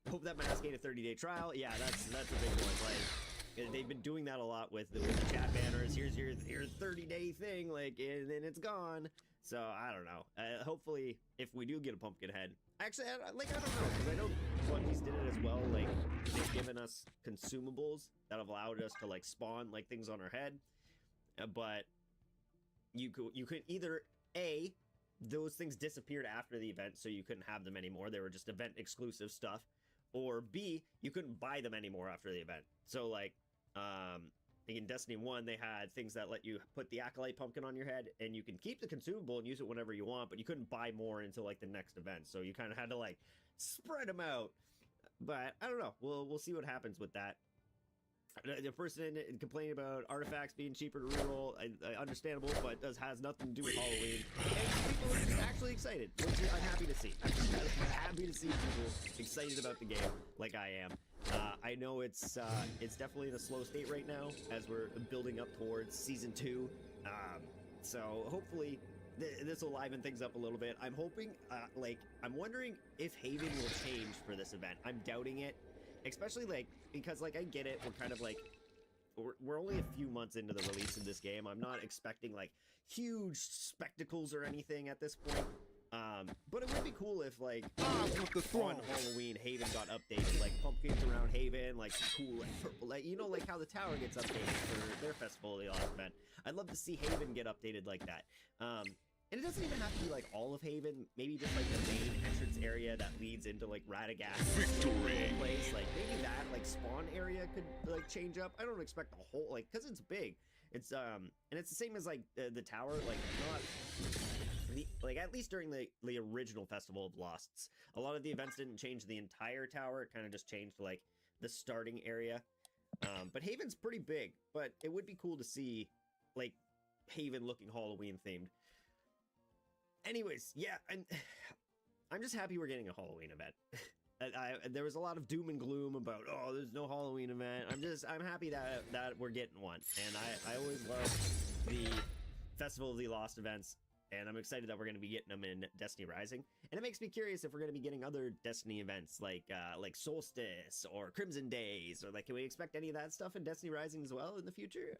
Hope that mask ain't a 30-day trial. Yeah, that's a big one. Like, they've been doing that a lot with the chat banners. Here's your 30-day thing, like, and then it's gone. So, I don't know. Hopefully, if we do get a pumpkin head... Actually, I don't know, because I know One Piece did it as well. Like, they've given us consumables that have allowed us to, like, spawn, like, things on our head. But you could either, A, those things disappeared after the event, so you couldn't have them anymore. They were just event-exclusive stuff. Or B, you couldn't buy them anymore after the event. So, like, in Destiny 1, they had things that let you put the Acolyte Pumpkin on your head, and you can keep the consumable and use it whenever you want, but you couldn't buy more until, like, the next event. So you kind of had to, like, spread them out. But, I don't know. We'll see what happens with that. The person complaining about artifacts being cheaper to reroll, understandable, but has nothing to do with Halloween. And people are just actually excited, which I'm happy to see. I'm happy to see people excited about the game like I am. I know it's definitely in a slow state right now as we're building up towards Season 2. So hopefully this will liven things up a little bit. I'm hoping, I'm wondering if Haven will change for this event. I'm doubting it. Especially, like, because, like, I get it, we're kind of, like, we're only a few months into the release of this game. I'm not expecting, like, huge spectacles or anything at this point. But it would be cool if, like, on Halloween, Haven got updated. Like, pumpkins around Haven, like, cool, like, purple, like, you know, like how the tower gets updated for their Festival of the Lost event. I'd love to see Haven get updated like that. And it doesn't even have to be, like, all of Haven. Maybe just, like, the main entrance area that leads into, like, Radagast. Victory! Place. Like, maybe that, like, spawn area could, like, change up. I don't expect the whole, like, because it's big. It's, and it's the same as, like, the tower. Like, not... like, at least during the original Festival of Losts, a lot of the events didn't change the entire tower. It kind of just changed, like, the starting area. But Haven's pretty big. But it would be cool to see, like, Haven looking Halloween themed. Anyways, yeah, I'm just happy we're getting a Halloween event. There was a lot of doom and gloom about, oh, there's no Halloween event. I'm happy that we're getting one. And I always love the Festival of the Lost events, and I'm excited that we're going to be getting them in Destiny Rising. And it makes me curious if we're going to be getting other Destiny events like Solstice or Crimson Days, or like, can we expect any of that stuff in Destiny Rising as well in the future?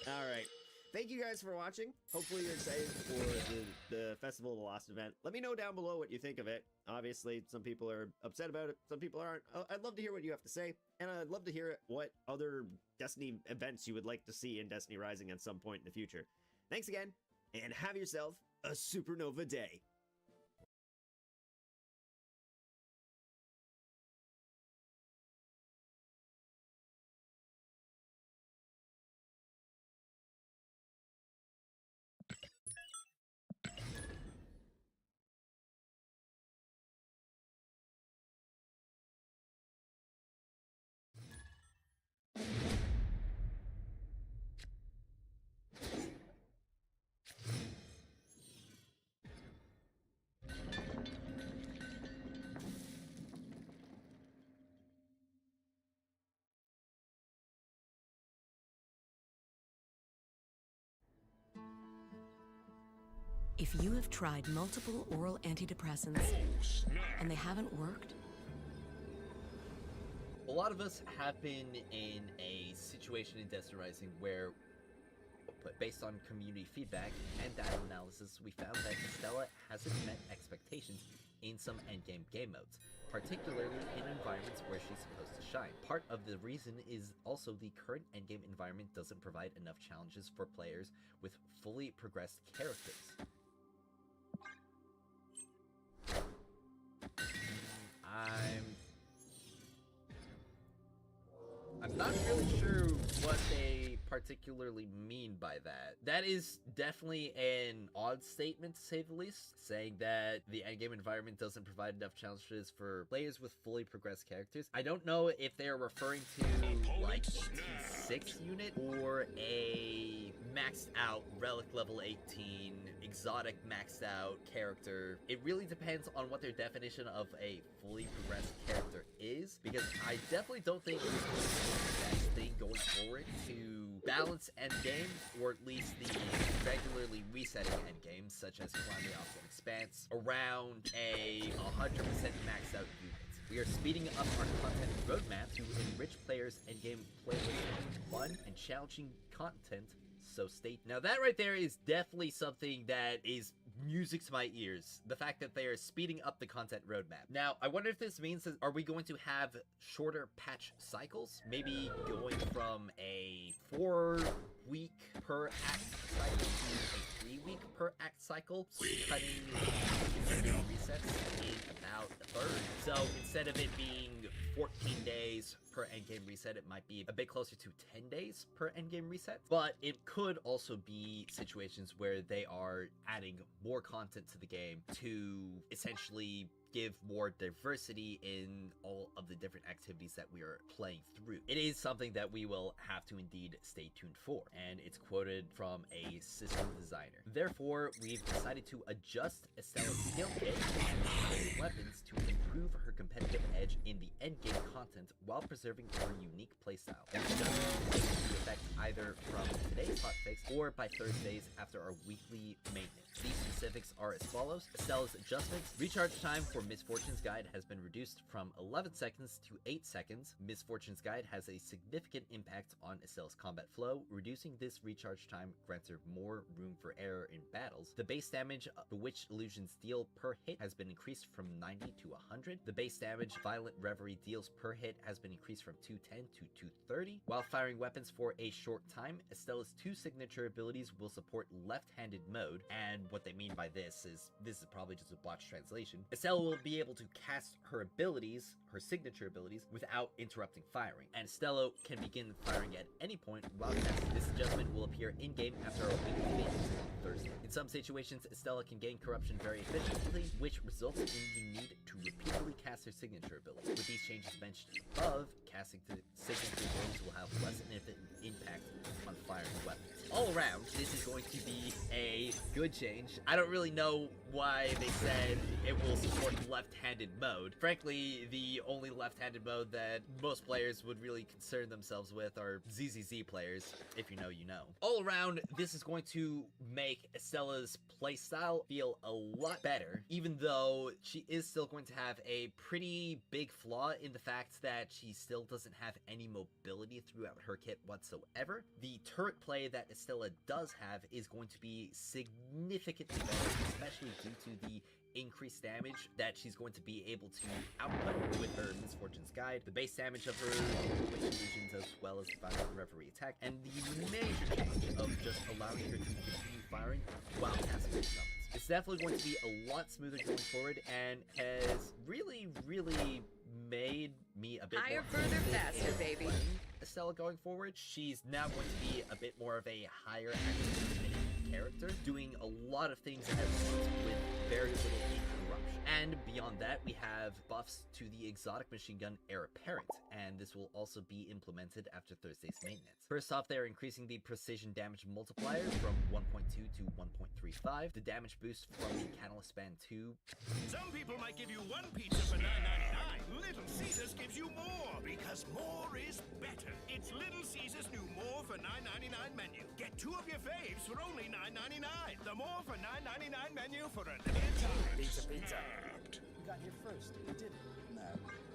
All right, thank you guys for watching. Hopefully you're excited for the Festival of the Lost event. Let me know down below what you think of it. Obviously some people are upset about it, some people aren't. I'd love to hear what you have to say, and I'd love to hear what other Destiny events you would like to see in Destiny Rising at some point in the future. Thanks again, and have yourself a supernova day. If you have tried multiple oral antidepressants and they haven't worked, a lot of us have been in a situation in Destiny Rising where output. Based on community feedback and data analysis, we found that Estella hasn't met expectations in some endgame game modes, particularly in environments where she's supposed to shine. Part of the reason is also the current endgame environment doesn't provide enough challenges for players with fully progressed characters. I'm not really sure what they particularly mean by that. That is definitely an odd statement, to say the least, saying that the endgame environment doesn't provide enough challenges for players with fully progressed characters. I don't know if they're referring to like a T6 unit or a maxed out relic level 18 exotic maxed out character. It really depends on what their definition of a fully progressed character is, because I definitely don't think it's the best thing going forward to balance endgame, or at least the regularly resetting endgames, such as Calamity Optical Expanse, around a 100% maxed out unit. We are speeding up our content roadmap to enrich players' endgame playlists with fun and challenging content. So now that right there is definitely something that is music to my ears. The fact that they are speeding up the content roadmap. Now, I wonder if this means that are we going to have shorter patch cycles? Maybe going from a 4-week per act cycle to a 3-week per act cycle, cutting resets in about a third. So instead of it being 14 days per endgame reset, it might be a bit closer to 10 days per endgame reset. But it could also be situations where they are adding more content to the game to essentially give more diversity in all of the different activities that we are playing through. It is something that we will have to indeed stay tuned for, and it's quoted from a system designer. Therefore, we've decided to adjust Estella's skill kit and weapons to improve her competitive edge in the endgame content while preserving her unique playstyle. This doesn't take into effect either from today's hotfix or by Thursdays after our weekly maintenance. These specifics are as follows. Estella's adjustments: recharge time for Misfortune's Guide has been reduced from 11 seconds to 8 seconds. Misfortune's Guide has a significant impact on Estella's combat flow. Reducing this recharge time grants her more room for error in battles. The base damage Bewitched Illusions deal per hit has been increased from 90 to 100. The base damage Violent Reverie deals per hit has been increased from 210 to 230. While firing weapons for a short time, Estella's 2 signature abilities will support left-handed mode, and what they mean by this is probably just a botched translation. Estella will be able to cast her abilities, her signature abilities, without interrupting firing, and Estella can begin firing at any point while casting. This adjustment will appear in-game after our weekly maintenance on Thursday. In some situations, Estella can gain corruption very efficiently, which results in the need to repeatedly cast her signature ability. With these changes mentioned above, casting the signature abilities will have less significant impact on firing weapons. All around, this is going to be a good change. I don't really know why they said it will support left-handed mode. Frankly, the only left-handed mode that most players would really concern themselves with are ZZZ players. If you know, you know. All around, this is going to make Estella's playstyle feel a lot better, even though she is still going to have a pretty big flaw in the fact that she still doesn't have any mobility throughout her kit whatsoever. The turret play that Estella does have is going to be significantly better, especially due to the increased damage that she's going to be able to output with her Misfortune's Guide, the base damage of her Witch Illusions, as well as the Violent Reverie attack, and the major change of just allowing her to continue firing while casting her summons. It's definitely going to be a lot smoother going forward, and has really made me a bit higher, more further, faster, baby. Estella going forward. She's now going to be a bit more of a higher activity character, doing a lot of things at once with very little interruption. And beyond that, we have buffs to the exotic machine gun Heir Apparent, and this will also be implemented after Thursday's maintenance. First off, they're increasing the precision damage multiplier from 1.2 to 1.35, the damage boost from the Catalyst Span 2. Some people might give you one pizza for $9.99. Little Caesars gives you more, because more is better. It's Little Caesars' new More for $9.99 menu. Get 2 of your faves for only $9.99. The More for $9.99 menu for a limited time. Pizza. We got here first. We did it. No,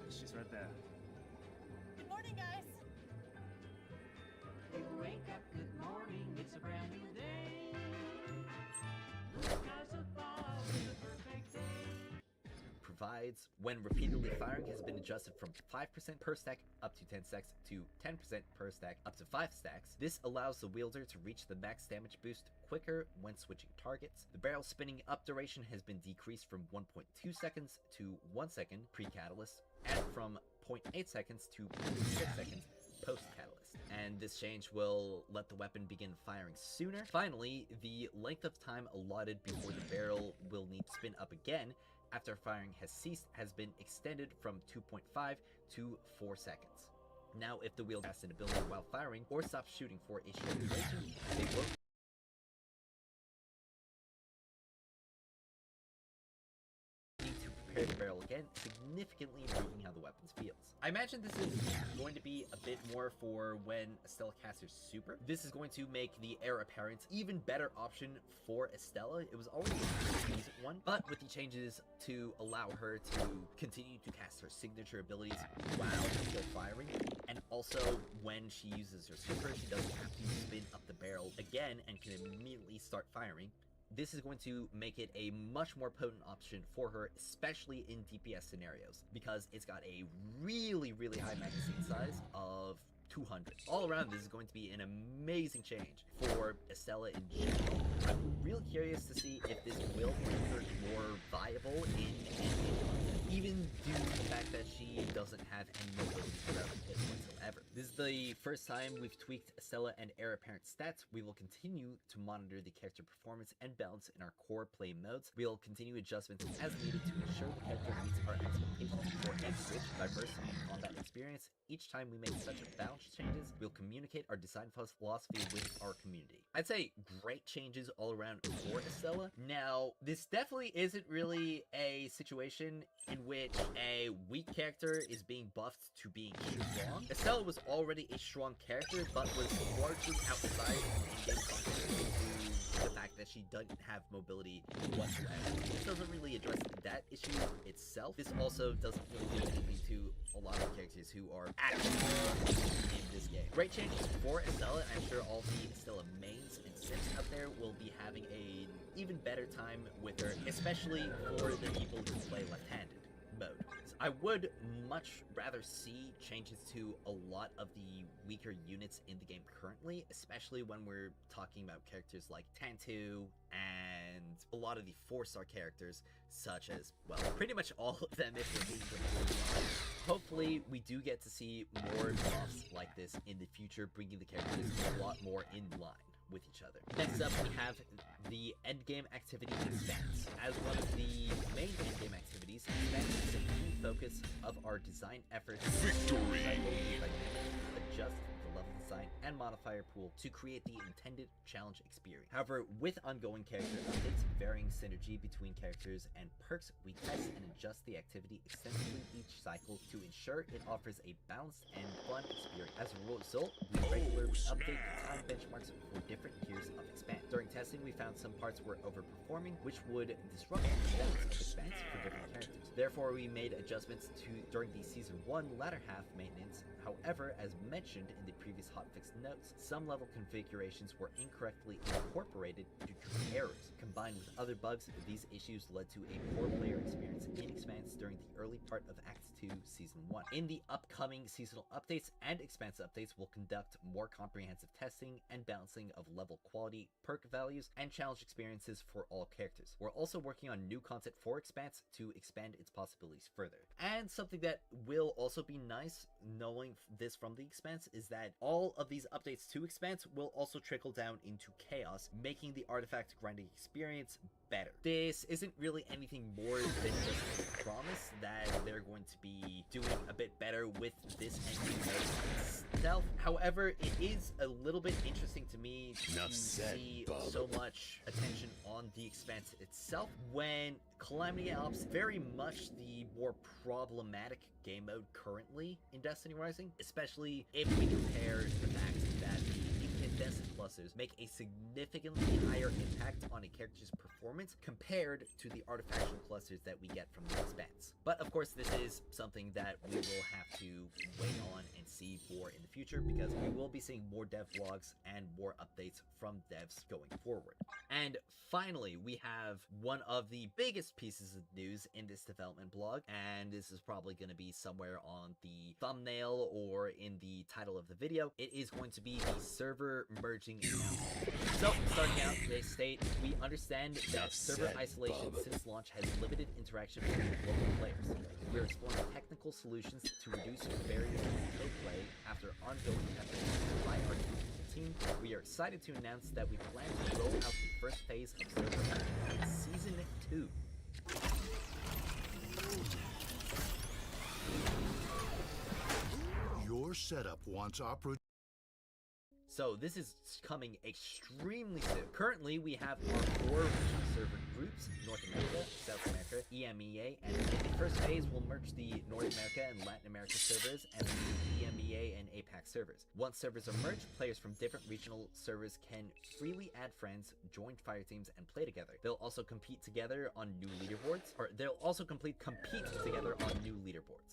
she's right there. Good morning, guys. You wake up, good morning, it's a brand new sides when repeatedly firing has been adjusted from 5% per stack up to 10 stacks to 10% per stack up to 5 stacks. This allows the wielder to reach the max damage boost quicker when switching targets. The barrel spinning up duration has been decreased from 1.2 seconds to 1 second pre-catalyst, and from 0.8 seconds to 0.6 seconds post-catalyst, and this change will let the weapon begin firing sooner. Finally, the length of time allotted before the barrel will need to spin up again after firing has ceased has been extended from 2.5 to 4 seconds. Now, if the wielder casts an ability while firing or stops shooting for a short duration, they will the barrel again, significantly improving how the weapon feels. I imagine this is going to be a bit more for when Estella casts her super. This is going to make the heir apparent even better option for Estella. It was already a decent one, but with the changes to allow her to continue to cast her signature abilities while still firing, and also when she uses her super, she doesn't have to spin up the barrel again and can immediately start firing. This is going to make it a much more potent option for her, especially in DPS scenarios, because it's got a really high magazine size of 200. All around, this is going to be an amazing change for Estella in general. I'm really curious to see if this will make her more viable in even due to the fact that she doesn't have any mobility throughout the hit whatsoever. This is the first time we've tweaked Estella and heir apparent stats. We will continue to monitor the character performance and balance in our core play modes. We will continue adjustments as needed to ensure the character meets our expectations for a rich, diverse combat experience. Each time we make such balance changes, we'll communicate our design philosophy with our community. I'd say great changes all around for Estella. Now, this definitely isn't really a situation in which a weak character is being buffed to being strong. Estella was already a strong character, but was largely outside of in-game function due to the fact that she doesn't have mobility whatsoever. This doesn't really address that issue itself. This also doesn't really do anything to a lot of characters who are actively in this game. Great changes for Estella. I'm sure all the Estella mains and sims out there will be having an even better time with her, especially for the people who play left-handed mode. I would much rather see changes to a lot of the weaker units in the game currently, especially when we're talking about characters like Tantu and a lot of the 4-star characters, such as, well, pretty much all of them if we're being completely honest. Hopefully, we do get to see more buffs like this in the future, bringing the characters a lot more in line with each other. Next up, we have the endgame activity expanse. As one of the main endgame activities, expanse is a key focus of our design efforts. Victory! Adjust the level design and modifier pool to create the intended challenge experience. However, with ongoing character updates, varying synergy between characters and perks, we test and adjust the activity extensively each cycle to ensure it offers a balanced and fun experience. As a result, we regularly update the time benchmarks for different tiers of Expanse. During testing, we found some parts were overperforming, which would disrupt the balance of Expanse for different characters. Therefore, we made adjustments during the Season 1 latter half maintenance. However, as mentioned in the previous hotfix notes, some level configurations were incorrectly incorporated due to errors. Combined with other bugs, these issues led to a poor player experience in Expanse during the early part of Act 2, Season 1. In the upcoming seasonal updates and Expanse updates, we'll conduct more comprehensive testing and balancing of level quality, perk values, and challenge experiences for all characters. We're also working on new content for Expanse to expand its possibilities further. And something that will also be nice, knowing this from the Expanse, is that all of these updates to Expanse will also trickle down into Chaos, making the artifact grinding experience better. This isn't really anything more than just a promise that they're going to be doing a bit better with this endgame mode itself. However, it is a little bit interesting to me to see so much attention on the Expanse itself when Calamity Ops very much the more problematic game mode currently in Destiny Rising, especially if we compare the fact that the incandescent clusters make a significantly higher impact on a character's performance compared to the artifactual clusters that we get from the expanse. But of course, this is something that we will have to wait on and see for in the future, because we will be seeing more dev vlogs and more updates from devs going forward. And finally, we have one of the biggest pieces of news in this development blog, and this is probably going to be somewhere on the thumbnail or in the title of the video. It is going to be the server merging announcement. So, starting out, they state, we understand that server isolation since launch has limited interaction between local players. We're exploring technical solutions to reduce barriers to co-play after ongoing efforts by our team. We are excited to announce that we plan to roll out the first phase of server merging in Season 2. Your setup wants opera. So this is coming extremely soon. Currently, we have our 4 regional server groups: North America, South America, EMEA, and in the first phase, we'll merge the North America and Latin America servers and the EMEA and APAC servers. Once servers are merged, players from different regional servers can freely add friends, join fire teams, and play together. They'll also compete together on new leaderboards,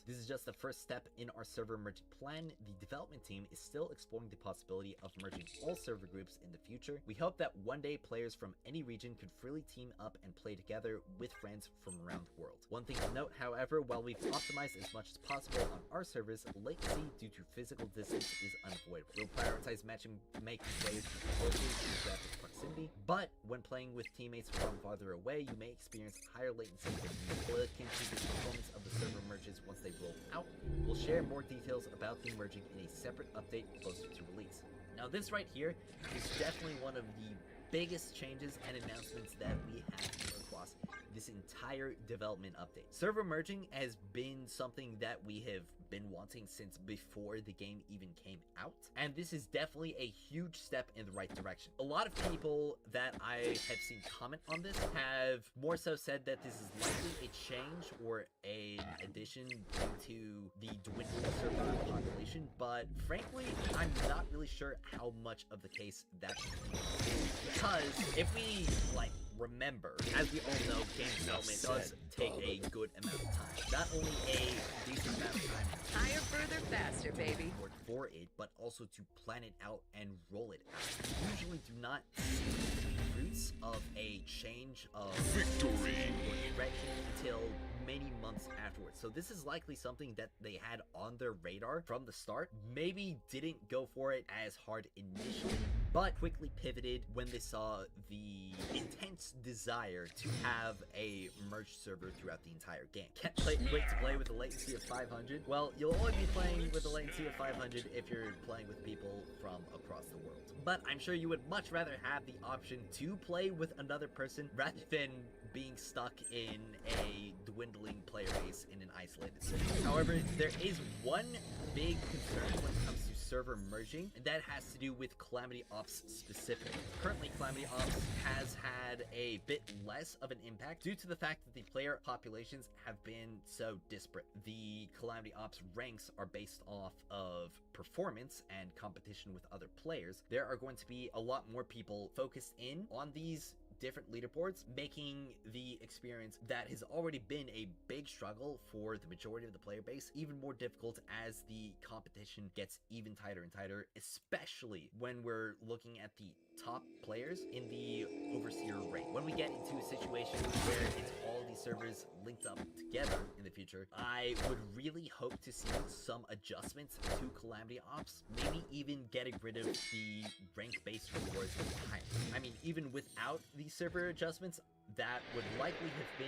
This is just the first step in our server merging plan. The development team is still exploring the possibility of merging all server groups in the future. We hope that one day players from any region could freely team up and play together with friends from around the world. One thing to note, however, while we've optimized as much as possible on our servers, latency due to physical distance is unavoidable. We'll prioritize making players closer to geographic proximity, but when playing with teammates from farther away, you may experience higher latency than you look into the performance of the server merges once they roll out. We'll share more details about the merging in a separate update closer to release. Now this right here is definitely one of the biggest changes and announcements that we have across this entire development update. Server merging has been something that we have been wanting since before the game even came out, and this is definitely a huge step in the right direction. A lot of people that I have seen comment on this have more so said that this is likely a change or an addition due to the dwindling server population, but frankly, I'm not really sure how much of the case that should be. Because if we, remember, as we all know, game development does take a good amount of time. Not only a decent amount of time higher, further, faster, baby, for it, but also to plan it out and roll it out. We usually do not see the fruits of a change of victory or direction until many months afterwards. So this is likely something that they had on their radar from the start, maybe didn't go for it as hard initially, but quickly pivoted when they saw the intense desire to have a merged server throughout the entire game. Can't wait to play with a latency of 500? Well, you'll only be playing with a latency of 500 if you're playing with people from across the world. But I'm sure you would much rather have the option to play with another person rather than being stuck in a dwindling player base in an isolated city. However, there is one big concern when it comes to server merging, and that has to do with Calamity Ops specifically. Currently, Calamity Ops has had a bit less of an impact due to the fact that the player populations have been so disparate. The Calamity Ops ranks are based off of performance and competition with other players. There are going to be a lot more people focused in on these different leaderboards, making the experience that has already been a big struggle for the majority of the player base even more difficult as the competition gets even tighter and tighter, especially when we're looking at the top players in the Overseer rank. When we get into a situation where it's all these servers linked up together in the future, I would really hope to see some adjustments to Calamity Ops, maybe even getting rid of the rank-based rewards entirely. I mean, even without these server adjustments, that would likely have been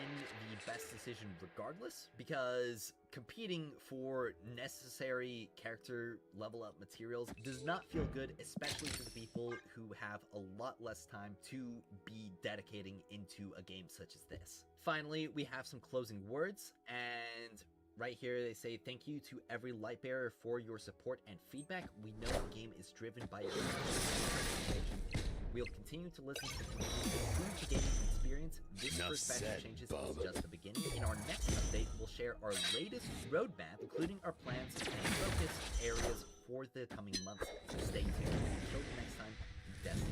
the best decision regardless, because competing for necessary character level up materials does not feel good, especially for the people who have a lot less time to be dedicating into a game such as this. Finally, we have some closing words, and right here they say, thank you to every Lightbearer for your support and feedback. We know the game is driven by your participation. We'll continue to listen to the community to improve the gaming experience. This first batch of changes is just the beginning. In our next update, we'll share our latest roadmap, including our plans and focus areas for the coming months. Stay tuned. Until next time, Destiny.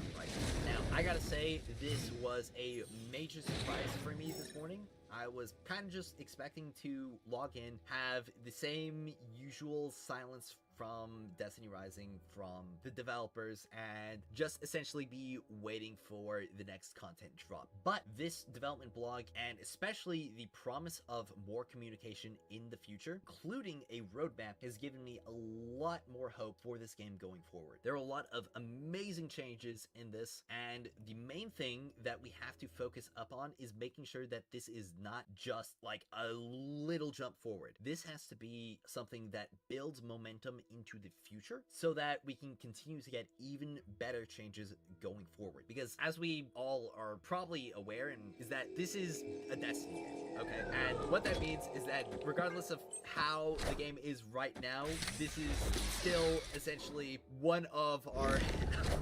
I gotta say, this was a major surprise for me this morning. I was kind of just expecting to log in, have the same usual silence from Destiny Rising, from the developers, and just essentially be waiting for the next content drop. But this development blog, and especially the promise of more communication in the future, including a roadmap, has given me a lot more hope for this game going forward. There are a lot of amazing changes in this, and the main thing that we have to focus up on is making sure that this is not just like a little jump forward. This has to be something that builds momentum into the future so that we can continue to get even better changes going forward. Because as we all are probably aware, and is that this is a Destiny game, okay? And what that means is that regardless of how the game is right now, this is still essentially one of our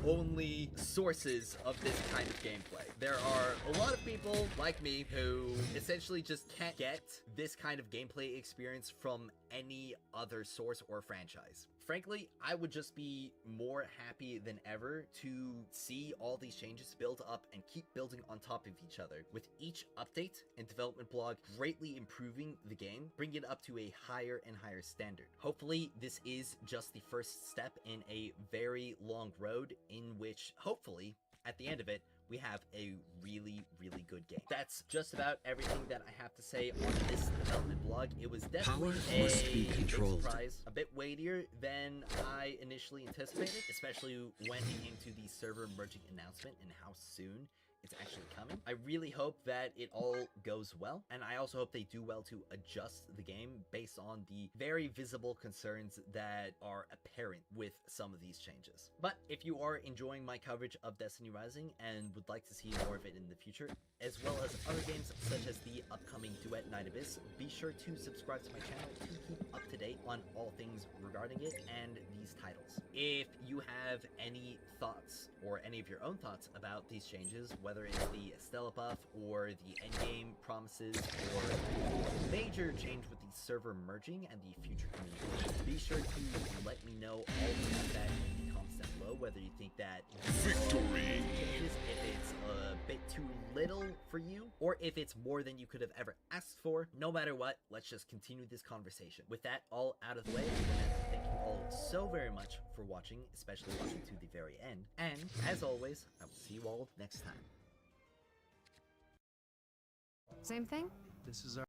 only sources of this kind of gameplay. There are a lot of people like me who essentially just can't get this kind of gameplay experience from any other source or franchise. Frankly, I would just be more happy than ever to see all these changes build up and keep building on top of each other, with each update and development blog greatly improving the game, bringing it up to a higher and higher standard. Hopefully, this is just the first step in a very long road in which, hopefully, at the end of it, we have a really, really good game. That's just about everything that I have to say on this development blog. It was definitely a big surprise, a bit weightier than I initially anticipated, especially when it came to the server merging announcement and how soon it's actually coming. I really hope that it all goes well, and I also hope they do well to adjust the game based on the very visible concerns that are apparent with some of these changes. But if you are enjoying my coverage of Destiny Rising and would like to see more of it in the future, as well as other games such as the upcoming Duet Night Abyss, be sure to subscribe to my channel to keep up to date on all things regarding it and these titles. If you have any thoughts or any of your own thoughts about these changes, whether it's the Stella buff or the endgame promises or a major change with the server merging and the future communication, be sure to let me know all about that in the comments down below, whether you think that victory changes, if it's a bit too little for you, or if it's more than you could have ever asked for. No matter what, let's just continue this conversation. With that all out of the way, thank you all so very much for watching, especially watching to the very end. And as always, I will see you all next time. Same thing? This is our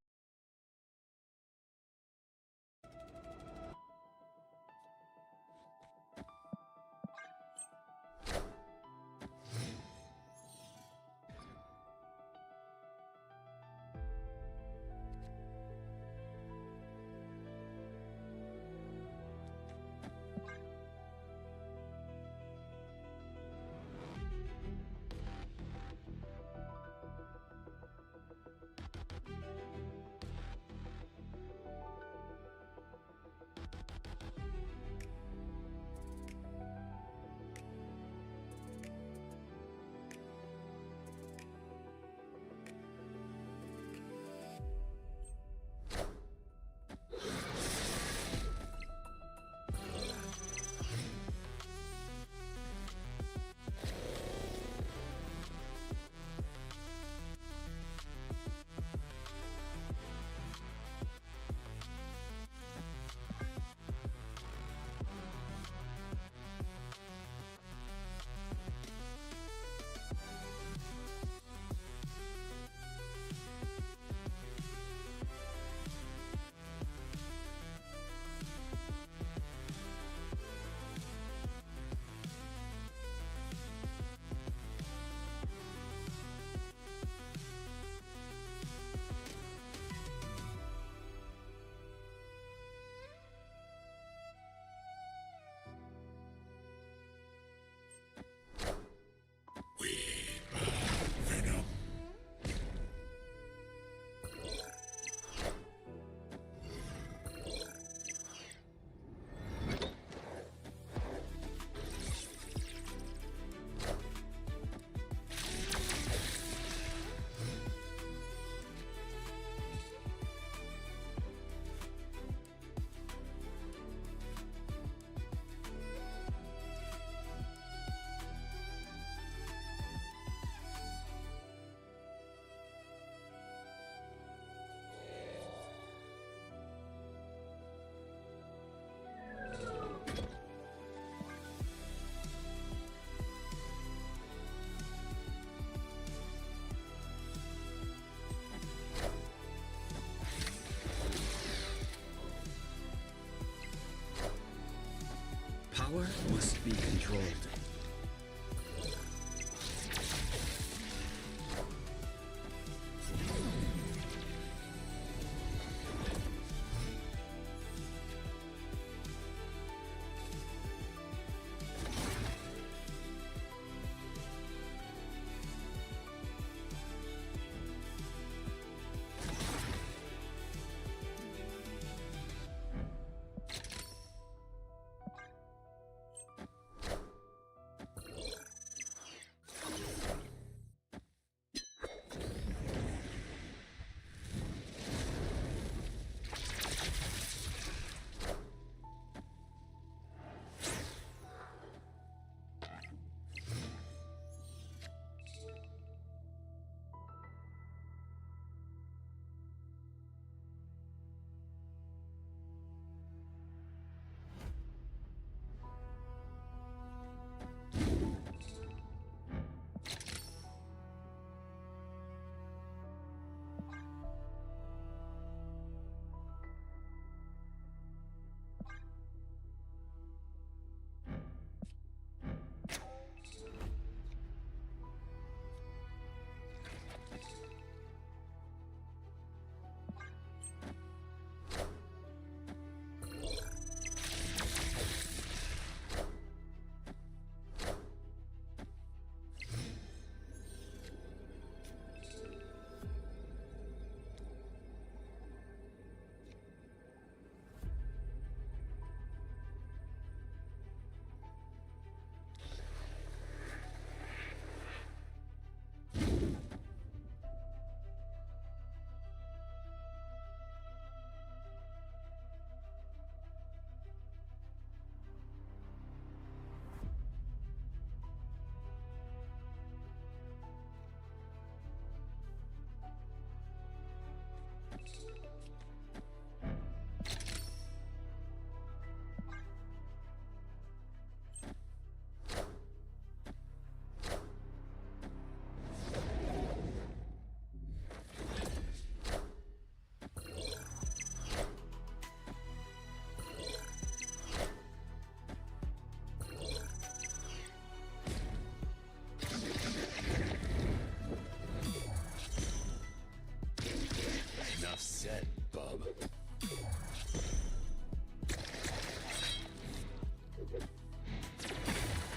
Power must be controlled.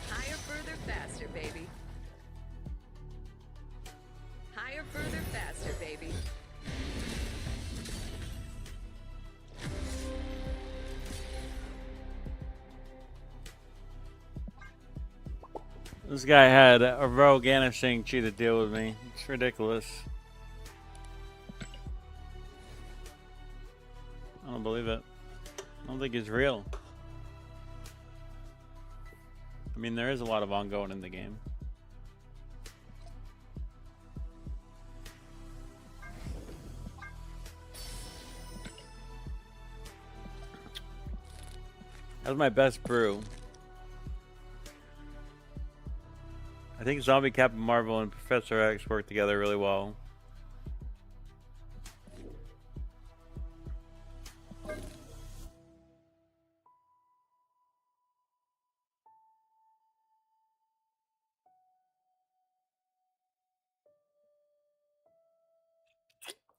Higher, further, faster, baby. Higher, further, faster, baby. This guy had a rogue and a Shang-Chi to deal with me. It's ridiculous. I don't believe it. I don't think he's real. I mean, there is a lot of ongoing in the game. That was my best brew. I think Zombie Captain Marvel and Professor X work together really well.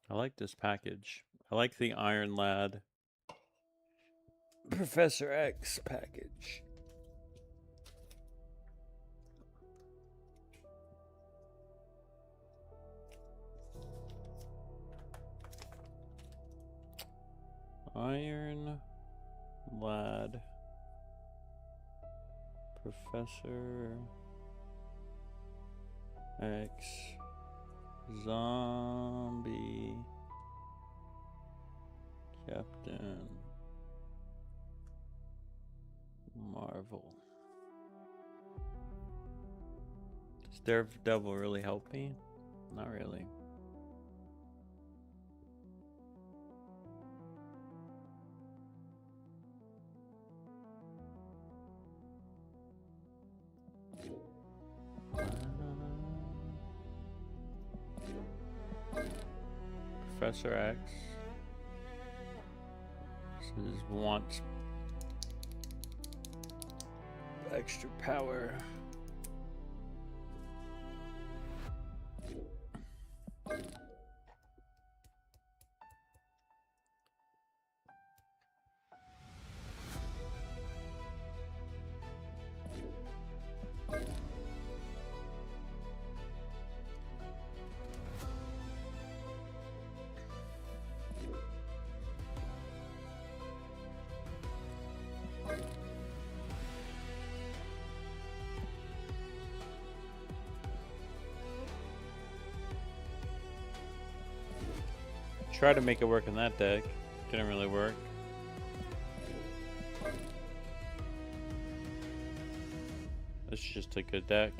I like this package. I like the Iron Lad Professor X package. Iron Lad Professor X Zombie Captain Marvel. Does Daredevil really help me? Not really. Professor X. This is wants extra power. Try to make it work in that deck. Didn't really work. It's just a good deck.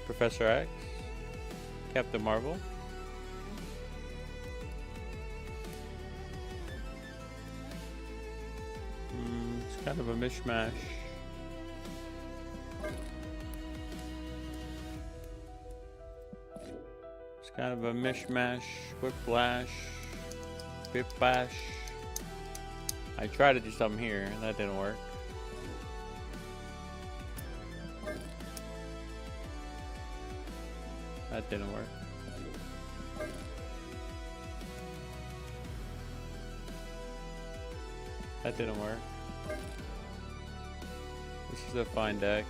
Professor X, Captain Marvel. It's kind of a mishmash. It's kind of a mishmash, whiplash, whiplash. I tried to do something here, and that didn't work. That didn't work. That didn't work. This is a fine deck.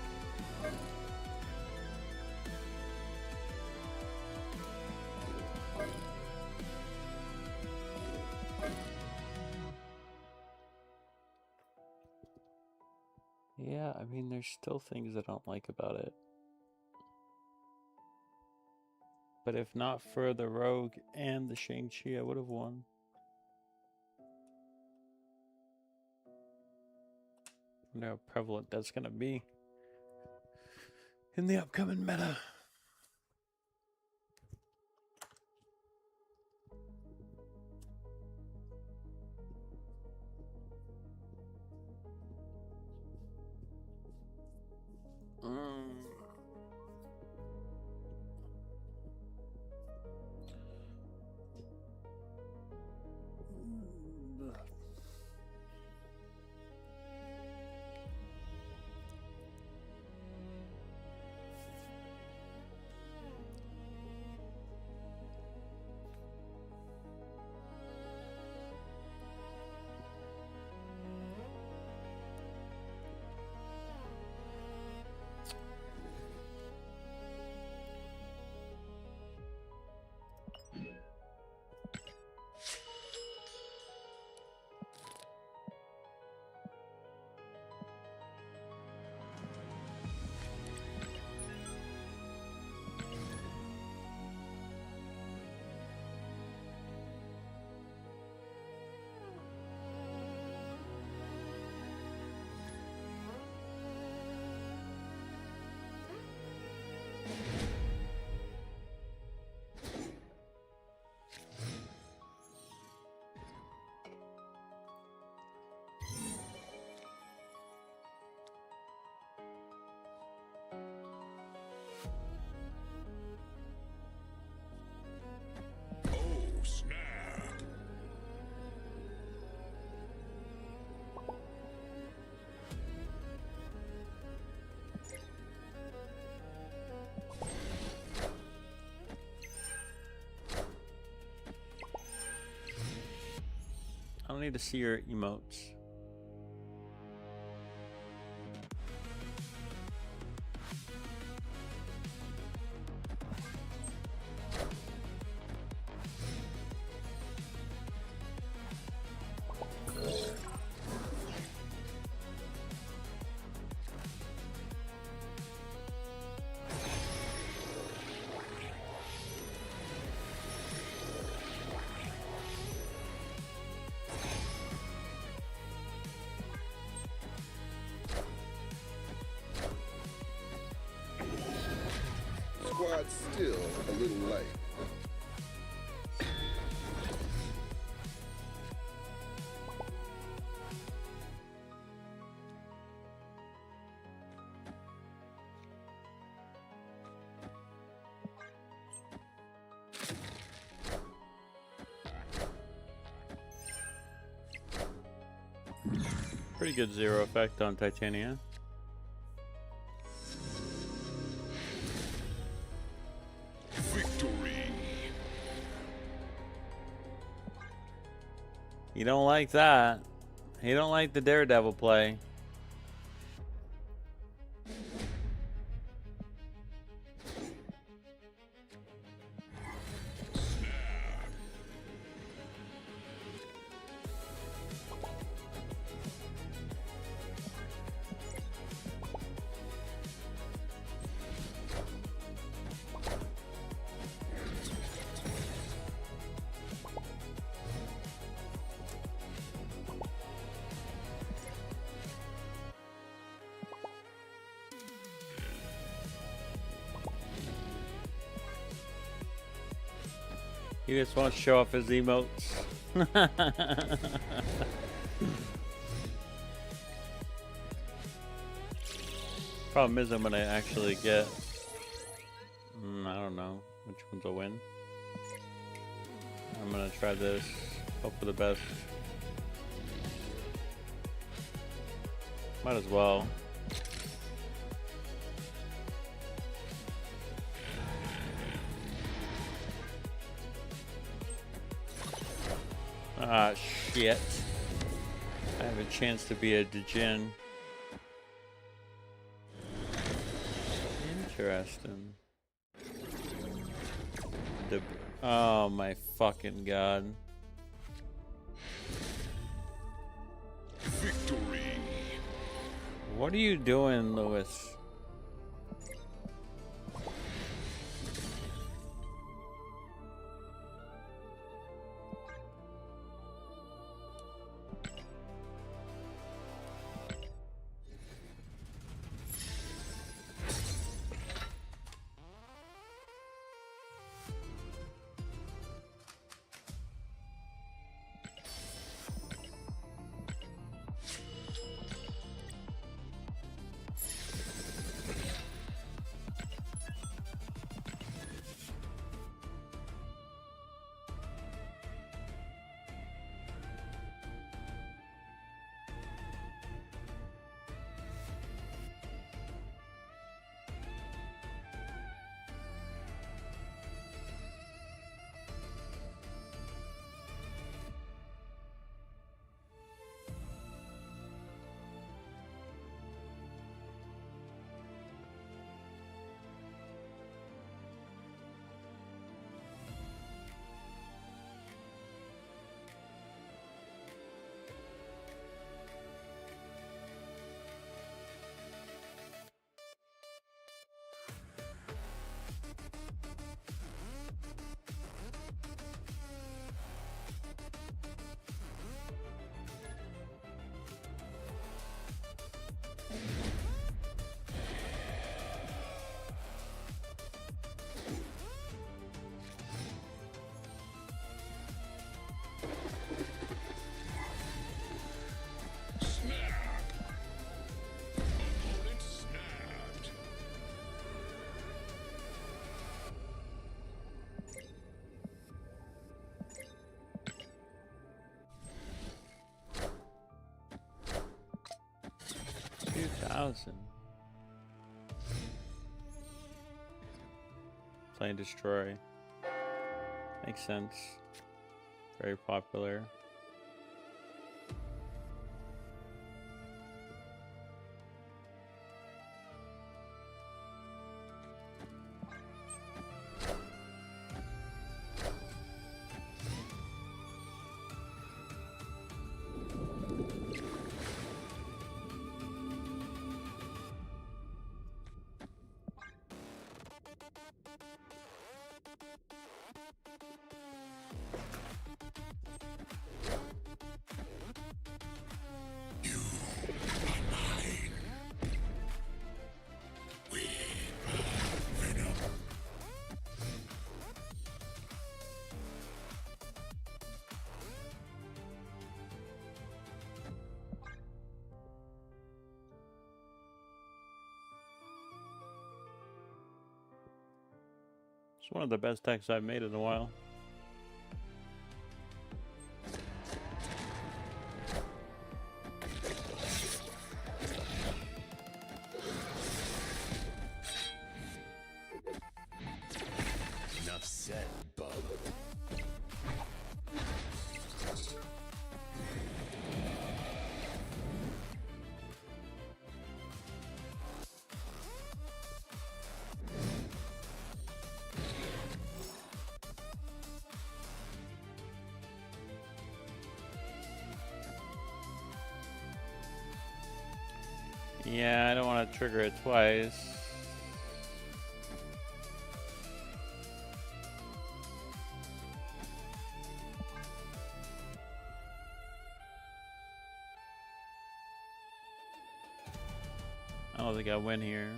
Yeah, I mean, there's still things I don't like about it. But if not for the Rogue and the Shang-Chi, I would have won. I wonder how prevalent that's going to be in the upcoming meta. I don't need to see your emotes. Squad's still a little late. Pretty good zero effect on Titania. Victory. You don't like that. You don't like the Daredevil play. He just wants to show off his emotes. Problem is, I'm gonna actually get. I don't know which one's a win. I'm gonna try this. Hope for the best. Might as well. Ah, shit. I have a chance to be a degen. Interesting. Oh my fucking god. Victory. What are you doing, Lewis? Playing Destroy. Makes sense. Very popular. It's one of the best decks I've made in a while. Yeah, I don't want to trigger it twice. I don't think I win here.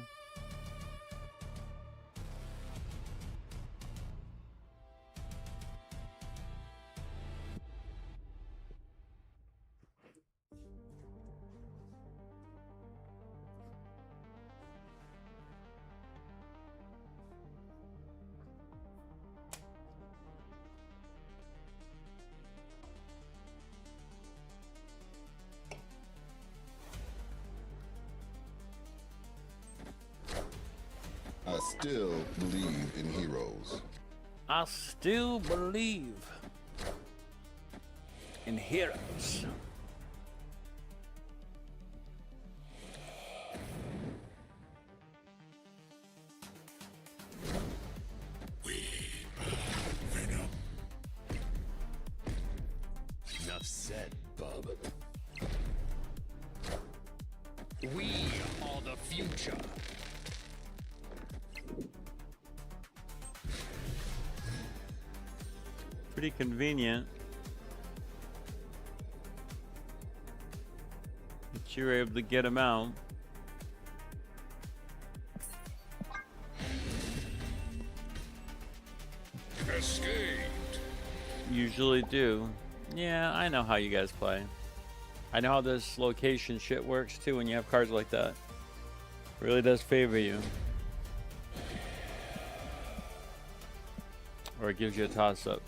I still believe in heroes. I still believe in heroes. Enough said, bub. We are the future. Pretty convenient that you were able to get him out. Escaped. Usually do. Yeah, I know how you guys play. I know how this location shit works too when you have cards like that. Really does favor you. Or it gives you a toss up.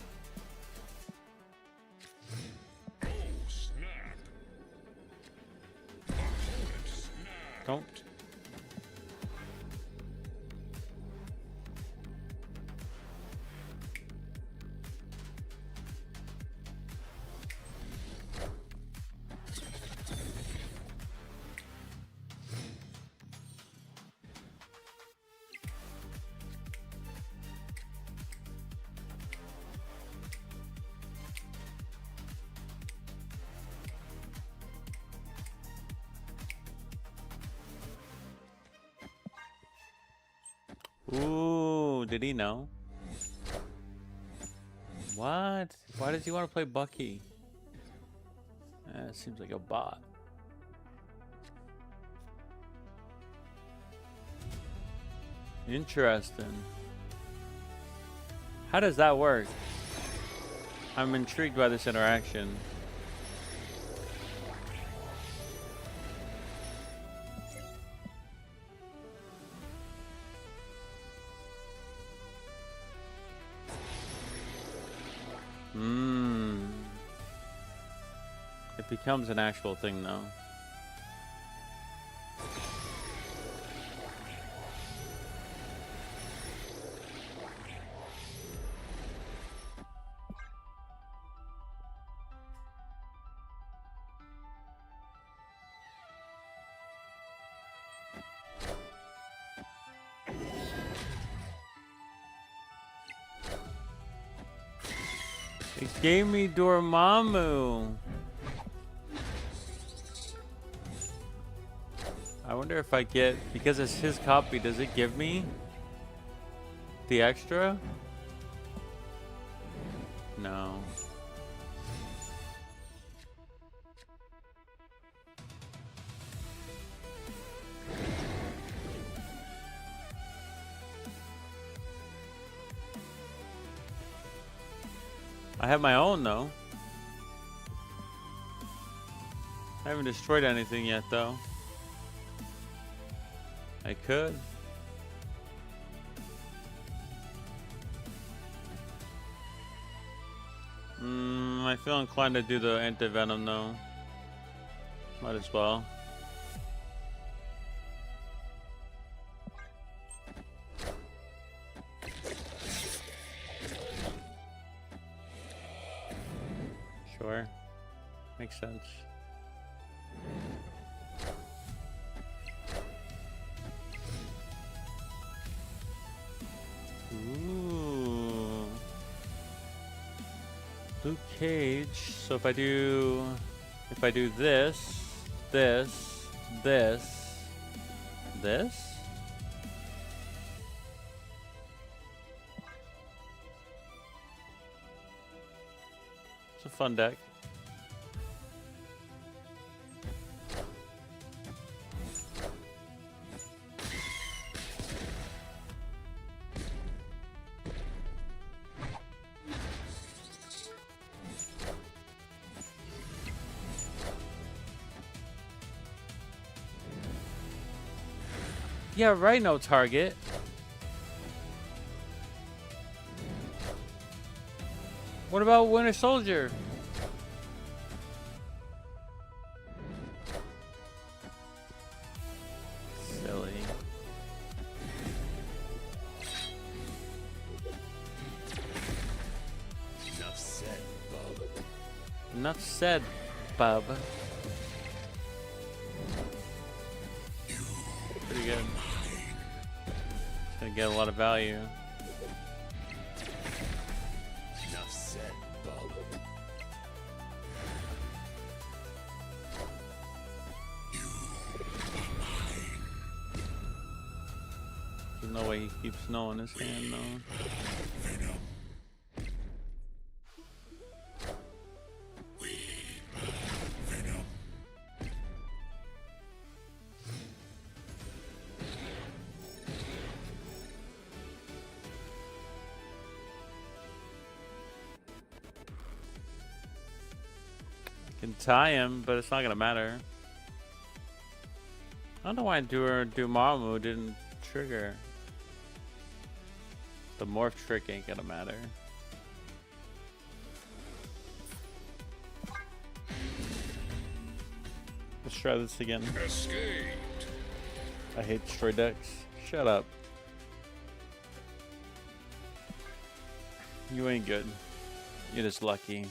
Oh, snap. Don't. Ooh, did he know? What? Why does he want to play Bucky? Seems like a bot. Interesting. How does that work? I'm intrigued by this interaction. It becomes an actual thing though. It gave me Dormammu. I wonder if I get, because it's his copy, does it give me the extra? No. I have my own though. I haven't destroyed anything yet though. I could. I feel inclined to do the anti-venom though. Might as well. Sure. Makes sense. Ooh. Luke Cage. So if I do this, This? It's a fun deck. Yeah, right, no target. What about Winter Soldier? Silly. Enough said, bub. Enough said, bub. Pretty good. It's gonna get a lot of value. Enough said, bub. There's no way he keeps snow in his hand, though. Can tie him, but it's not gonna matter. I don't know why Dormammu didn't trigger. The morph trick ain't gonna matter. Let's try this again. Escaped. I hate destroy decks. Shut up. You ain't good. You're just lucky.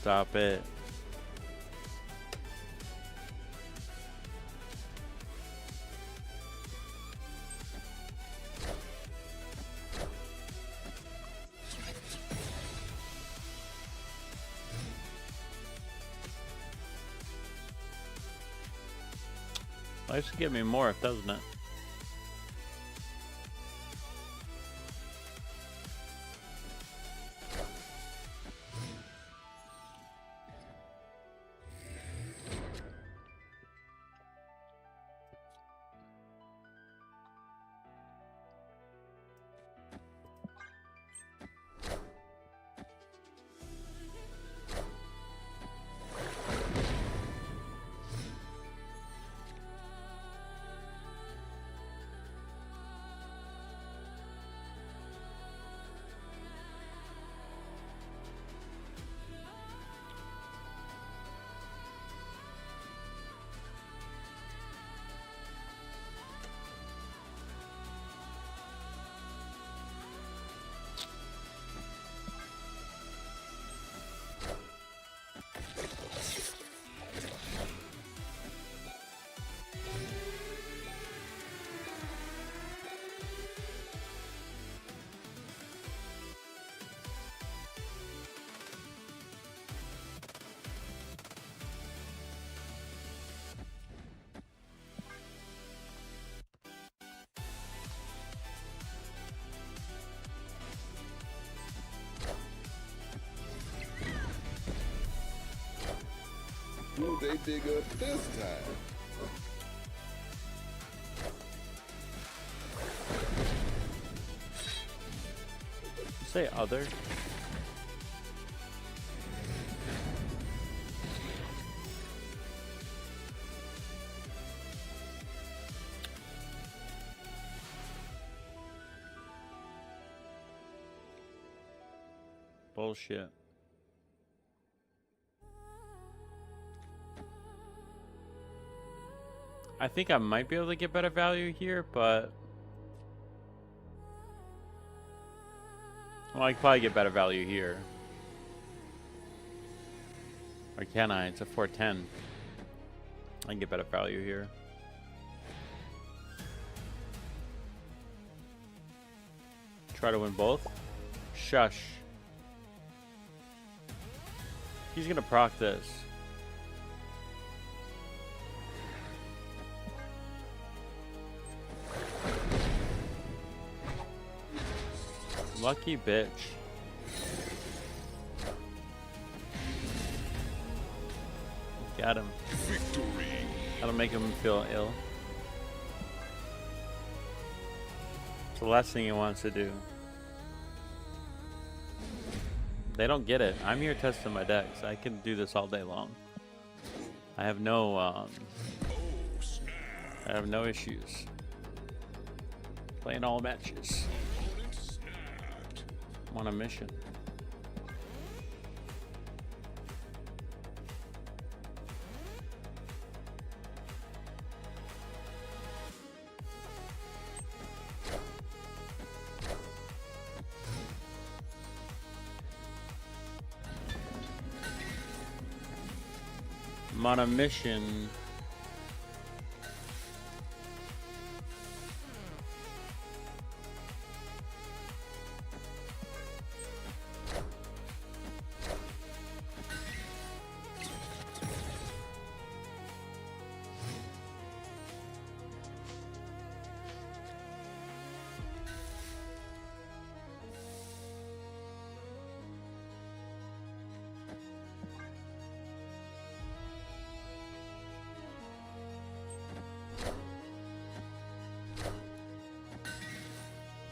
Stop it. Life's give me more, doesn't it? Who they dig up this time? Say other. Bullshit. I think I might be able to get better value here, but well, I could probably get better value here. Or can I? It's a 410. I can get better value here. Try to win both. Shush. He's gonna proc this. Lucky bitch. Got him. Victory. That'll make him feel ill. It's the last thing he wants to do. They don't get it. I'm here testing my decks. I can do this all day long. I have no I have no issues. Playing all matches. I'm on a mission. I'm on a mission.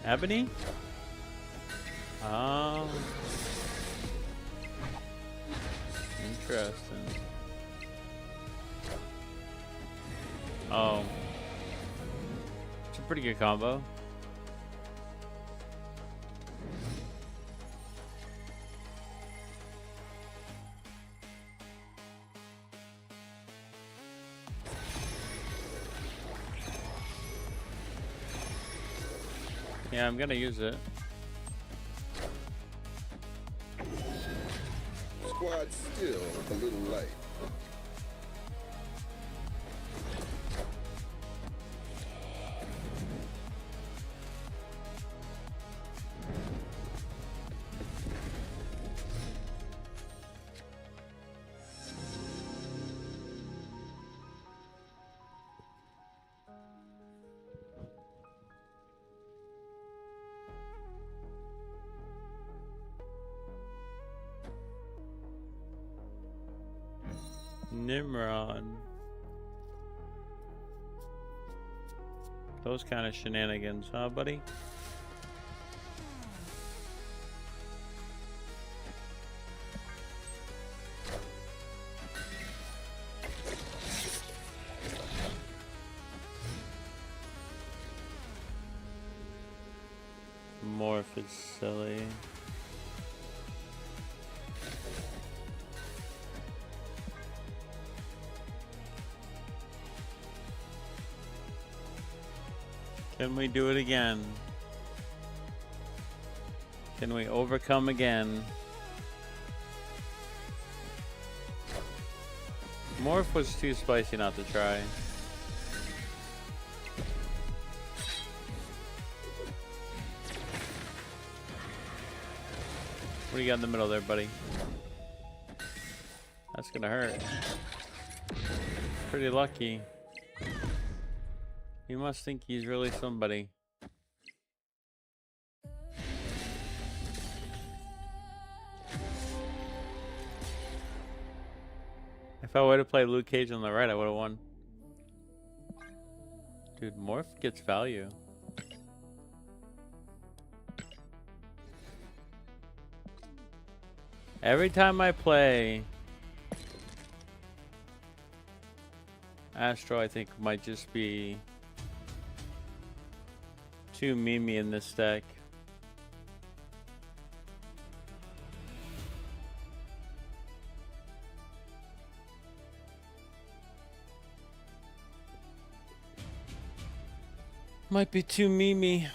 Ebony? Oh. Interesting. Oh. It's a pretty good combo. Yeah, I'm gonna use it. Squad still a little light. Nimrod. Those kind of shenanigans, huh, buddy? Morph is silly. Can we do it again? Can we overcome again? Morph was too spicy not to try. What do you got in the middle there, buddy? That's gonna hurt. Pretty lucky. He must think he's really somebody. If I would have played Luke Cage on the right, I would have won. Dude, Morph gets value. Every time I play Astro, I think might just be too memey in this deck. Might be too memey.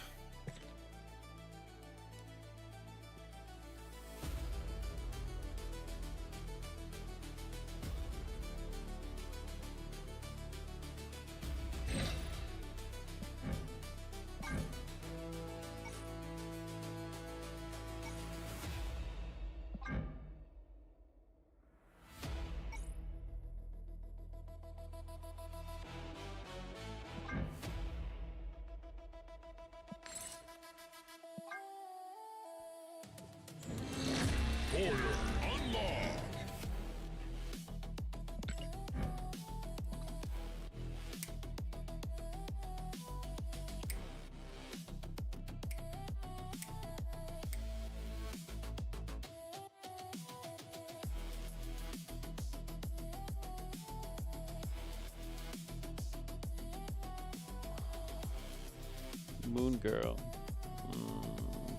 Moon Girl.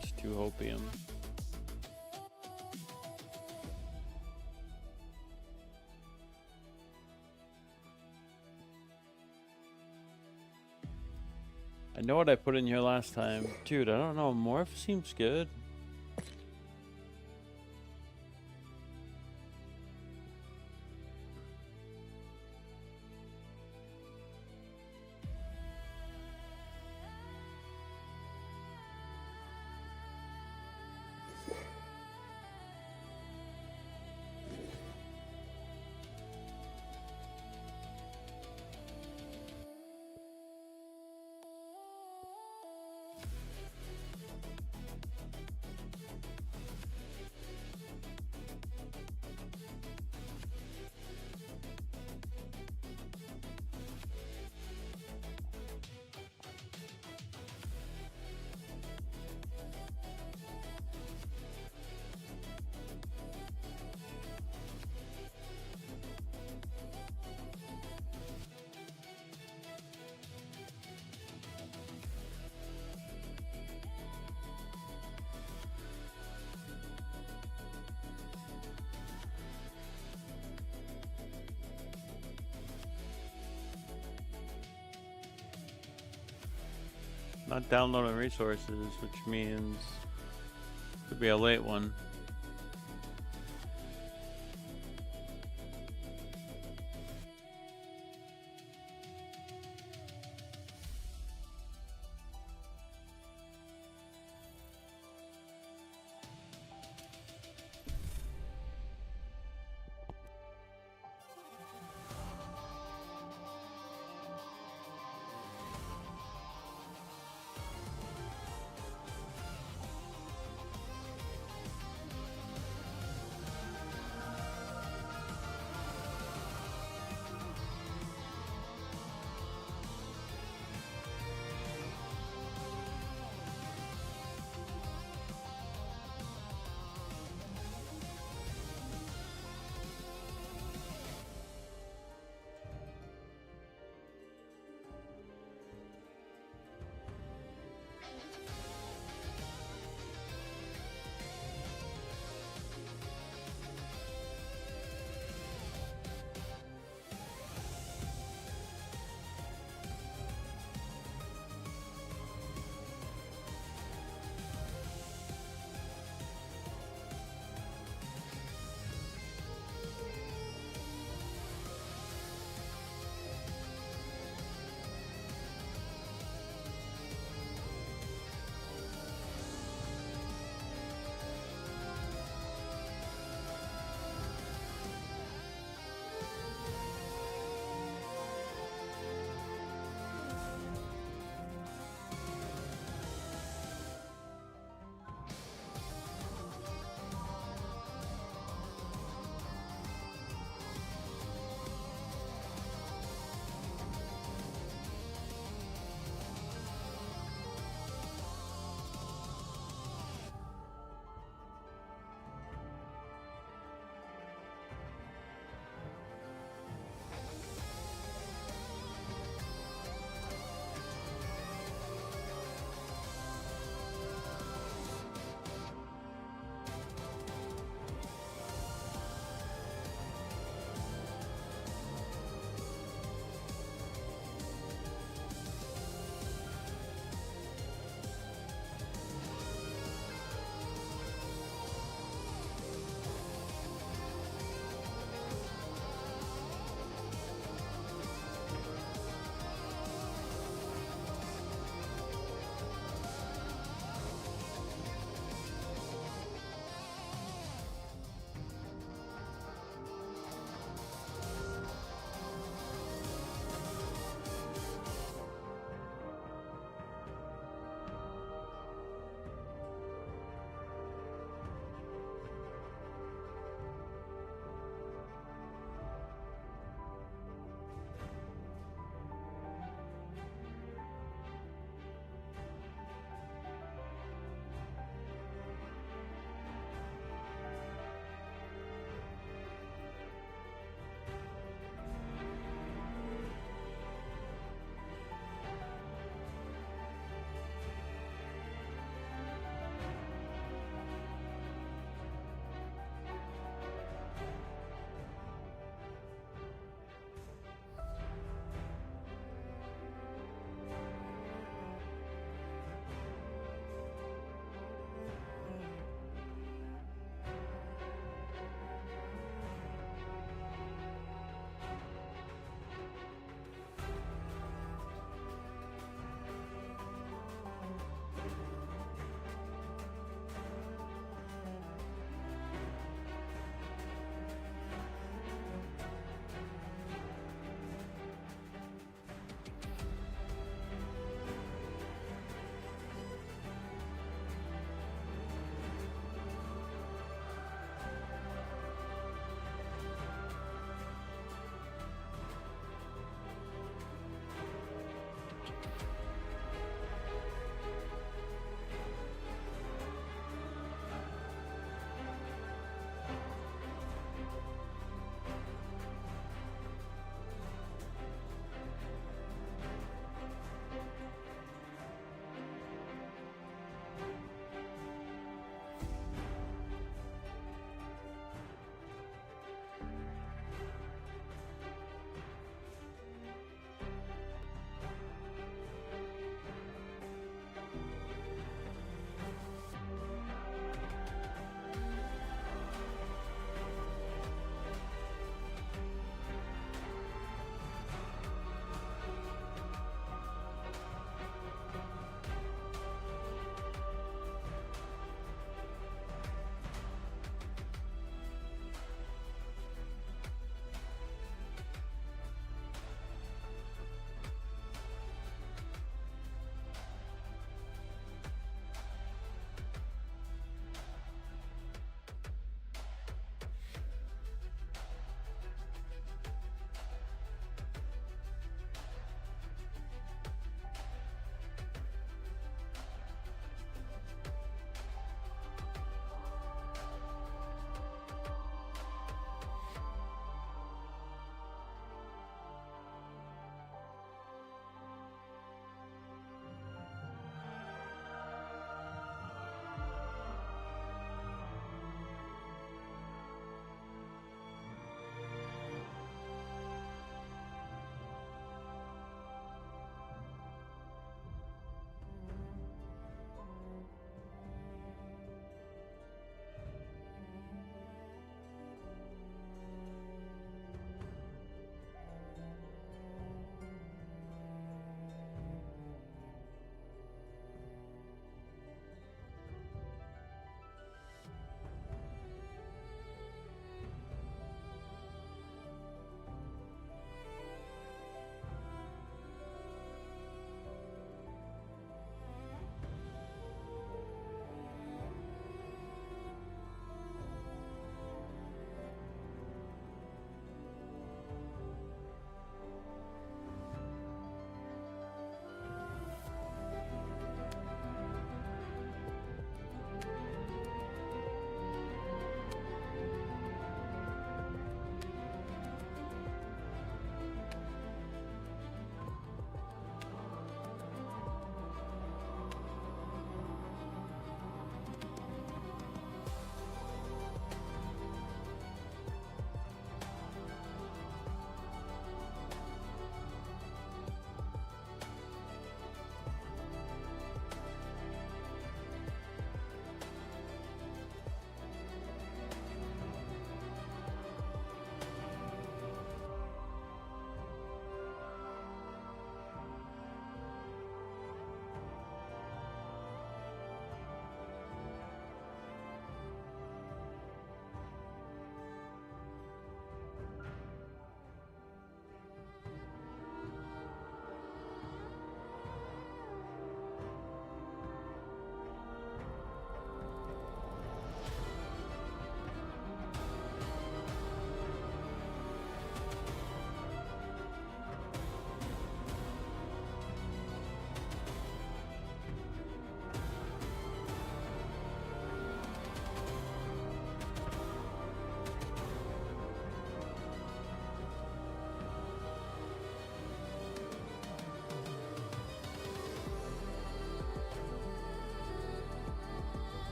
It's too hopium. I know what I put in here last time. Dude, I don't know. Morph seems good. Not downloading resources, which means could be a late one.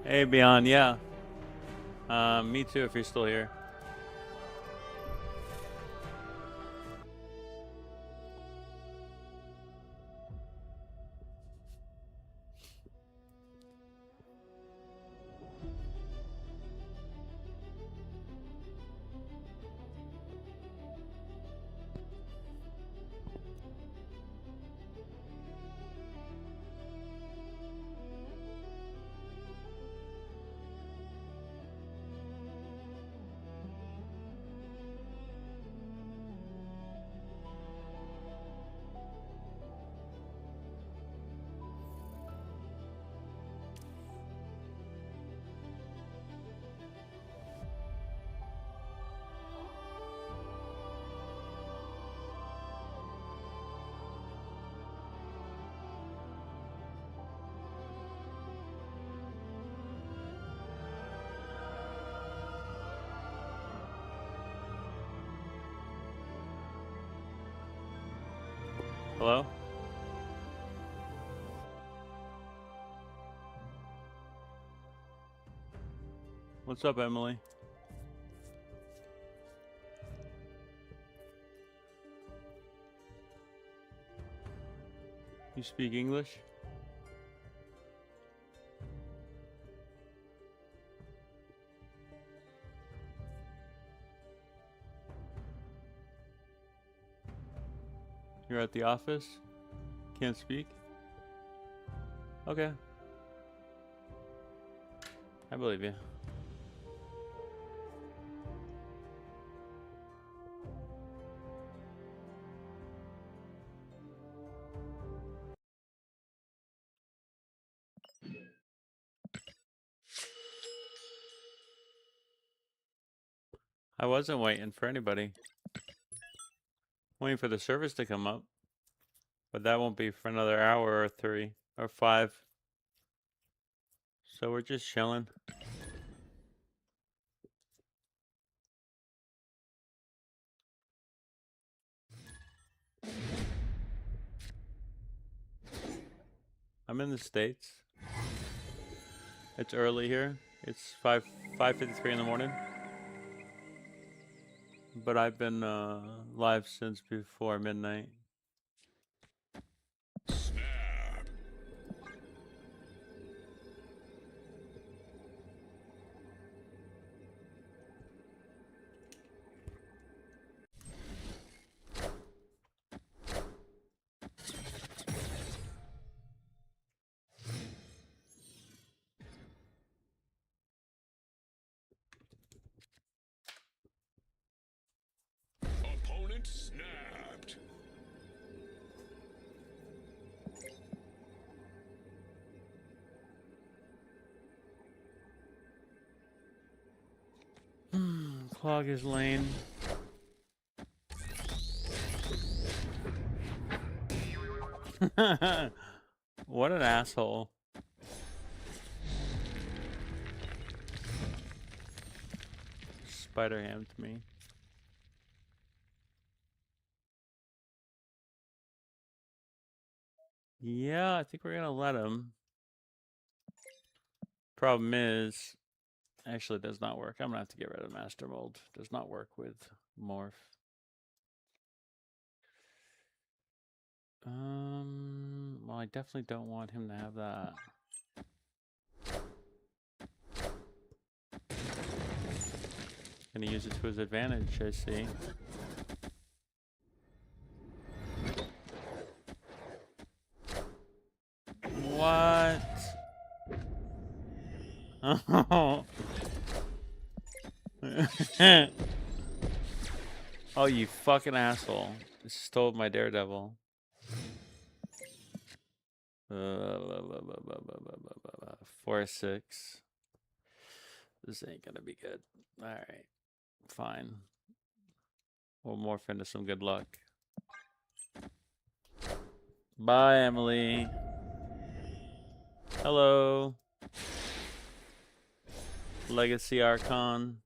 Hey, Beyond, yeah. Me too, if you're still here. Hello? What's up, Emily? You speak English? You're at the office? Can't speak? Okay. I believe you. I wasn't waiting for anybody. Waiting for the service to come up. But that won't be for another hour or 3 or 5. So we're just chilling. I'm in the States. It's early here. It's 5:53 in the morning. But I've been live since before midnight. Opponent snapped. Clog his lane. What an asshole. Spider hammed me. Yeah, I think we're gonna let him. Problem is, actually it does not work. I'm gonna have to get rid of Master Mold. Does not work with Morph. Well, I definitely don't want him to have that. Gonna use it to his advantage, I see. What? Oh. Oh, you fucking asshole. You stole my Daredevil. 4-6. This ain't gonna be good. Alright. Fine. We'll morph into some good luck. Bye, Emily. Hello. Legacy Archon.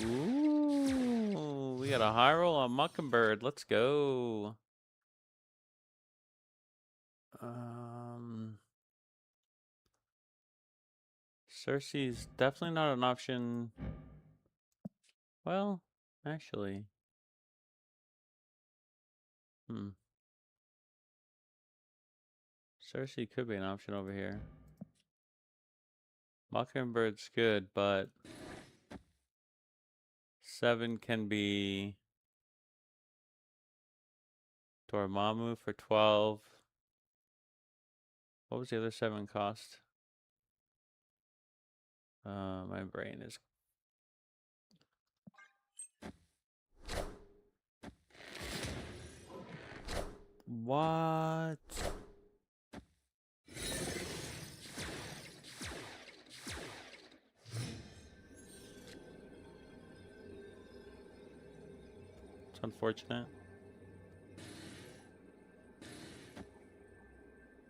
Ooh, we got a high roll on Mockingbird. Let's go. Cersei's definitely not an option. Well, actually. Cersei could be an option over here. Mockingbird's good, but 7 can be Dormammu for 12. What was the other 7 cost? My brain is... What? It's unfortunate.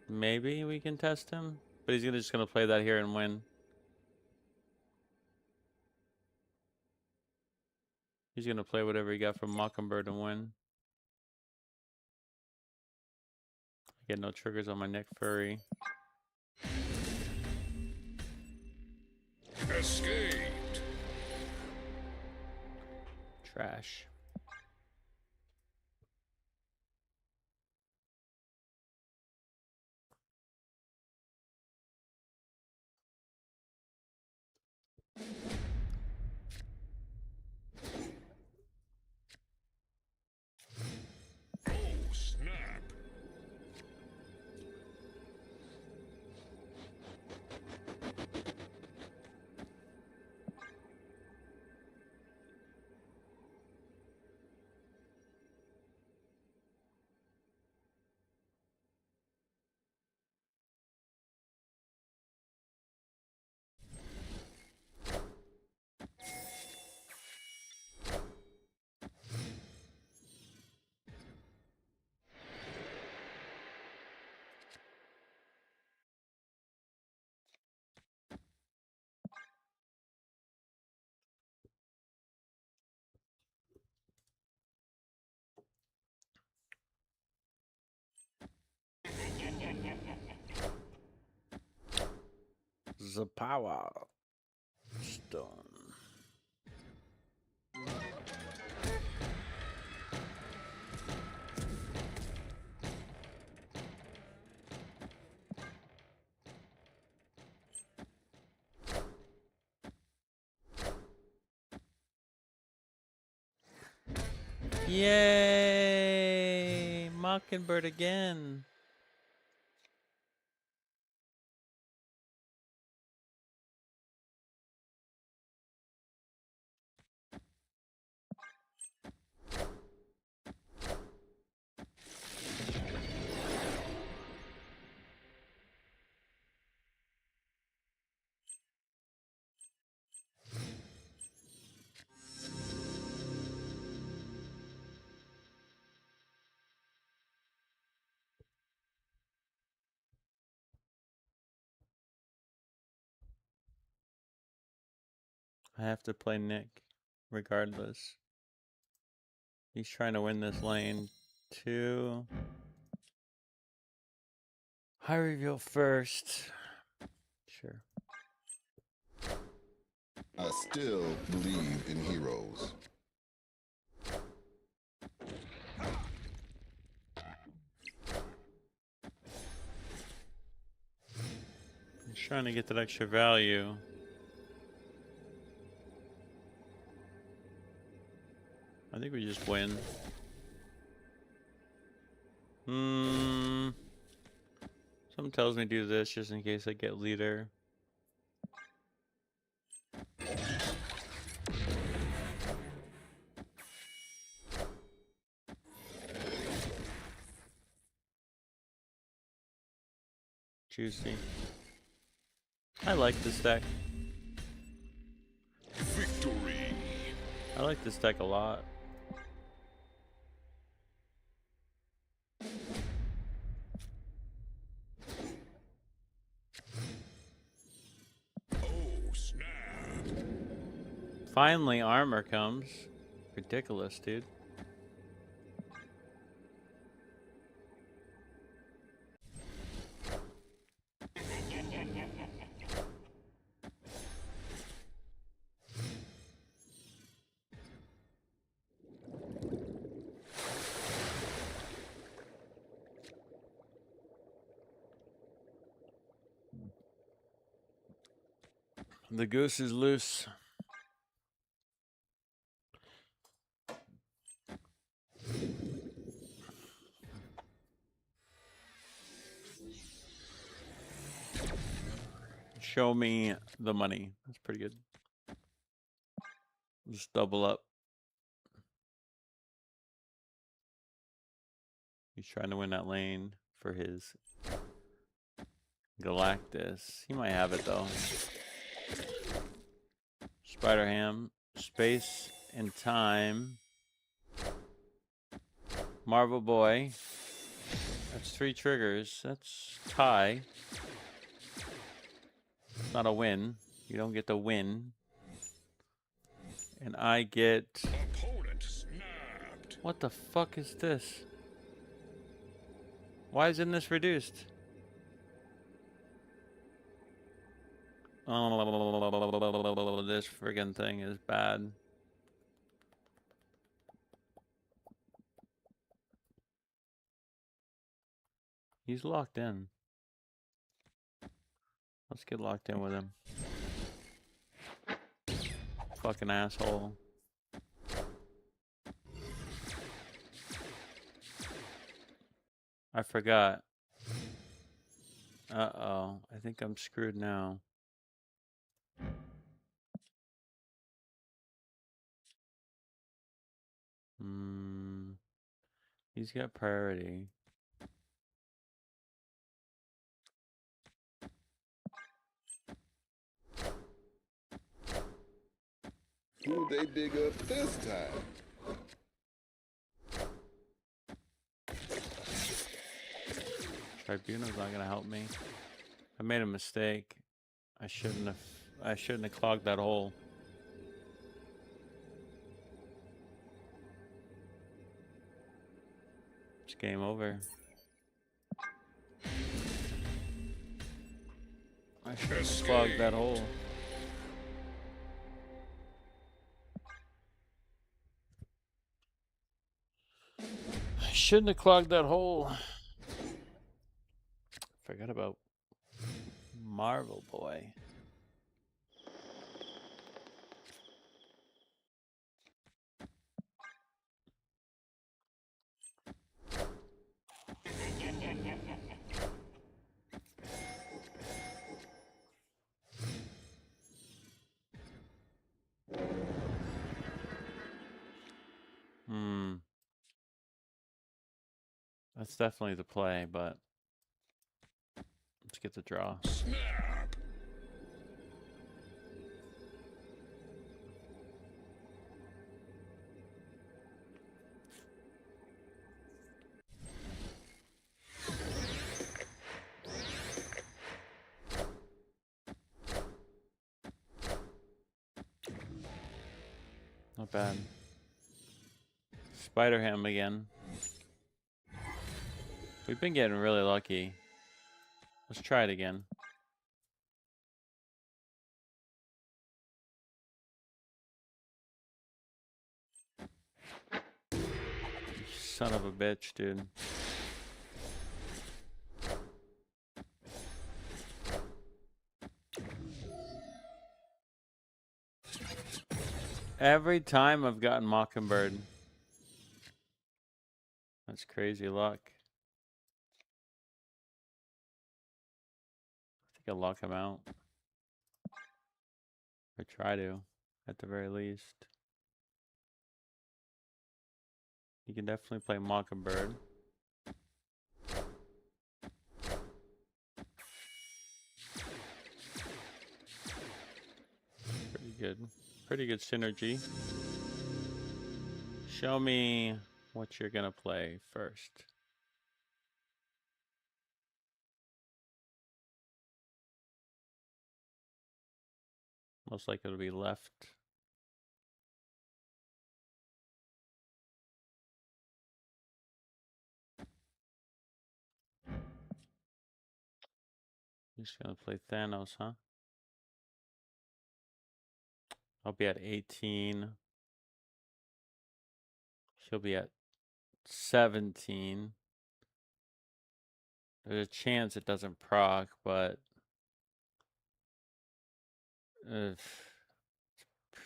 Maybe we can test him, but he's just gonna play that here and win. He's gonna play whatever he got from Mockingbird and win. I get no triggers on my Nick Fury. Escaped. Trash. Oh, snap. The power stone. Yay! Mockingbird again. I have to play Nick regardless. He's trying to win this lane too. High reveal first. Sure. I still believe in heroes. He's trying to get that extra value. I think we just win. Something tells me to do this just in case I get leader. Juicy. I like this deck. Victory. I like this deck a lot. Oh, snap. Finally, armor comes. Ridiculous, dude. The goose is loose. Show me the money. That's pretty good. Just double up. He's trying to win that lane for his Galactus. He might have it though. Spider-Ham. Space and time. Marvel Boy. That's 3 triggers. That's tie. It's not a win. You don't get the win. And I get... Opponent snapped. What the fuck is this? Why isn't this reduced? Oh, this friggin' thing is bad. He's locked in. Let's get locked in with him. Fucking asshole. I forgot. Uh-oh. I think I'm screwed now. He's got priority. Who'd they dig up this time? Tribunal's not gonna help me. I made a mistake. I shouldn't have clogged that hole. It's game over. I should have clogged that hole. I shouldn't have clogged that hole. Forgot about Marvel Boy. That's definitely the play, but let's get the draw. Snap. Not bad. Spider-Ham again. We've been getting really lucky. Let's try it again. You son of a bitch, dude. Every time I've gotten Mockingbird. That's crazy luck. I think I'll lock him out. Or try to, at the very least. You can definitely play Mockingbird. Pretty good. Pretty good synergy. Show me what you're gonna play first. Most likely it'll be left. Just gonna play Thanos, huh? I'll be at 18. She'll be at 17. There's a chance it doesn't proc, but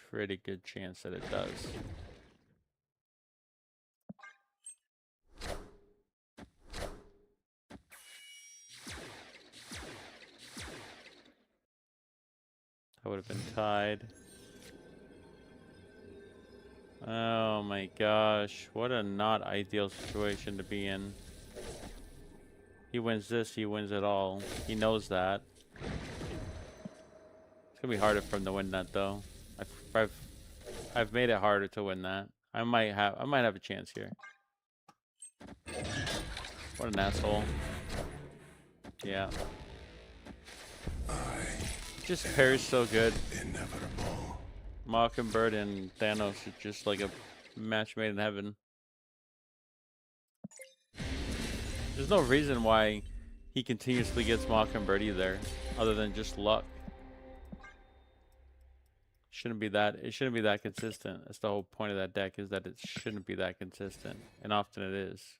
Pretty good chance that it does. I would have been tied. Oh my gosh, what a not ideal situation to be in. He wins this, he wins it all. He knows that. It's gonna be harder for him to win that though. I've made it harder to win that. I might have a chance here. What an asshole. Yeah. Just pairs so good. Inevitable. Mockingbird and Thanos is just like a match made in heaven. There's no reason why he continuously gets Mockingbird either, other than just luck. It shouldn't be that consistent. That's the whole point of that deck, is that it shouldn't be that consistent, and often it is.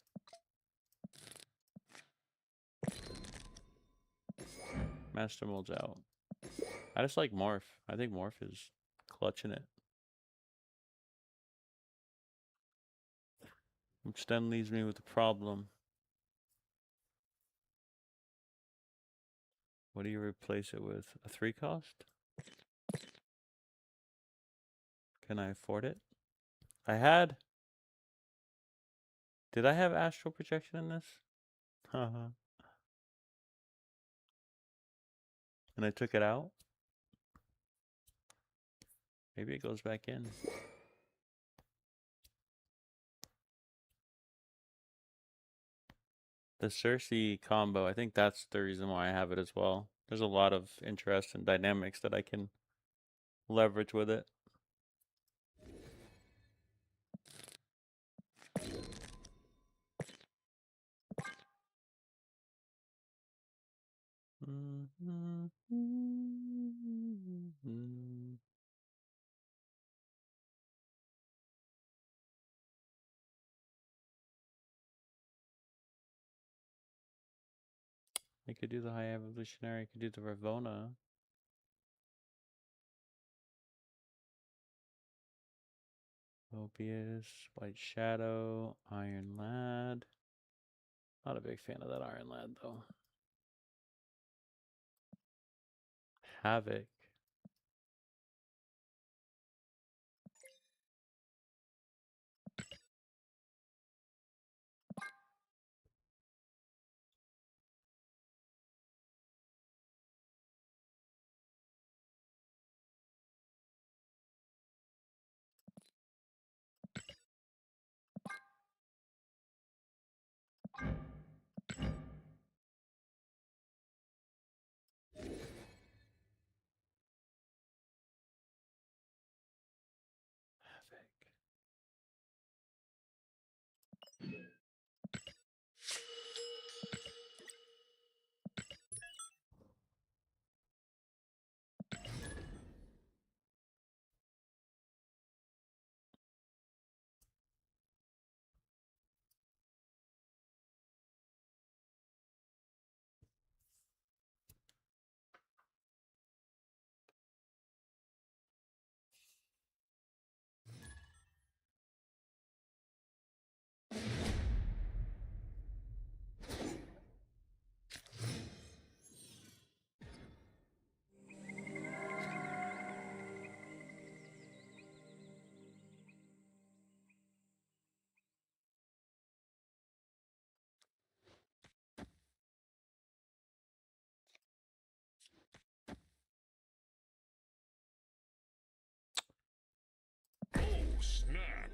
Master Mold's out. I just like Morph. I think Morph is clutching it. Which then leaves me with a problem. What do you replace it with? A 3 cost? Can I afford it? Did I have Astral Projection in this? Haha. And I took it out? Maybe it goes back in. The Cersei combo, I think that's the reason why I have it as well. There's a lot of interest and dynamics that I can leverage with it. I could do the High Evolutionary, I could do the Ravona. Mobius, White Shadow, Iron Lad. Not a big fan of that Iron Lad though. Havoc. Oh, snap.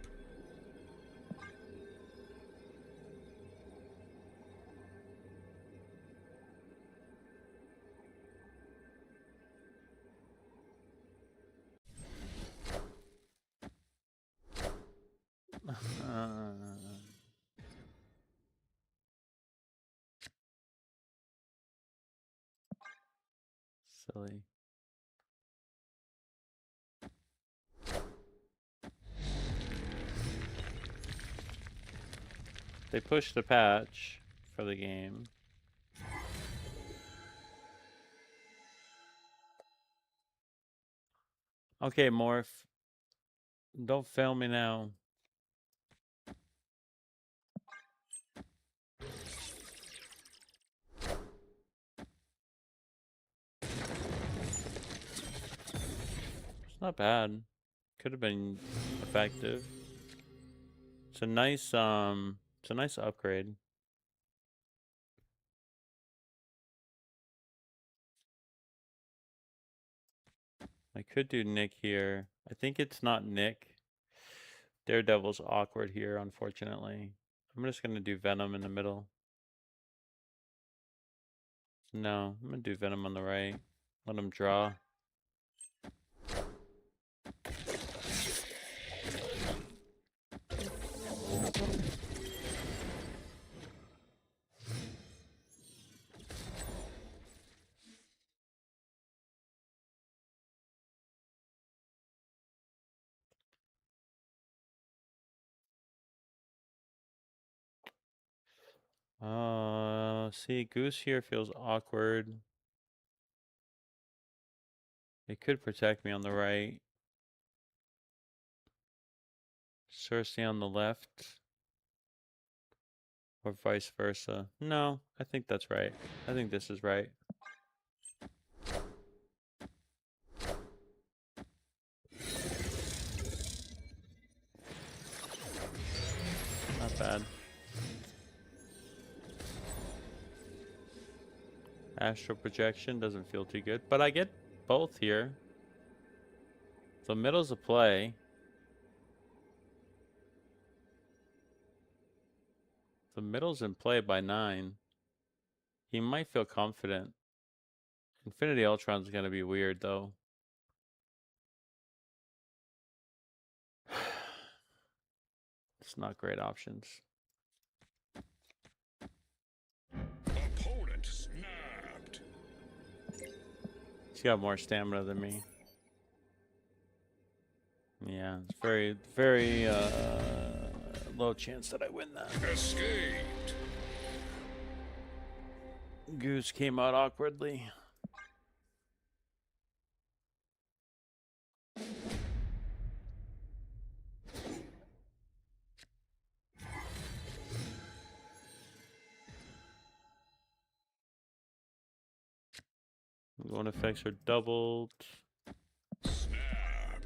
Silly. They pushed the patch for the game. Okay, Morph. Don't fail me now. It's not bad. Could have been effective. It's a nice upgrade. I could do Nick here. I think it's not Nick. Daredevil's awkward here, unfortunately. I'm just gonna do Venom in the middle. No, I'm gonna do Venom on the right. Let him draw. See, Goose here feels awkward. It could protect me on the right. Cersei on the left. Or vice versa. No, I think that's right. I think this is right. Not bad. Astral projection doesn't feel too good, but I get both here. The middle's a play. The middle's in play by 9. He might feel confident. Infinity Ultron's gonna be weird though. It's not great options. Opponent snapped. He's got more stamina than me. Yeah, it's very, very low chance that I win that. Escaped. Goose came out awkwardly. One effects are doubled. Snap.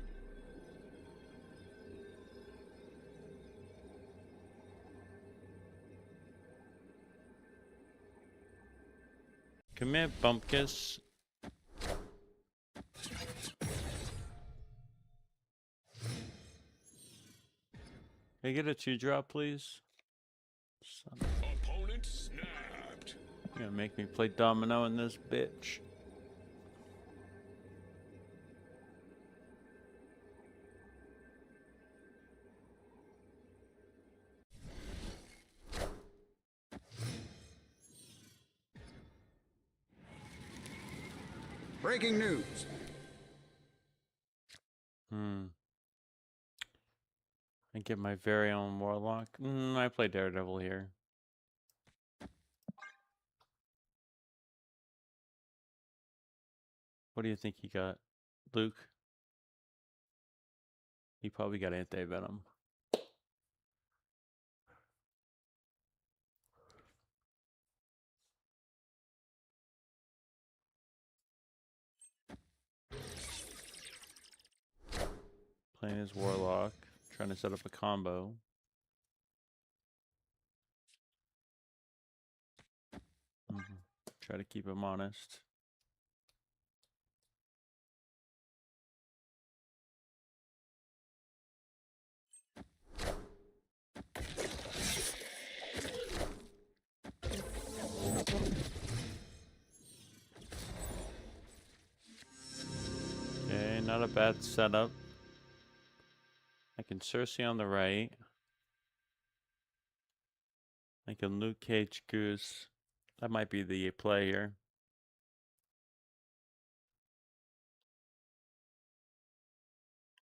Commit Bumpkiss. Can I get a 2-drop, please? Son. Opponent snapped. You're gonna make me play domino in this bitch. Breaking news. I get my very own Warlock. I play Daredevil here. What do you think he got? Luke? He probably got anti-venom. Playing his Warlock. Trying to set up a combo. Try to keep him honest. Okay, not a bad setup. I can Cersei on the right. I can Luke Cage Goose. That might be the play here.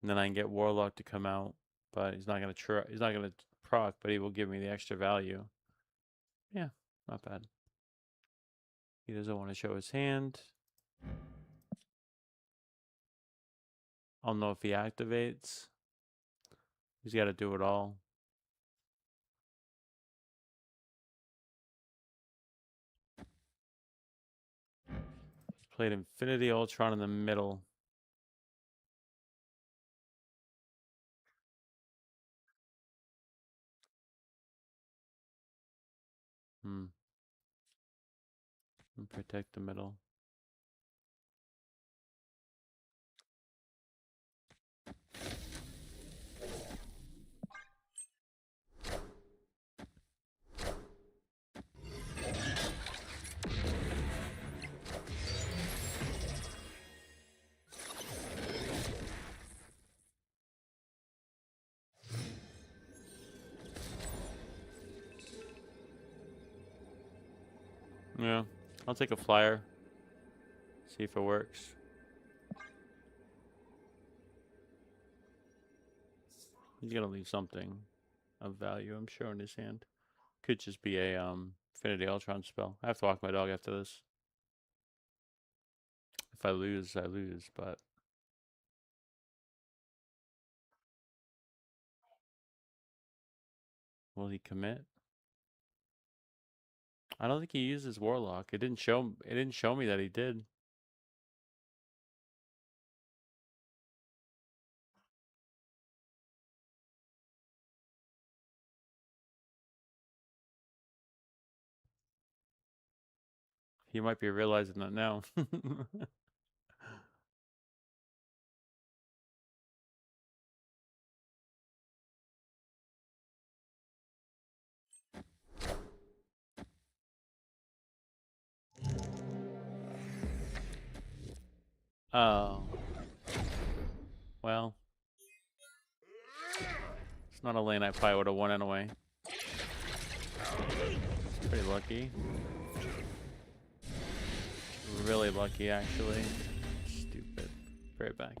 And then I can get Warlock to come out, but he's not gonna try. He's not gonna proc, but he will give me the extra value. Yeah, not bad. He doesn't want to show his hand. I don't know if he activates. He's got to do it all. Played Infinity Ultron in the middle. And protect the middle. Yeah, I'll take a flyer. See if it works. He's gonna leave something of value, I'm sure, in his hand. Could just be a Infinity Ultron spell. I have to walk my dog after this. If I lose, I lose, but will he commit? I don't think he uses Warlock. It didn't show me that he did. He might be realizing that now. Oh. Well. It's not a lane I probably would have won anyway. It's pretty lucky. Really lucky, actually. Stupid. Be right back.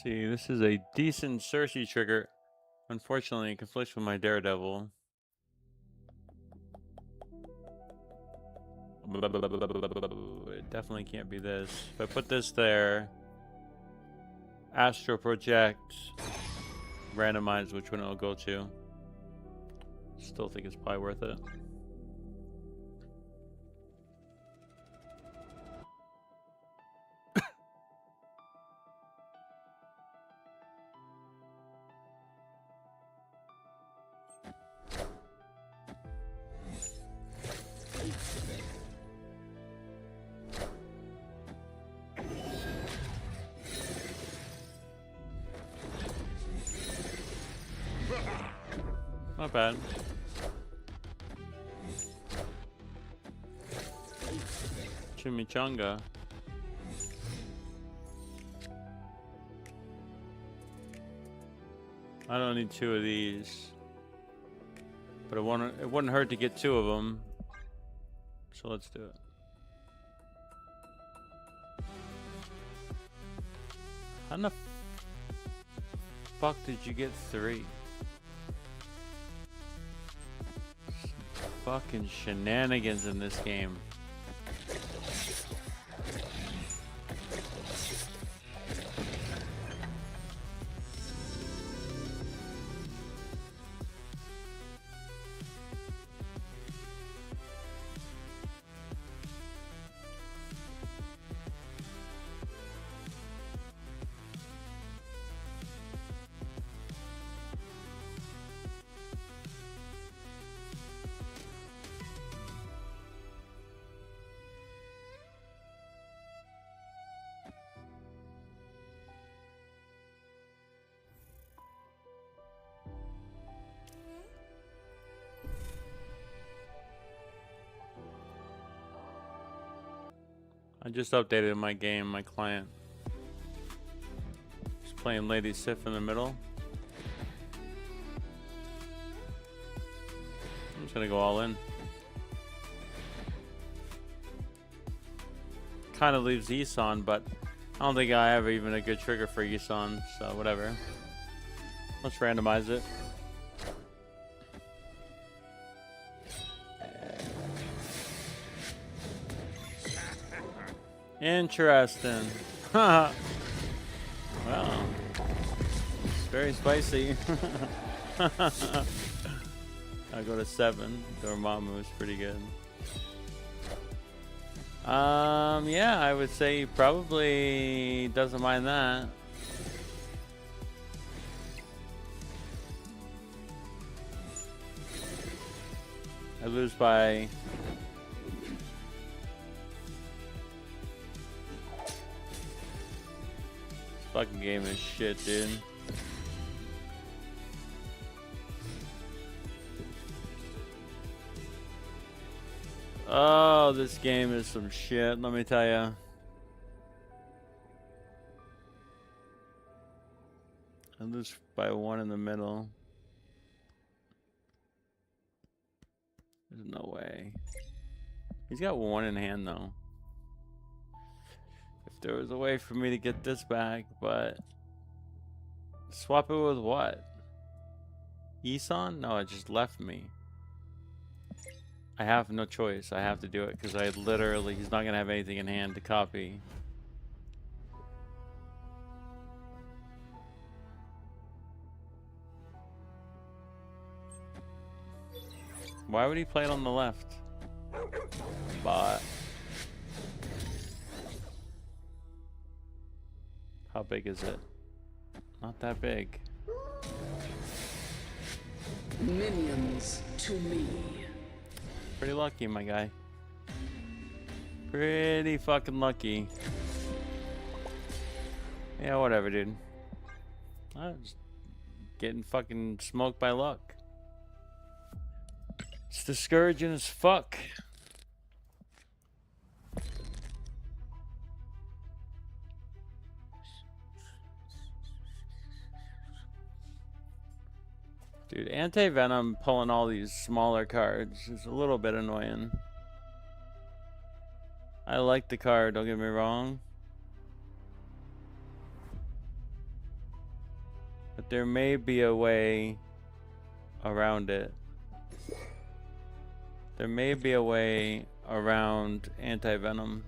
See, this is a decent Cersei trigger. Unfortunately, it conflicts with my Daredevil. It definitely can't be this. If I put this there, Astro Project, randomize which one it'll go to. Still think it's probably worth it. Not bad. Chimichanga. I don't need 2 of these, but it wouldn't hurt to get 2 of them. So let's do it. How the fuck did you get 3? Fucking shenanigans in this game. I just updated my game, my client. Just playing Lady Sif in the middle. I'm just gonna go all in. Kind of leaves Isan, but I don't think I have even a good trigger for Isan, so whatever. Let's randomize it. Interesting. Well, it's very spicy. I'll go to 7. Dormammu is pretty good. Yeah, I would say he probably doesn't mind that. I lose by... Fucking game is shit, dude. Oh, this game is some shit, let me tell ya. I lose by 1 in the middle. There's no way. He's got 1 in hand, though. If there was a way for me to get this back, but... Swap it with what? Isan? No, it just left me. I have no choice. I have to do it because I literally... He's not going to have anything in hand to copy. Why would he play it on the left? But... How big is it? Not that big. Minions to me. Pretty lucky, my guy. Pretty fucking lucky. Yeah, whatever, dude. I'm just getting fucking smoked by luck. It's discouraging as fuck. Dude, Anti-Venom pulling all these smaller cards is a little bit annoying. I like the card, don't get me wrong. But there may be a way around it. There may be a way around anti-venom.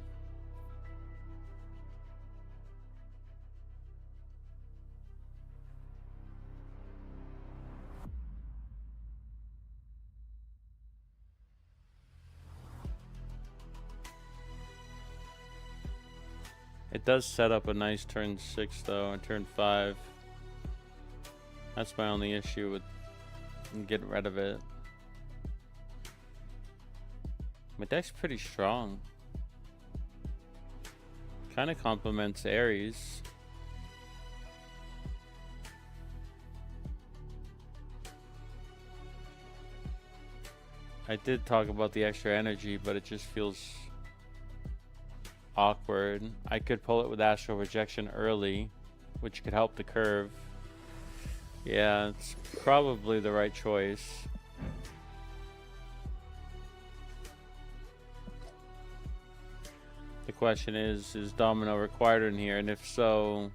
It does set up a nice turn 6 though, and turn 5. That's my only issue with getting rid of it. My deck's pretty strong. Kind of complements Ares. I did talk about the extra energy, but it just feels awkward. I could pull it with Astral Projection early, which could help the curve. Yeah, it's probably the right choice. The question is Domino required in here? And if so,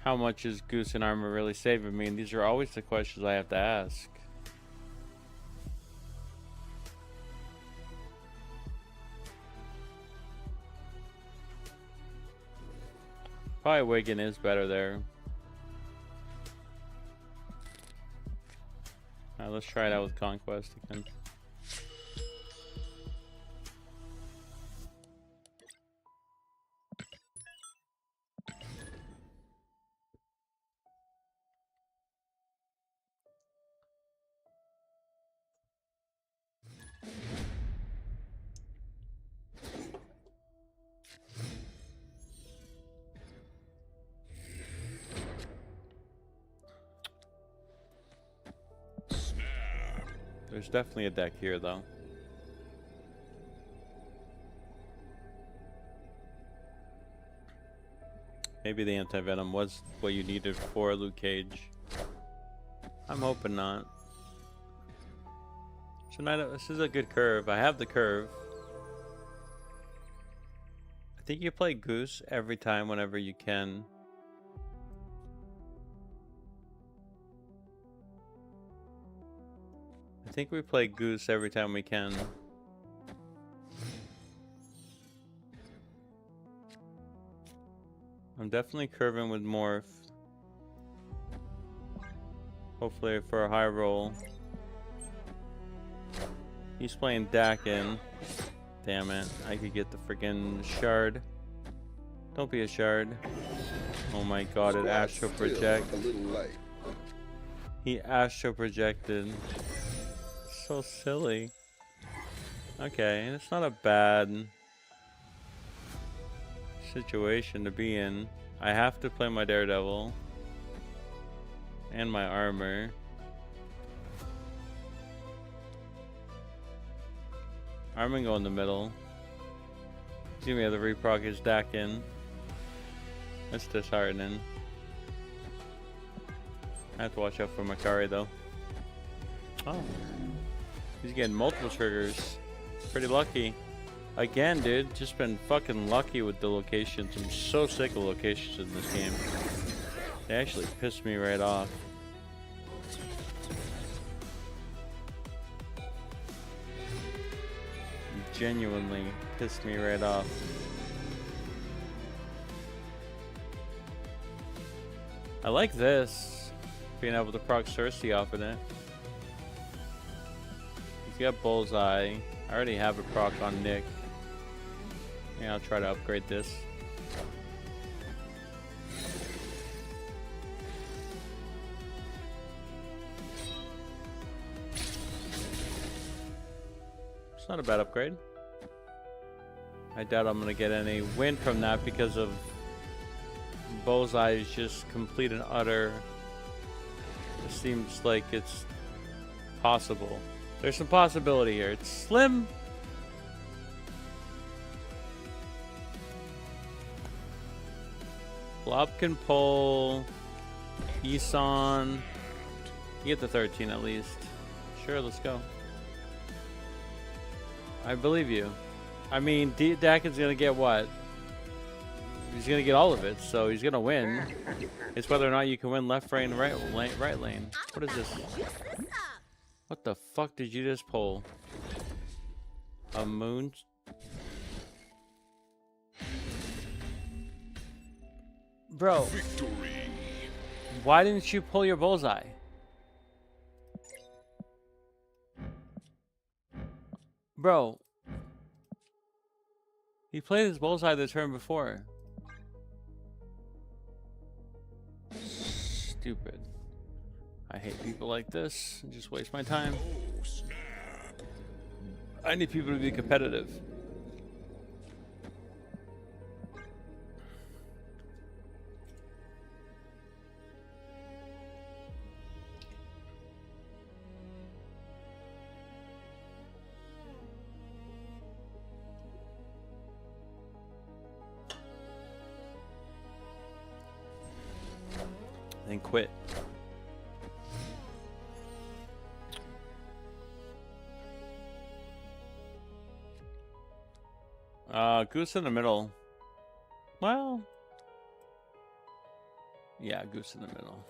how much is Goose and Armor really saving me? And these are always the questions I have to ask. Probably Wigan is better there. Alright, let's try it out with Conquest again. There's definitely a deck here, though. Maybe the anti-venom was what you needed for Luke Cage. I'm hoping not. So this is a good curve. I have the curve. I think you play Goose every time whenever you can. I think we play Goose every time we can. I'm definitely curving with Morph. Hopefully for a high roll. He's playing Dakin. Damn it. I could get the freaking shard. Don't be a shard. Oh my god, it astral project. He astral projected. So silly. Okay, it's not a bad situation to be in. I have to play my Daredevil and my armor. I'm gonna go in the middle. He's gonna be able to reproc his Dakin. That's disheartening. I have to watch out for Makari though. Oh. He's getting multiple triggers. Pretty lucky. Again, dude. Just been fucking lucky with the locations. I'm so sick of locations in this game. They actually pissed me right off. Genuinely pissed me right off. I like this. Being able to proc Cersei off of it. He's got Bullseye. I already have a proc on Nick. Yeah, I'll try to upgrade this. It's not a bad upgrade. I doubt I'm gonna get any win from that because of Bullseye is just complete and utter. It seems like it's possible. There's some possibility here. It's slim. Blob can pull. Isan. You get the 13 at least. Sure, let's go. I believe you. I mean, Dakin's gonna get what? He's gonna get all of it, so he's gonna win. It's whether or not you can win left lane, right lane. What is this? What the fuck did you just pull? A moon? Bro, Victory. why didn't you pull your bullseye? Bro, he played his bullseye the turn before. Stupid. I hate people like this. Just waste my time. Oh, snap. I need people to be competitive. Then quit. Goose in the middle. Well, yeah, goose in the middle.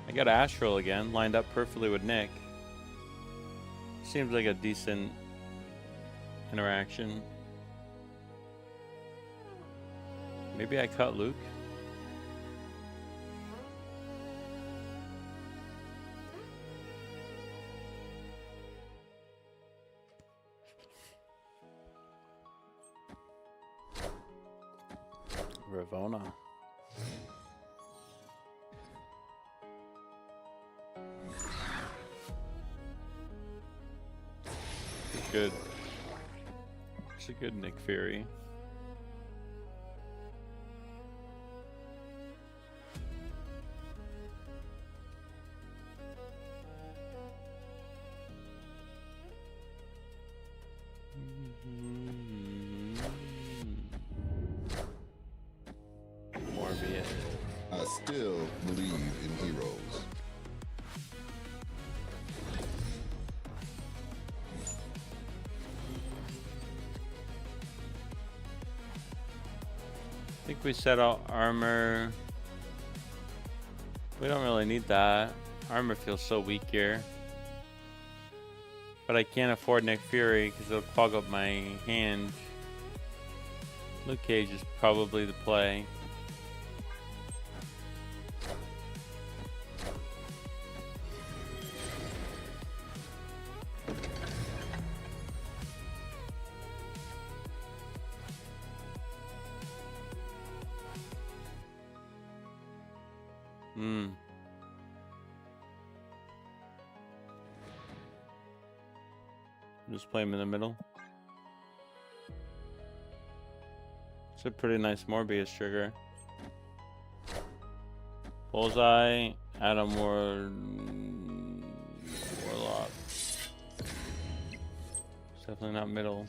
I got Astral again, lined up perfectly with Nick. Seems like a decent interaction. Maybe I cut Luke. Ravona. Good. It's a good Nick Fury. I still believe in heroes. I think we set out armor. We don't really need that. Armor feels so weak here. But I can't afford Nick Fury because it'll clog up my hand. Luke Cage is probably the play. Just play him in the middle. It's a pretty nice Morbius trigger. Bullseye, Adam Warlock. It's definitely not middle.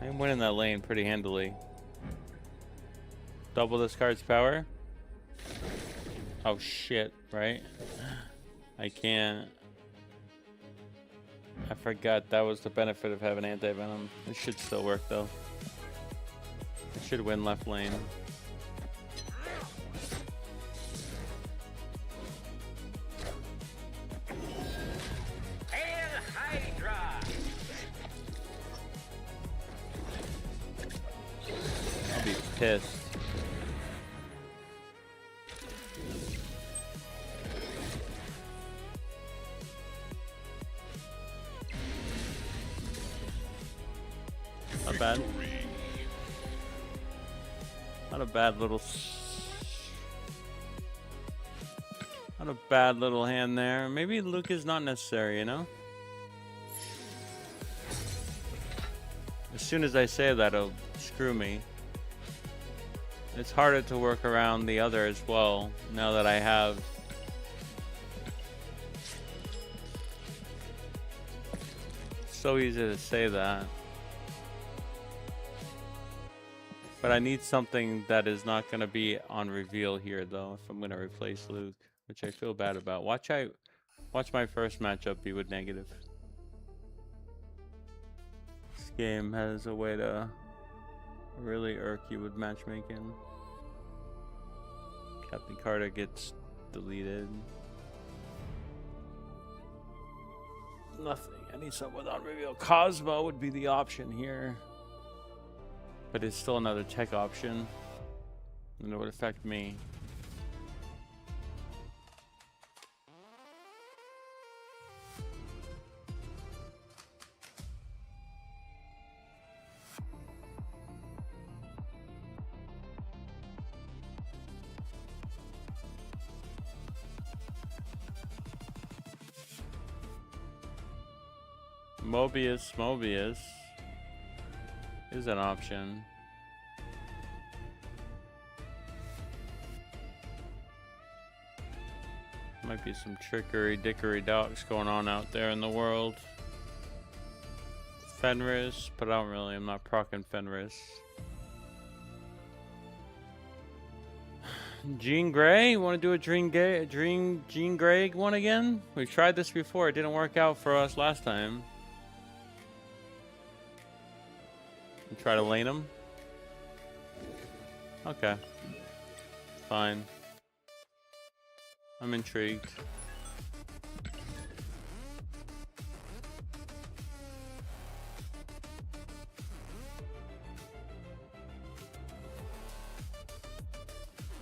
I'm winning that lane pretty handily. Double this card's power. Oh shit, right? I can't. I forgot that was the benefit of having anti-venom. It should still work though. It should win left lane. Hail Hydra! I'll be pissed. Not bad. Not a bad little. Not a bad little hand there. Maybe Luke is not necessary, you know? As soon as I say that, it'll screw me. It's harder to work around the other as well, now that I have. So easy to say that. But I need something that is not going to be on reveal here, though, if I'm going to replace Luke, which I feel bad about. Watch my first matchup be with negative. game has a way to really irk you with matchmaking. Captain Carter gets deleted. Nothing. I need someone on reveal. Cosmo would be the option here. But it's still another tech option. And it would affect me. Mobius is an option. Might be some trickery dickory docks going on out there in the world. Fenris, but I'm not procking Fenris. Jean Grey, you want to do a Jean Grey one again? We tried this before, it didn't work out for us last time. Try to lane him. Okay. Fine. I'm intrigued.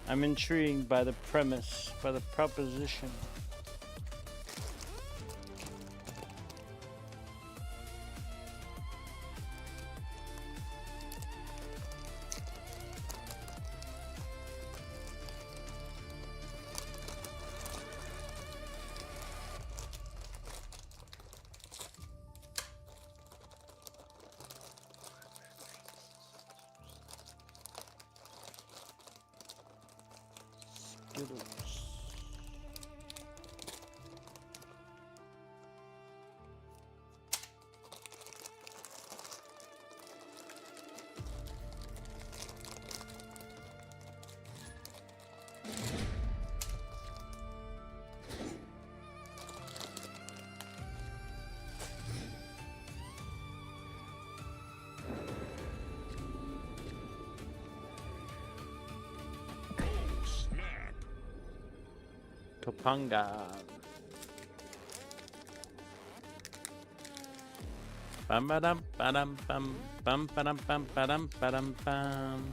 I'm intrigued by the premise, by the proposition. Topanga. Bam badam badam bam bam badam bam badam badam bam.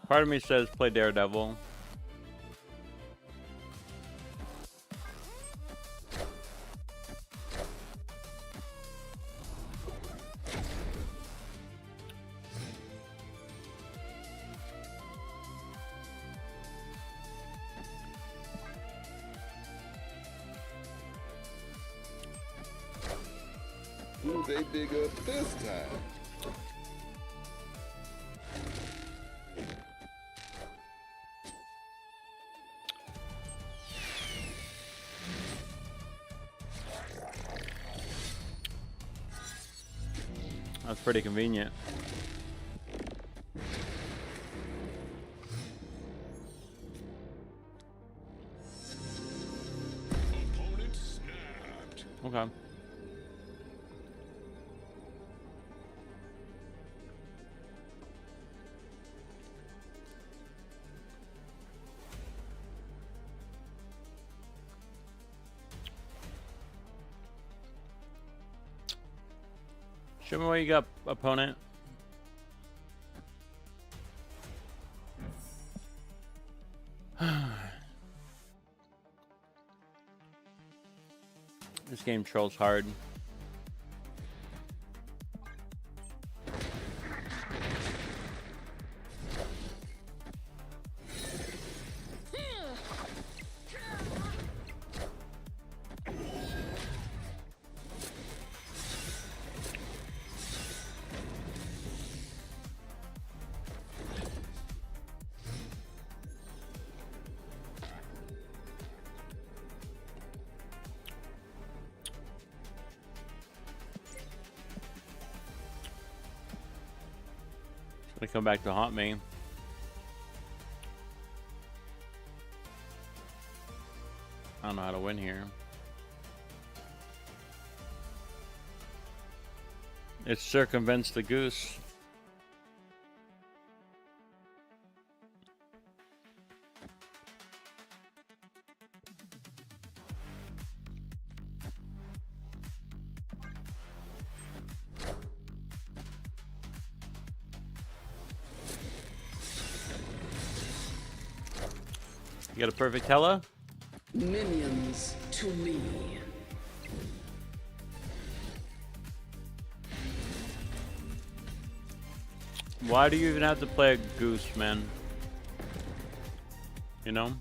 Part of me says play Daredevil. Who they dig up this time? That's pretty convenient. Opponent snapped. Okay. Show me what you got, opponent. This game trolls hard. They come back to haunt me. I don't know how to win here. It circumvents the goose. You got a perfect Hella? Minions to me. Why do you even have to play a goose, man? You know?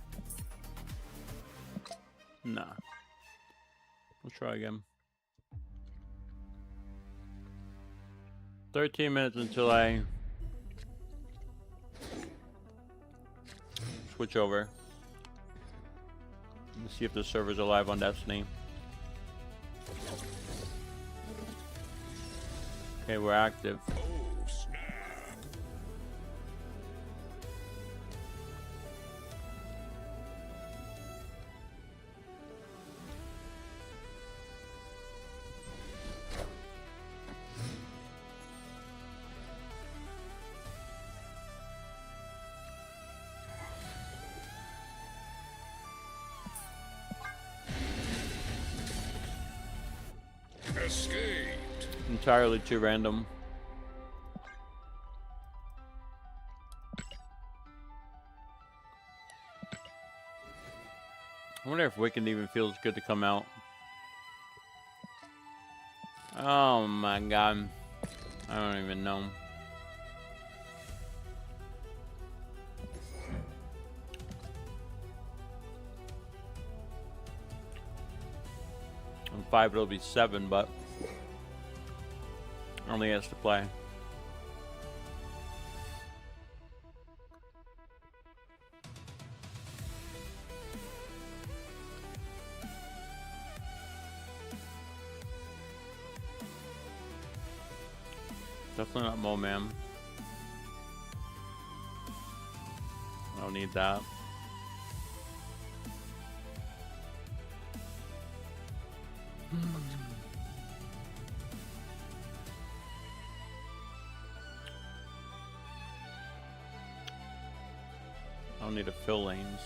Nah. We'll try again. 13 minutes until I switch over. Let's see if the server's alive on Destiny. Okay, we're active. Escaped. Entirely too random. I wonder if Wicked even feels good to come out. Oh my god. I don't even know. On 5 it'll be 7, but only has to play. Definitely not Mo Man. I don't need that. I don't need to fill lanes.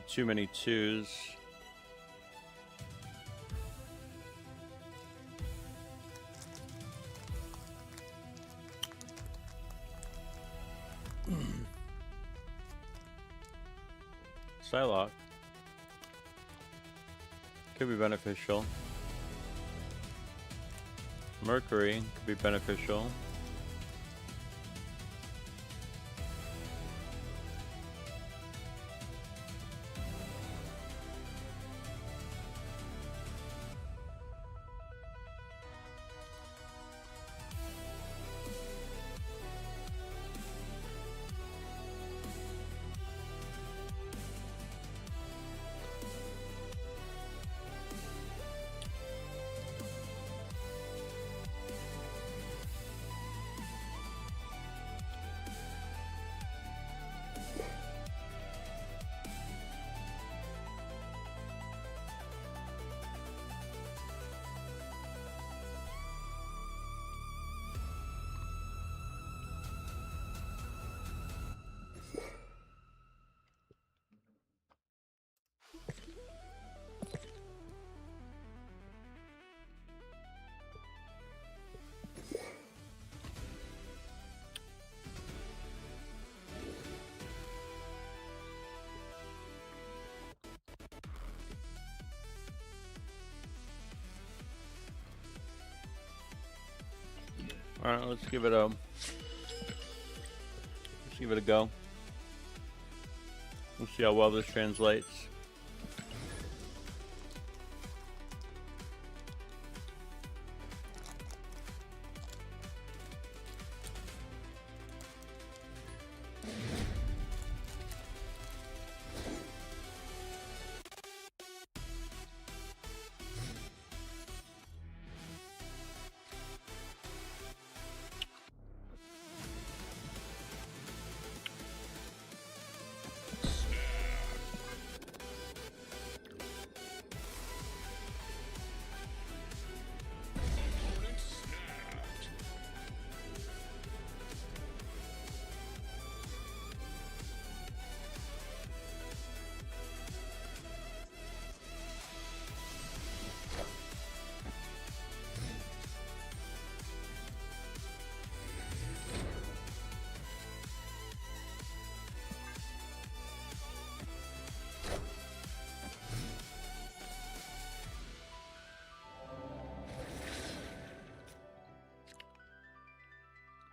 Too many twos. Psylocke could be beneficial. Mercury could be beneficial. Alright, let's give it a go. We'll see how well this translates.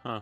Huh.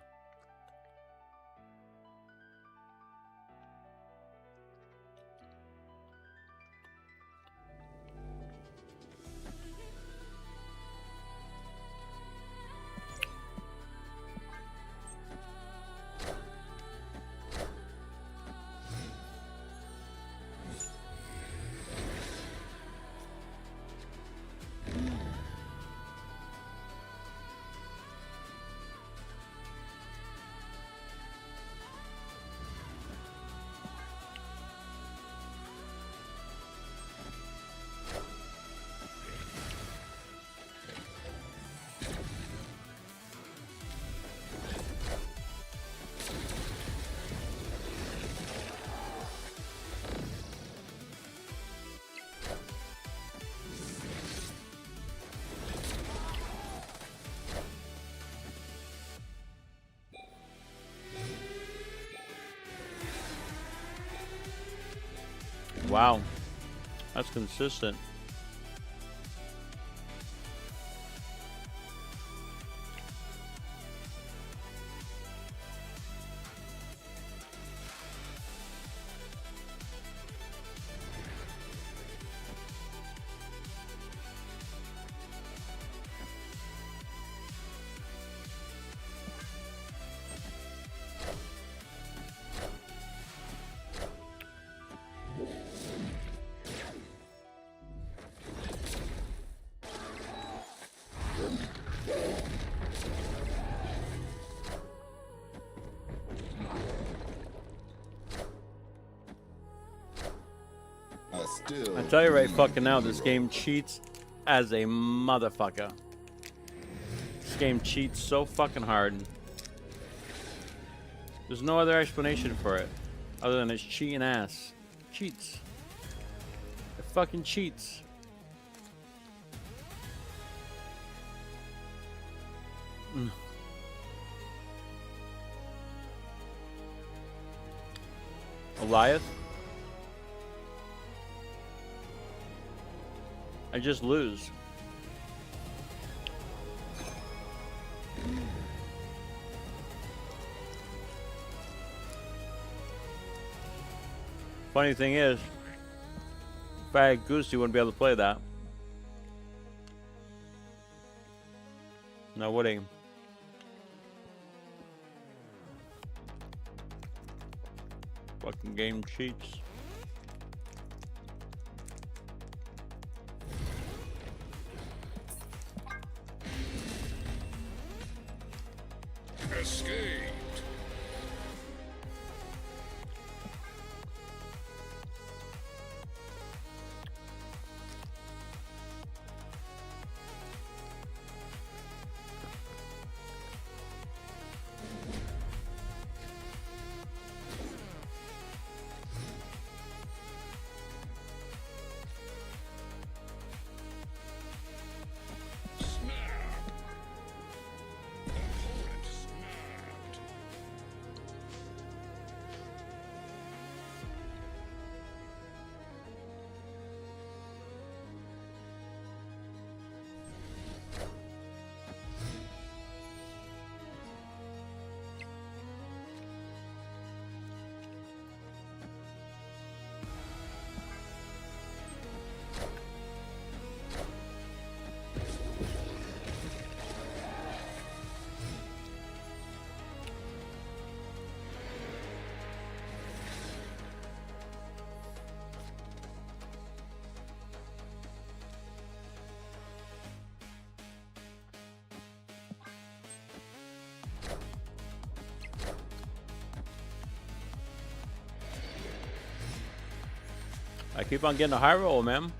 Wow, that's consistent. I tell you right fucking now, this game cheats as a motherfucker. This game cheats so fucking hard. There's no other explanation for it other than it's cheating ass. Cheats. It fucking cheats. Elias? I just lose. Funny thing is, if I had Goose, you wouldn't be able to play that. No, would he? Fucking game cheats. Escaped. Snap. Opponent snapped. I keep on getting a high roll, man.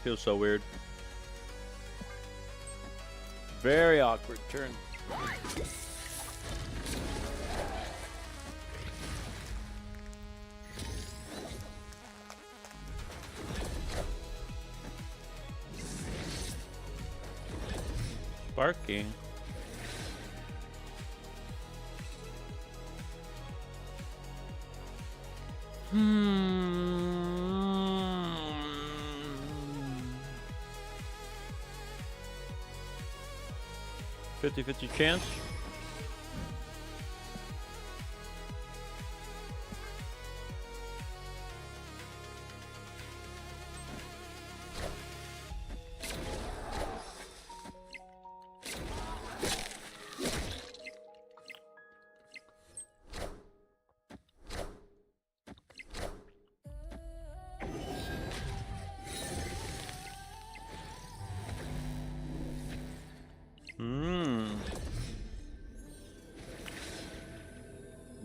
Feels so weird. Very awkward turn. Barking. Hmm. 50-50 chance.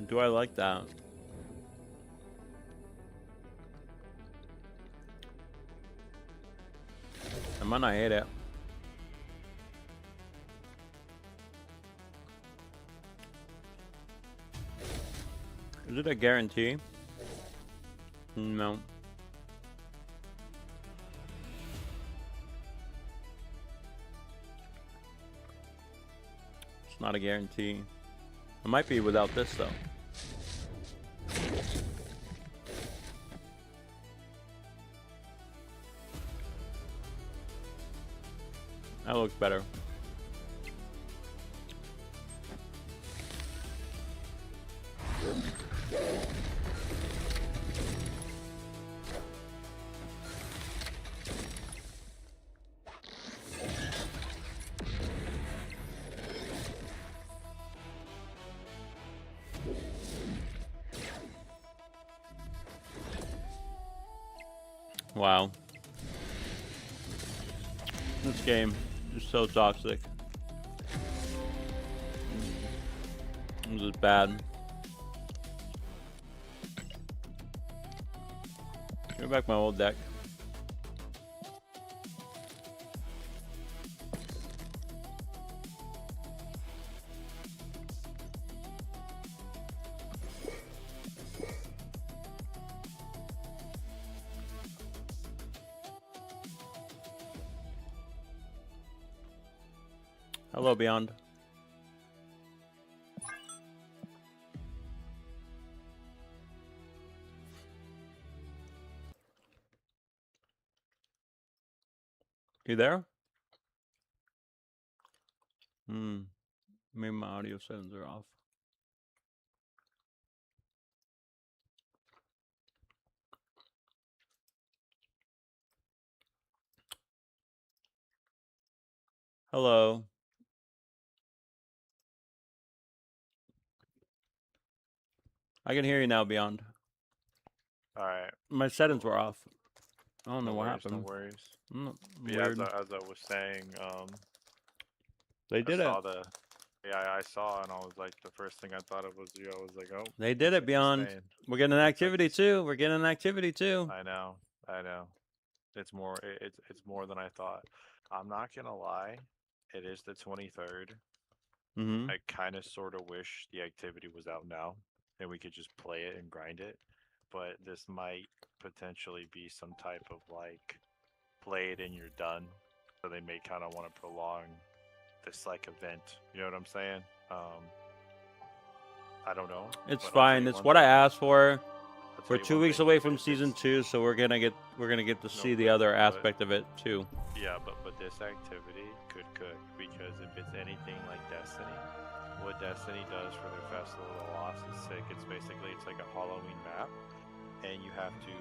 Do I like that? I might not hate it. Is it a guarantee? No. It's not a guarantee. It might be without this though. That looks better. Wow. This game is so toxic. This is bad. Give me back my old deck. Hello, Beyond. You there? Maybe my audio settings are off. Hello. I can hear you now, Beyond. Alright. My settings were off. I don't know what worries, happened. No worries. Yeah, as I was saying, they did I saw it. I saw, and I was like, the first thing I thought of was you. I was like, oh. They did it, Beyond. We're getting an activity too. We're getting an activity too. I know. It's more. It's more than I thought. I'm not gonna lie. It is the 23rd. I kind of sort of wish the activity was out now, and we could just play it and grind it. But this might potentially be some type of like, play it and you're done. So they may kind of want to prolong this like event. You know what I'm saying? I don't know. It's fine. It's what I asked for. We're 2 weeks away from season 2, so we're gonna get to see the other aspect of it too. Yeah, but this activity could cook, because if it's anything like Destiny, what Destiny does for their Festival of the Lost is sick. It's like a Halloween map, and you have to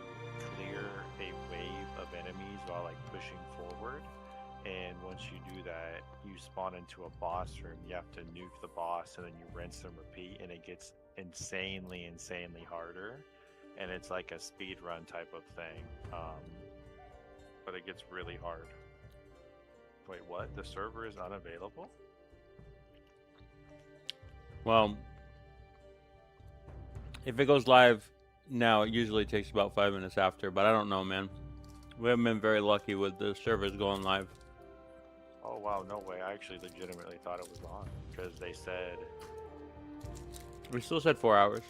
clear a wave of enemies while like pushing forward. And once you do that, you spawn into a boss room. You have to nuke the boss, and then you rinse and repeat, and it gets insanely harder. And it's like a speed run type of thing, but it gets really hard. Wait, what? The server is unavailable? Well, if it goes live now, it usually takes about 5 minutes after, but I don't know, man. We haven't been very lucky with the servers going live. Oh wow, no way. I actually legitimately thought it was on, because they said... We still said 4 hours.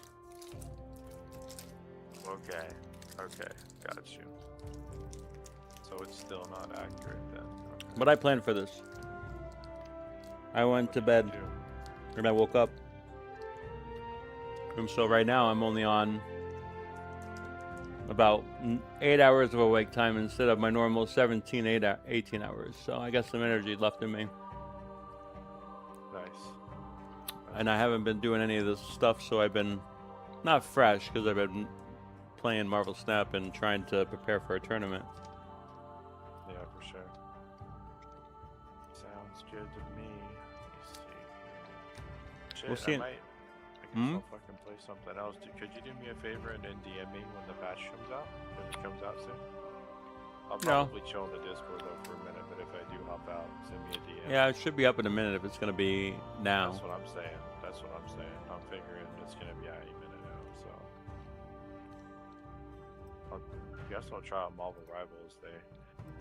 Okay, got you. So it's still not accurate then. Okay. But I planned for this. I went to bed, and I woke up. And so right now I'm only on about 8 hours of awake time instead of my normal 18 hours. So I got some energy left in me. Nice. And I haven't been doing any of this stuff, so I've been not fresh because I've been playing Marvel Snap and trying to prepare for a tournament. Yeah, for sure. Sounds good to me. Let me see. Shit, We'll see. I guess I'll fucking play something else. Could you do me a favor and then DM me when the patch comes out? If it comes out soon? I'll probably chill in the Discord though for a minute, but if I do hop out, send me a DM. Yeah, it should be up in a minute if it's going to be now. That's what I'm saying. I'm figuring it's going to be any minute now, so. I guess I'll try out Marvel Rivals.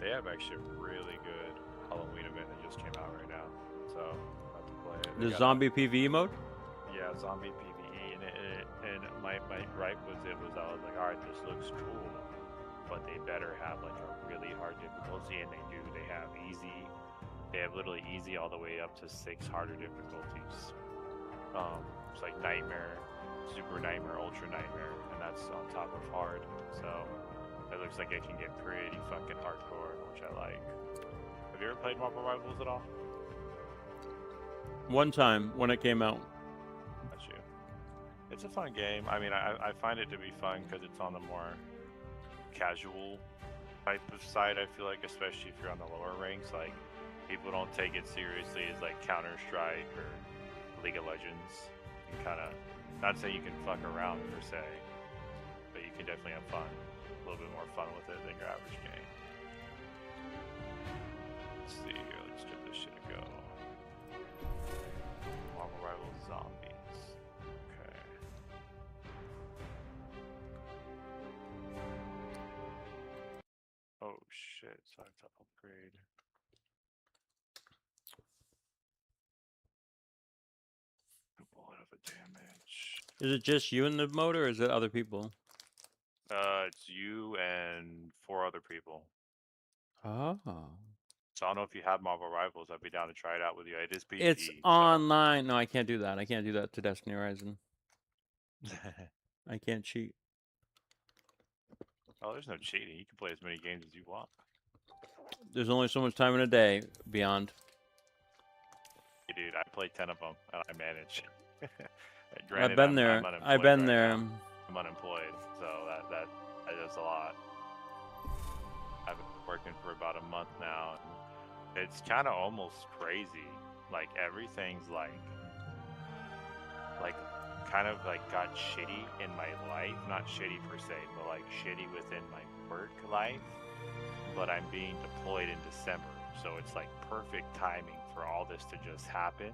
They have actually a really good Halloween event that just came out right now, so I'll have to play it. The zombie PVE mode? Yeah, zombie PVE, and my gripe was I was like, alright, this looks cool, but they better have like a really hard difficulty, and they do. They have easy. They have literally easy all the way up to 6 harder difficulties. It's like Nightmare, Super Nightmare, Ultra Nightmare, and that's on top of hard. So it looks like it can get pretty fucking hardcore, which I like. Have you ever played Marvel Rivals at all? One time when it came out. Got you. It's a fun game. I mean, I find it to be fun because it's on the more casual type of side. I feel like, especially if you're on the lower ranks, like people don't take it seriously as like Counter-Strike or League of Legends. You can kind of, not say you can fuck around per se, but you can definitely have fun. A little bit more fun with it than your average game. Let's see here. Let's give this shit a go. Marvel Rivals Zombies. Okay. Oh shit, so I have to upgrade. A bullet of a damage. Is it just you in the mode, or is it other people? It's you and 4 other people. Oh. So I don't know if you have Marvel Rivals. I'd be down to try it out with you. It is PvE. It's online. No, I can't do that. I can't do that to Destiny Horizon. I can't cheat. Oh, there's no cheating. You can play as many games as you want. There's only so much time in a day, Beyond. Hey, dude, I play 10 of them, and I manage. I've been there. I've been there. I'm unemployed, so that is a lot. I've been working for about a month now, and it's kind of almost crazy. Like everything's like kind of like got shitty in my life. Not shitty per se, but like shitty within my work life. But I'm being deployed in December, so it's like perfect timing for all this to just happen.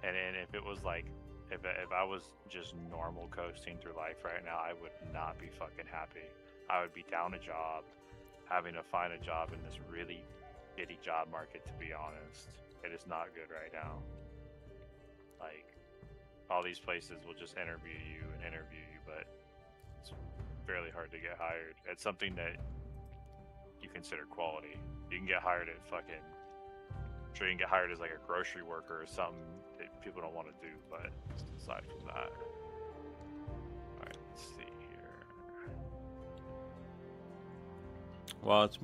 And if it was like, if I was just normal coasting through life right now, I would not be fucking happy. I would be down a job, having to find a job in this really shitty job market, to be honest. It is not good right now. Like, all these places will just interview you, but it's fairly hard to get hired. It's something that you consider quality. You can get hired at fucking, I'm sure you can get hired as like a grocery worker or something that people don't want to do, but aside from that. Alright, let's see here. Well, it's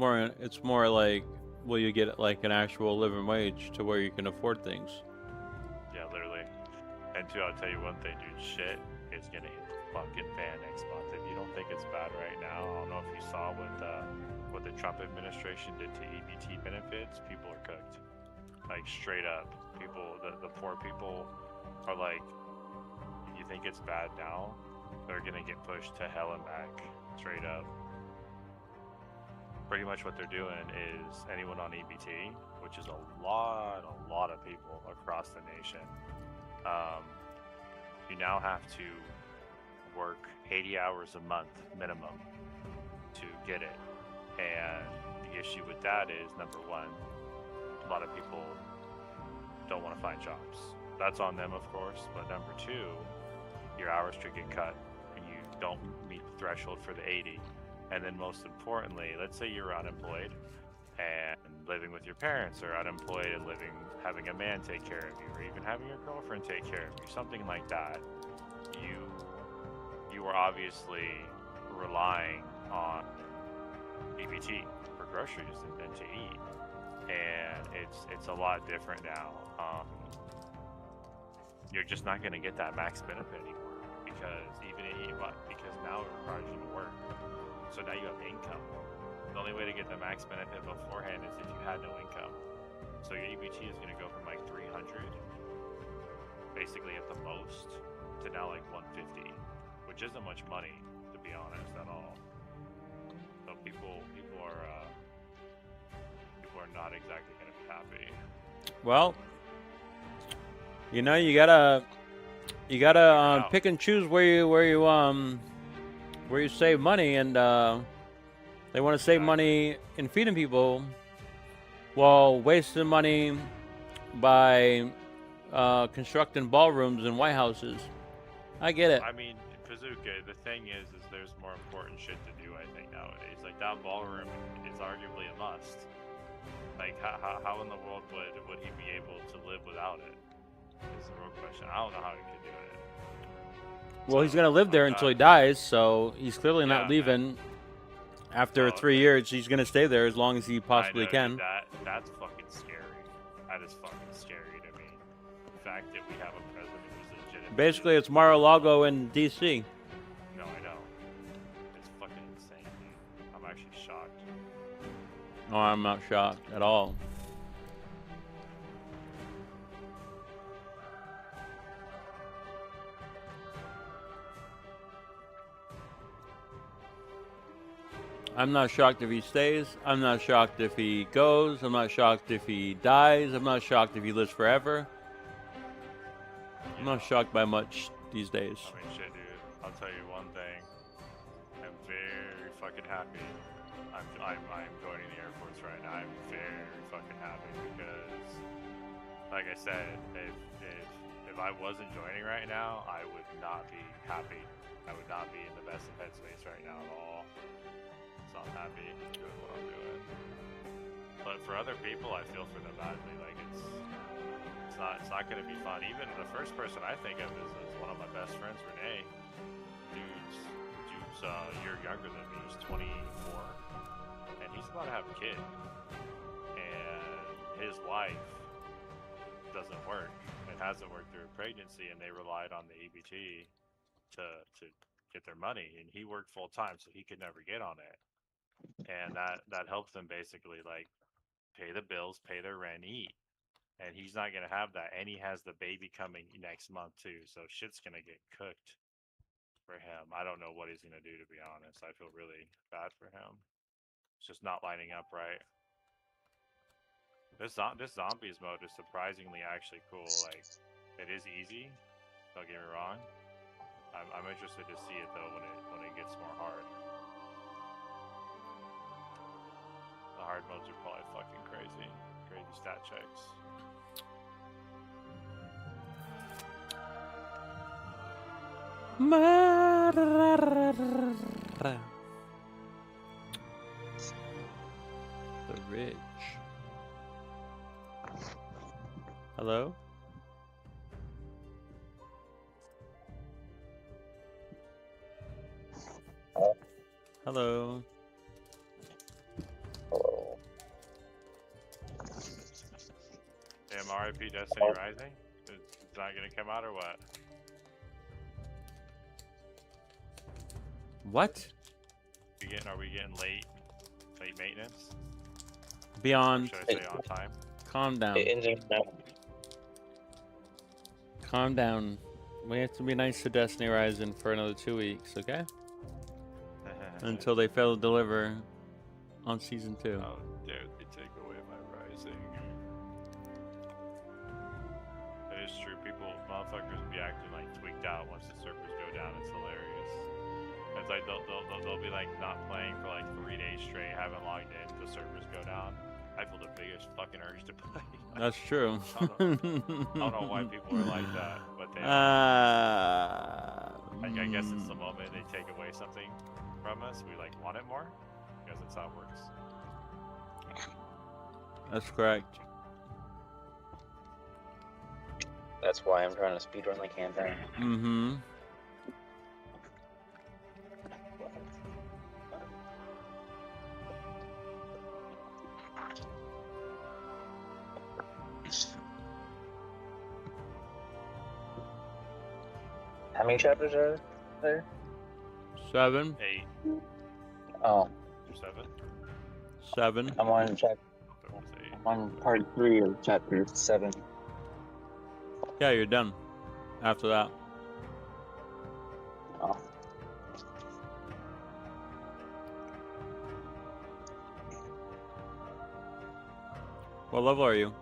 more like, will you get like an actual living wage to where you can afford things? Yeah, literally. And two, I'll tell you one thing, dude. Shit is gonna hit the fucking fan next month. If you don't think it's bad right now, I don't know if you saw what the Trump administration did to EBT benefits. People are cooked. Like straight up, people, the poor people are like, you think it's bad now? They're gonna get pushed to hell and back, straight up. Pretty much what they're doing is anyone on EBT, which is a lot of people across the nation. You now have to work 80 hours a month minimum to get it. And the issue with that is, number one, a lot of people don't want to find jobs. That's on them, of course. But number two, your hours could get cut and you don't meet the threshold for the 80. And then most importantly, let's say you're unemployed and living with your parents, or unemployed and having a man take care of you, or even having your girlfriend take care of you, something like that. You are obviously relying on EBT for groceries and to eat. And it's a lot different now. You're just not going to get that max benefit anymore because now it requires you to work. So now you have income. The only way to get the max benefit beforehand is if you had no income. So your EBT is going to go from like 300, basically at the most, to now like 150, which isn't much money, to be honest, at all. So people are not exactly going to be happy. Well, you know, you gotta pick and choose where you save money, and they want to save money in feeding people while wasting money by constructing ballrooms in White Houses. I get it. I mean, Bazooka, the thing is there's more important shit to do, I think, nowadays. Like, that ballroom is arguably a must. Like, how in the world would he be able to live without it? Is the real question. I don't know how he could do it. Well, he's gonna live there until he dies, so he's clearly not leaving. After 3 years, he's gonna stay there as long as he possibly can. That's fucking scary. That is fucking scary to me. The fact that we have a president who's legitimate. Basically, it's Mar-a-Lago in D.C. No, I know. It's fucking insane, dude. I'm actually shocked. No, I'm not shocked at all. I'm not shocked if he stays. I'm not shocked if he goes. I'm not shocked if he dies. I'm not shocked if he lives forever. I'm not shocked by much these days. I mean, shit, dude. I'll tell you one thing. I'm very fucking happy. I'm joining the Air Force right now. I'm very fucking happy because, like I said, if I wasn't joining right now, I would not be happy. I would not be in the best of headspace right now at all. So I'm happy doing what I'm doing. But for other people, I feel for them badly. Like, it's not gonna be fun. Even the first person I think of is one of my best friends, Renee. Dude's a year younger than me. He's 24, and he's about to have a kid. And his wife doesn't work. It hasn't worked through pregnancy, and they relied on the EBT to get their money. And he worked full time, so he could never get on it. And that helps them basically, like, pay the bills, pay their rent, eat. And he's not gonna have that, and he has the baby coming next month too, so shit's gonna get cooked for him. I don't know what he's gonna do, to be honest. I feel really bad for him. It's just not lining up right. This zombies mode is surprisingly actually cool. Like, it is easy, don't get me wrong. I'm interested to see it though when it gets more hard. The hard modes are probably fucking crazy. Crazy stat checks. The rich. Hello? Hello. RIP Destiny Rising? It's not gonna come out or what? What? Are we getting late maintenance? Beyond. Or should I say on time? Calm down. Calm down. We have to be nice to Destiny Rising for another 2 weeks, okay? Until they fail to deliver on season 2. How dare they take away my Rising? It is true. Motherfuckers be acting like tweaked out once the servers go down. It's hilarious. It's like they'll be like not playing for like 3 days straight, haven't logged in, the servers go down. I feel the biggest fucking urge to play. That's true. I don't know why people are like that, but they are. I guess it's the moment they take away something from us, we like want it more. I guess that's how it works. That's correct. That's why I'm trying to speedrun the campaign. Mm-hmm. How many chapters are there? 7. 8. Oh. 7. 7. I'm on part 3 of chapter 7. Yeah, you're done. After that. Oh. What level are you?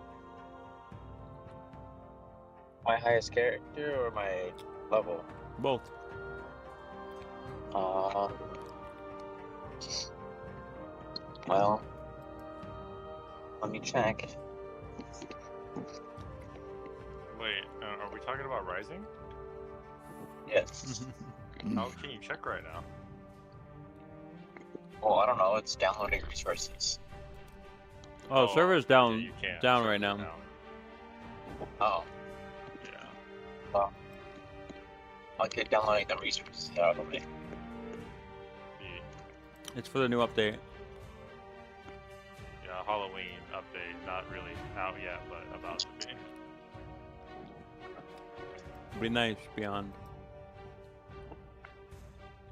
My highest character or my level? Both. Well, let me check. Wait, are we talking about Rising? Yes. How can you check right now? Well, I don't know. It's downloading resources. Oh, server's down. You can't. Down Server's right now. down. Oh. Yeah. Well, I'll get downloading the resources out of me. It's for the new update. Yeah, Halloween update. Not really out yet, but about to be. Be nice, Beyond.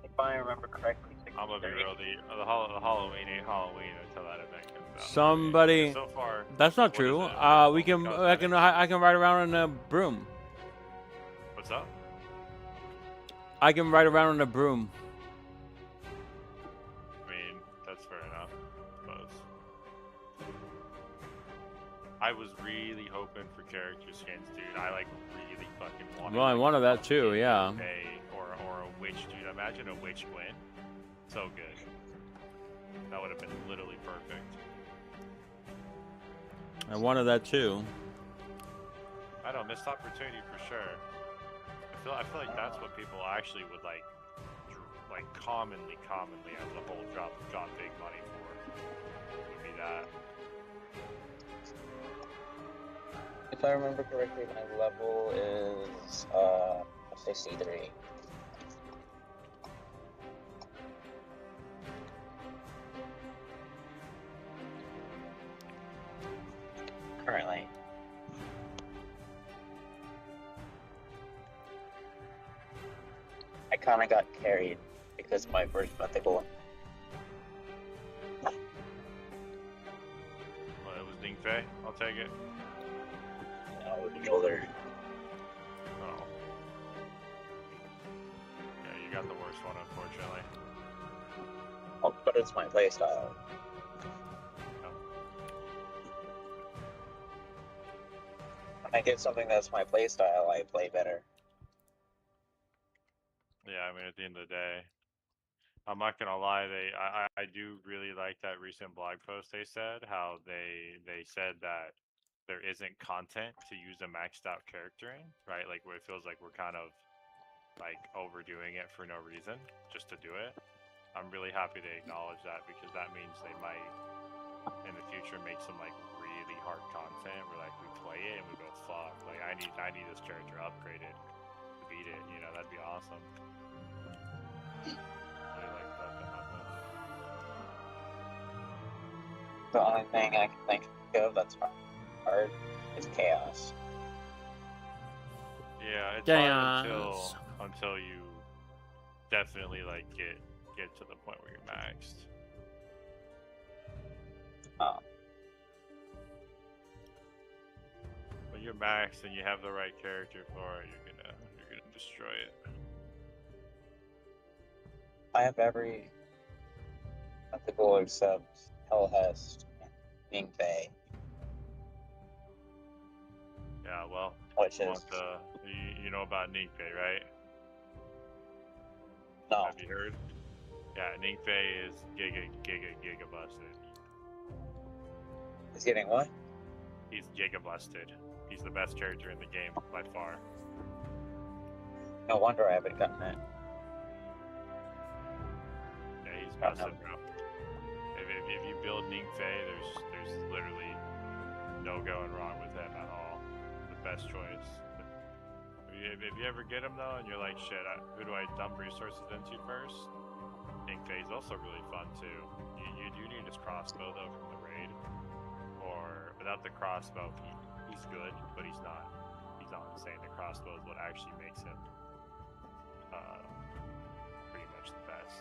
If I remember correctly, I'm gonna be real. The Halloween ain't Halloween until that event comes out. Somebody. So far, that's not what true. is it? We can. I can ride around in a broom. What's up? I can ride around in a broom. I mean, that's fair enough, I suppose. I was really hoping for character skins, dude. I like really fucking wanted. Well, I wanted that too, yeah. Or a witch, dude. Imagine a witch Gwyn. So good. That would have been literally perfect. I wanted that too. I don't missed opportunity for sure. I feel like that's what people actually would like commonly as a whole drop big money for. Would be that. If I remember correctly, my level is 63. Currently. I kinda got carried because my first mythical. Well, it was Ding Fei. I'll take it. No, the older. Oh. Yeah, you got the worst one, unfortunately. Oh, but it's my playstyle. When I get something that's my playstyle, I play better. Yeah, I mean, at the end of the day, I'm not gonna lie. I do really like that recent blog post they said how they said that there isn't content to use a maxed out character in, right? Like where it feels like we're kind of like overdoing it for no reason, just to do it. I'm really happy they acknowledge that because that means they might in the future make some like really hard content where like we play it and we go fuck, like I need this character upgraded to beat it. You know, that'd be awesome. Really like that to happen. The only thing I can think of that's fine. hard is chaos. Yeah, it's Chaos. hard until you definitely like get to the point where you're maxed. Oh. When you're maxed and you have the right character for it, you're gonna destroy it. I have every ethical except Hellhest and Ningfei. Yeah, well, Which you is want you know about Ningfei, right? no. Have you heard? Yeah, Ningfei is giga busted. He's getting what? He's giga busted. He's the best character in the game by far. No wonder I haven't gotten it. Yeah, he's busted, bro. If you build Ningfei, there's literally no going wrong with him at all. The best choice. If you ever get him though, and you're like, shit, who do I dump resources into first? Ningfei is also really fun too. You do need his crossbow though from the raid, or without the crossbow, he's good, but he's not insane. The crossbow is what actually makes him pretty much the best.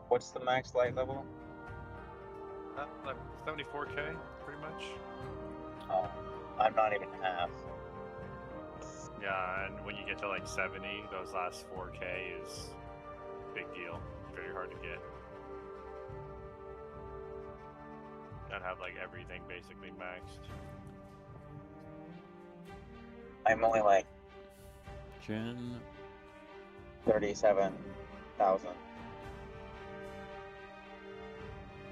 What's the max light level? Like 74k, pretty much. Oh, I'm not even half. Yeah, and when you get to like 70, those last 4k is big deal. Very hard to get. And have like everything basically maxed. I'm only like Gen 37,000.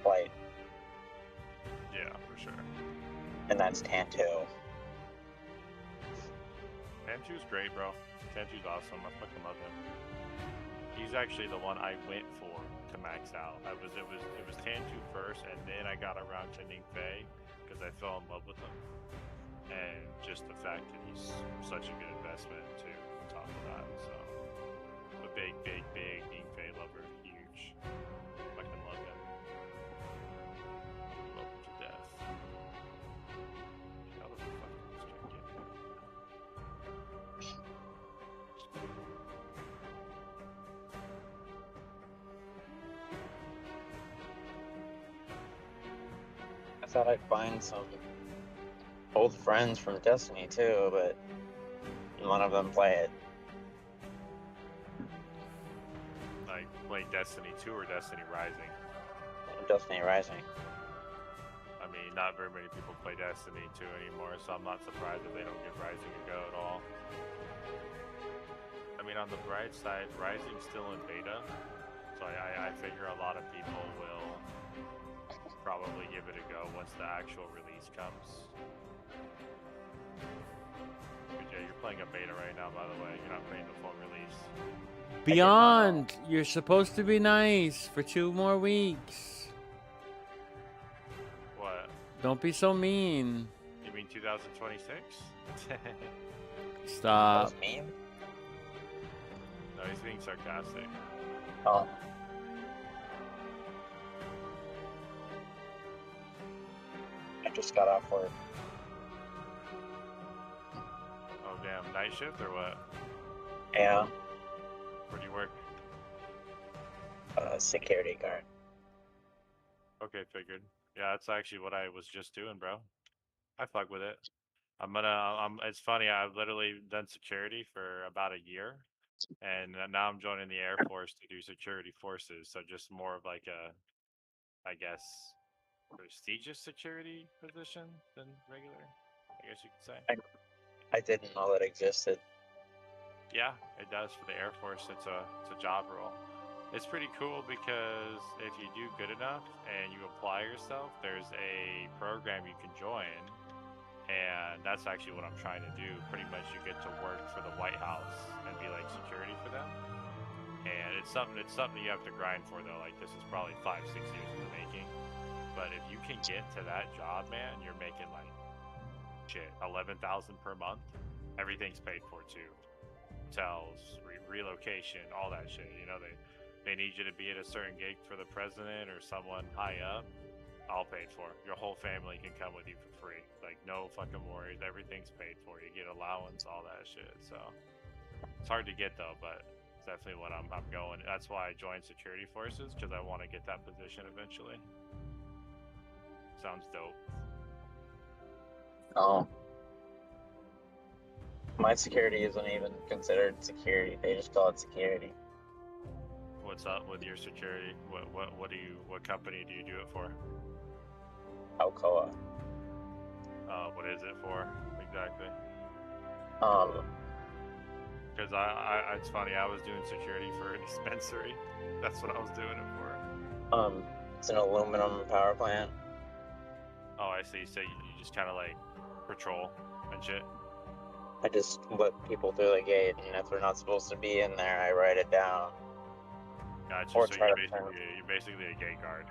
Light. Yeah, for sure. And that's Tantu. Tantu's great, bro. Tantu's awesome. I fucking love him. He's actually the one I went for to max out. It was Tantu first, and then I got around to Ningfei because I fell in love with him, and just the fact that he's such a good investment too. On top of that, so a big Ningfei lover, huge. Fucking love him. Love him to death. How the fuck did this chick get here? I thought I'd find some old friends from Destiny too, but none of them play it. Like play Destiny 2 or Destiny Rising? Destiny Rising. I mean, not very many people play Destiny 2 anymore, so I'm not surprised if they don't give Rising a go at all. I mean, on the bright side, Rising's still in beta, so I figure a lot of people will probably give it a go once the actual release comes. But yeah, you're playing a beta right now, by the way. You're not playing the full release. Beyond, you're supposed to be nice for 2 more weeks. What? Don't be so mean. You mean 2026? Stop. No, he's being sarcastic. Oh. I just got off work. Oh damn, night shift or what? Yeah. Where do you work? Security guard. Okay, figured. Yeah, that's actually what I was just doing, bro. I fuck with it. It's funny, I've literally done security for about a year, and now I'm joining the Air Force to do security forces, so just more of like a, I guess, prestigious security position than regular, I guess you could say. I didn't know that existed. Yeah, it does for the Air Force. It's a job role. It's pretty cool because if you do good enough and you apply yourself, there's a program you can join, and that's actually what I'm trying to do. Pretty much, you get to work for the White House and be like security for them. And it's something you have to grind for though. Like this is probably 5-6 years in the making. But if you can get to that job, man, you're making like shit 11,000 per month. Everything's paid for too. Hotels, relocation, all that shit. You know, they need you to be at a certain gig for the president or someone high up. All paid for. Your whole family can come with you for free. Like no fucking worries. Everything's paid for. You get allowance, all that shit. So it's hard to get though, but it's definitely what I'm going. That's why I joined security forces, because I want to get that position eventually. Sounds dope. Oh. My security isn't even considered security. They just call it security. What's up with your security? What company do you do it for? Alcoa. What is it for exactly? Because it's funny. I was doing security for a dispensary. That's what I was doing it for. It's an aluminum power plant. Oh, I see. So you just kind of like patrol and shit. I just let people through the gate, and if they're not supposed to be in there, I write it down. Gotcha. Or So try you're to basically a gate guard.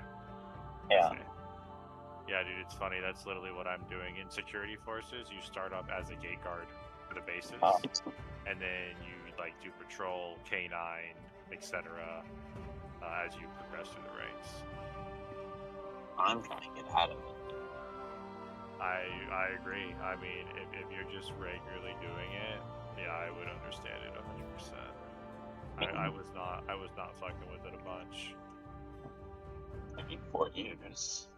Yeah. Yeah, dude, it's funny. That's literally what I'm doing. In security forces, you start up as a gate guard for the bases, and then you like do patrol, K9, etc. As you progress through the ranks. I'm trying to get out of it. I agree. I mean, if you're just regularly doing it, yeah, I would understand it 100%. I was not fucking with it a bunch. Maybe 4 years.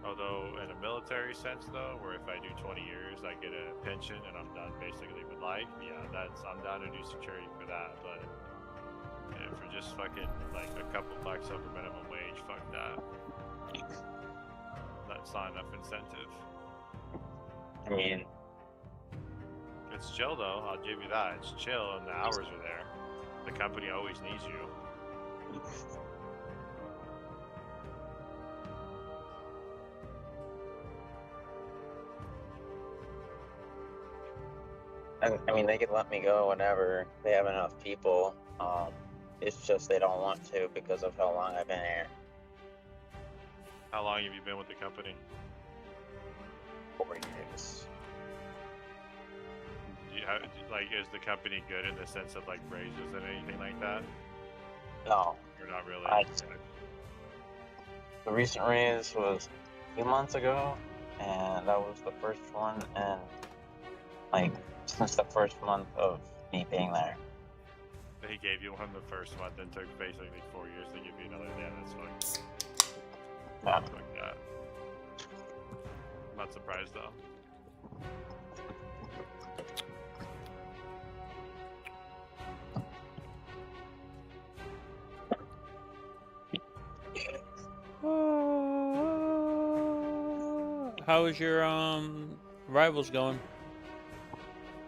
Although in a military sense though, where if I do 20 years I get a pension and I'm done basically with life, yeah, I'm down to do security for that. But for just fucking like a couple bucks over minimum wage, fuck that. That's not enough incentive. I mean, it's chill though, I'll give you that. It's chill and the hours are there. The company always needs you. I mean, they can let me go whenever they have enough people. It's just they don't want to because of how long I've been here. How long have you been with the company? 4 years. Like, is the company good in the sense of like raises and anything like that? No. Or not really? The recent raise was a few months ago, and that was the first one, and like since the first month of me being there. He gave you one the first month and took basically 4 years to give you another. Yeah, that's fine. Yeah. Fuck that. I'm not surprised though. How is your rivals going?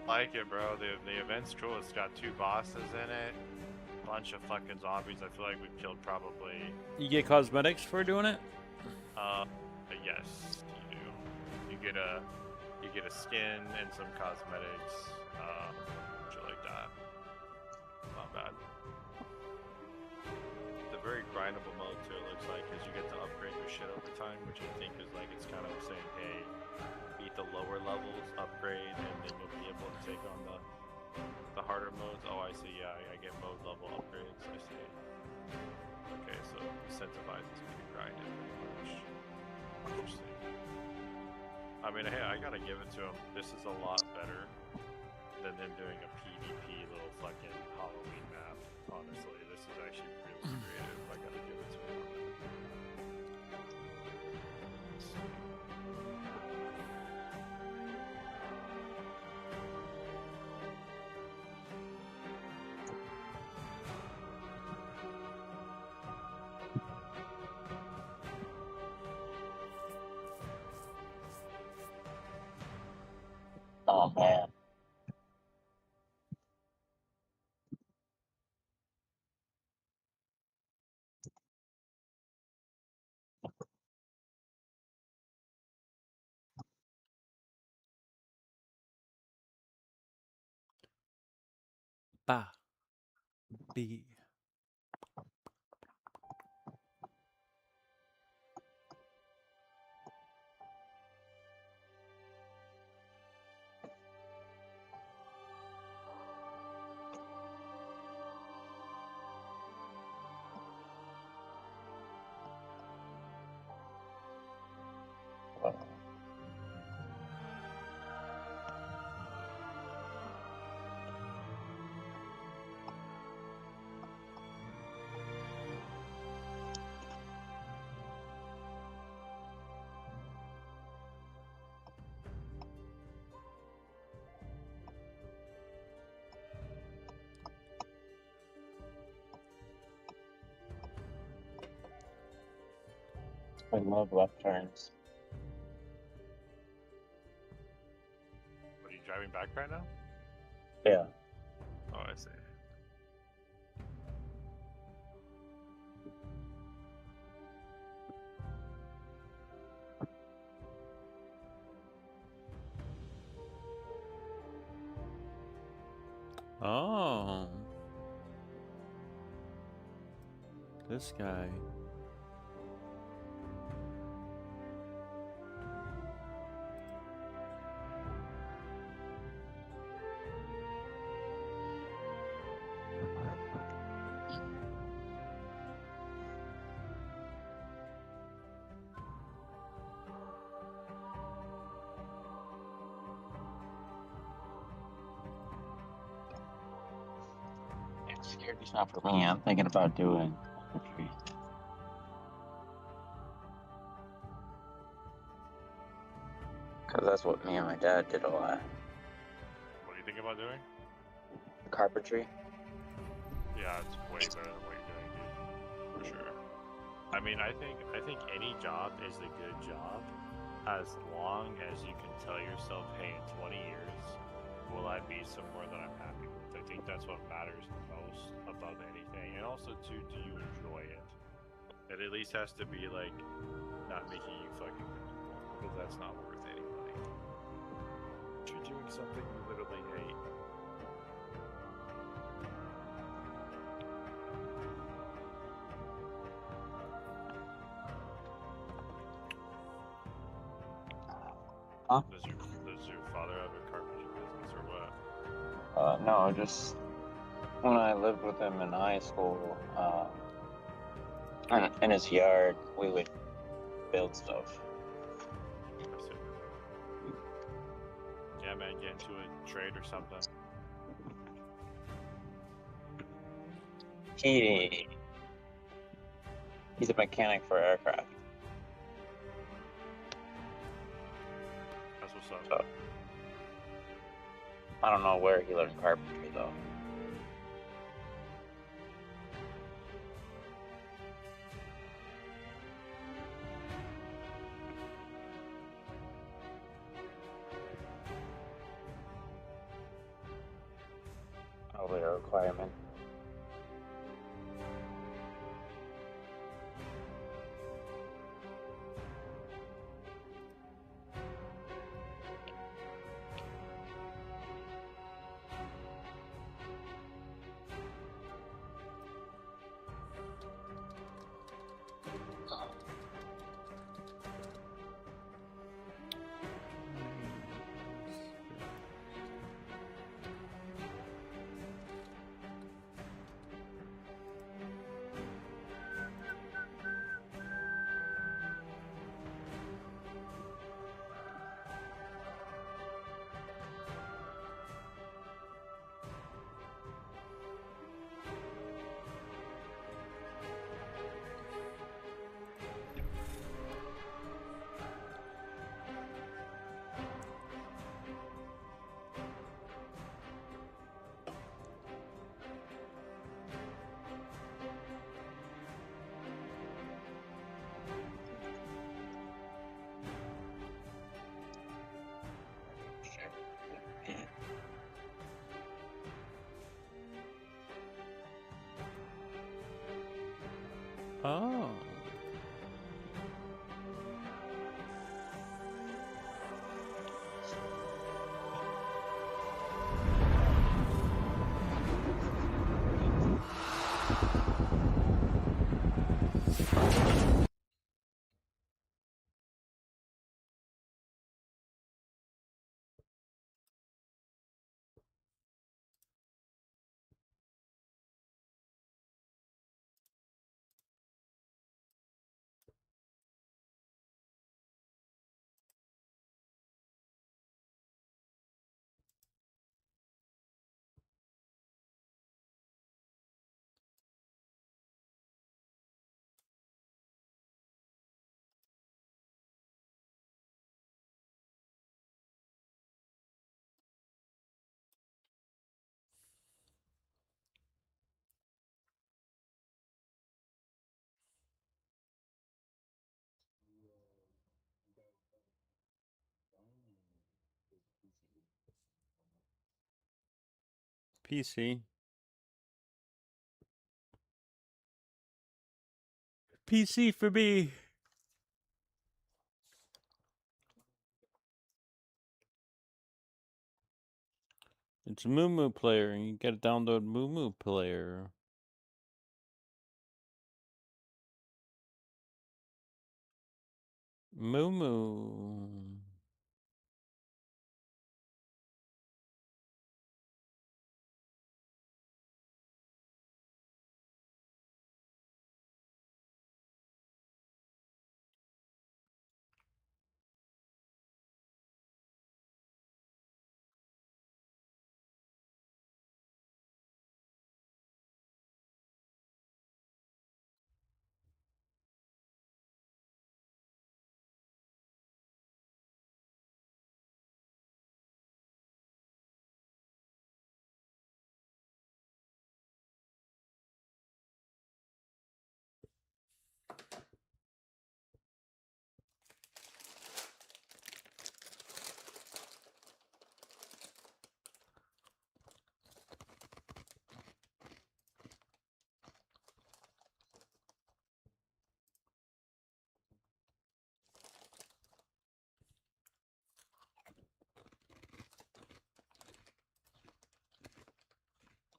Like it, bro. The event's cool. It's got 2 bosses in it, bunch of fucking zombies. I feel like we've killed probably. You get cosmetics for doing it? Yes, you do. You get a skin and some cosmetics, shit like that. Not bad. It's a very grindable mode too. It looks like, because you get to upgrade your shit over time, which I think is like it's kind of saying, hey, beat the lower levels, upgrade, and then you'll be able to take on the harder modes. Oh, I see. Yeah, I get mode level upgrades. I see. Okay, so incentivizes me to grind it pretty much. Interesting. I mean, hey, I gotta give it to him. This is a lot better than them doing a PvP little fucking Halloween map. Honestly, this is actually really creative. I gotta give it to him. Oh man. Ba. B. I love left turns. What, are you driving back right now? Yeah. Oh, I see. Oh. This guy. Security's not for me. I'm thinking about doing carpentry. Because that's what me and my dad did a lot. What do you think about doing? Carpentry. Yeah, it's way better than what you're doing, dude. For sure. I mean, I think any job is a good job as long as you can tell yourself, hey, in 20 years, will I be somewhere that I'm happy with? I think that's what matters the most above anything. And also, too, do you enjoy it? It at least has to be, like, not making you fucking miserable, because that's not worth any money. If you're doing something you literally hate. Huh? Does your father have a carpentry business or what? No, just when I lived with him in high school, in his yard, we would build stuff. Yeah, man, get into a trade or something. He's a mechanic for aircraft. That's what's up. So, I don't know where he learned carpentry though. Probably a requirement. Oh. PC. PC for me. It's Moo Player, and you gotta download Moo Player. Moo.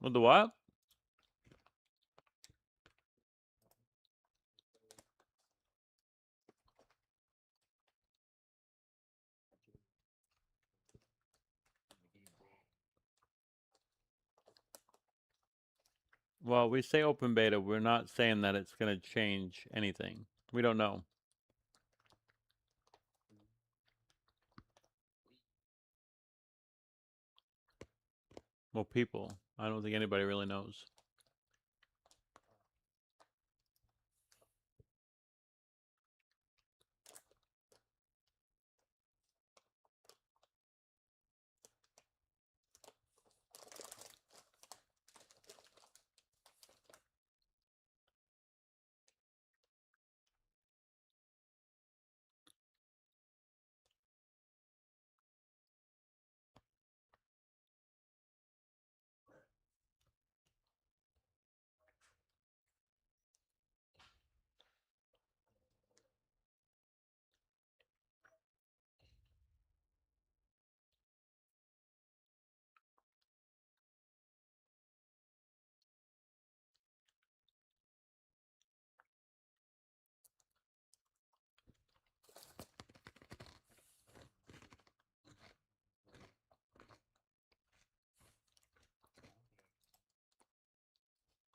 With the what? Well, we say open beta. We're not saying that it's going to change anything. We don't know. Well, people. I don't think anybody really knows.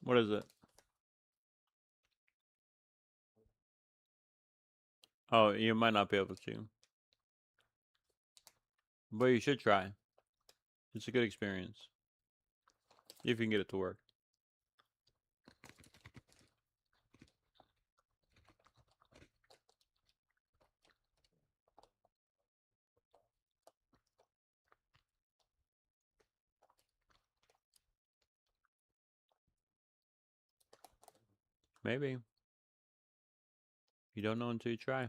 What is it? Oh, you might not be able to. But you should try. It's a good experience. If you can get it to work. Maybe. You don't know until you try.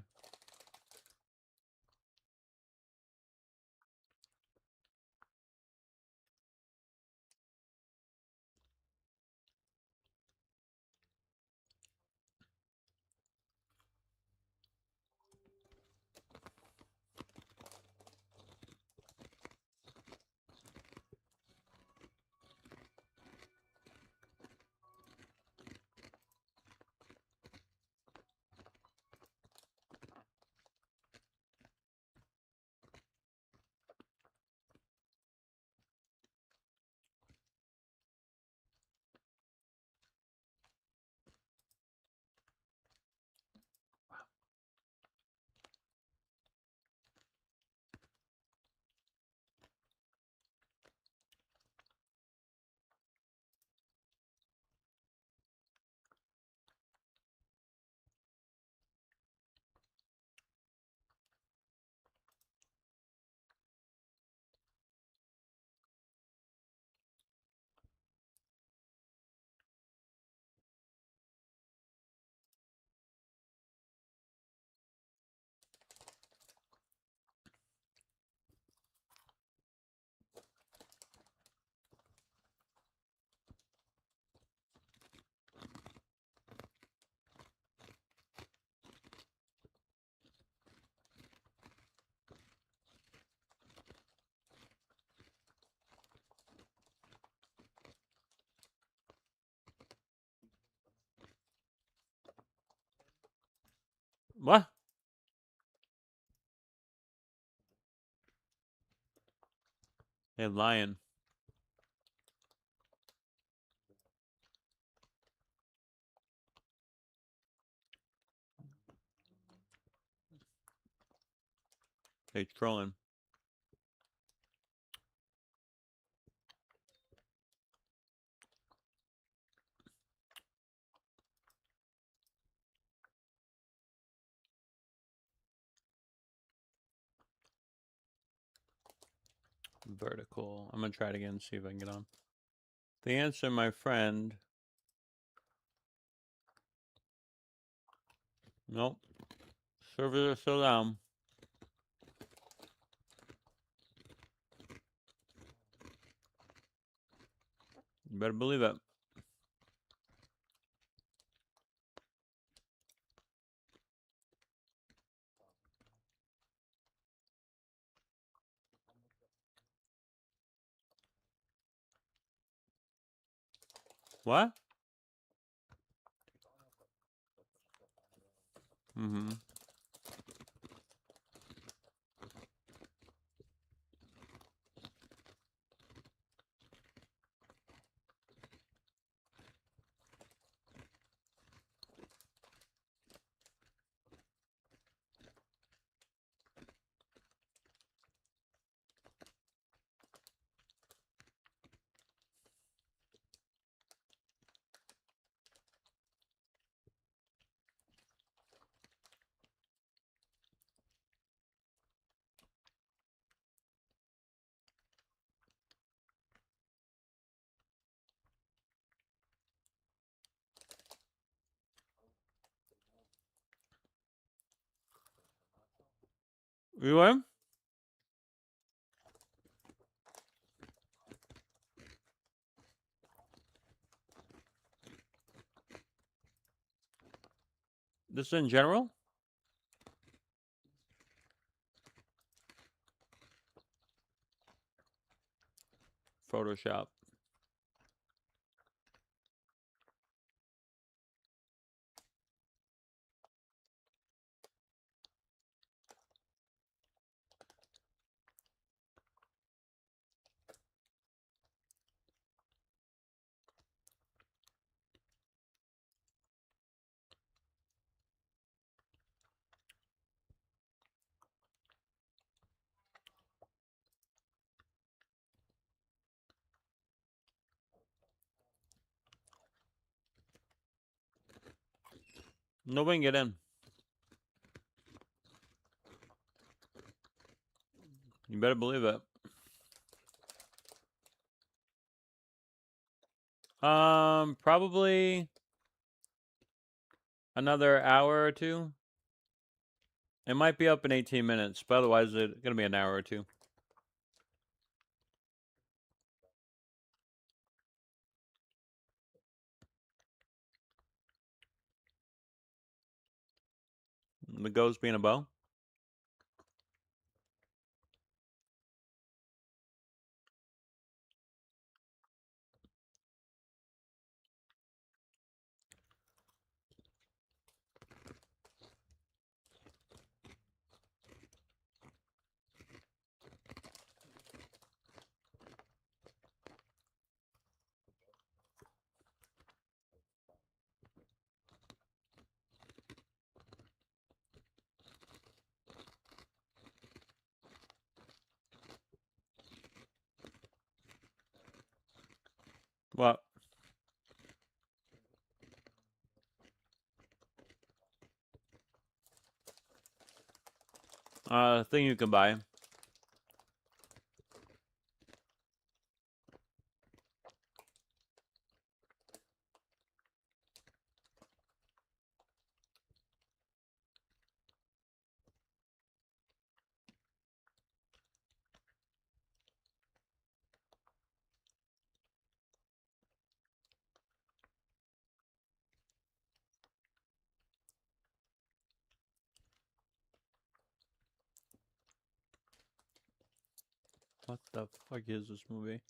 Hey, lion. Hey, trolling. Vertical. I'm gonna try it again, see if I can get on. The answer, my friend. Nope. Servers are still down. You better believe it. What? Mm-hmm. You what? This in general? Photoshop. Nobody can get in. You better believe it. Probably another hour or two. It might be up in 18 minutes, but otherwise it's gonna be an hour or two. The ghost being a bow. What? Thing you can buy. What the fuck is this movie?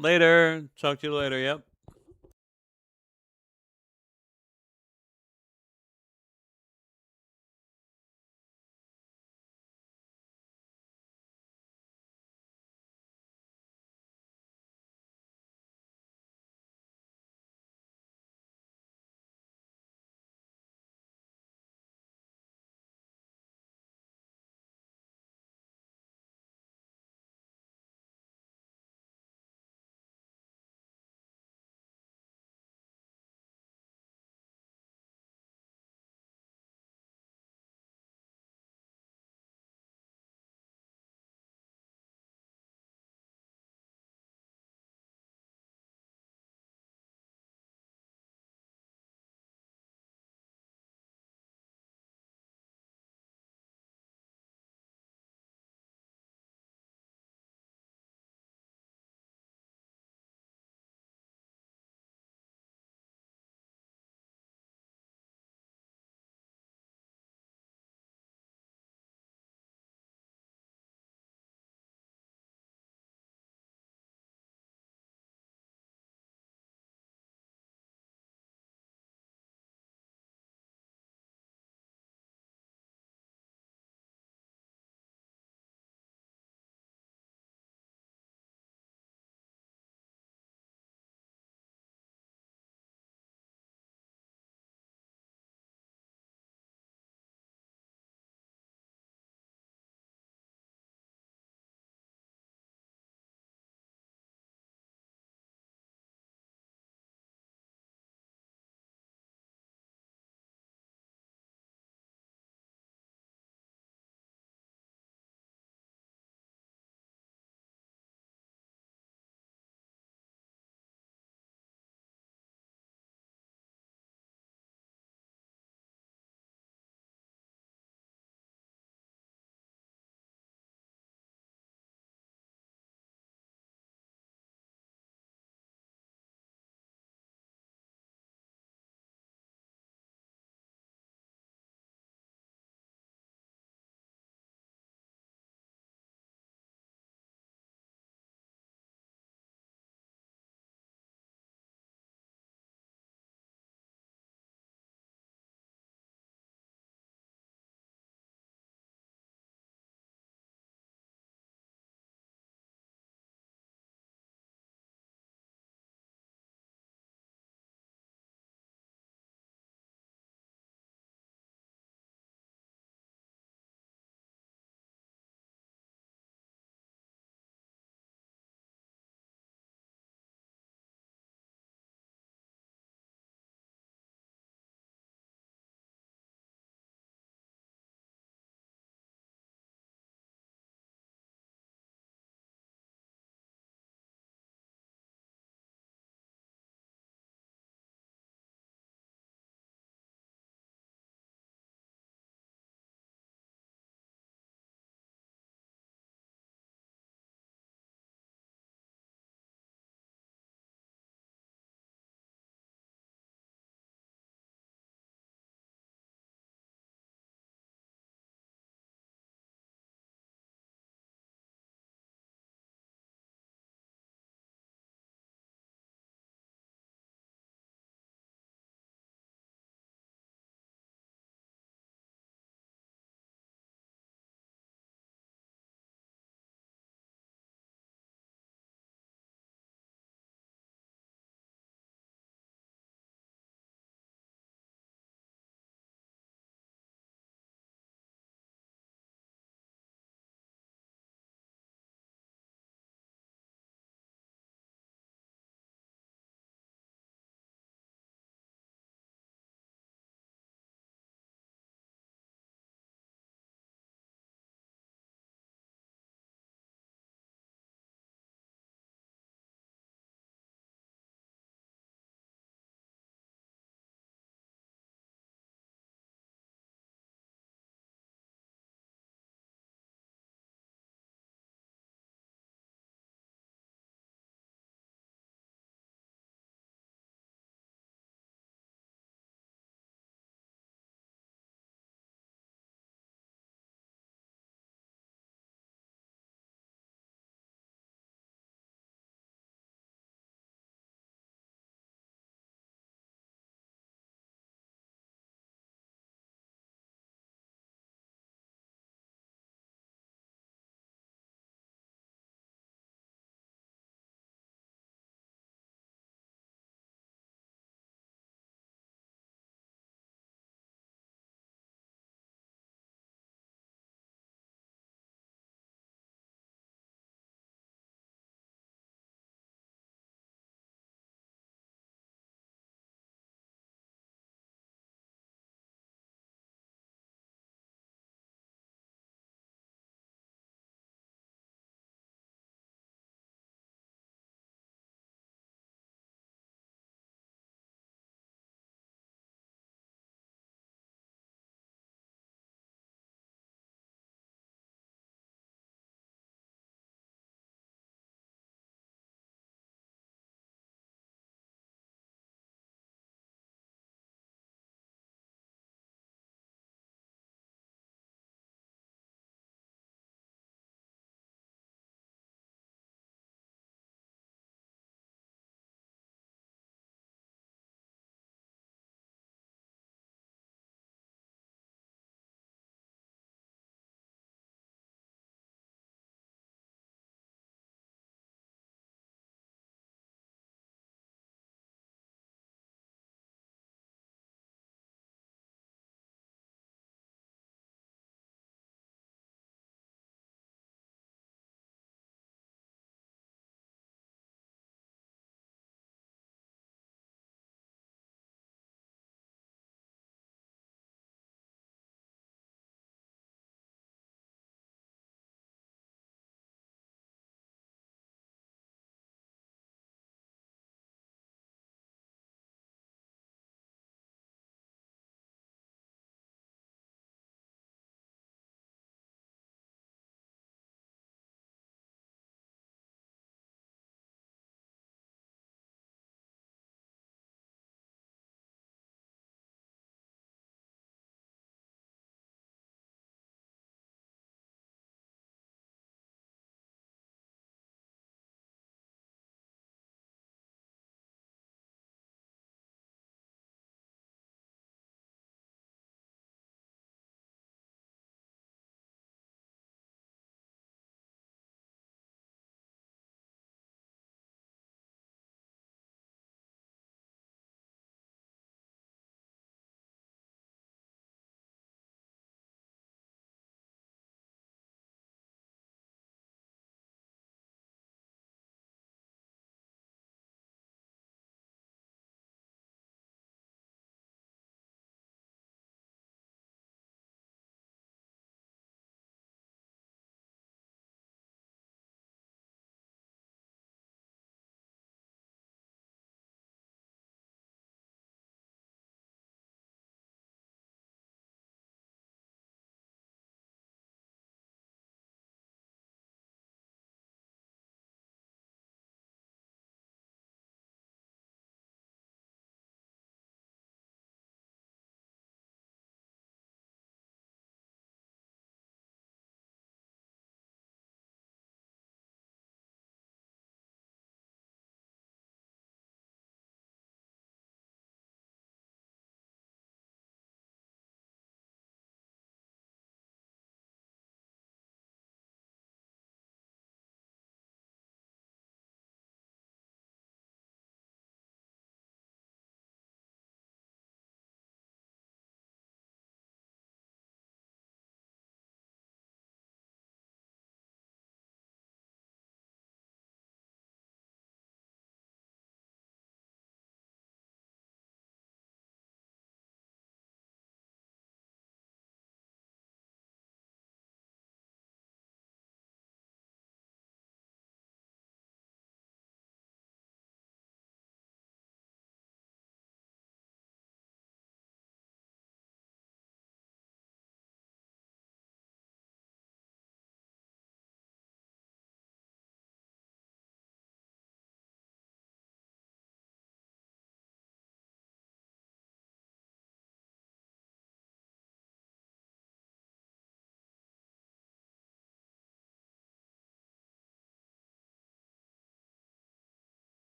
Later. Talk to you later. Yep.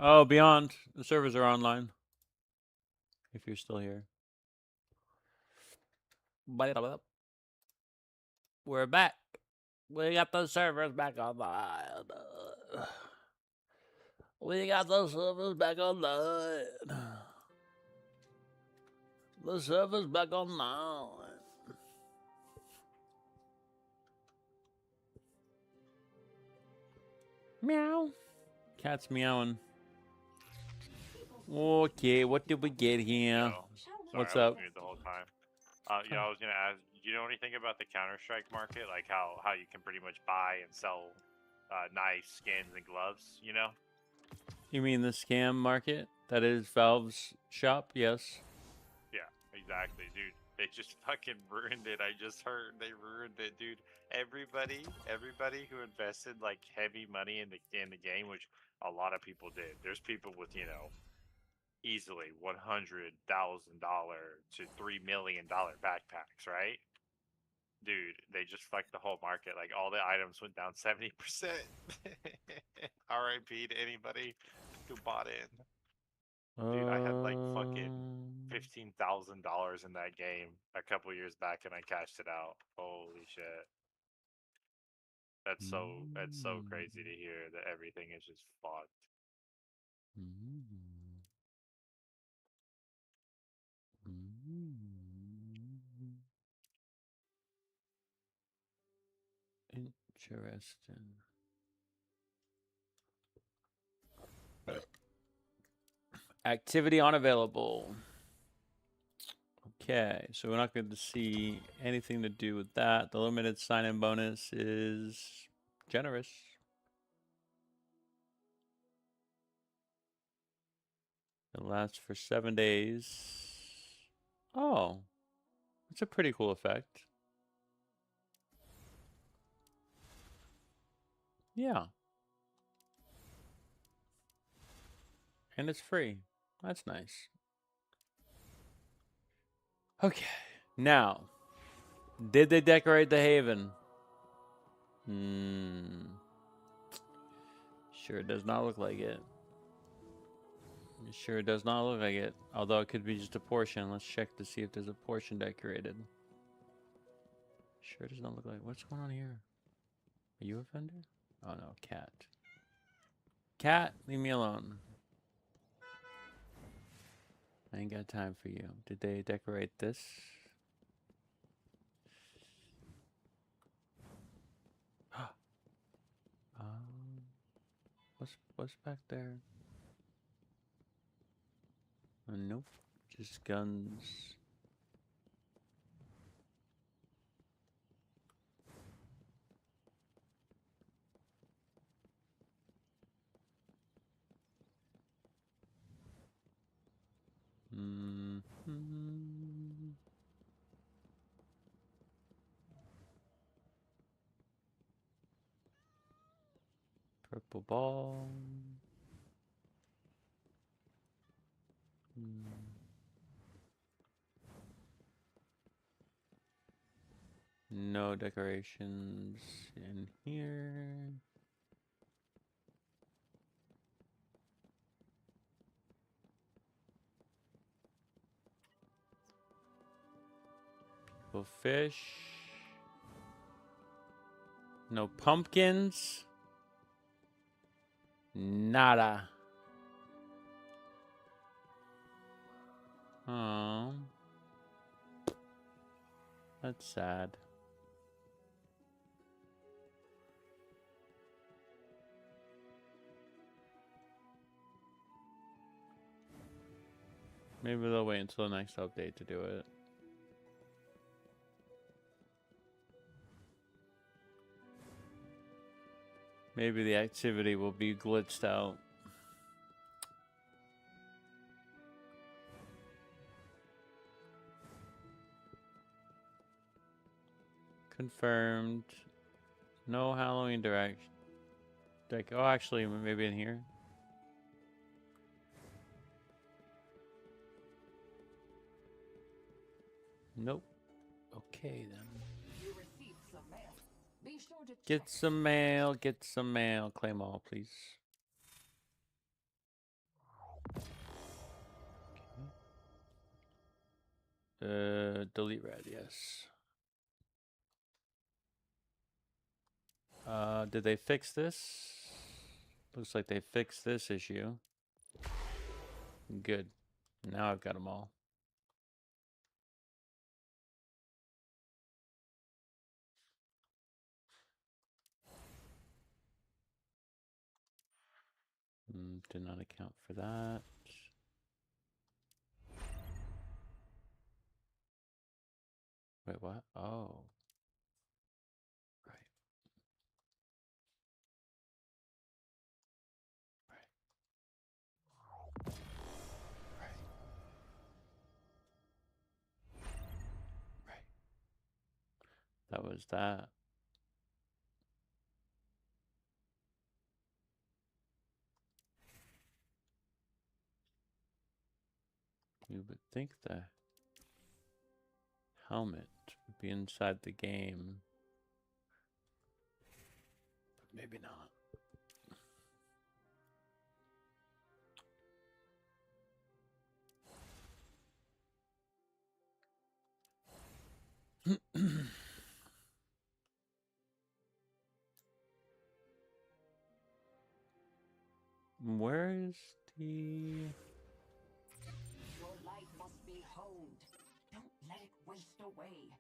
Oh, Beyond. The servers are online. If you're still here. We're back. We got those servers back online. We got those servers back online. The servers back online. Meow. Cat's meowing. Okay, what did we get here? Yo, What's sorry, I up? was muted the whole time. Yeah, I was gonna ask. Do you know anything about the Counter-Strike market? Like how you can pretty much buy and sell knives, skins, and gloves. You know? You mean the scam market? That is Valve's shop? Yes. Yeah, exactly, dude. They just fucking ruined it. I just heard they ruined it, dude. Everybody who invested like heavy money in the game, which a lot of people did. There's people with easily $100,000 to $3 million backpacks, right? Dude, they just fucked the whole market. Like all the items went down 70%. RIP to anybody who bought in. Dude, I had like fucking $15,000 in that game a couple years back, and I cashed it out. Holy shit! That's so crazy to hear that everything is just fucked. Interesting. Activity unavailable. Okay, so we're not going to see anything to do with that. The limited sign-in bonus is generous. It lasts for 7 days. Oh, it's a pretty cool effect. Yeah. And it's free. That's nice. Okay. Now, did they decorate the Haven? Sure does not look like it. It sure does not look like it. Although it could be just a portion. Let's check to see if there's a portion decorated. Sure does not look like. What's going on here? Are you a vendor? Oh no, cat. Cat, leave me alone. I ain't got time for you. Did they decorate this? What's back there? Nope, just guns. Purple ball. No decorations in here. People fish. No pumpkins. Nada. Oh. That's sad. Maybe they'll wait until the next update to do it. Maybe the activity will be glitched out. Confirmed. No Halloween direction. Oh, actually, maybe in here. Nope. Okay, then. Get some mail. Get some mail. Claim all, please. Delete red, yes. Did they fix this? Looks like they fixed this issue. Good. Now I've got them all. Did not account for that. Wait, what? Oh. Right. Right. That was that. You would think the helmet would be inside the game. But maybe not. Where is the... Your life must be honed. Don't let it waste away.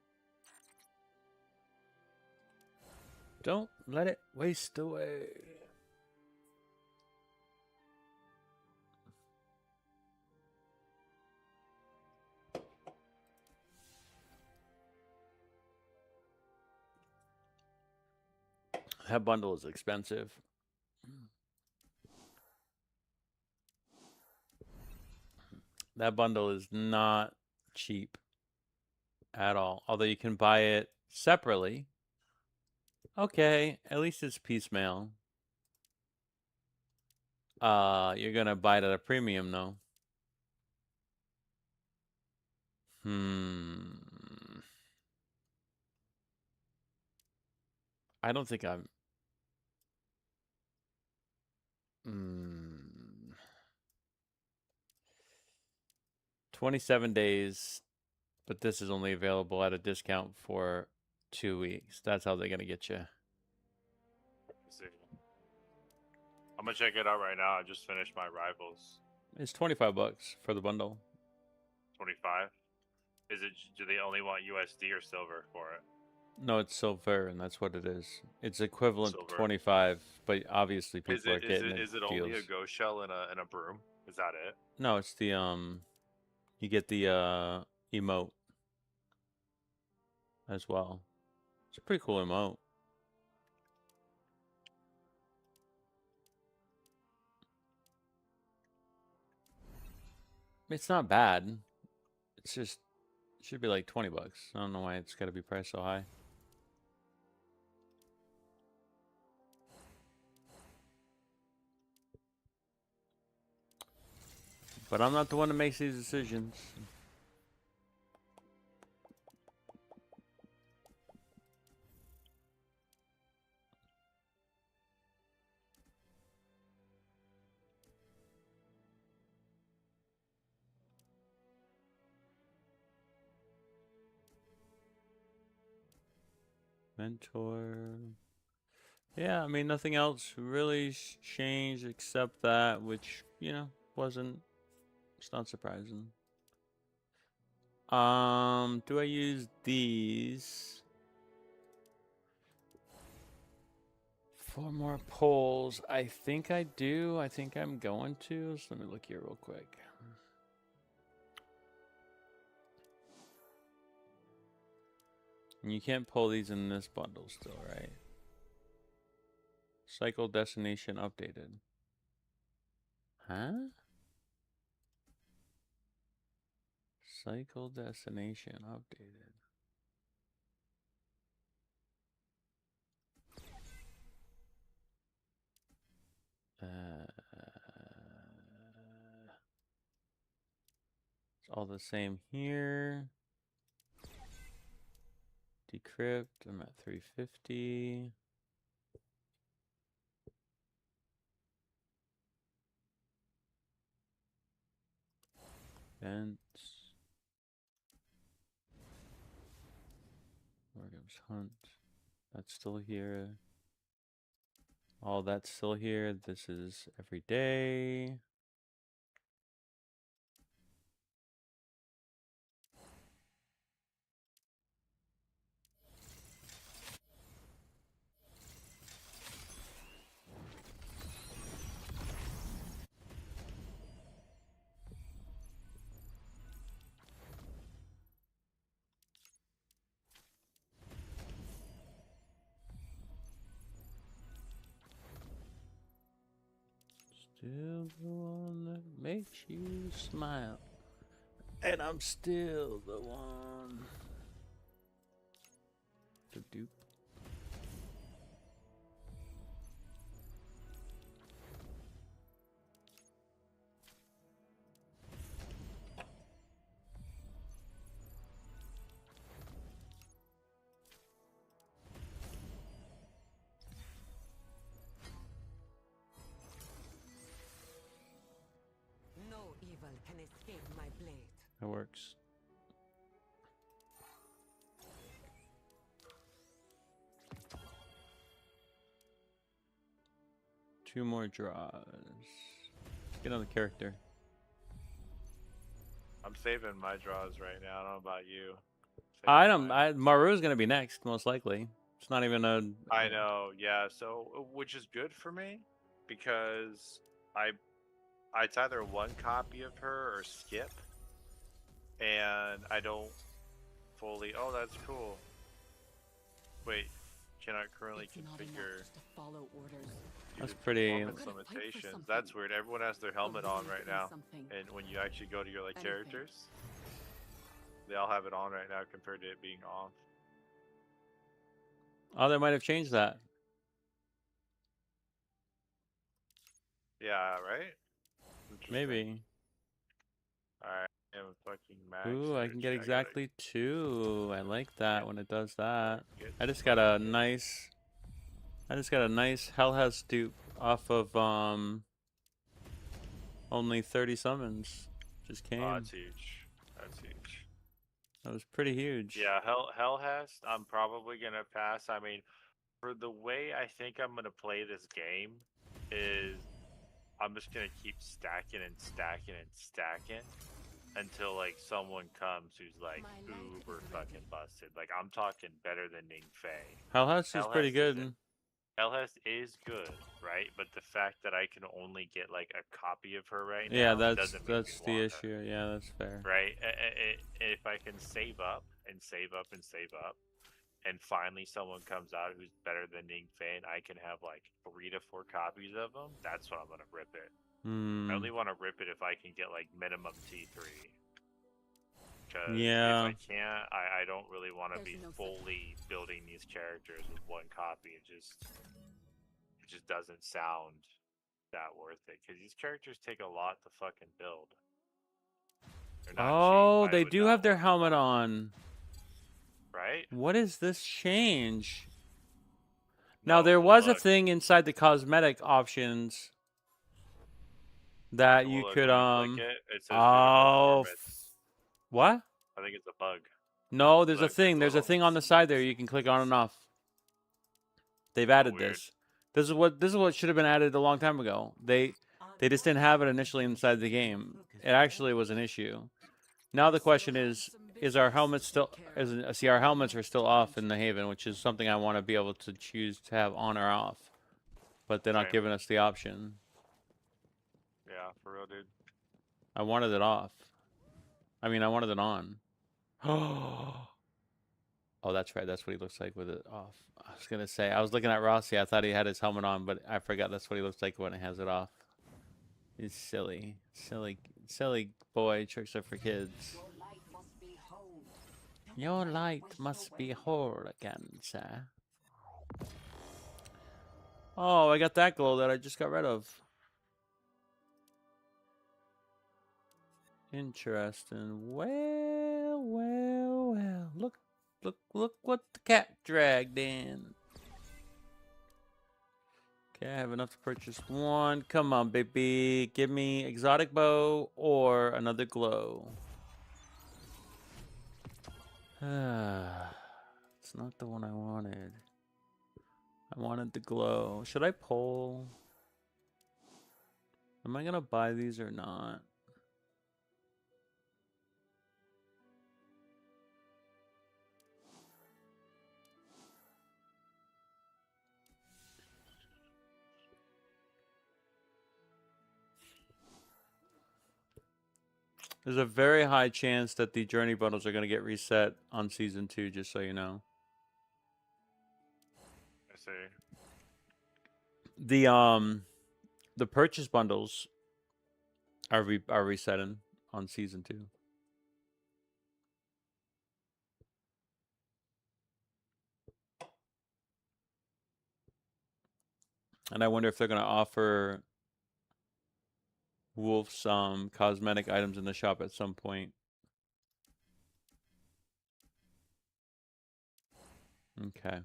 Don't let it waste away. That bundle is expensive. That bundle is not cheap at all. Although you can buy it separately. Okay, at least it's piecemeal. You're gonna buy it at a premium though. I don't think I'm... 27 days, but this is only available at a discount for 2 weeks. That's how they're gonna get you. See. I'm gonna check it out right now. I just finished my Rivals. It's $25 for the bundle. 25. Is it? Do they only want USD or silver for it? No, it's silver, and that's what it is. It's equivalent Silver. to 25, but obviously people are getting Is it deals. only a ghost shell and a broom? Is that it? No, it's the you get the emote as well. It's a pretty cool emote. It's not bad. It's just it should be like $20. I don't know why it's got to be priced so high. But I'm not the one that makes these decisions. Mentor. Yeah, I mean, nothing else really changed except that, which, you know, wasn't... It's not surprising. Do I use these? 4 more polls. I think I do. I think I'm going to. So let me look here real quick. And you can't pull these in this bundle still, right? Cycle destination updated. Huh? Cycle destination updated. It's all the same here. Decrypt. I'm at 350. Vents. There's hunt. That's still here. All that's still here. This is every day. Still the one that makes you smile. And I'm still the one to dupe. No evil can escape my blade. That works. Two more draws. Let's get another character. I'm saving my draws right now. I don't know about you. I don't. Maru's gonna be next, most likely. It's not even a. I know, yeah. So, which is good for me because it's either one copy of her or skip, and I don't fully. Oh, that's cool. Wait, cannot currently configure. Follow orders. That's pretty. Performance limitations. That's weird. Everyone has their helmet on right now, and when you actually go to your like characters, they all have it on right now compared to it being off. Oh, they might have changed that. Yeah, right? Maybe. Alright, I'm fucking max. Ooh, I can get exactly 2. I like that when it does that. I just got a nice Hellhouse dupe off of only 30 summons. Just came. Oh, that's huge. That's huge. That was pretty huge. Yeah, Hellhest, I'm probably gonna pass. I mean, for the way I think I'm gonna play this game is I'm just gonna keep stacking and stacking and stacking until like someone comes who's like uber fucking busted. Like I'm talking better than Ning Fei. Hellhouse is pretty good. Hellhouse is good, right? But the fact that I can only get like a copy of her right Yeah, now that's the issue. Yeah, that's fair. Right? If I can save up and save up and save up, and finally someone comes out who's better than Ning Fei, and I can have like 3 to 4 copies of them, that's when I'm gonna rip it. I only want to rip it if I can get like minimum T3. Because yeah. if I can't, I don't really want to be fully building these characters with one copy. It just doesn't sound that worth it. Because these characters take a lot to fucking build. Oh, they do have their helmet on. Right? What is this change? Now, there was a thing inside the cosmetic options that you could, it says oh, what? I think it's a bug. No, there's a thing. There's a thing on the side there you can click on and off. They've added this. This is what should have been added a long time ago. They just didn't have it initially inside the game. It actually was an issue. Now the question is our helmet still? See, our helmets are still off in the Haven, which is something I want to be able to choose to have on or off, but they're not giving us the option. Yeah, for real, dude. I wanted it off. I mean, I wanted it on. Oh, that's right. That's what he looks like with it off. I was gonna say. I was looking at Rossi. I thought he had his helmet on, but I forgot that's what he looks like when it has it off. He's silly, silly boy. Tricks are for kids. Your light must be whole again, sir. Oh, I got that glow that I just got rid of. Interesting. Well. Look what the cat dragged in. Okay, I have enough to purchase 1. Come on, baby. Give me exotic bow or another glow. That's not the one I wanted. I wanted the glow. Should I poll? Am I gonna buy these or not? There's a very high chance that the journey bundles are going to get reset on season 2, just so you know. I see. The purchase bundles are resetting on season 2. And I wonder if they're going to offer Wolf some cosmetic items in the shop at some point. Okay.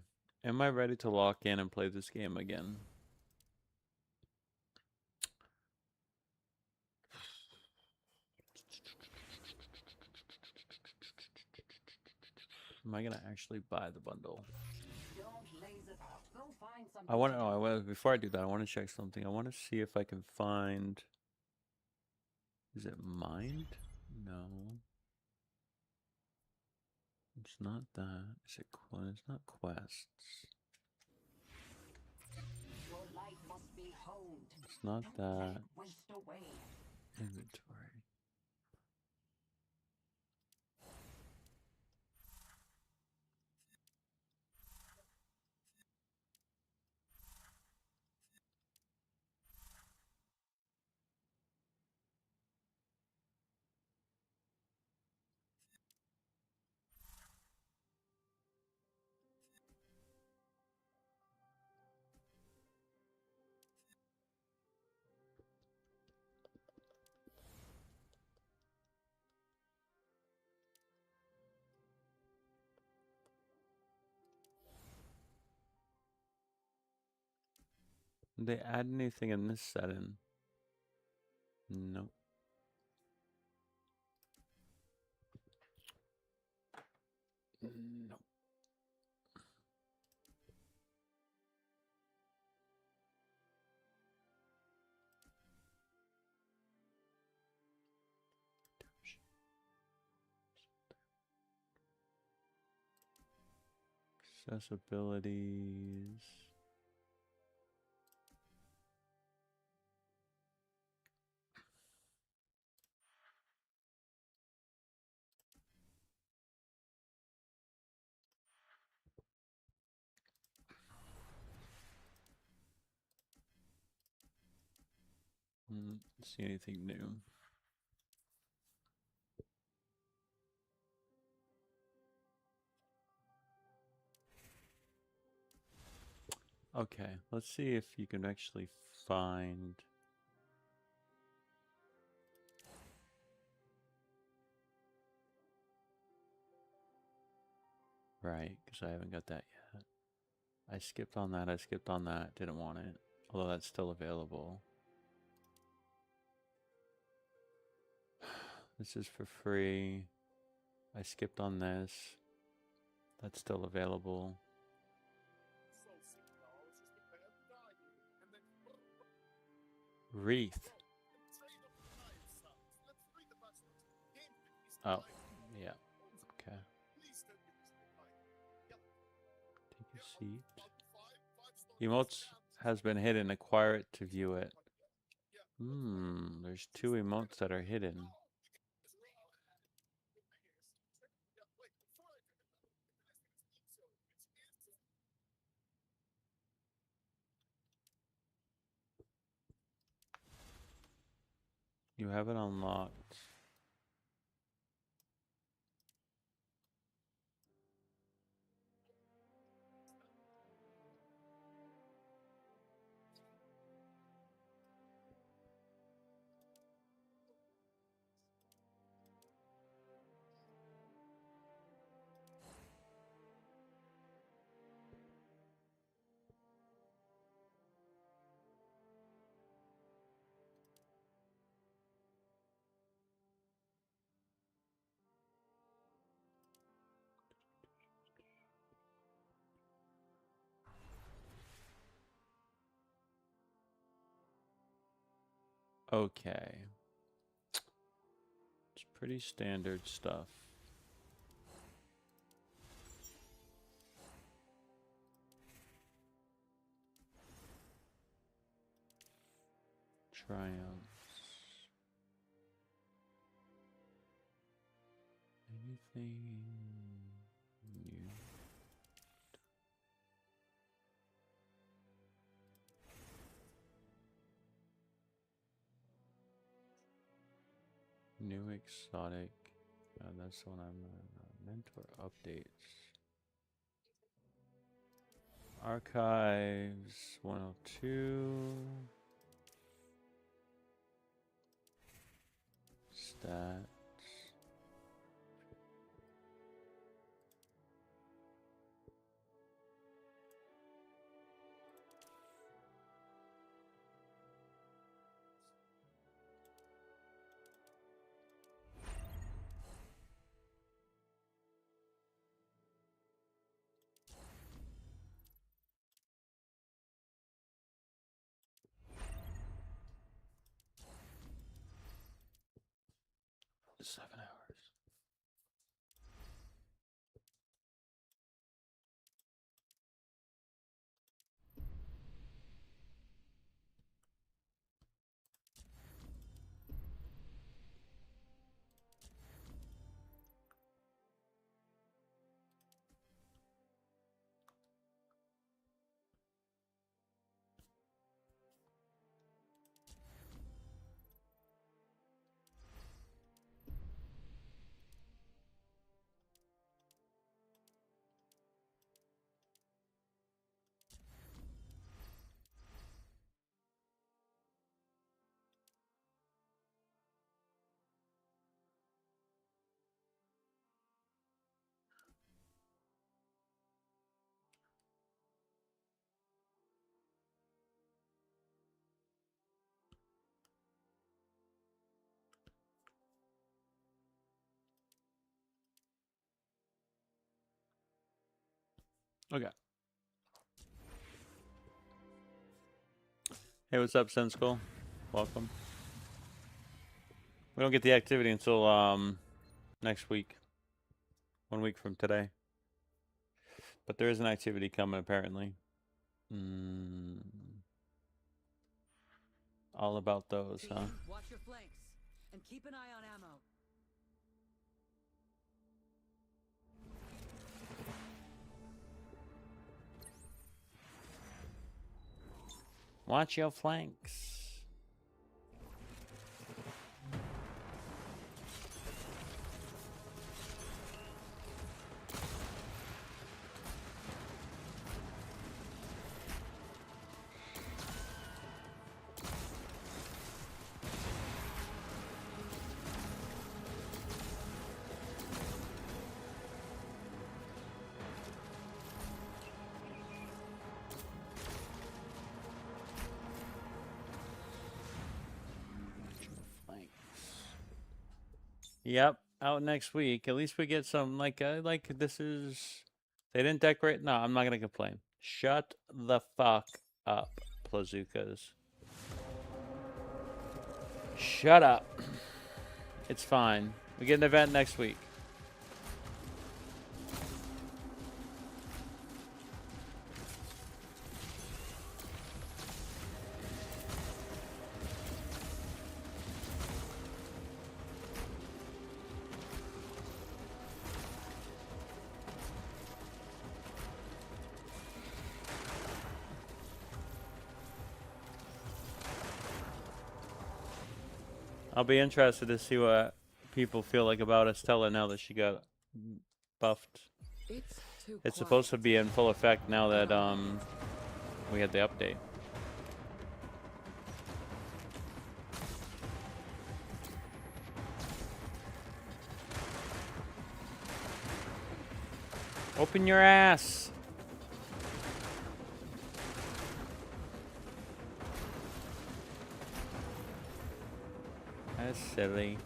Am I ready to lock in and play this game again? Am I going to actually buy the bundle? I want to, before I do that, I want to check something. I want to see if I can find, is it Mind? No. It's not that. Is it Quest? It's not Quests. It's not that. Inventory. Did they add anything in this setting? Nope. Nope. Accessibilities. See anything new? Okay, let's see if you can actually find. Right, because I haven't got that yet. I skipped on that, didn't want it. Although that's still available. This is for free. I skipped on this. That's still available. Wreath. Oh, yeah. Okay. Take a seat. Emotes has been hidden. Acquire it to view it. There's 2 emotes that are hidden. You have it unlocked. Okay. It's pretty standard stuff. Triumphs. Anything new? New exotic. That's the one I'm mentor updates. Archives 102. Stats. Seven hours. Okay. Hey, what's up, Sensical? Welcome. We don't get the activity until next week. 1 week from today. But there is an activity coming apparently. All about those, huh? Watch your flanks and keep an eye on ammo. Watch your flanks. Yep, out next week. At least we get some like this is. They didn't decorate. No, I'm not gonna complain. Shut the fuck up, Plazukas. Shut up. It's fine. We get an event next week. I'll be interested to see what people feel like about Estella now that she got buffed. It's supposed to be in full effect now that we had the update. Open your ass. That's silly.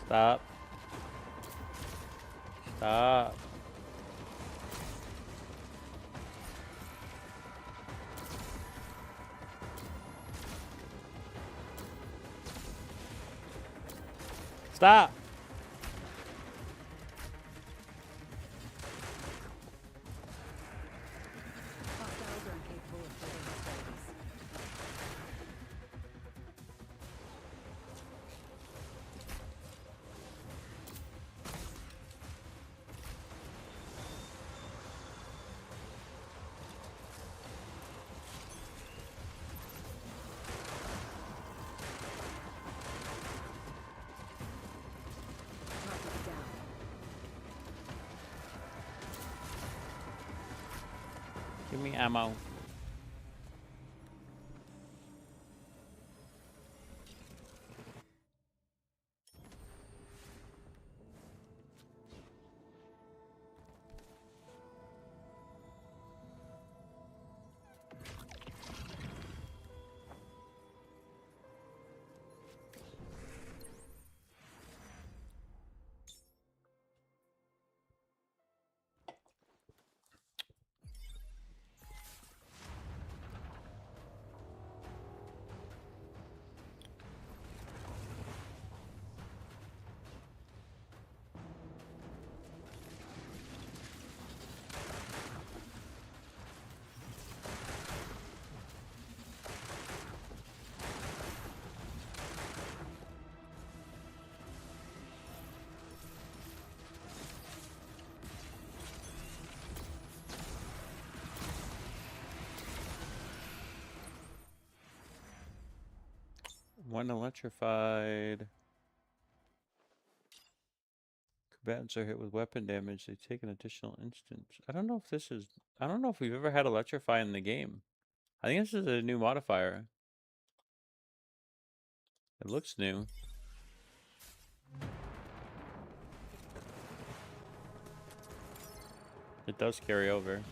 Stop. Stop. Stop. Hostiles are incapable of further hostilities. Target down. Give me ammo. When electrified, combatants are hit with weapon damage. They take an additional instance. I don't know if this is. I don't know if we've ever had electrify in the game. I think this is a new modifier. It looks new. It does carry over.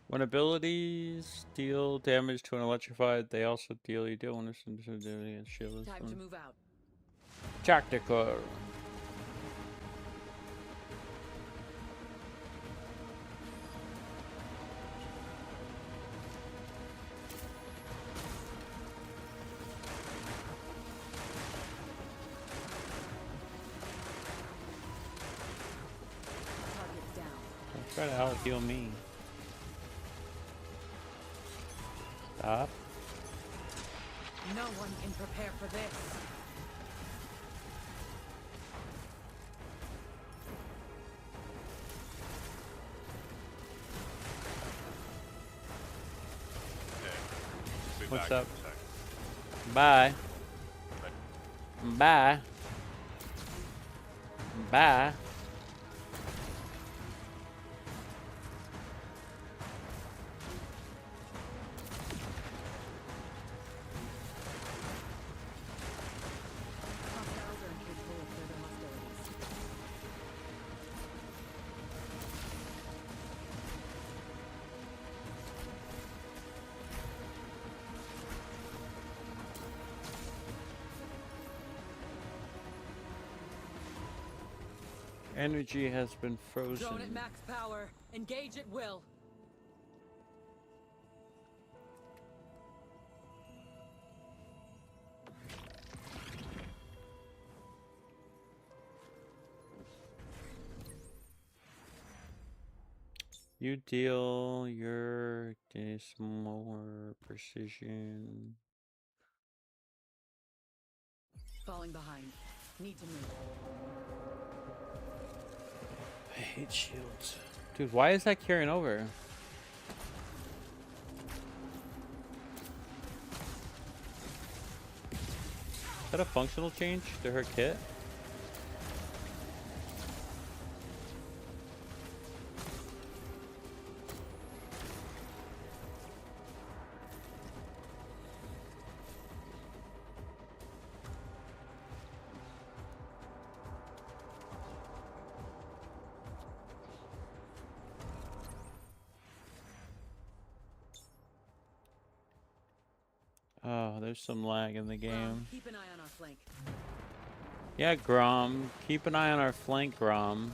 When abilities deal damage to an electrified, they also deal damage against shield. Time to move out. Tactical. Target down. Don't try to out heal me. Stop. No one can prepare for this. What's up? Bye. Bye. Bye. Hostiles are incapable of further hostilities. Energy has been frozen. Drone at max power. Engage at will. You deal your more precision. Falling behind. Need to move. I hate shields. Dude, why is that carrying over? Is that a functional change to her kit? Oh, there's some lag in the game. Keep an eye on our flank. Yeah, Grom. Keep an eye on our flank, Grom.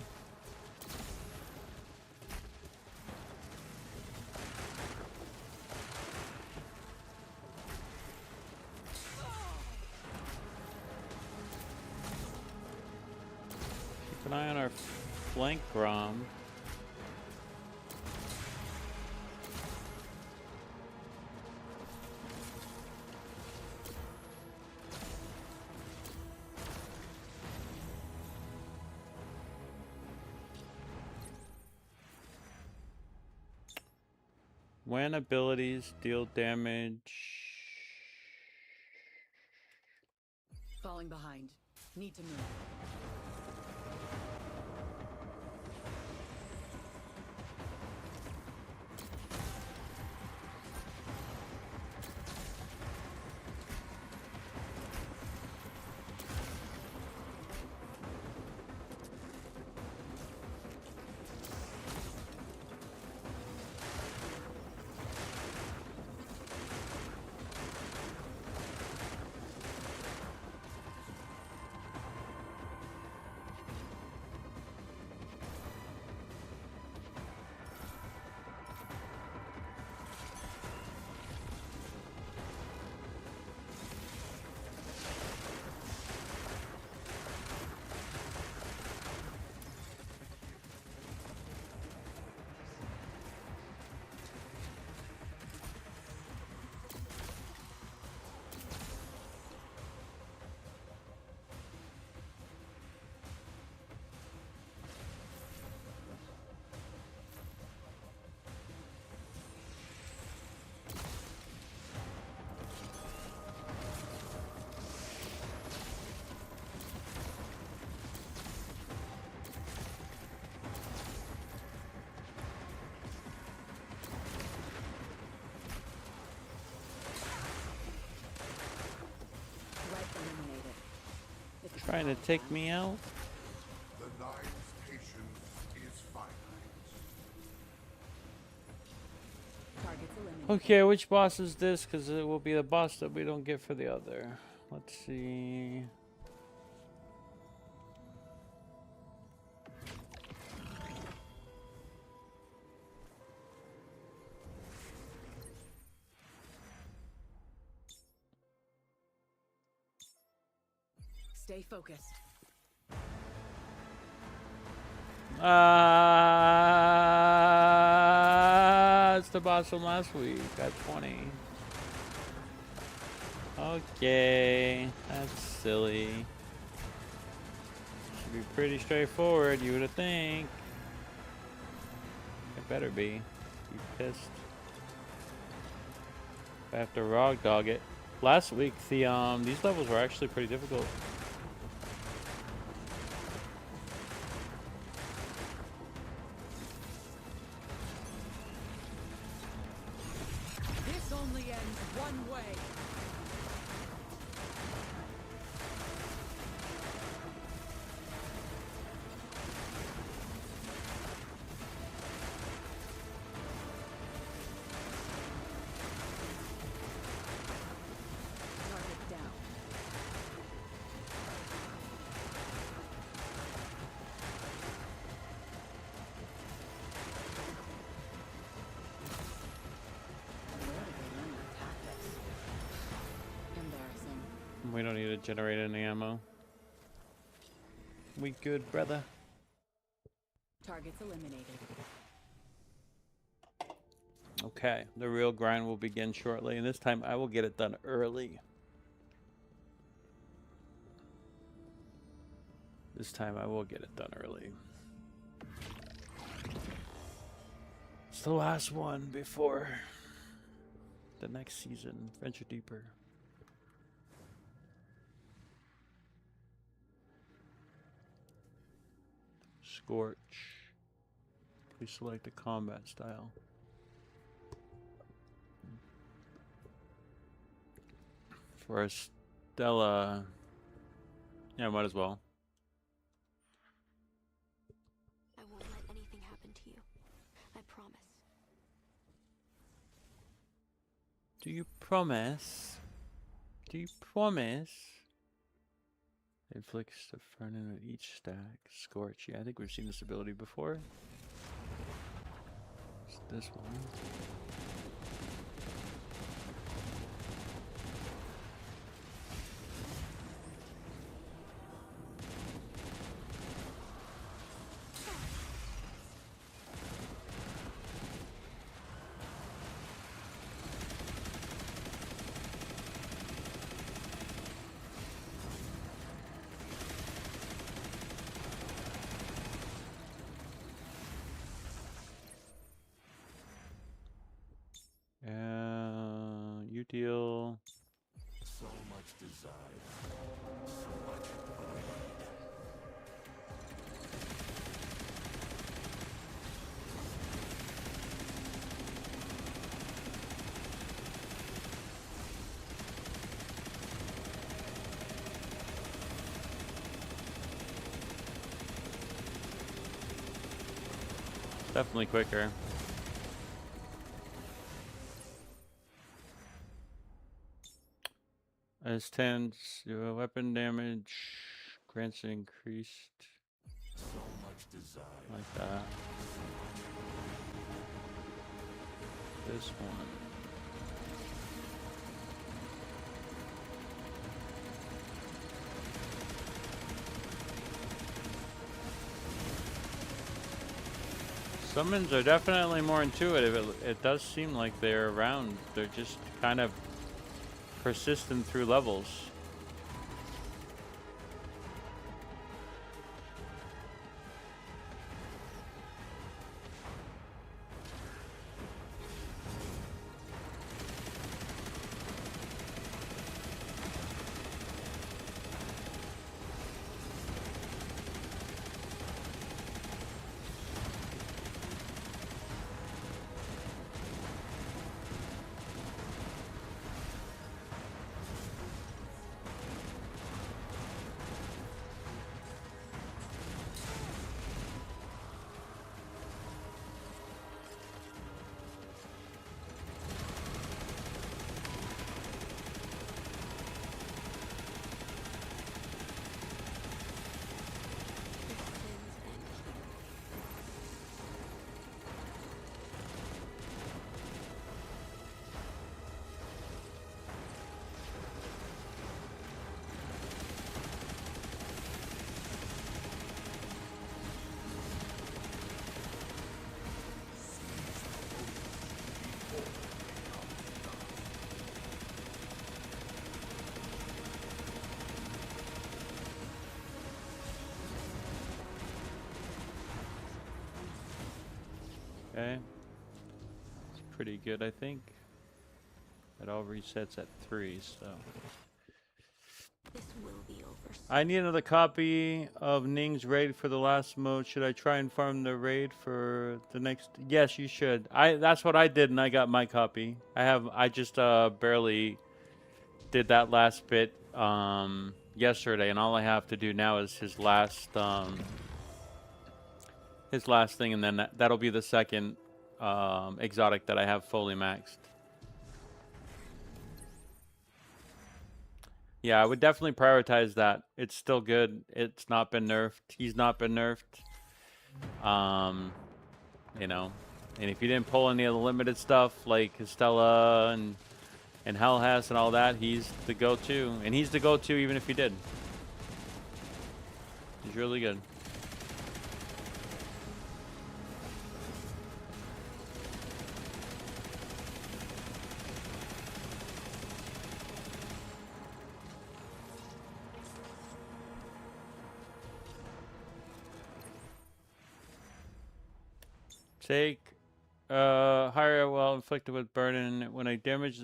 Keep an eye on our flank, Grom. When abilities deal damage. Falling behind. Need to move. Trying to take me out? The Nine's patience is finite. Targets eliminated. Okay, which boss is this? Because it will be the boss that we don't get for the other. Let's see. Stay focused. It's the boss from last week. Got 20. Okay, that's silly. Should be pretty straightforward, you would think. It better be. Be pissed. I have to raw dog it. Last week, these levels were actually pretty difficult. This only ends one way. Target down. Embarrassing. We don't need to generate any ammo. We good, brother. Targets eliminated. Okay, the real grind will begin shortly, and this time I will get it done early. This time I will get it done early. It's the last one before the next season. Venture deeper. Scorch. Please select the combat style. For a Stella, yeah, might as well. I won't let anything happen to you. I promise. Do you promise? Do you promise? Inflicts the Fernin at each stack. Scorch. Yeah, I think we've seen this ability before. It's this one. You deal. So much desire, so much greed. Definitely quicker. As 10 weapon damage grants increased. So much desire. Like that. This one. Summons are definitely more intuitive. It does seem like they're around. They're just kind of persistent through levels. Okay. It's pretty good, I think. It all resets at 3, so. This will be over. I need another copy of Ning's raid for the last mode. Should I try and farm the raid for the next? Yes, you should. That's what I did, and I got my copy. I just barely did that last bit yesterday, and all I have to do now is his last thing, and then that'll be the second exotic that I have fully maxed. Yeah, I would definitely prioritize that. It's still good. It's not been nerfed. He's not been nerfed. You know, and if you didn't pull any of the limited stuff like Estella and Hellhas and all that, he's the go-to, and he's the go-to even if he did. He's really good. Take higher while inflicted with burden. When I damage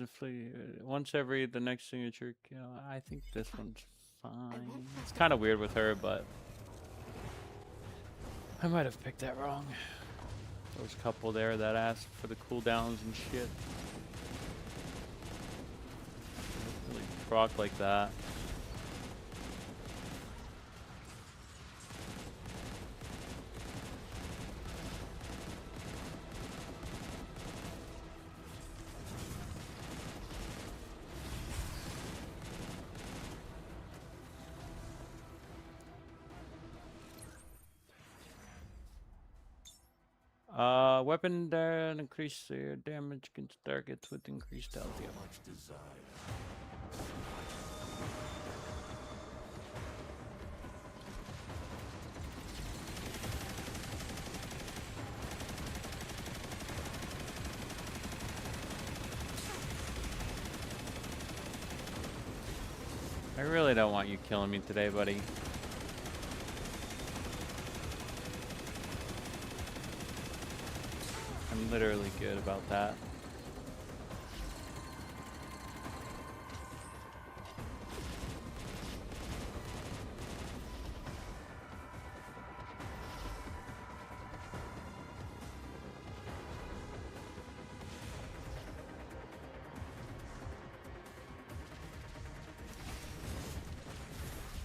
once every the next signature kill. I think this one's fine. It's kind of weird with her, but I might have picked that wrong. There was a couple there that asked for the cooldowns and shit. Really proc like that. Weapon that increase their damage against targets with increased health. Yep. I really don't want you killing me today, buddy. I'm literally good about that.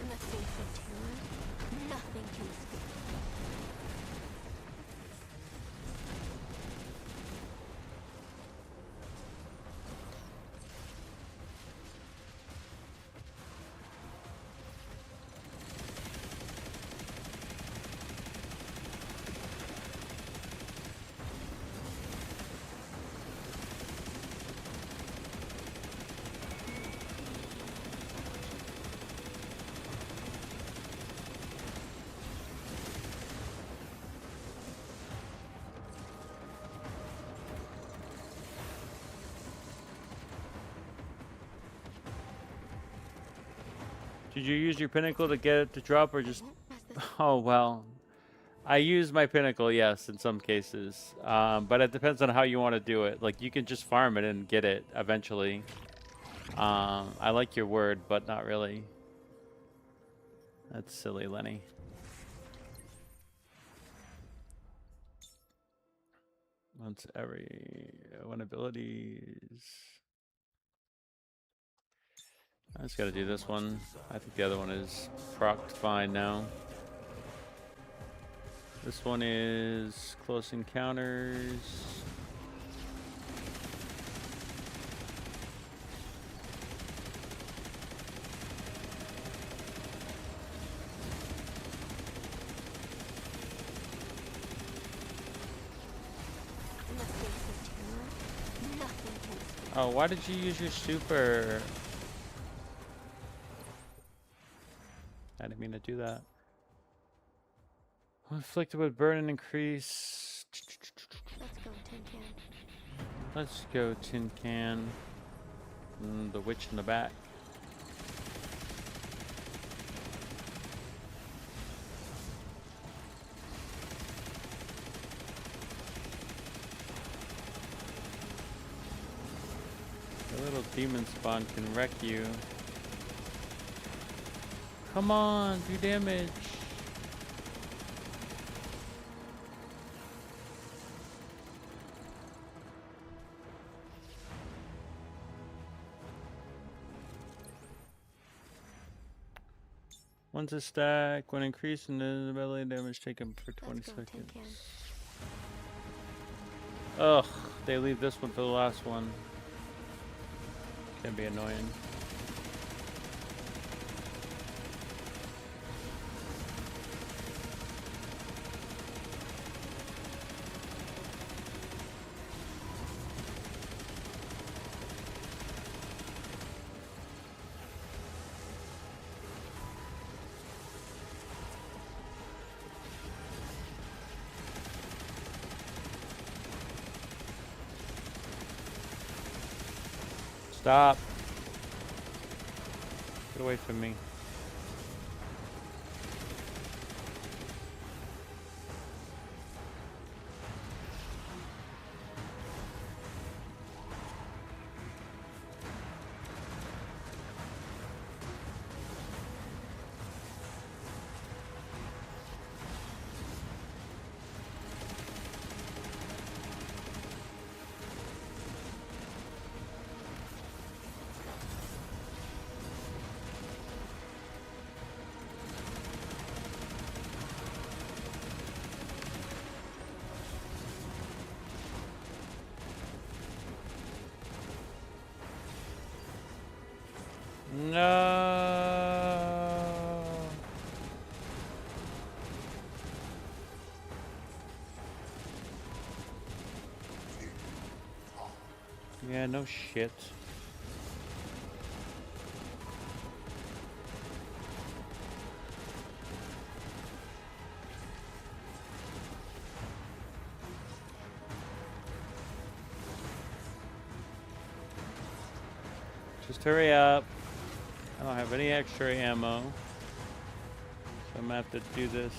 In the face of terror, nothing can escape. Did you use your pinnacle to get it to drop or just... Oh, well. I use my pinnacle, yes, in some cases. But it depends on how you want to do it. Like, you can just farm it and get it eventually. I like your word, but not really. That's silly, Lenny. Once every... When abilities... I just gotta do this one. I think the other one is procced fine now. This one is close encounters. In the face of terror, nothing can escape. Oh, why did you use your super? I didn't mean to do that. Inflicted with burn and increase. Let's go, Tin Can. Let's go, Tin Can. The witch in the back. The little demon spawn can wreck you. Come on, do damage. Once a stack, when increasing the ability damage taken for 20 seconds. Ugh, they leave this one for the last one. Can be annoying. Stop. Get away from me. No. Yeah, no shit. Just hurry up. I don't have any extra ammo. So I'm gonna have to do this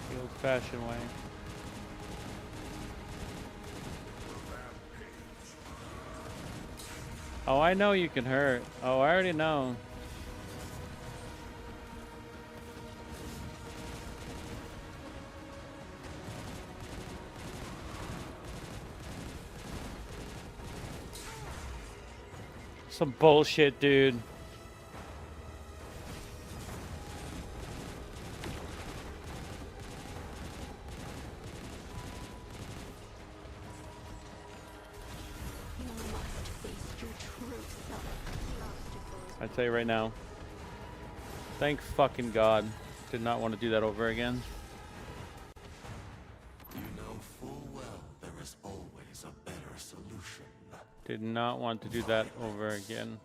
the old-fashioned way. Oh, I know you can hurt. Oh, I already know. Some bullshit, dude. I tell you right now. Thank fucking God. Did not want to do that over again. You know full well there is always a better solution. Did not want to do that over again.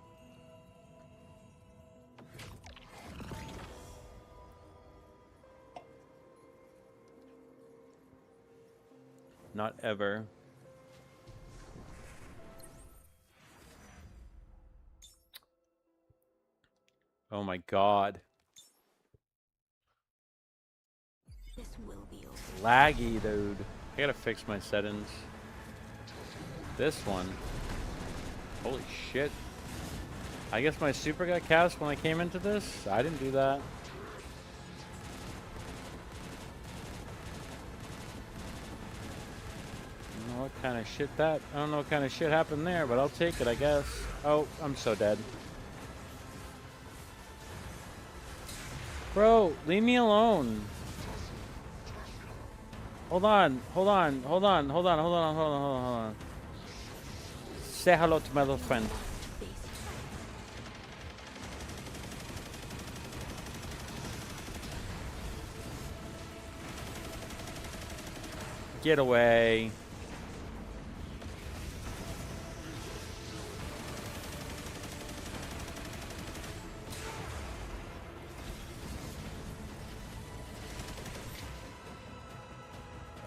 Not ever. Oh my God. This will be over. Laggy, dude. I gotta fix my settings. This one. Holy shit. I guess my super got cast when I came into this? I didn't do that. I don't know what kind of shit that... I don't know what kind of shit happened there, but I'll take it, I guess. Oh, I'm so dead. Bro, leave me alone. Hold on, hold on, hold on, hold on, hold on, hold on, hold on, hold on. Say hello to my little friend. Get away.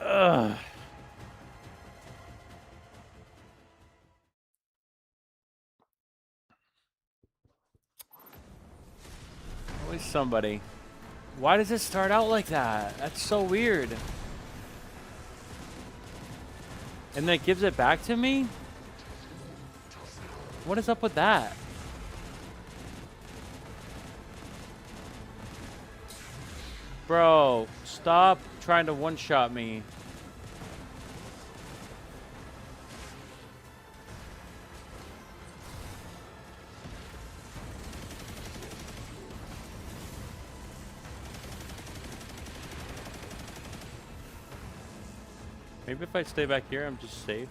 Ugh. Always somebody. Why does it start out like that? That's so weird. And then it gives it back to me? What is up with that? Bro, stop trying to one-shot me. Maybe if I stay back here, I'm just safe.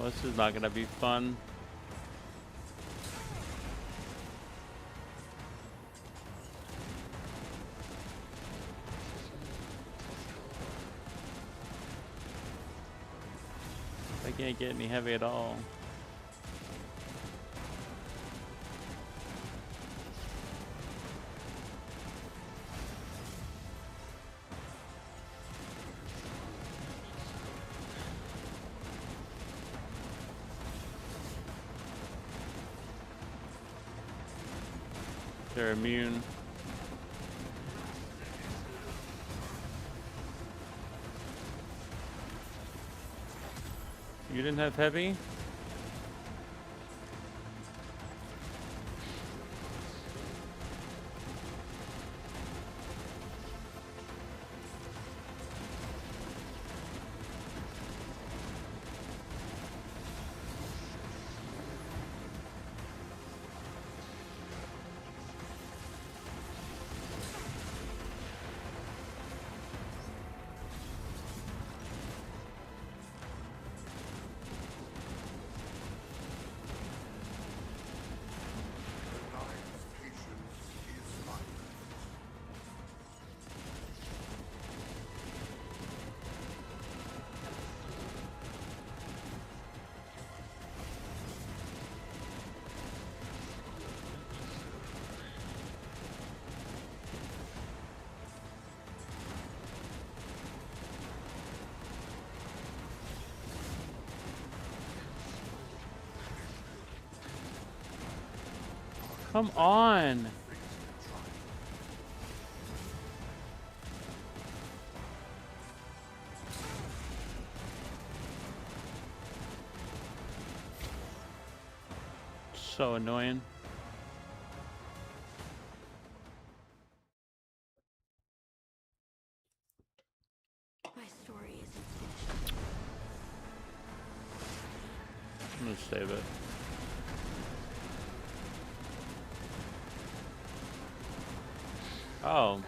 Well, this is not gonna be fun. I can't get any heavy at all. They're immune. You didn't have heavy? Come on. So annoying. My story isn't finished. I'm gonna save it. Oh.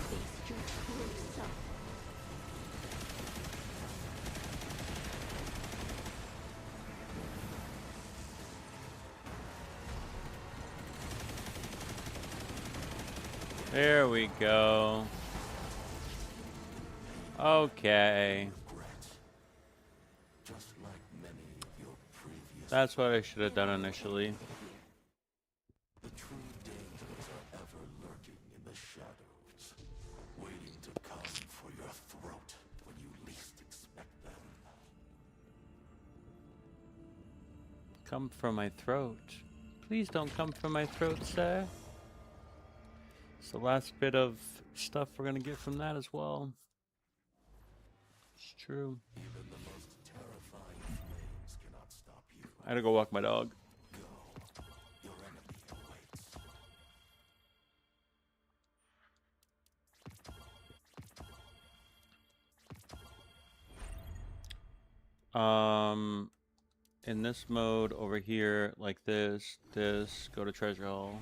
Face your true self. There we go. Okay. Just like many of your previous. That's what I should have done initially. The true dangers are ever lurking in the shadows, waiting to come for your throat when you least expect them. Come from my throat. Please don't come from my throat, sir. It's the last bit of stuff we're gonna get from that as well. It's true. Even the most terrifying flames cannot stop you. I had to go walk my dog. Go. Your enemy awaits. In this mode over here, like this, go to treasure hall.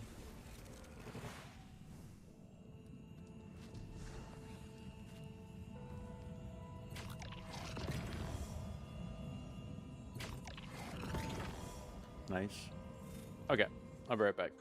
Nice. Okay, I'll be right back.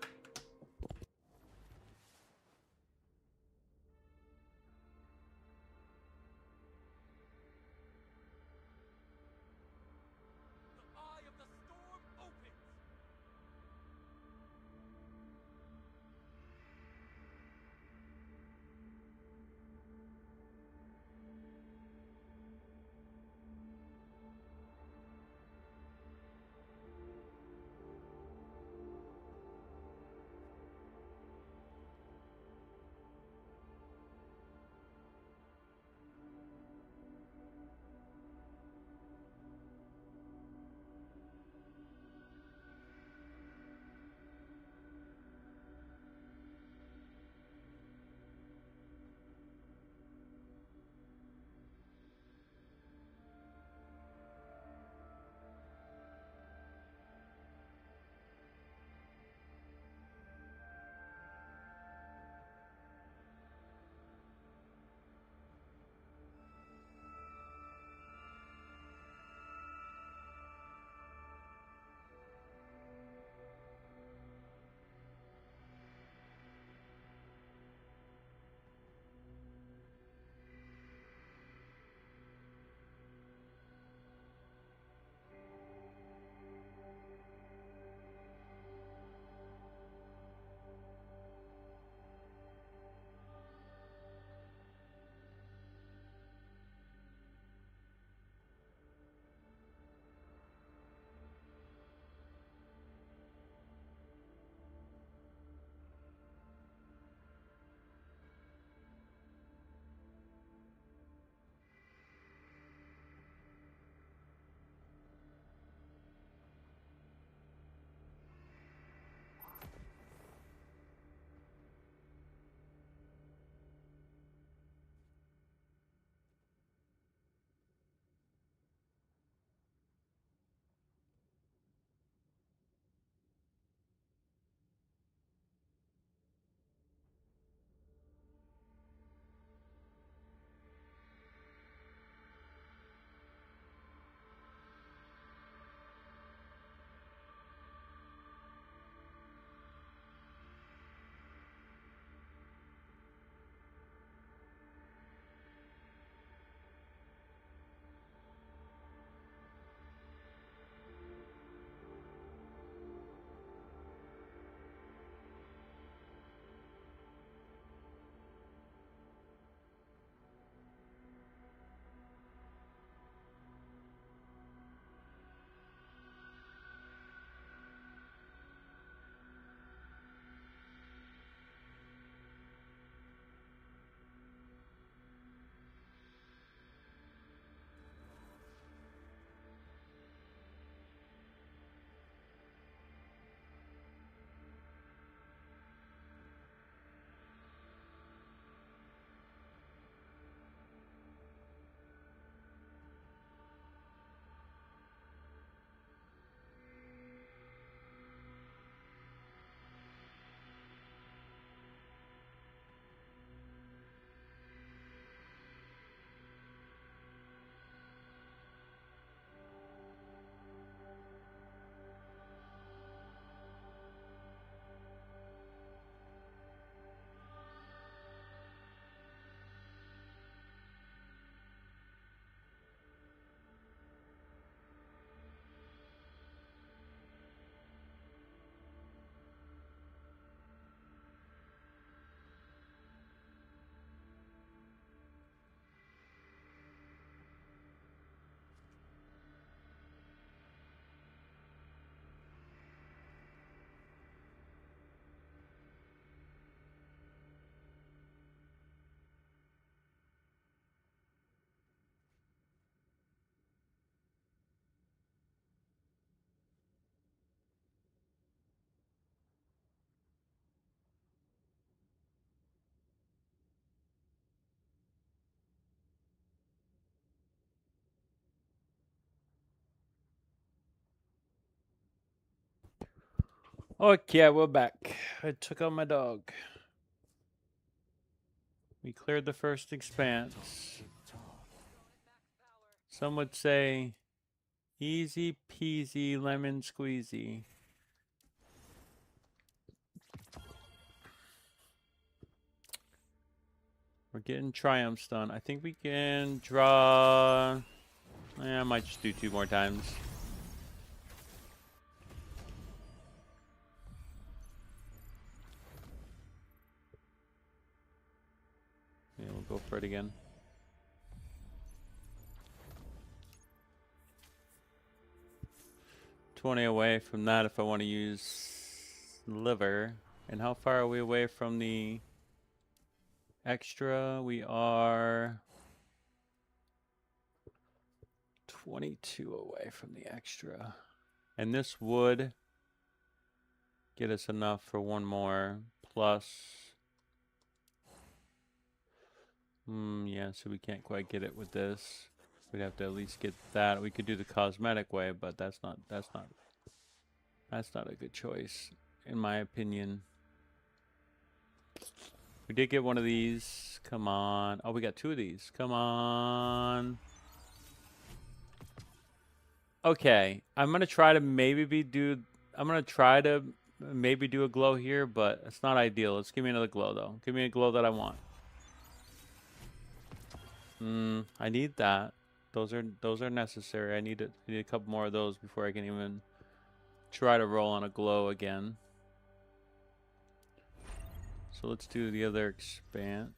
Okay, we're back. I took out my dog. We cleared the first expanse. Some would say easy peasy lemon squeezy. We're getting triumphs done. I think we can draw... I might just do 2 more times. Yeah, we'll go for it again. $20 away from that if I want to use liver. And how far are we away from the extra? We are 22 away from the extra. And this would get us enough for 1 more. Plus... yeah, so we can't quite get it with this. We'd have to at least get that. We could do the cosmetic way, but that's not a good choice, in my opinion. We did get one of these. Come on. Oh, we got 2 of these. Come on. Okay, I'm gonna try to maybe do a glow here, but it's not ideal. Let's give me another glow though. Give me a glow that I want. I need that. Those are necessary. I need a couple more of those before I can even try to roll on a glow again. So let's do the other expanse.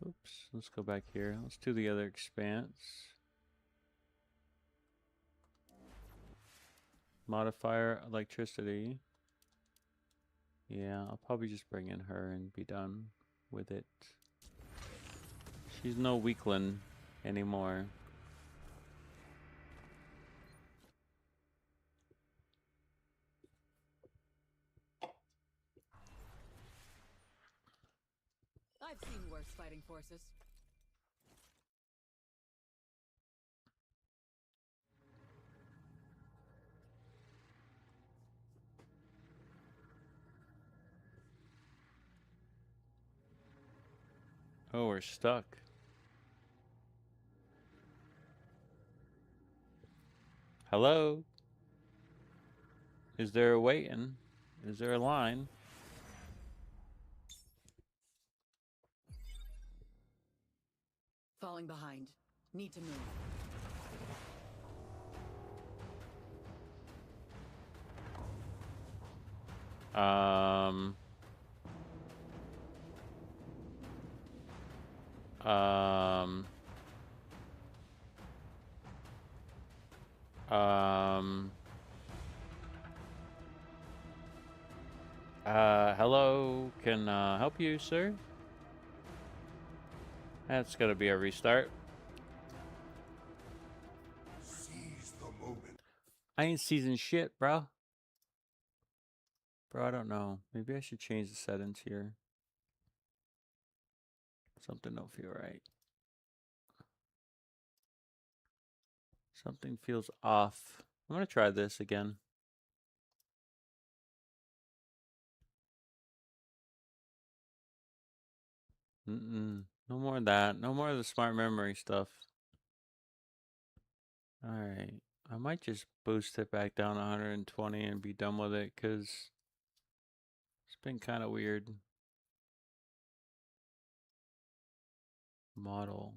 Oops, let's go back here. Let's do the other expanse. Modifier electricity. Yeah, I'll probably just bring in her and be done with it. She's no weakling anymore. I've seen worse fighting forces. Oh, we're stuck. Hello? Is there a waiting? Is there a line? Falling behind. Need to move. Um, hello, can help you, sir? That's gotta be a restart. Seize the moment. I ain't seizing shit, bro. Bro, I don't know. Maybe I should change the settings here. Something don't feel right. Something feels off. I'm gonna try this again. No more of that. No more of the smart memory stuff. Alright. I might just boost it back down to 120 and be done with it, because it's been kind of weird. Model.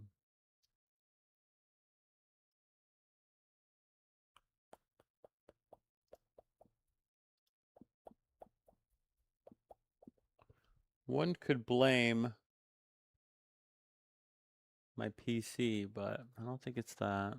One could blame my PC, but I don't think it's that.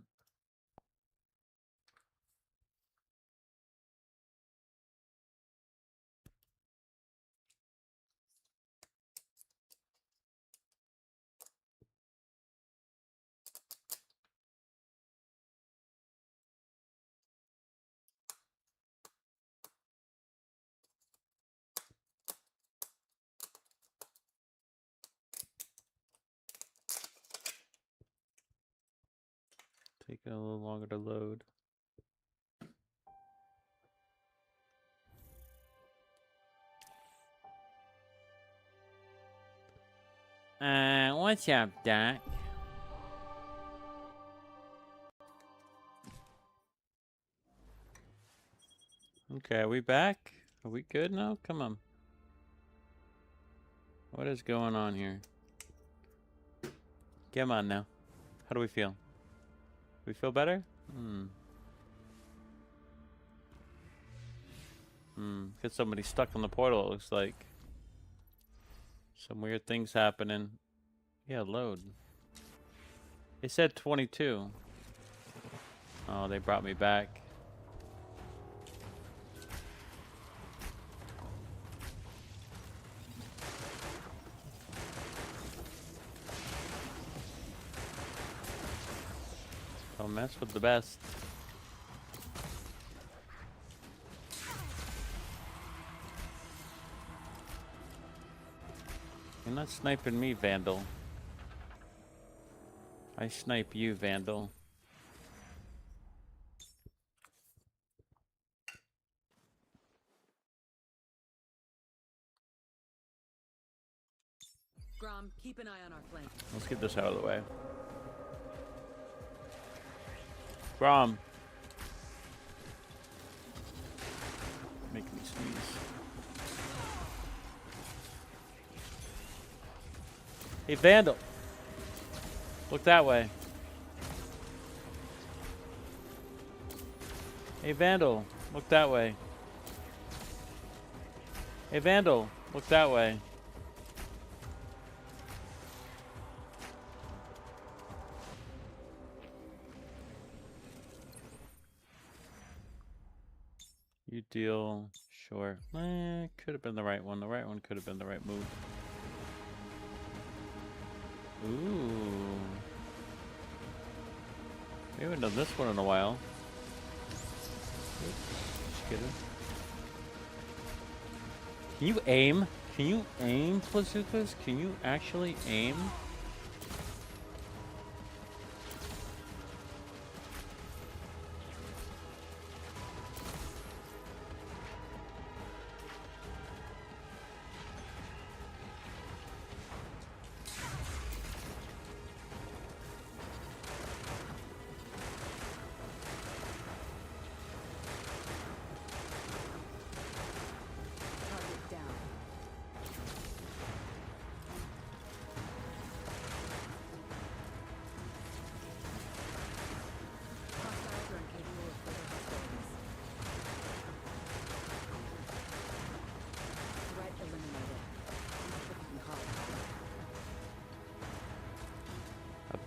Taking a little longer to load. What's up, Doc? Okay, are we back? Are we good now? Come on. What is going on here? Come on now. How do we feel? We feel better? Got somebody stuck in the portal, it looks like. Some weird things happening. Yeah, load. They said 22. Oh, they brought me back. Don't mess with the best. You're not sniping me, Vandal. I snipe you, Vandal. Grom, keep an eye on our flank. Let's get this out of the way. Grom. Make me sneeze. Hey, Vandal. Look that way. Hey, Vandal. Look that way. Hey, Vandal. Look that way. You deal. Sure. Could have been the right one. The right one could have been the right move. Ooh. We haven't done this one in a while. Oops. Just kidding. Can you aim? Can you aim, Plazookas? Can you actually aim?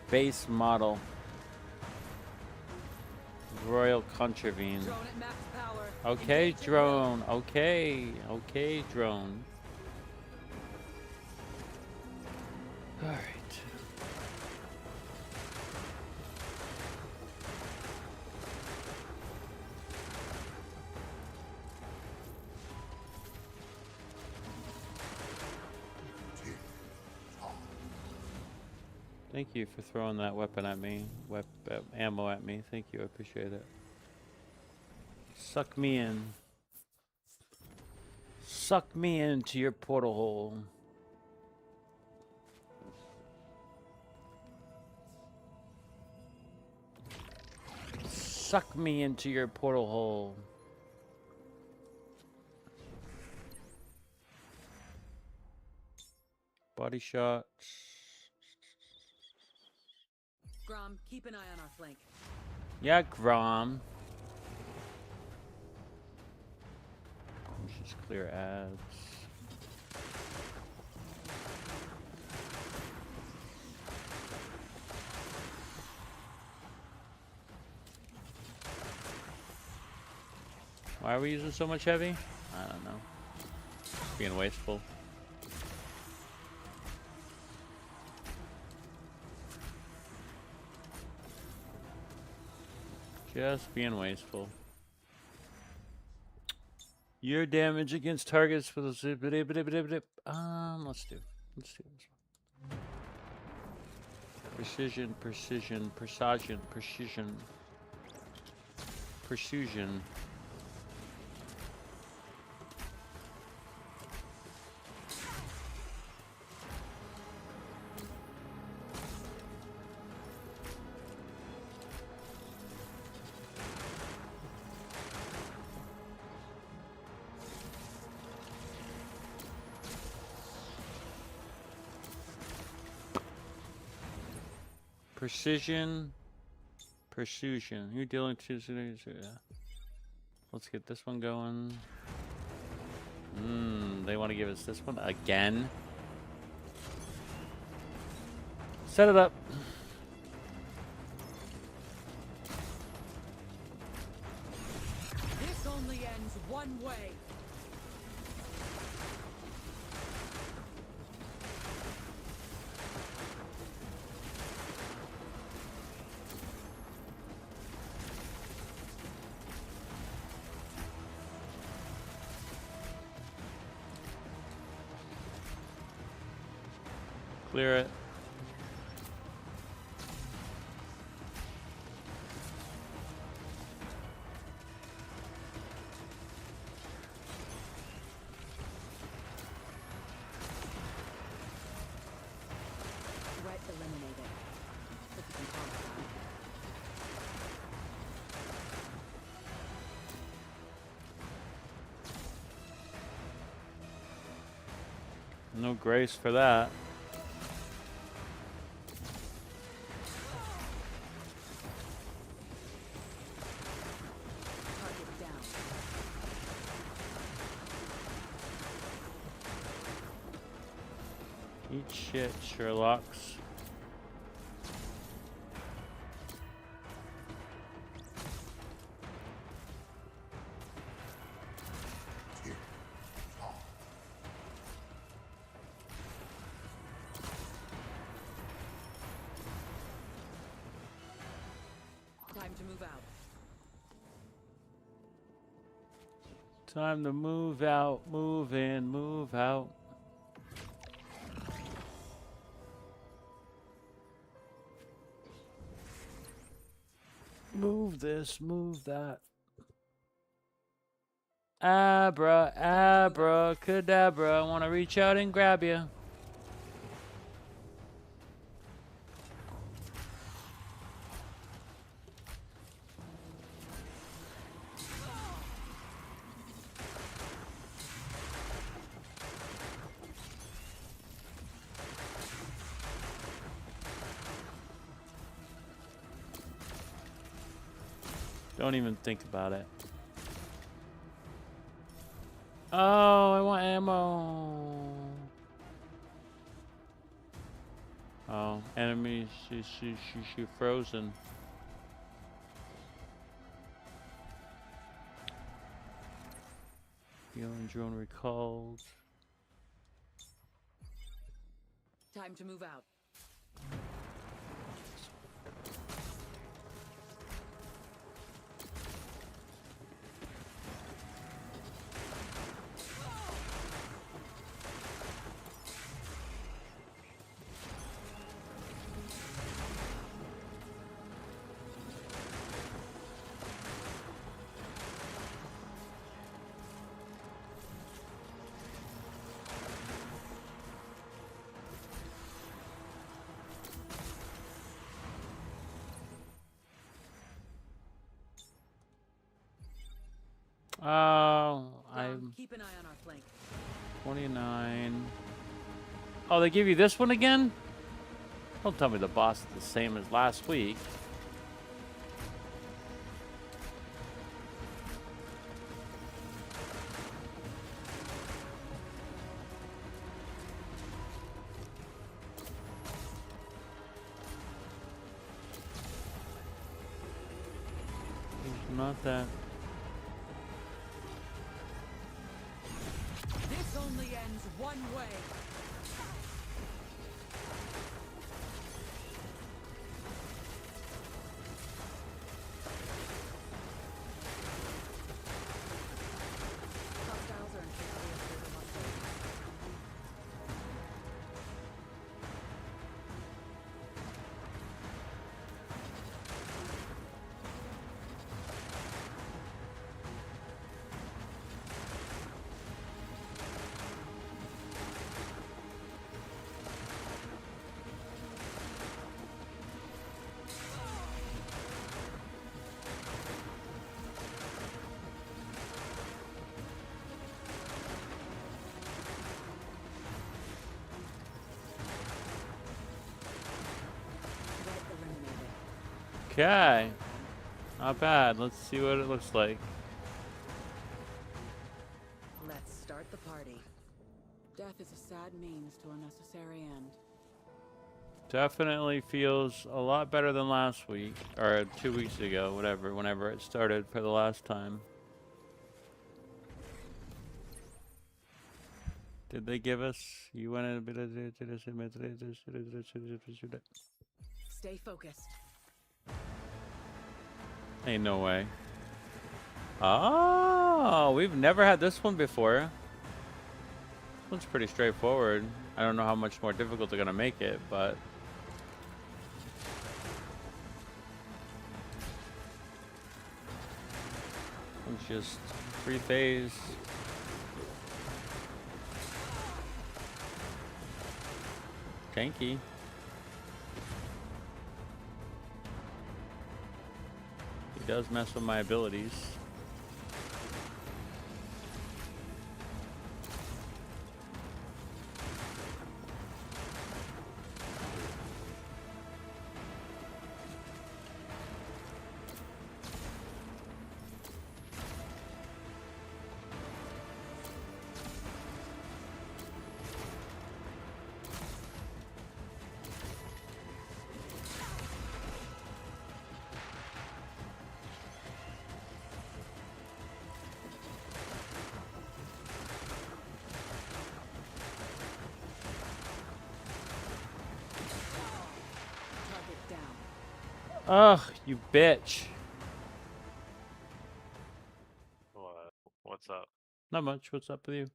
Base model. Royal Contravene. Okay, drone. Okay. Okay, drone. Alright. Thank you for throwing that weapon at me, ammo at me. Thank you, I appreciate it. Suck me in. Suck me into your portal hole. Suck me into your portal hole. Body shots. Grom, keep an eye on our flank. Yeah, Grom. Let's just clear ads. Why are we using so much heavy? I don't know. Being wasteful. Just being wasteful. Your damage against targets for the let's do this one. Precision. Precision. You're dealing to. Let's get this one going. They want to give us this one again. Set it up. This only ends one way. Clear it. Threat eliminated. Hope you can call it that. No grace for that. Target down. Eat shit, Sherlocks. Time to move out. Time to move out, move in, move out. Move this, move that. Abra, abracadabra. I want to reach out and grab you. Don't even think about it. Oh, I want ammo. Oh, enemy, she frozen. Healing drone recalled. Time to move out. Oh, I'm Keep an eye on our flank. 29. Oh, they give you this one again? Don't tell me the boss is the same as last week. It's not that. This only ends one way. Hostiles are in custody of further hostilities. Okay. Not bad. Let's see what it looks like. Let's start the party. Death is a sad means to a necessary end. Definitely feels a lot better than last week. Or 2 weeks ago, whenever it started for the last time. Did they give us? You went in a bit of Stay focused. Ain't no way. Oh, we've never had this one before. This one's pretty straightforward. I don't know how much more difficult they're gonna make it, but it's just free phase. Tanky. He does mess with my abilities. Ugh, you bitch. What? What's up? Not much. What's up with you?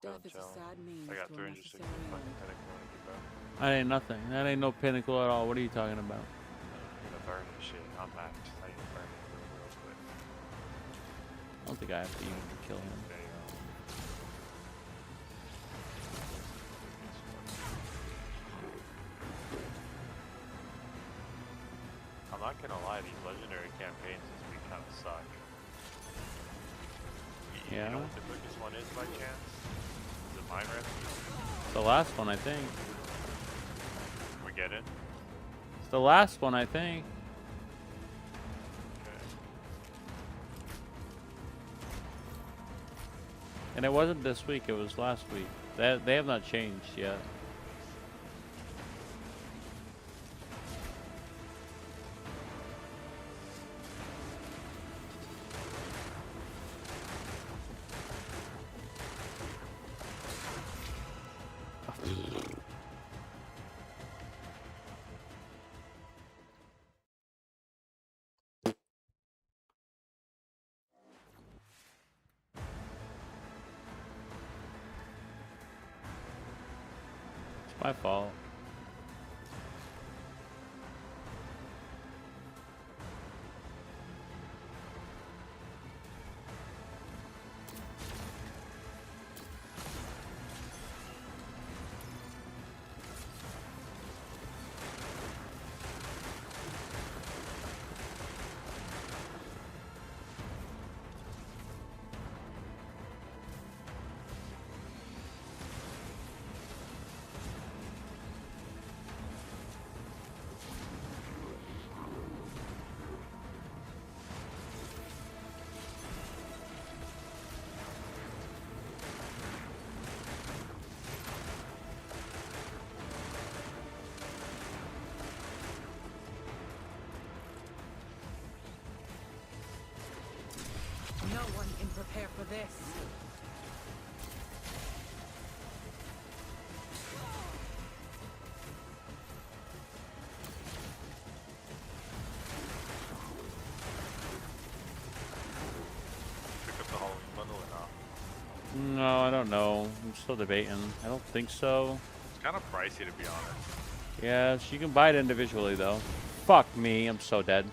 Death is a sad means I got to a 360 necessary fucking end. pinnacle when I get back. That ain't nothing. That ain't no pinnacle at all. What are you talking about? I'm gonna burn this shit. I'm maxed. I need to burn it real quick. I don't think I have to even kill him. There you go. I'm not gonna lie, these legendary campaigns this week kind of suck. Yeah. You know what the quickest one is by chance? Is it Mine Rescue? The last one, I think. We get it? It's the last one, I think. Okay. And it wasn't this week. It was last week. They have not changed yet. It's my fault. No one can prepare for this. Pick up the Halloween bundle or not? No, I don't know. I'm still debating. I don't think so. It's kind of pricey to be honest. Yes, you can buy it individually though. Fuck me, I'm so dead.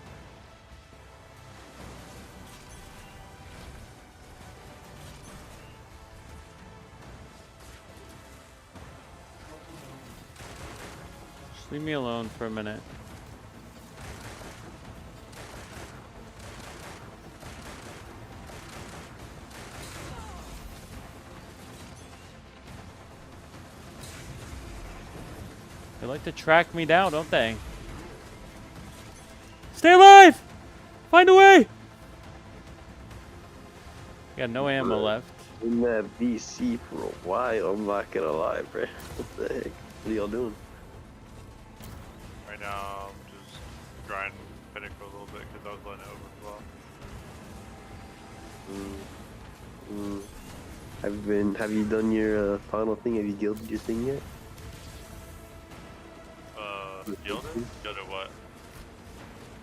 Just leave me alone for a minute. They like to track me down, don't they? Find a way! Got no ammo left. In that VC for a while, I'm not gonna lie, bro. What the heck? What are y'all doing? Right now, I'm just grinding Pinnacle a little bit because I was letting it overflow. Have you done your final thing? Have you guilded your thing yet? Gilded? Gilded what?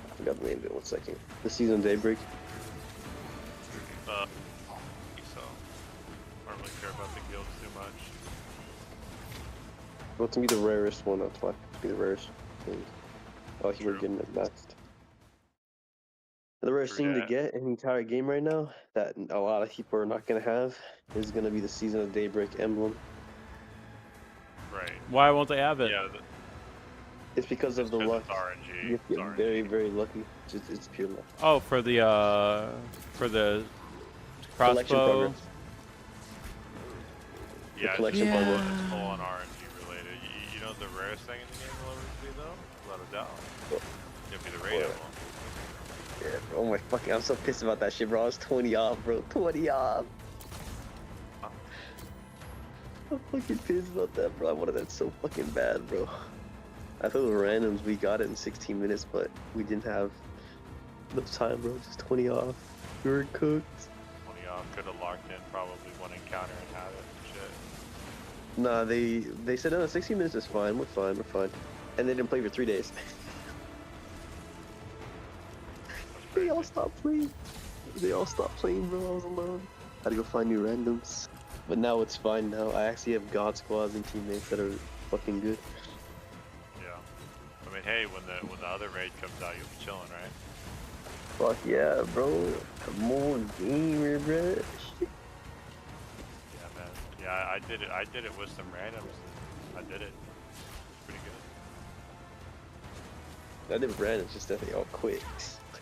I forgot the name of it, 1 second. The season Daybreak? So, I don't really care about the guilds too much. Well, to be the rarest one, that's why. To be the rarest thing. Oh, you were getting it next. The rarest thing to get in the entire game right now, that a lot of people are not going to have, is going to be the Season of Daybreak emblem. Right. Why won't they have it? Yeah, it's because of the luck. It's RNG. You get very, very lucky. It's pure luck. Oh, for the crossbow. Yeah, collection it's bubble. full on RNG related. You know the rarest thing in the game will ever be though? Without a doubt. It'll be the raid emblem. Yeah, oh my fucking, I'm so pissed about that shit, bro. I was 20 off, bro. 20 off. I'm fucking pissed about that, bro. I wanted that so fucking bad, bro. I thought it was randoms. We got it in 16 minutes, but we didn't have enough time, bro. Just 20 off. We were cooked. 20 off. Could have locked in probably one encounter and had it and shit. Nah, they said, no, 16 minutes is fine. We're fine. We're fine. And they didn't play for 3 days. They all stopped playing. They all stopped playing, bro. I was alone. Had to go find new randoms. But now it's fine now. I actually have God squads and teammates that are fucking good. Yeah. I mean, hey, when the other raid comes out, you'll be chilling, right? Fuck yeah, bro. More gamer, bro. Yeah, man. Yeah, I did it. I did it with some randoms. I did it. It's pretty good. I did randoms just that they all quit.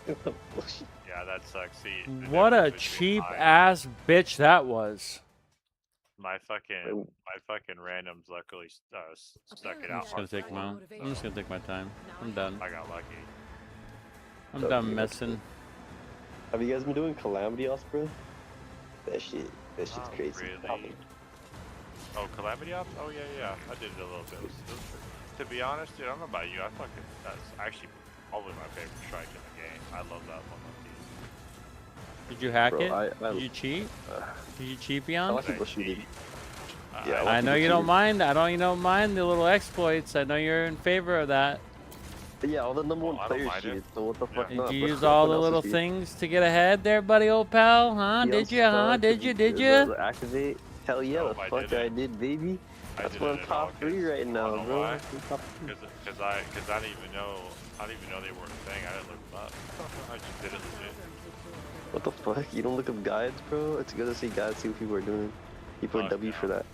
Yeah, that sucks. See, What a cheap ass bitch that was. My fucking randoms luckily stuck it out. I'm just gonna take my. I'm just gonna take my time. I'm done. I got lucky. I'm done messing. Have you guys been doing Calamity Ops, bro? That shit's crazy. Really? Oh, Calamity Ops? Oh yeah. I did it a little bit. To be honest, dude, I don't know about you. That's actually probably my favorite strike in the game. I love that one. Did you hack Bro, it? Did you cheat? Did you cheat, I Beyond? like people cheating. Yeah, I know you don't mind. I don't. You don't mind the little exploits. I know you're in favor of that. Yeah, all the number one players cheated. So what the fuck? Did not, you bro? use all the Everyone else little is cheating. things to get ahead there, buddy, old pal? Huh? Did you? Huh? Did you? Did you? Activate? Hell yeah, the fuck I did, baby. That's why I'm top 3 right now, bro. Because I didn't even know. I didn't even know they were a thing. I didn't look them up. I just did it legit. What the fuck? You don't look up guides, bro? It's good to see guides, see what people are doing. People are W for that.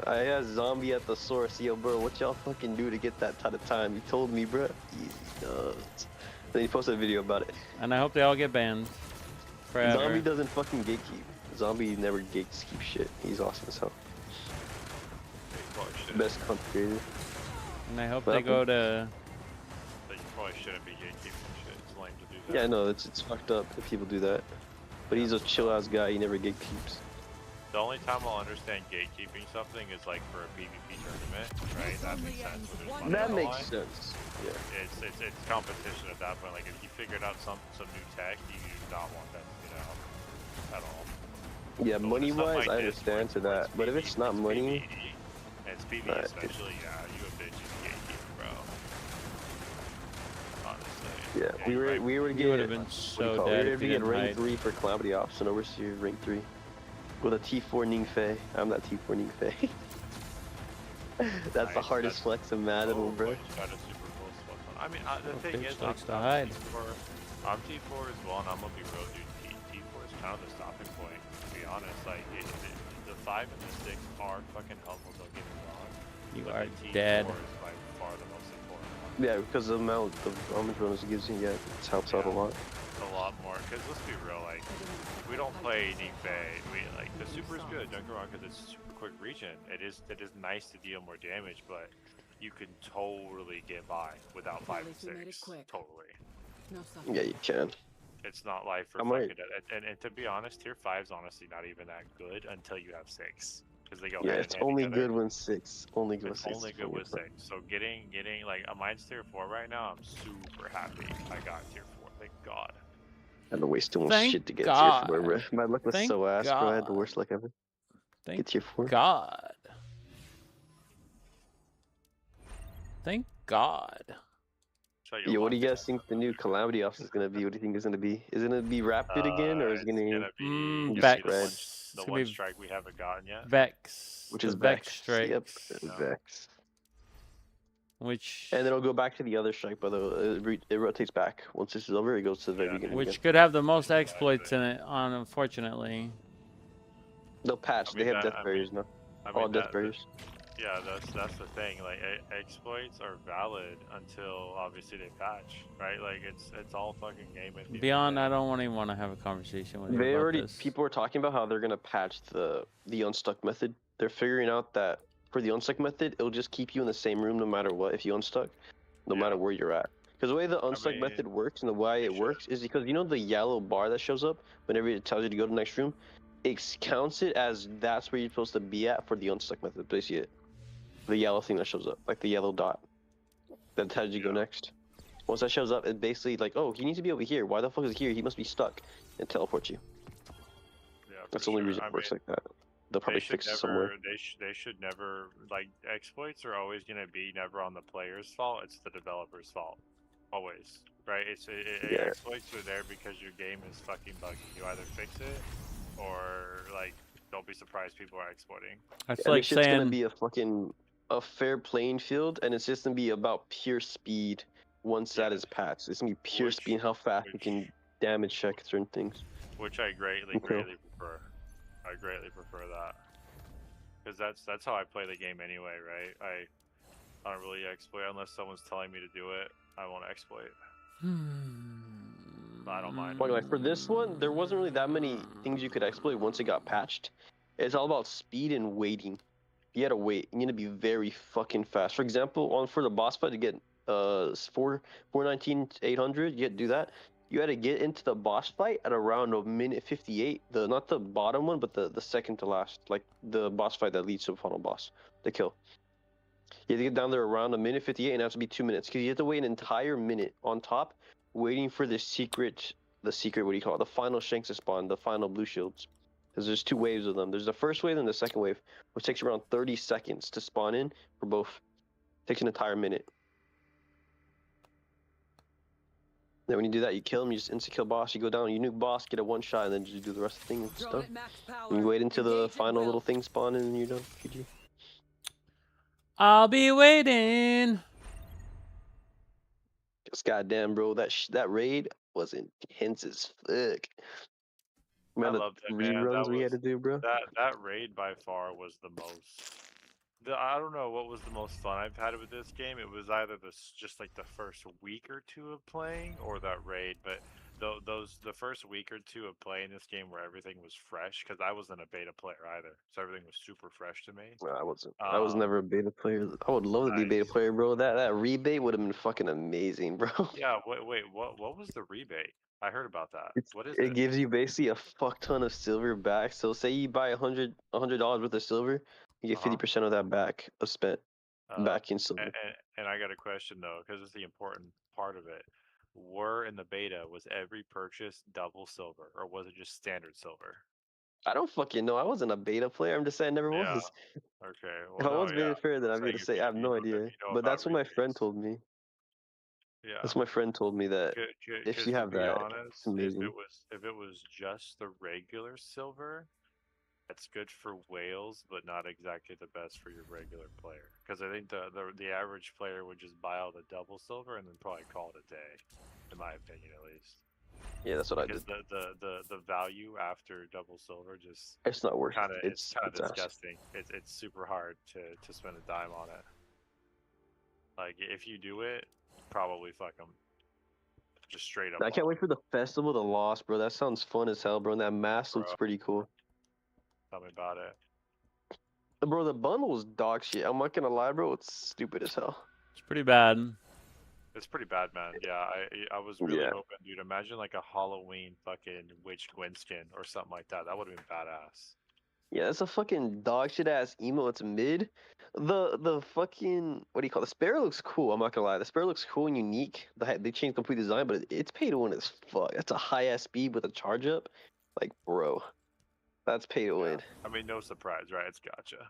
I got zombie at the source. Yo, bro, what y'all fucking do to get that type of time? You told me, bro. Easy nuts. Then you posted a video about it. And I hope they all get banned. Forever. Zombie doesn't fucking gatekeep. Zombie never gatekeep shit. He's awesome as hell. Best content creator. And I hope they go to... You probably shouldn't be gatekeeping shit. It's lame to do that. Yeah, I know, it's fucked up if people do that. But he's a chill ass guy, he never gatekeeps. The only time I'll understand gatekeeping something is like for a PvP tournament, right? That makes sense. That makes sense. Yeah. It's competition at that point. Like if you figured out some new tech, you do not want that to get out at all. Yeah, money wise, I understand to that. But if it's not money, it's PvE especially. Yeah, you a bitch is gatekeeper, bro. Honestly. yeah, we were getting have been so dead. We were getting rank 3 for Calamity Ops and Overseer rank 3. With a T4 Ningfei. I'm not T4 Ningfei. That's the hardest flex imaginable, bro. I mean, the thing is, I'm T4 as well, and I'm gonna be real, dude. T4 is kind of the stopping point, to be honest. Like, the 5 and the 6 are fucking helpful, don't get me wrong. You but are the T4 dead. is by far the most important. Yeah, because the amount of damage bonus it gives you, yeah, it helps out a lot. A lot more, because let's be real, like, we don't play Ningfei. Like, the super is good, don't get me wrong, because it's super quick region. It is nice to deal more damage, but you can totally get by without 5 and 6. Totally. No Yeah, you can. It's not life or I might- fucking death. And to be honest, tier 5's honestly not even that good until you have 6. Because they go Yeah, hand it's in hand only together. good when 6. Only good with It's 6. only good with 6. So getting like mine's tier 4 right now, I'm super happy I got tier 4. Thank God. I had to waste too much Thank shit to get God. tier 4, bro. My luck was Thank so ass, bro. I had the God. worst luck ever. Thank Get tier 4. God. Thank God. Yo, what do you guys think the new Calamity office is gonna be? What do you think it's gonna be? Is it gonna be Rapid again, or is it It's gonna gonna be, be Vex. spread? It's the gonna one be strike we haven't gotten yet. Vex. Which The is Vex Vex. strikes. Yep, Vex. Which And then it'll go back to the other strike, but it rotates back. Once this is over, it goes to the very beginning which again. could have the most exploits in it, unfortunately. They'll patch. I mean, they have death barriers now. All death barriers. Yeah, that's the thing. Like exploits are valid until obviously they patch, right? Like it's all fucking game at the end of the Beyond, day. I don't even want to have a conversation with you They about already this. people are talking about how they're gonna patch the unstuck method. They're figuring out that for the unstuck method, it'll just keep you in the same room no matter what if you unstuck, no matter where you're at. Because the way the unstuck method works and the way it works is because you know the yellow bar that shows up whenever it tells you to go to the next room, it counts it as that's where you're supposed to be at for the unstuck method. Do you see it? The yellow thing that shows up, like the yellow dot that tells you to go next. Once that shows up, it basically like, oh, he needs to be over here. Why the fuck is he here? He must be stuck, and teleport you. Yeah, That's the only reason it works like that. They'll probably fix it somewhere. They should never, like, exploits are always gonna be never on the player's fault. It's the developer's fault, always, right? Exploits are there because your game is fucking buggy. You either fix it or like don't be surprised people are exploiting. That's like like saying it's gonna be a fair playing field, and it's just gonna be about pure speed. Once that is patched, it's gonna be pure speed and how fast you can damage check certain things. Which I greatly prefer. I greatly prefer that because that's how I play the game anyway, right? I don't really exploit unless someone's telling me to do it. I won't exploit. But I don't mind. Like for this one, there wasn't really that many things you could exploit once it got patched. It's all about speed and waiting. You gotta wait. You need to be very fucking fast. For example, for the boss fight to get 419 800, you had to do that. You had to get into the boss fight at around a minute 58. Not the bottom one, but the second to last, like the boss fight that leads to the final boss, the kill. You have to get down there around a minute 58, and it has to be 2 minutes because you have to wait an entire minute on top, waiting for the secret. What do you call it? The final shanks to spawn, the final blue shields. Because there's 2 waves of them. There's the first wave and the second wave, which takes around 30 seconds to spawn in for both. Takes an entire minute. Then when you do that, you kill him, you just insta-kill boss, you go down, you nuke boss, get a 1 shot, and then just do the rest of the thing and stuff. And you wait until the final little thing spawn in, and you're done. GG. I'll be waiting. Just goddamn, bro, that raid was intense as fuck. I loved it, man. Reruns we had to do, bro. That raid by far was the most. I don't know what was the most fun I've had with this game. It was either just like the first week or 2 of playing, or that raid. But the first week or 2 of playing this game, where everything was fresh, because I wasn't a beta player either, so everything was super fresh to me. No, I wasn't. I was never a beta player. I would love to be a beta player, bro. That rebate would have been fucking amazing, bro. Yeah. Wait. What was the rebate? I heard about that. What is it? It gives you basically a fuck ton of silver back. So say you buy $100 worth of silver, you get 50% of that back spent back in silver. And I got a question though, because it's the important part of it. In the beta, was every purchase double silver, or was it just standard silver? I don't fucking know. I wasn't a beta player. I'm just saying I never was. Okay. If I was beta player, then I'd be able to say I have no idea. But that's what my friend told me. Yeah. That's what my friend told me that if you have that, honest, it's amazing. If it was just the regular silver, that's good for whales, but not exactly the best for your regular player. Because I think the average player would just buy all the double silver and then probably call it a day, in my opinion at least. Yeah, that's what I did. Because the value after double silver just it's not worth it. It's kind of disgusting. It's super hard to spend a dime on it. Like if you do it, probably fuck them. Just straight up. I can't wait for the Festival of the Lost, bro. That sounds fun as hell, bro. And that mask looks pretty cool. Tell me about it. Bro, the bundle is dog shit. I'm not gonna lie, bro. It's stupid as hell. It's pretty bad. It's pretty bad, man. Yeah, I was really hoping, dude. Imagine like a Halloween fucking witch Gwen skin or something like that. That would have been badass. Yeah, that's a fucking dog shit ass emo. It's mid. The fucking what do you call it? The Sparrow looks cool. I'm not gonna lie. The Sparrow looks cool and unique. They changed complete design, but it's pay to win as fuck. That's a high ass speed with a charge up. Like, bro, that's pay to win. I mean, no surprise, right? It's gotcha.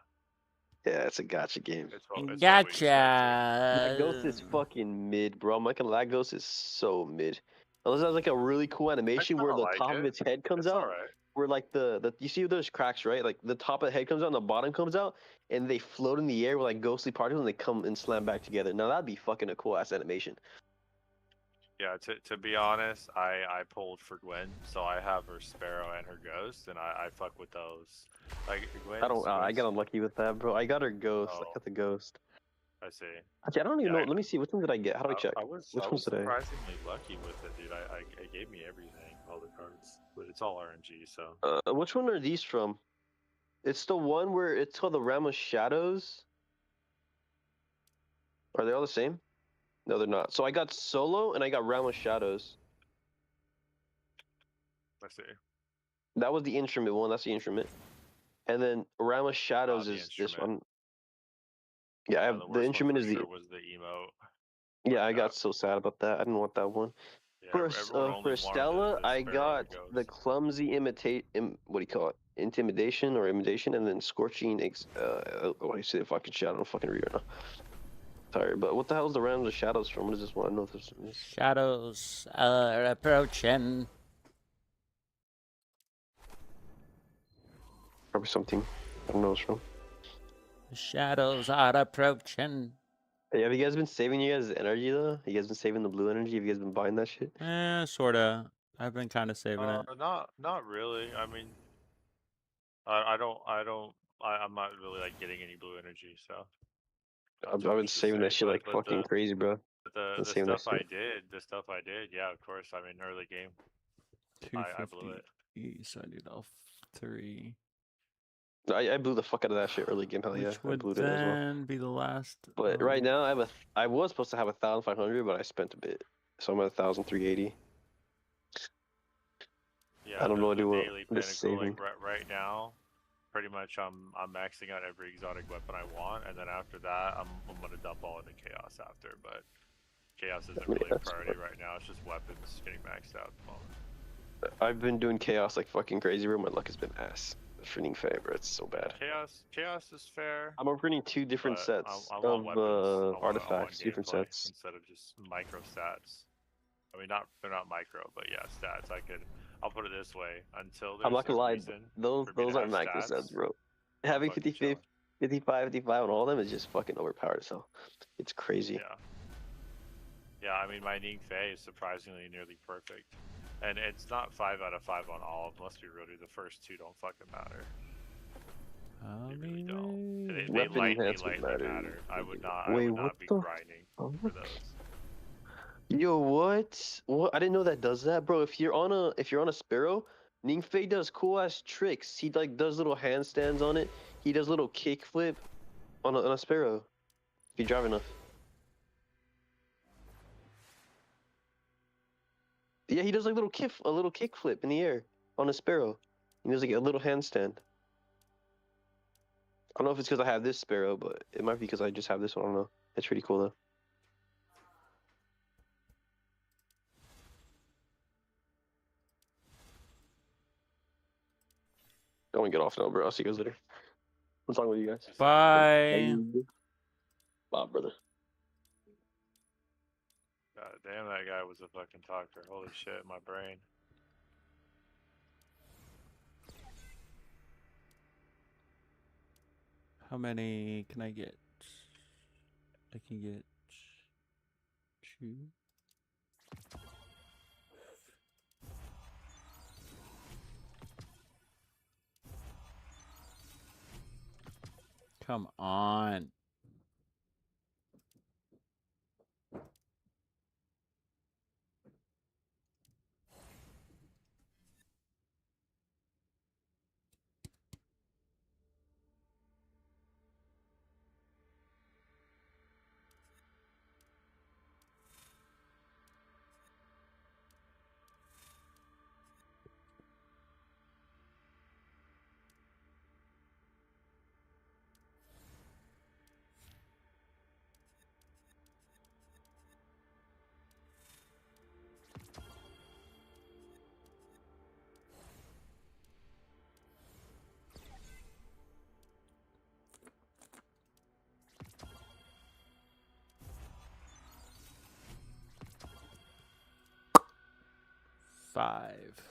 Yeah, it's a gotcha game. It's what we Gotcha. That ghost is fucking mid, bro. I'm not gonna lie, that ghost is so mid. Unless it has like a really cool animation where the like top of its head comes It's out. alright. Where like the you see those cracks, right? Like the top of the head comes out and the bottom comes out, and they float in the air with like ghostly particles, and they come and slam back together. Now that'd be fucking a cool ass animation. Yeah, to be honest, I pulled for Gwen, so I have her Sparrow and her Ghost, and I fuck with those. Like Gwen's, I got unlucky with that, bro. I got her ghost. I got the ghost. I see. Actually, I don't even know. Let me see. Which one did I get? How do I check? I was Which ones did I? surprisingly lucky with it, dude. It gave me everything, all the cards, but it's all RNG. So Which one are these from? It's the one where it's called the Realm of Shadows. Are they all the same? No, they're not. So I got Solo and I got Realm of Shadows. let's see. That was the instrument one. That's the instrument. And then Realm of Shadows is this one. Yeah, I have, the instrument is the. Was the emote. Yeah, I got so sad about that. I didn't want that one. Yeah, For Stella, I got the clumsy what do you call it? Intimidation or imitation, and then scorching. What do you say? Fucking shit. I don't fucking read it now. Sorry, but what the hell is the Realm of Shadows from? What is this one? I know this is. Shadows are approaching. Probably something I don't know what's from. The shadows are approaching. Hey, have you guys been saving you guys' energy though? You guys been saving the blue energy? Have you guys been buying that shit? Sorta. I've been kind of saving it. Not really. I mean, I'm not really like getting any blue energy, so. I've been saving that shit like fucking crazy, bro. The stuff I did, yeah, of course. I mean, early game, I blew it. So I did all 3. I blew the fuck out of that shit early game. Hell yeah, Which would then be the last. But right now I was supposed to have 1,500, but I spent a bit, so I'm at 1,380. Yeah, I don't know what to do. Daily Pinnacle, like right now, pretty much I'm maxing out every exotic weapon I want, and then after that I'm gonna dump all into Chaos after. But Chaos isn't really a priority right now. It's just weapons getting maxed out at the moment. I've been doing Chaos like fucking crazy, bro. My luck has been ass. Freaking fair, bro. It's so bad. Chaos is fair. I'm opening 2 different sets of artifacts, different sets instead of just micro stats. I mean, they're not micro, but yeah, stats. I'll put it this way: until there's I'm not gonna lie, those aren't micro stats, sets, bro. Having 55, 55 on all of them is just fucking overpowered. So it's crazy. Yeah. I mean, my Ning Fei is surprisingly nearly perfect. And it's not 5 out of 5 on all of them. Let's be real, dude. The first 2 don't fucking matter. They really don't. They lightly matter. I would not be grinding for those. Yo, what? What? I didn't know that does that, bro. If you're on a Sparrow, Ningfei does cool ass tricks. He like does little handstands on it. He does little kick flip on a Sparrow. If you drive enough. Yeah, he does like a little kick flip in the air on a Sparrow. He does like a little handstand. I don't know if it's because I have this Sparrow, but it might be because I just have this one. I don't know. It's pretty cool though. I'm gonna get off now, bro. I'll see you guys later. I'm talking with you guys. Bye. Bye, brother. God damn, that guy was a fucking talker. Holy shit, my brain. How many can I get? I can get 2. Come on. 5.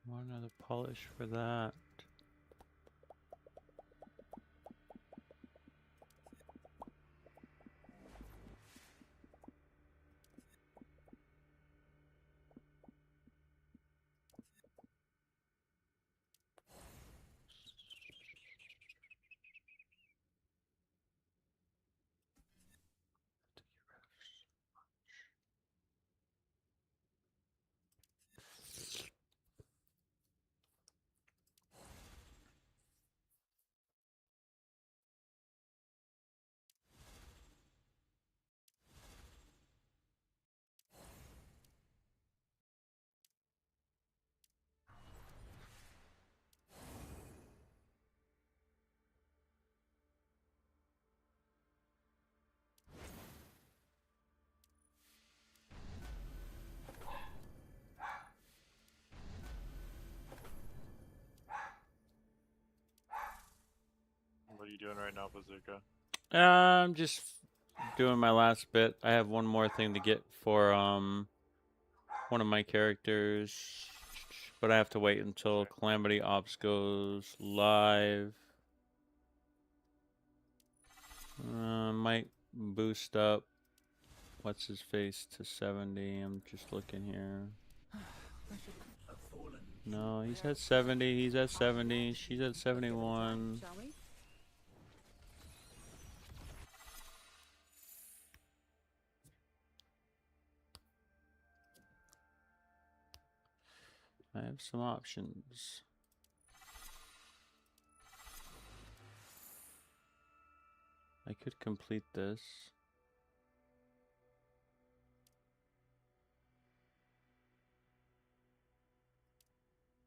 Want another polish for that. What are you doing right now, Bazooka? I'm just doing my last bit. I have one more thing to get for one of my characters, but I have to wait until Calamity Ops goes live. Might boost up what's his face to 70. I'm just looking here. No, he's at 70. He's at 70. She's at 71. Shall we? I have some options. I could complete this.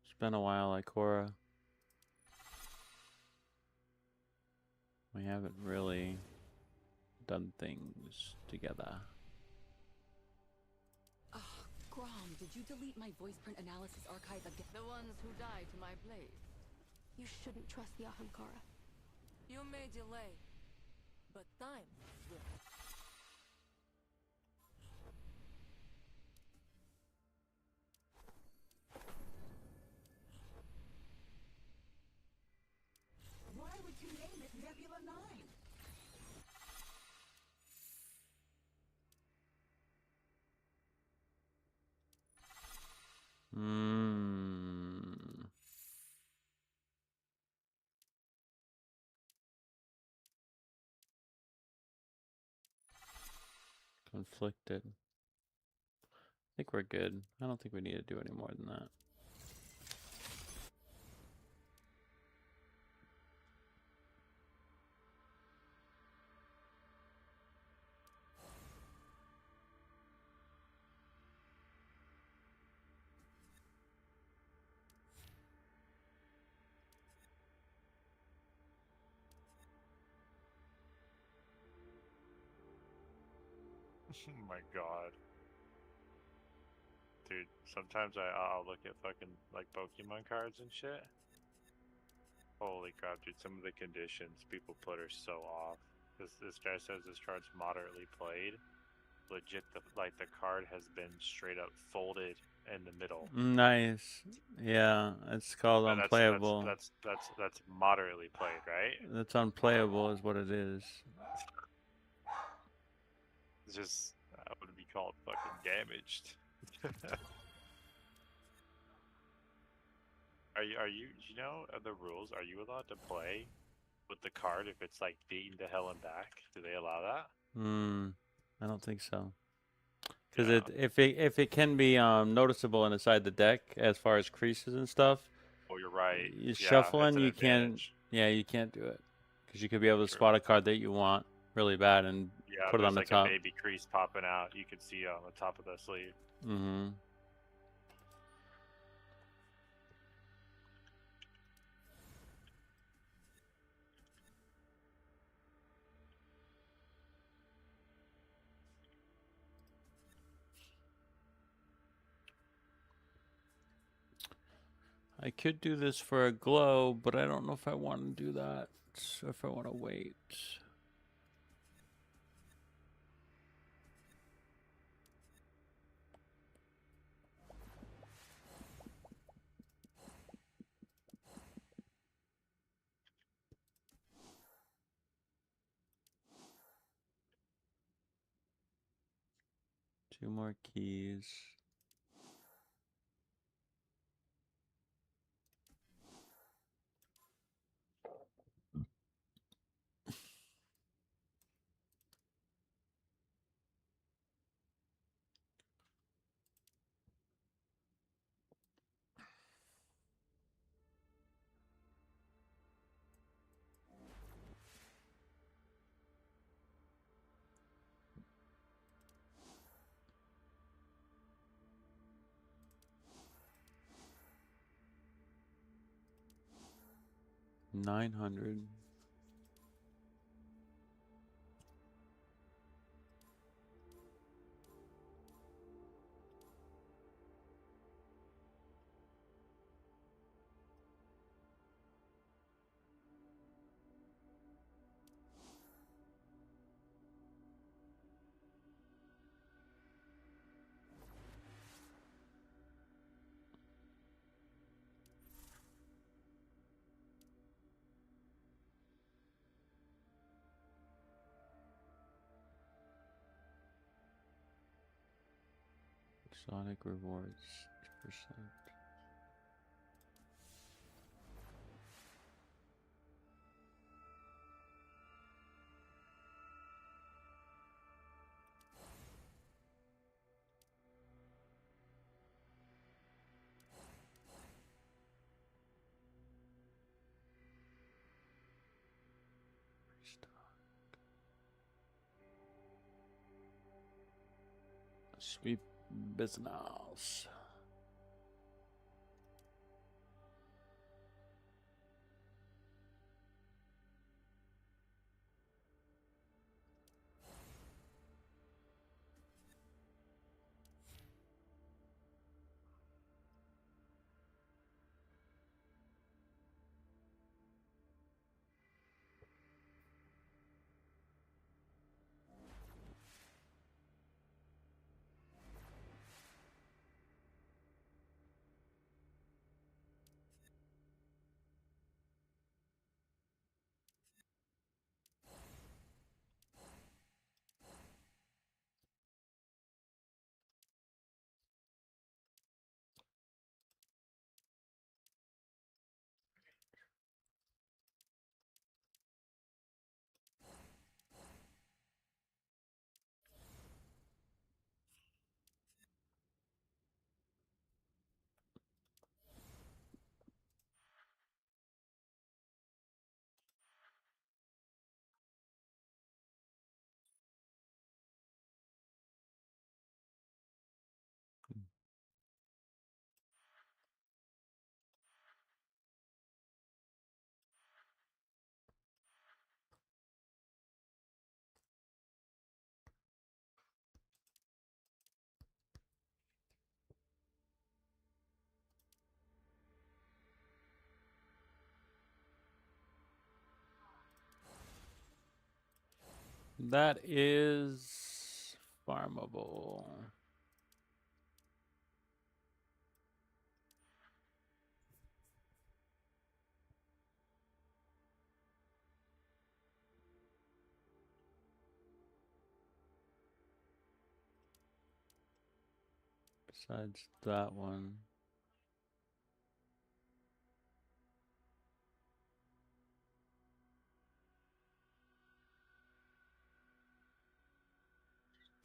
It's been a while, Ikora. We haven't really done things together. Grom, did you delete my voice print analysis archive again? The ones who die to my blade. You shouldn't trust the Ahamkara. You may delay, but time will. Why would you name it Nebula 9? Conflicted. I think we're good. I don't think we need to do any more than that. Oh my god. Dude, sometimes I'll look at fucking like Pokemon cards and shit. Holy crap, dude, some of the conditions people put are so off. This guy says this card's moderately played. Legit, the card has been straight up folded in the middle. Nice. Yeah, it's called And unplayable. That's moderately played, right? That's unplayable is what it is. It's just that would be called fucking damaged. You know the rules? Are you allowed to play with the card if it's like beaten to hell and back? Do they allow that? I don't think so. Because if it can be noticeable inside the deck as far as creases and stuff. Oh, you're right. You Yeah, shuffling, it's an you can't. advantage. Yeah, you can't do it because you could be able to True. spot a card that you want really bad and Yeah, put it on there's the like top. a baby crease popping out. You could see on the top of the sleeve. Mm-hmm. I could do this for a glow, but I don't know if I want to do that. So if I want to wait. Two more keys. $900. Sonic rewards 6%. Sweet business. That is farmable. Besides that one.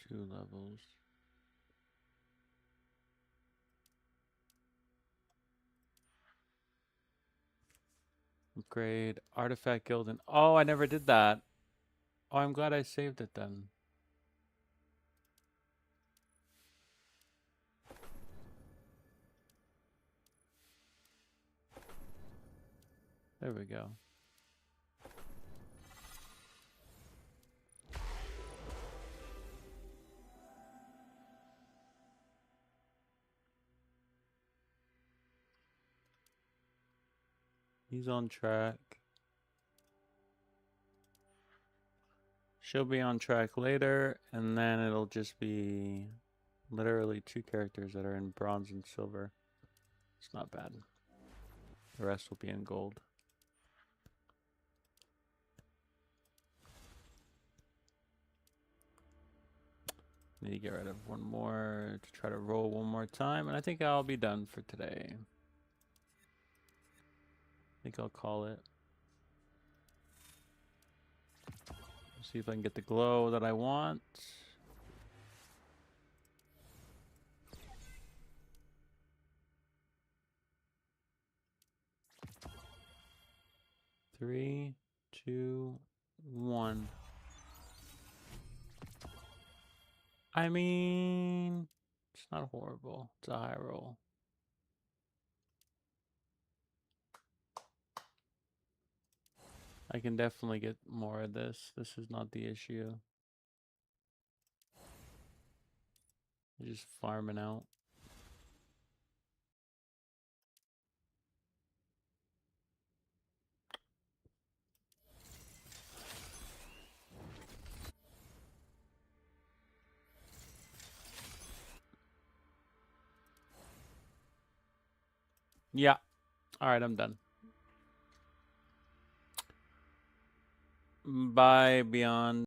Two levels. Upgrade artifact guild and oh, I never did that. Oh, I'm glad I saved it then. There we go. He's on track. She'll be on track later, and then it'll just be literally 2 characters that are in bronze and silver. It's not bad. The rest will be in gold. Need to get rid of one more to try to roll one more time, and I think I'll be done for today. I think I'll call it. See if I can get the glow that I want. Three, two, one. I mean, it's not horrible. It's a high roll. I can definitely get more of this. This is not the issue. Just farming out. Yeah. All right, I'm done. Bye, Beyond.